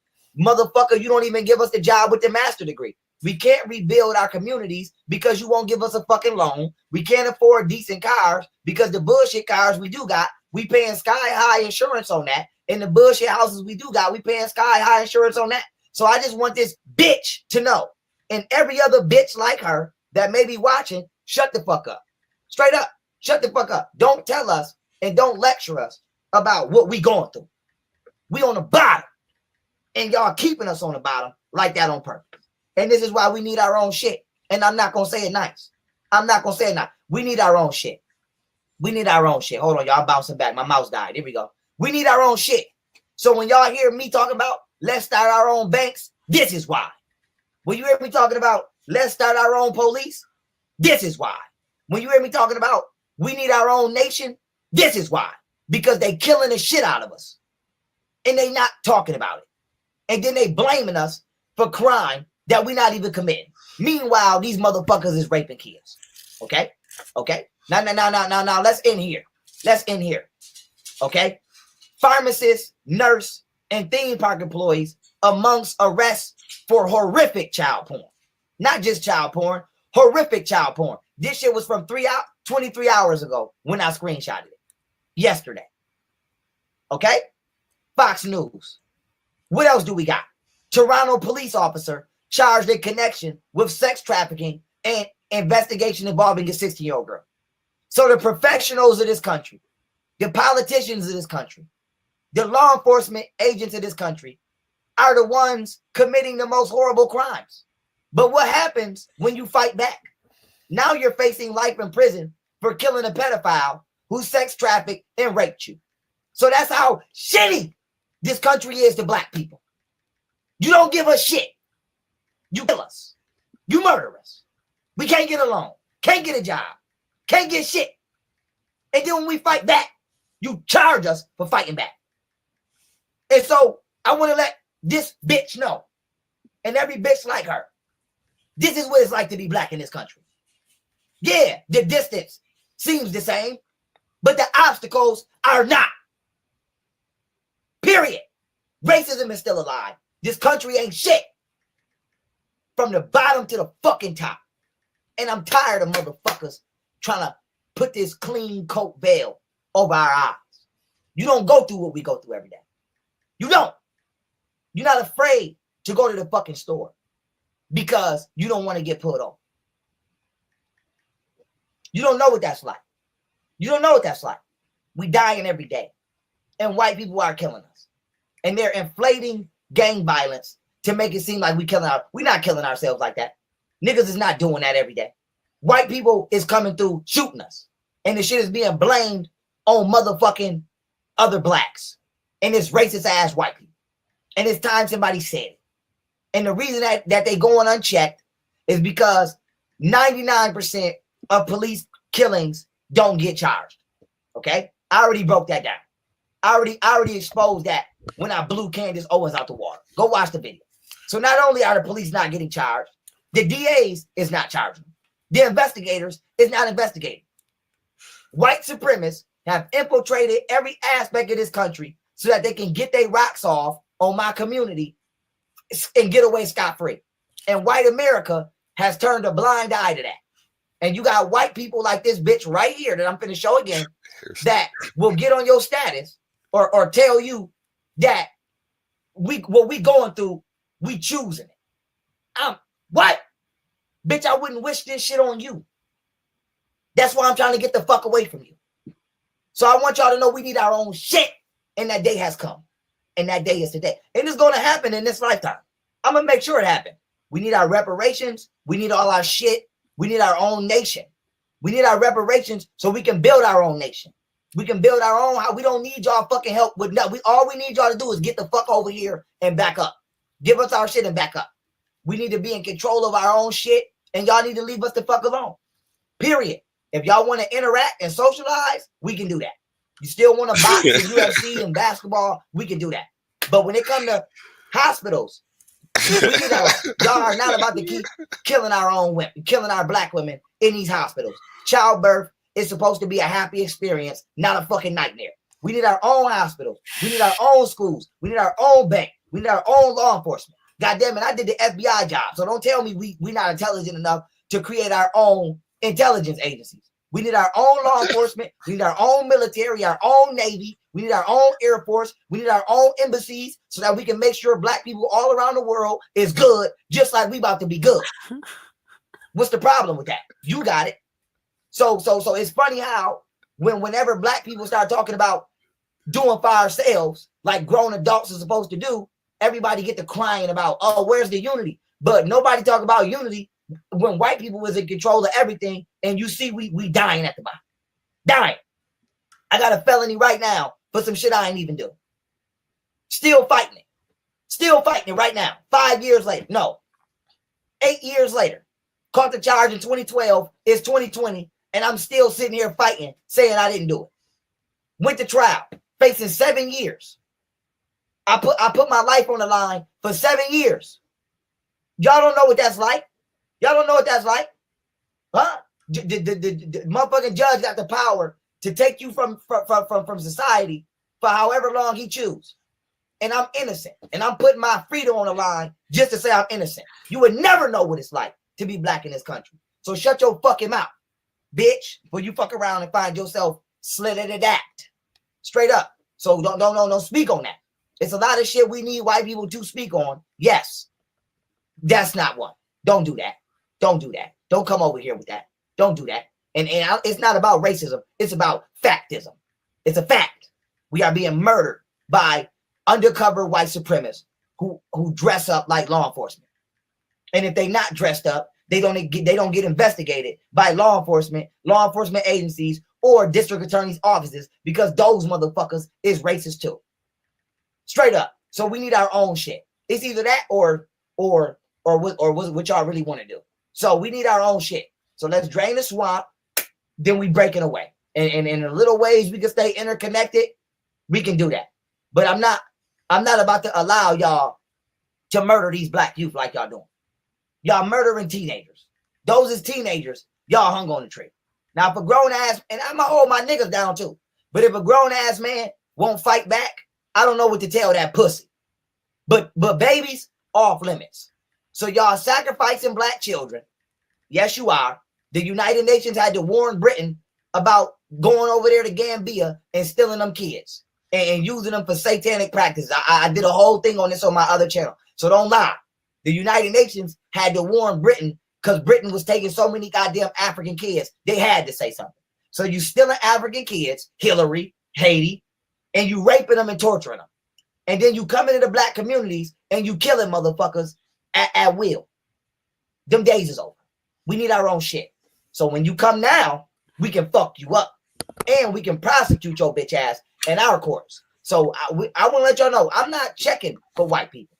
motherfucker, you don't even give us the job with the master degree. We can't rebuild our communities because you won't give us a fucking loan. We can't afford decent cars because the bullshit cars we do got, we paying sky high insurance on that. And the bullshit houses we do got, we paying sky high insurance on that. So I just want this bitch to know, and every other bitch like her that may be watching, shut the fuck up. Straight up, shut the fuck up. Don't tell us and don't lecture us about what we going through. We on the bottom, and y'all keeping us on the bottom like that on purpose. And this is why we need our own shit. And I'm not going to say it nice. I'm not going to say it nice. We need our own shit. We need our own shit. Hold on, y'all. I'm bouncing back. My mouse died. Here we go. We need our own shit. So when y'all hear me talking about let's start our own banks, this is why. When you hear me talking about let's start our own police, this is why. When you hear me talking about we need our own nation, this is why. Because they killing the shit out of us. And they not talking about it. And then they blaming us for crime that we not even committing. Meanwhile, these motherfuckers is raping kids. Okay? Okay? Now, let's end here. Let's end here. Okay? Pharmacists, nurse, and theme park employees amongst arrests for horrific child porn. Not just child porn, horrific child porn. This shit was from 23 hours ago when I screenshotted it. yesterday. Okay? Fox News. What else do we got? Toronto police officer charged in connection with sex trafficking and investigation involving a 16-year-old girl. So the professionals of this country, the politicians of this country, the law enforcement agents of this country are the ones committing the most horrible crimes. But what happens when you fight back? Now you're facing life in prison for killing a pedophile who sex trafficked and raped you. So that's how shitty this country is to black people. You don't give a shit. You kill us. You murder us. We can't get along. Can't get a job. Can't get shit. And then when we fight back, you charge us for fighting back. And so I want to let this bitch know, and every bitch like her, this is what it's like to be black in this country. Yeah, the distance seems the same, but the obstacles are not. Period. Racism is still alive. This country ain't shit. From the bottom to the fucking top. And I'm tired of motherfuckers trying to put this clean coat veil over our eyes. You don't go through what we go through every day. You don't. You're not afraid to go to the fucking store because you don't want to get pulled over. You don't know what that's like. You don't know what that's like. We dying every day. And white people are killing us. And they're inflating gang violence to make it seem like we're not killing ourselves like that. Niggas is not doing that every day. White people is coming through shooting us. And the shit is being blamed on motherfucking other blacks. And it's racist ass white people. And it's time somebody said it. And the reason that they going unchecked is because 99% of police killings don't get charged. Okay? I already broke that down. I already exposed that when I blew Candace Owens out the water. Go watch the video. So not only are the police not getting charged, the DAs is not charging. The investigators is not investigating. White supremacists have infiltrated every aspect of this country so that they can get their rocks off on my community and get away scot-free. And white America has turned a blind eye to that. And you got white people like this bitch right here that I'm finna show again that will get on your status or tell you that what we going through, we choosing it. What? Bitch, I wouldn't wish this shit on you. That's why I'm trying to get the fuck away from you. So I want y'all to know we need our own shit. And that day has come. And that day is today. And it's going to happen in this lifetime. I'm going to make sure it happens. We need our reparations. We need all our shit. We need our own nation. We need our reparations so we can build our own nation. We can build our own house. We don't need y'all fucking help with nothing. All we need y'all to do is get the fuck over here and back up. Give us our shit and back up. We need to be in control of our own shit, and y'all need to leave us the fuck alone. Period. If y'all want to interact and socialize, we can do that. You still want to box and UFC and basketball, we can do that. But when it comes to hospitals, we need y'all are not about to keep killing our own women, killing our black women in these hospitals. Childbirth is supposed to be a happy experience, not a fucking nightmare. We need our own hospitals. We need our own schools. We need our own bank. We need our own law enforcement. God damn it, I did the FBI job. So don't tell me we're not intelligent enough to create our own intelligence agencies. We need our own law enforcement. We need our own military, our own Navy. We need our own Air Force. We need our own embassies so that we can make sure black people all around the world is good, just like we about to be good. What's the problem with that? You got it. So it's funny how whenever black people start talking about doing for ourselves, like grown adults are supposed to do, everybody get to crying about, oh, where's the unity? But nobody talk about unity when white people was in control of everything, and you see we dying at the bottom. Dying. I got a felony right now for some shit I ain't even do. Still fighting it. Still fighting it right now. 5 years later. No. 8 years later. Caught the charge in 2012. It's 2020. And I'm still sitting here fighting, saying I didn't do it. Went to trial. Facing 7 years. I put my life on the line for 7 years. Y'all don't know what that's like. Y'all don't know what that's like. Huh? The motherfucking judge got the power to take you from society for however long he chooses. And I'm innocent. And I'm putting my freedom on the line just to say I'm innocent. You would never know what it's like to be black in this country. So shut your fucking mouth, bitch, before you fuck around and find yourself slitted at that. Straight up. So don't speak on that. It's a lot of shit we need white people to speak on. Yes. That's not one. Don't do that. Don't do that. Don't come over here with that. Don't do that. And it's not about racism. It's about factism. It's a fact. We are being murdered by undercover white supremacists who dress up like law enforcement. And if they not dressed up, they don't get investigated by law enforcement agencies, or district attorney's offices, because those motherfuckers is racist too. Straight up. So we need our own shit. It's either that or what y'all really want to do. So we need our own shit. So let's drain the swamp, then we break it away. And in the little ways we can stay interconnected, we can do that. But I'm not about to allow y'all to murder these black youth like y'all doing. Y'all murdering teenagers. Those is teenagers. Y'all hung on the tree. Now, if a grown ass, and I'm gonna hold my niggas down too, but if a grown ass man won't fight back, I don't know what to tell that pussy. But babies, off limits. So y'all sacrificing black children. Yes, you are. The United Nations had to warn Britain about going over there to Gambia and stealing them kids and using them for satanic practices. I did a whole thing on this on my other channel. So don't lie. The United Nations had to warn Britain because Britain was taking so many goddamn African kids. They had to say something. So you stealing African kids, Hillary, Haiti, and you raping them and torturing them. And then you come into the black communities and you killing motherfuckers at will. Them days is over. We need our own shit. So when you come now, we can fuck you up. And we can prosecute your bitch ass in our courts. So I want to let y'all know, I'm not checking for white people.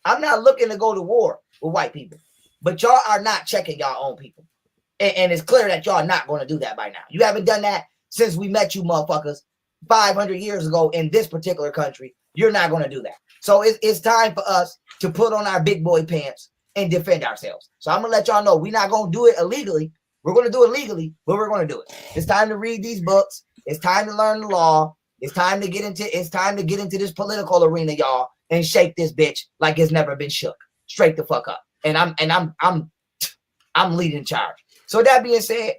I'm not looking to go to war with white people. But y'all are not checking y'all own people. And it's clear that y'all are not going to do that by now. You haven't done that since we met you motherfuckers 500 years ago in this particular country. You're not going to do that. So it's time for us to put on our big boy pants and defend ourselves. So I'm going to let y'all know we're not going to do it illegally. We're going to do it legally, but we're going to do it. It's time to read these books. It's time to learn the law. It's time to get into this political arena, y'all, and shake this bitch like it's never been shook. Straight the fuck up. And I'm leading charge. So that being said,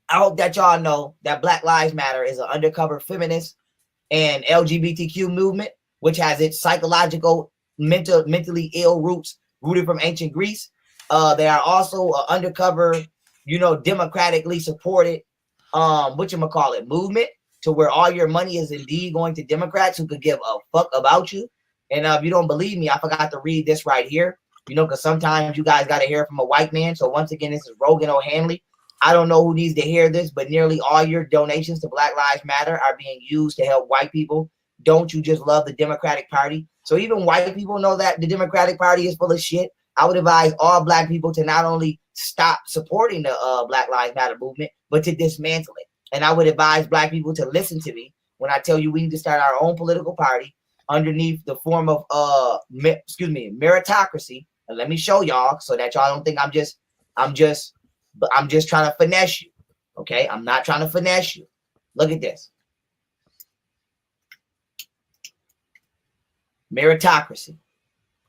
I hope that y'all know that Black Lives Matter is an undercover feminist and LGBTQ movement, which has its psychological, mentally ill roots rooted from ancient Greece. They are also an undercover, democratically supported, movement, to where all your money is indeed going to Democrats who could give a fuck about you. And if you don't believe me, I forgot to read this right here, because sometimes you guys got to hear from a white man. So once again, this is Rogan O'Hanley. I don't know who needs to hear this, but nearly all your donations to Black Lives Matter are being used to help white people. Don't you just love the Democratic Party? So even white people know that the Democratic Party is full of shit. I would advise all black people to not only stop supporting the Black Lives Matter movement, but to dismantle it. And I would advise black people to listen to me when I tell you we need to start our own political party underneath the form of meritocracy. And let me show y'all so that y'all don't think I'm just trying to finesse you. Okay, I'm not trying to finesse you. Look at this. Meritocracy.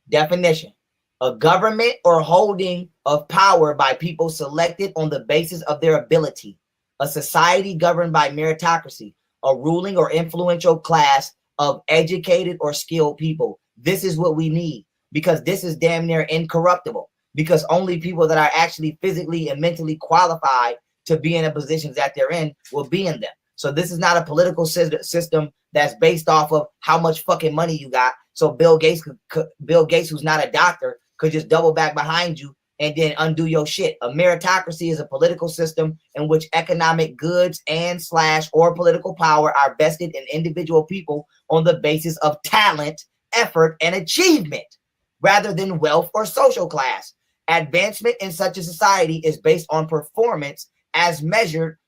Definition: a government or holding of power by people selected on the basis of their ability. A society governed by meritocracy, a ruling or influential class of educated or skilled people. This is what we need, because this is damn near incorruptible, because only people that are actually physically and mentally qualified to be in the positions that they're in will be in them. So this is not a political system that's based off of how much fucking money you got. So Bill Gates, who's not a doctor, could just double back behind you and then undo your shit. A meritocracy is a political system in which economic goods or political power are vested in individual people on the basis of talent, effort, and achievement, rather than wealth or social class. Advancement in such a society is based on performance as measured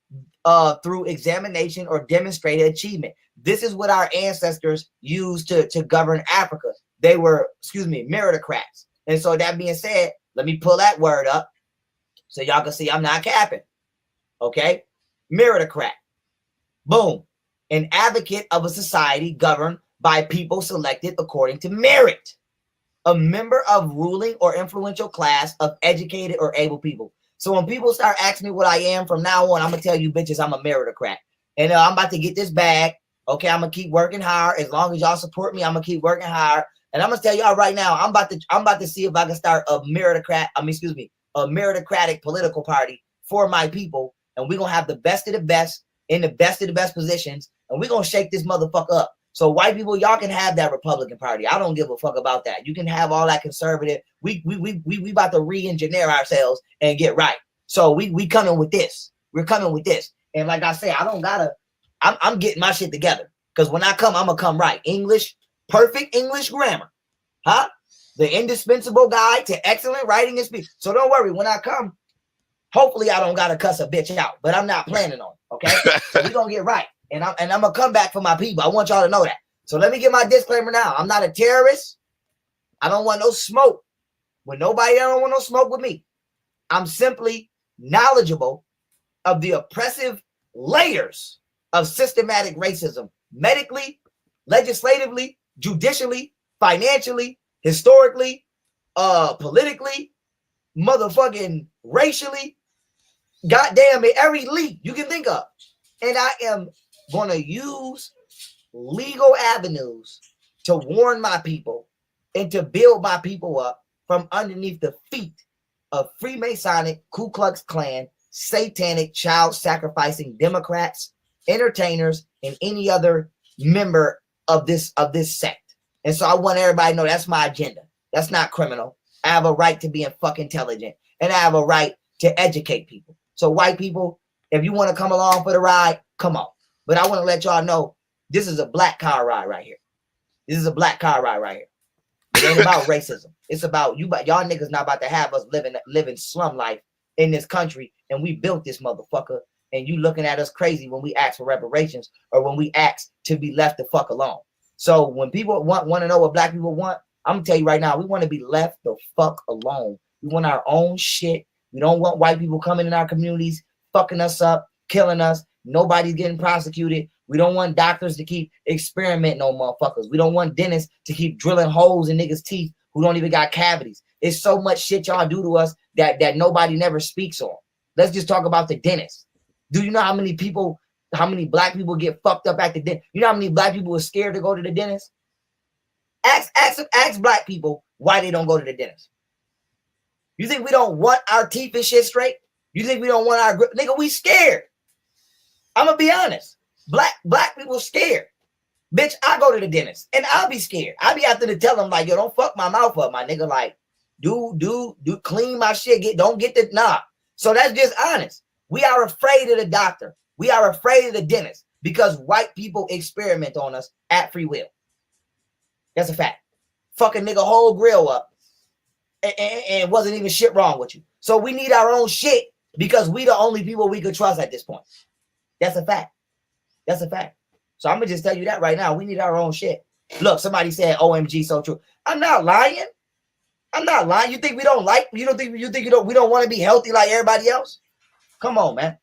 through examination or demonstrated achievement. This is what our ancestors used to govern Africa. They were, meritocrats. And so that being said, let me pull that word up so y'all can see I'm not capping. Okay? Meritocrat. Boom. An advocate of a society governed by people selected according to merit. A member of ruling or influential class of educated or able people. So when people start asking me what I am from now on, I'm going to tell you bitches I'm a meritocrat. And I'm about to get this bag. Okay, I'm gonna keep working hard. As long as y'all support me, I'm gonna keep working hard. And I'm gonna tell y'all right now, I'm about to see if I can start a meritocratic political party for my people, and we're gonna have the best of the best in the best of the best positions, and we're gonna shake this motherfucker up. So white people, y'all can have that Republican Party. I don't give a fuck about that. You can have all that conservative. We about to re-engineer ourselves and get right. So we coming with this. We're coming with this. And like I say, I'm getting my shit together. Because when I come, I'm gonna come right. English, perfect English grammar. Huh? The indispensable guide to excellent writing and speech. So don't worry, when I come, hopefully I don't gotta cuss a bitch out, but I'm not planning on it. Okay. So we gonna get right. And I'm gonna come back for my people. I want y'all to know that. So let me get my disclaimer now. I'm not a terrorist. I don't want no smoke with nobody. I don't want no smoke with me. I'm simply knowledgeable of the oppressive layers of systematic racism, medically, legislatively, judicially, financially, historically, politically, motherfucking racially, goddamn it, every leap you can think of. And I am going to use legal avenues to warn my people and to build my people up from underneath the feet of Freemasonic, Ku Klux Klan, satanic, child-sacrificing Democrats, entertainers, and any other member of this sect. And so I want everybody to know that's my agenda. That's not criminal. I have a right to be fucking intelligent, and I have a right to educate people. So white people, if you want to come along for the ride, come on. But I want to let y'all know this is a black car ride right here. This is a black car ride right here. It ain't about racism. It's about you. But y'all niggas not about to have us living slum life in this country, and we built this motherfucker. And you looking at us crazy when we ask for reparations or when we ask to be left the fuck alone. So when people want to know what black people want, I'm gonna tell you right now, we want to be left the fuck alone. We want our own shit. We don't want white people coming in our communities, fucking us up, killing us. Nobody's getting prosecuted. We don't want doctors to keep experimenting on motherfuckers. We don't want dentists to keep drilling holes in niggas' teeth who don't even got cavities. It's so much shit y'all do to us that nobody never speaks on. Let's just talk about the dentist. Do you know how many black people get fucked up at the dentist? You know how many black people are scared to go to the dentist? Ask black people why they don't go to the dentist. You think we don't want our teeth and shit straight? You think we don't want our grip? Nigga, we scared. I'm gonna be honest. Black people scared. Bitch, I go to the dentist and I'll be scared. I'll be after to tell them like, yo, don't fuck my mouth up, my nigga. Like, do clean my shit. Don't get the nah. So that's just honest. We are afraid of the doctor. We are afraid of the dentist because white people experiment on us at free will. That's a fact. Fucking nigga whole grill up and wasn't even shit wrong with you. So we need our own shit because we the only people we could trust at this point. That's a fact. That's a fact. So I'm gonna just tell you that right now. We need our own shit. Look, somebody said OMG, so true. I'm not lying. I'm not lying. You think we don't like, we don't want to be healthy like everybody else? Come on, man.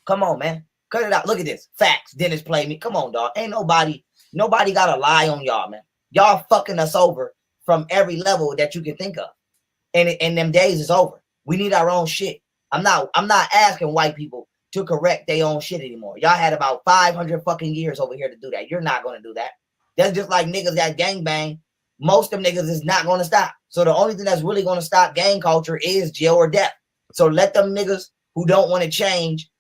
Come on, man. Cut it out. Look at this. Facts. Dennis played me. Come on, dog. Ain't nobody got to lie on y'all, man. Y'all fucking us over from every level that you can think of. And them days is over. We need our own shit. I'm not asking white people to correct their own shit anymore. Y'all had about 500 fucking years over here to do that. You're not going to do that. That's just like niggas that gangbang. Most of them niggas is not going to stop. So the only thing that's really going to stop gang culture is jail or death. So let them niggas who don't want to change,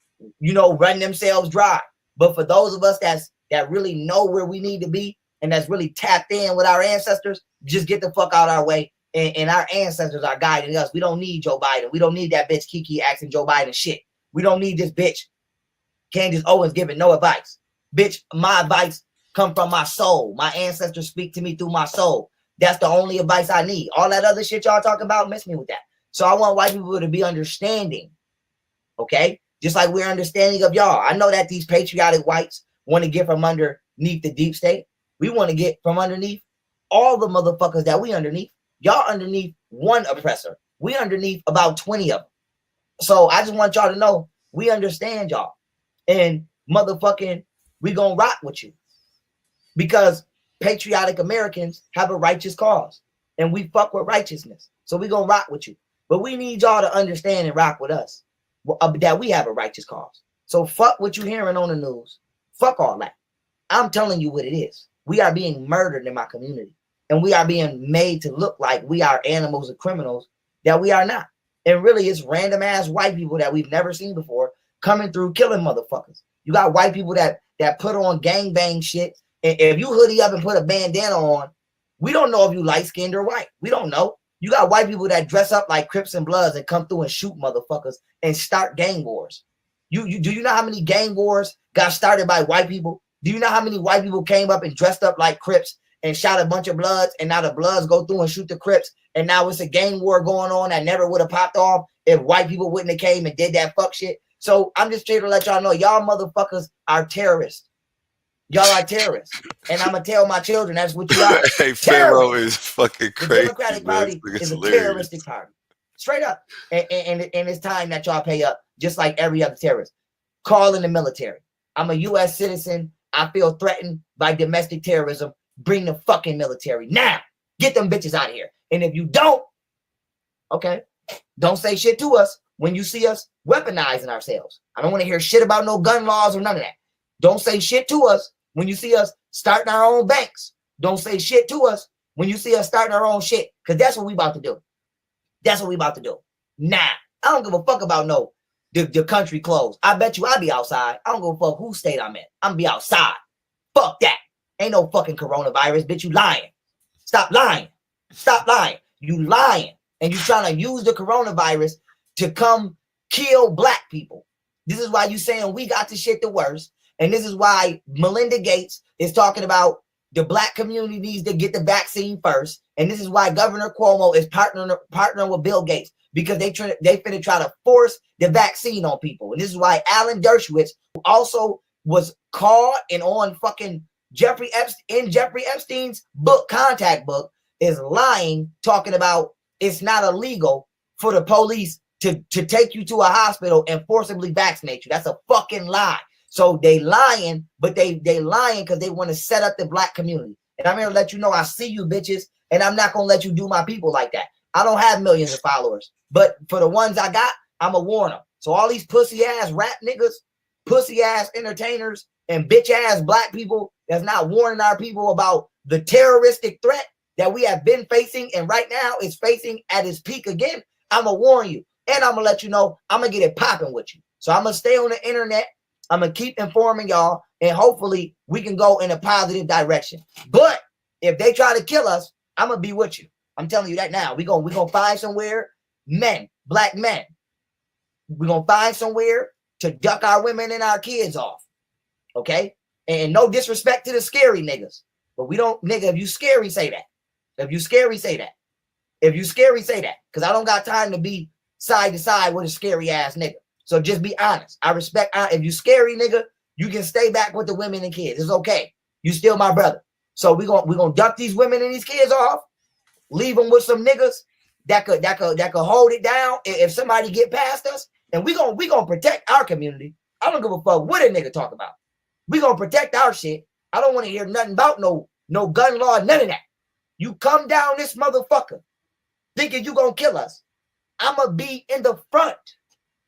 run themselves dry. But for those of us that really know where we need to be and that's really tapped in with our ancestors, just get the fuck out our way. And our ancestors are guiding us. We don't need Joe Biden. We don't need that bitch Kiki asking Joe Biden shit. We don't need this bitch Candace Owens giving no advice. Bitch, my advice come from my soul. My ancestors speak to me through my soul. That's the only advice I need. All that other shit y'all talking about, miss me with that. So I want white people to be understanding. Okay? Just like we're understanding of y'all. I know that these patriotic whites want to get from underneath the deep state. We want to get from underneath all the motherfuckers that we underneath. Y'all underneath one oppressor. We underneath about 20 of them. So I just want y'all to know we understand y'all. And motherfucking, we gonna rock with you. Because patriotic Americans have a righteous cause. And we fuck with righteousness. So we gonna rock with you. But we need y'all to understand and rock with us. That we have a righteous cause. So fuck what you hearing on the news. Fuck all that. I'm telling you what it is. We are being murdered in my community. And we are being made to look like we are animals and criminals that we are not. And really, it's random ass white people that we've never seen before coming through killing motherfuckers. You got white people that put on gangbang shit. And if you hoodie up and put a bandana on, we don't know if you light-skinned or white. We don't know. You got white people that dress up like Crips and Bloods and come through and shoot motherfuckers and start gang wars. Do you know how many gang wars got started by white people? Do you know how many white people came up and dressed up like Crips and shot a bunch of Bloods, and now the Bloods go through and shoot the Crips, and now it's a gang war going on that never would have popped off if white people wouldn't have came and did that fuck shit? So I'm just here to let y'all know, y'all motherfuckers are terrorists. Y'all are terrorists. And I'm going to tell my children that's what you are. Hey, Pharaoh is fucking crazy. The Democratic Party is a hilarious. terroristic party. Straight up. And it's time that y'all pay up, just like every other terrorist. Call in the military. I'm a U.S. citizen. I feel threatened by domestic terrorism. Bring the fucking military now. Get them bitches out of here. And if you don't, okay, don't say shit to us when you see us weaponizing ourselves. I don't want to hear shit about no gun laws or none of that. Don't say shit to us when you see us starting our own banks. Don't say shit to us when you see us starting our own shit, because that's what we about to do. That's what we about to do. Nah, I don't give a fuck about no the country closed. I bet you I'll be outside. I don't give a fuck whose state I'm in. I'm gonna be outside. Fuck that. Ain't no fucking coronavirus, bitch. You lying. Stop lying. Stop lying. You lying. And you trying to use the coronavirus to come kill black people. This is why you saying we got the shit the worst. And this is why Melinda Gates is talking about the black community needs to get the vaccine first. And this is why Governor Cuomo is partnering with Bill Gates, because they finna try to force the vaccine on people. And this is why Alan Dershowitz, who also was caught and on fucking Jeffrey Epstein's book, contact book, is lying, talking about it's not illegal for the police to take you to a hospital and forcibly vaccinate you. That's a fucking lie. So they lying, but they lying because they want to set up the black community. And I'm here to let you know I see you bitches, and I'm not gonna let you do my people like that. I don't have millions of followers, but for the ones I got, I'ma warn them. So all these pussy ass rap niggas, pussy ass entertainers, and bitch ass black people that's not warning our people about the terroristic threat that we have been facing and right now is facing at its peak again, I'ma warn you. And I'm gonna let you know I'm gonna get it popping with you. So I'm gonna stay on the internet. I'm gonna keep informing y'all, and hopefully we can go in a positive direction. But if they try to kill us, I'm gonna be with you. I'm telling you that now. We're gonna find somewhere, men, black men. We're gonna find somewhere to duck our women and our kids off. Okay? And no disrespect to the scary niggas. But we don't, nigga, if you scary, say that. If you scary, say that. If you scary, say that. Because I don't got time to be side to side with a scary ass nigga. So just be honest. I respect, if you scary nigga, you can stay back with the women and kids. It's okay. You still my brother. So we're gonna duck these women and these kids off, leave them with some niggas that could hold it down if somebody get past us. And we gonna protect our community. I don't give a fuck what a nigga talk about. We gonna protect our shit. I don't want to hear nothing about no gun law, none of that. You come down this motherfucker thinking you gonna kill us, I'ma be in the front,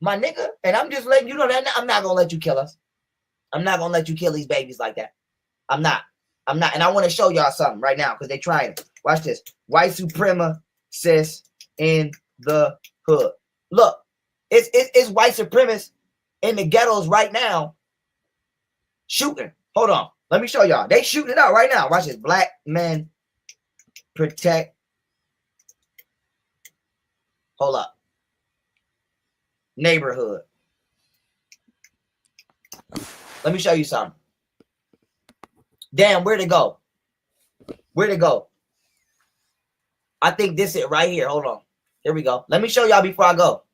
my nigga. And I'm just letting you know that I'm not gonna let you kill us. I'm not gonna let you kill these babies like that. I'm not. And I want to show y'all something right now because they trying it. Watch this. White supremacists in the hood. Look, it's white supremacists in the ghettos right now shooting. Hold on. Let me show y'all. They shooting it out right now. Watch this. Black men protect. Hold up. Neighborhood. Let me show you something. Damn, where'd it go? Where'd it go? I think this is it right here. Hold on. Here we go. Let me show y'all before I go.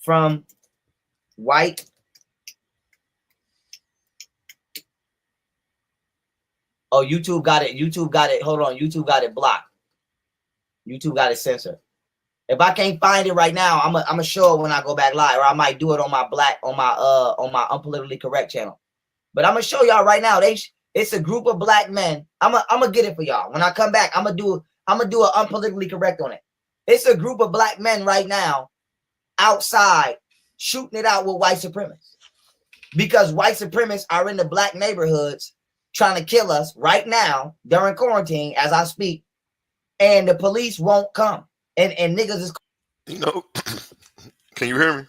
From white. Oh, YouTube got it. YouTube got it. Hold on. YouTube got it blocked. YouTube got it censored. If I can't find it right now, I'm gonna show it when I go back live, or I might do it on my on my unpolitically correct channel. But I'm gonna show y'all right now. It's a group of black men. I'm gonna get it for y'all. When I come back, I'm gonna do an unpolitically correct on it. It's a group of black men right now outside shooting it out with white supremacists. because white supremacists are in the black neighborhoods trying to kill us right now during quarantine as I speak, and the police won't come. And niggas is, you know, can you hear me?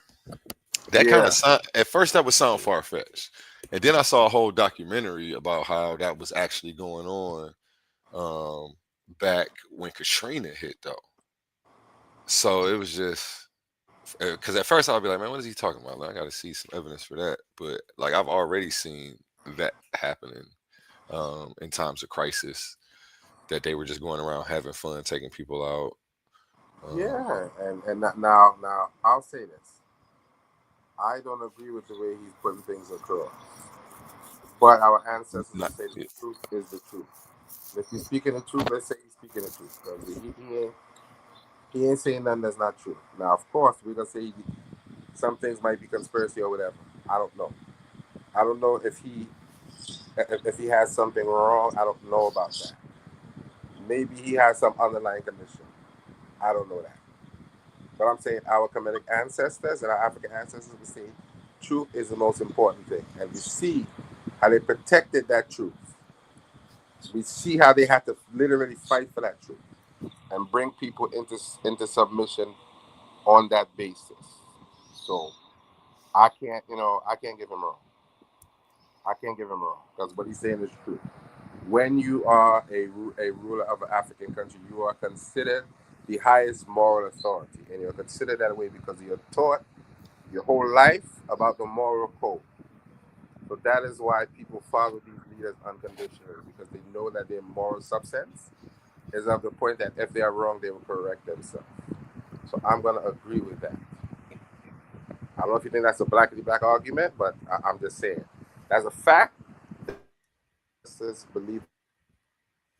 That kind of sound, at first that would sound far-fetched. And then I saw a whole documentary about how that was actually going on back when Katrina hit though. So it was just because at first I'll be like, man, what is he talking about? Like, I got to see some evidence for that. But like I've already seen that happening in times of crisis, that they were just going around having fun, taking people out. Yeah, and now I'll say this. I don't agree with the way he's putting things across. But our ancestors say the truth is the truth. If he's speaking the truth, let's say he's speaking the truth. He ain't saying nothing that's not true. Now, of course, we're going to say some things might be conspiracy or whatever. I don't know. I don't know if he has something wrong. I don't know about that. Maybe he has some underlying condition. I don't know that. But I'm saying our Kemetic ancestors and our African ancestors would say truth is the most important thing. And we see how they protected that truth. We see how they had to literally fight for that truth and bring people into submission on that basis. So I can't give him wrong. I can't give him wrong because what he's saying is true. When you are a ruler of an African country, you are considered the highest moral authority, and you're considered that way because you're taught your whole life about the moral code. So that is why people follow these leaders unconditionally, because they know that their moral substance is of the point that if they are wrong, they will correct themselves. So I'm going to agree with that. I don't know if you think that's a black argument, but I'm just saying. As a fact, believe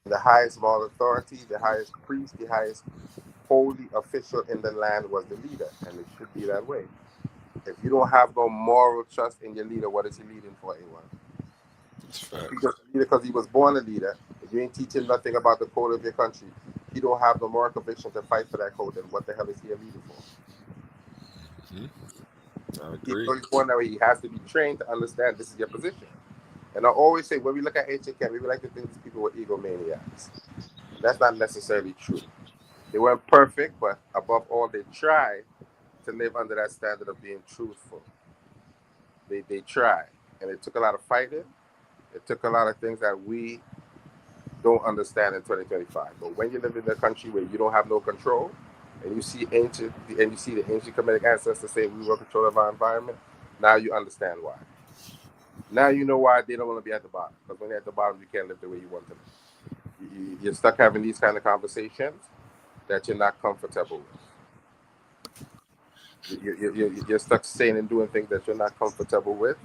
the highest moral authority, the highest priest, the highest holy official in the land was the leader, and it should be that way. If you don't have no moral trust in your leader, what is he leading for, A1? If he's just a leader because he was born a leader, if you ain't teaching nothing about the code of your country, he don't have the moral conviction to fight for that code, then what the hell is he a leader for? I agree. He's born that way. He has to be trained to understand this is your position. And I always say, when we look at ancient Kenya, we like to think these people were egomaniacs. That's not necessarily true. They weren't perfect, but above all, they tried to live under that standard of being truthful. They tried, and it took a lot of fighting. It took a lot of things that we don't understand in 2025. But when you live in a country where you don't have no control, and you see the ancient Kemetic ancestors say we will control of our environment, now you understand why. Now you know why they don't want to be at the bottom. Because when you're at the bottom, you can't live the way you want to live. You're stuck having these kind of conversations that you're not comfortable with. You're stuck saying and doing things that you're not comfortable with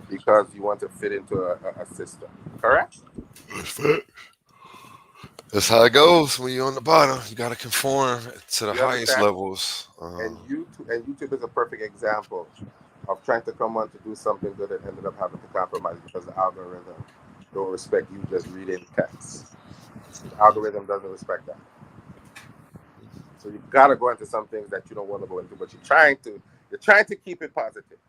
because you want to fit into a system. Correct? That's how it goes when you're on the bottom. You got to conform to the You highest understand? levels. And YouTube is a perfect example of trying to come on to do something good and ended up having to compromise because the algorithm don't respect you just reading text. The algorithm doesn't respect that. So you gotta go into some things that you don't want to go into, but you're trying to keep it positive.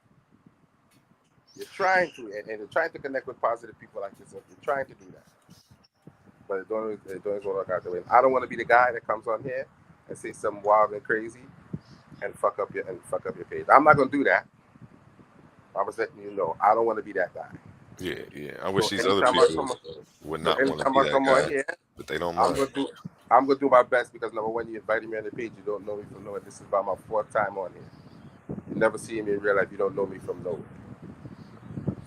You're trying to, and you're trying to connect with positive people like yourself. You're trying to do that, but it don't work out the way. I don't want to be the guy that comes on here and say something wild and crazy and fuck up your page. I'm not gonna do that. I was letting you know I don't want to be that guy. Yeah. I wish these other Anytime I people come on, would not want to anytime be I that come on guy, here, but they don't I'm mind. gonna do my best because number one, you invited me on the page. You don't know me from nowhere. This is about my 4th time on here. You never see me in real life. You don't know me from nowhere.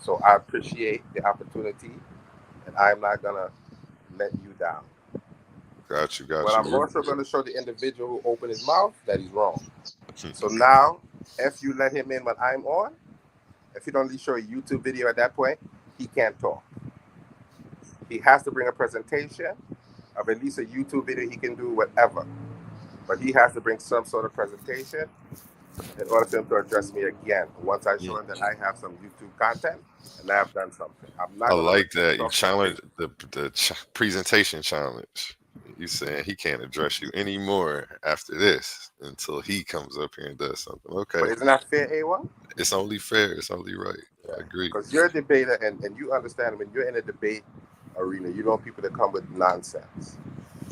So I appreciate the opportunity, and I'm not gonna let you down. Got you. But I'm We're, also gonna show the individual who opened his mouth that he's wrong. So now, if you let him in when I'm on, if you don't show a YouTube video at that point, he can't talk. He has to bring a presentation of at least a YouTube video. He can do whatever, but he has to bring some sort of presentation in order for him to address me again. Once I show him that I have some YouTube content and I have done something, I'm not I gonna like that. You talk challenge the presentation challenge. You saying he can't address you anymore after this until he comes up here and does something. Okay. But isn't that fair, A1? It's only fair. It's only right. I agree. Because you're a debater, and you understand when you're in a debate arena, you don't want people to come with nonsense.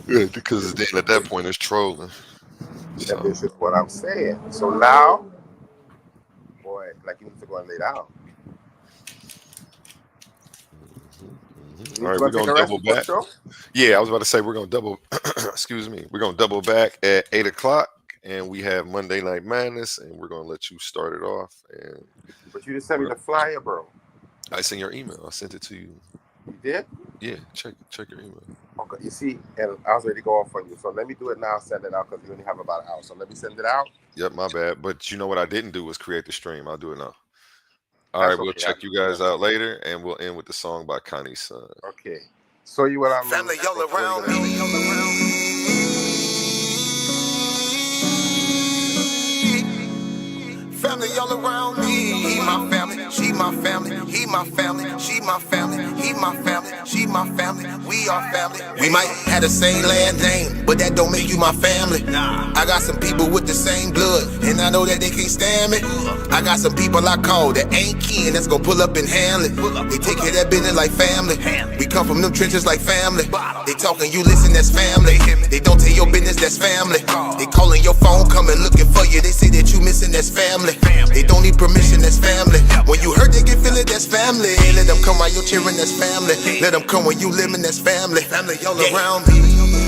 Yeah, because then at that point it's trolling. So. And this is what I'm saying. So now, boy, like you need to go and lay down. All right, we're gonna double back. Yeah, I was about to say we're gonna double. Excuse me. We're gonna double back at 8 o'clock, and we have Monday Night Madness, and we're gonna let you start it off. And but you just sent me the flyer, bro. I sent your email. I sent it to you. You did? Yeah. Check your email. Okay. You see, and I was ready to go off on you. So let me do it now. Send it out because you only have about an hour. So let me send it out. Yep, my bad. But you know what I didn't do was create the stream. I'll do it now. All right, we'll check you guys out later, and we'll end with the song by Connie's son. Okay. So you what I'm family all around me. Family all around me. He my family, she my family. He my family, she my family. He my family, she my family. We are family. We might have the same last name, but that don't make you my family. I got some people with the same blood, and I know that they can't stand me. I got some people I call that ain't kin that's gonna pull up and handle it. They take care of that business like family. We come from them trenches like family. They talking, you listen, that's family. They don't tell your business, that's family. They calling your phone, coming looking for you. They say that you missing, that's family. They don't need permission, that's family. When you hurt, they can feel it, that's family. Let them come while you're cheering, that's family. Let them come when you living, that's family. Family all around me.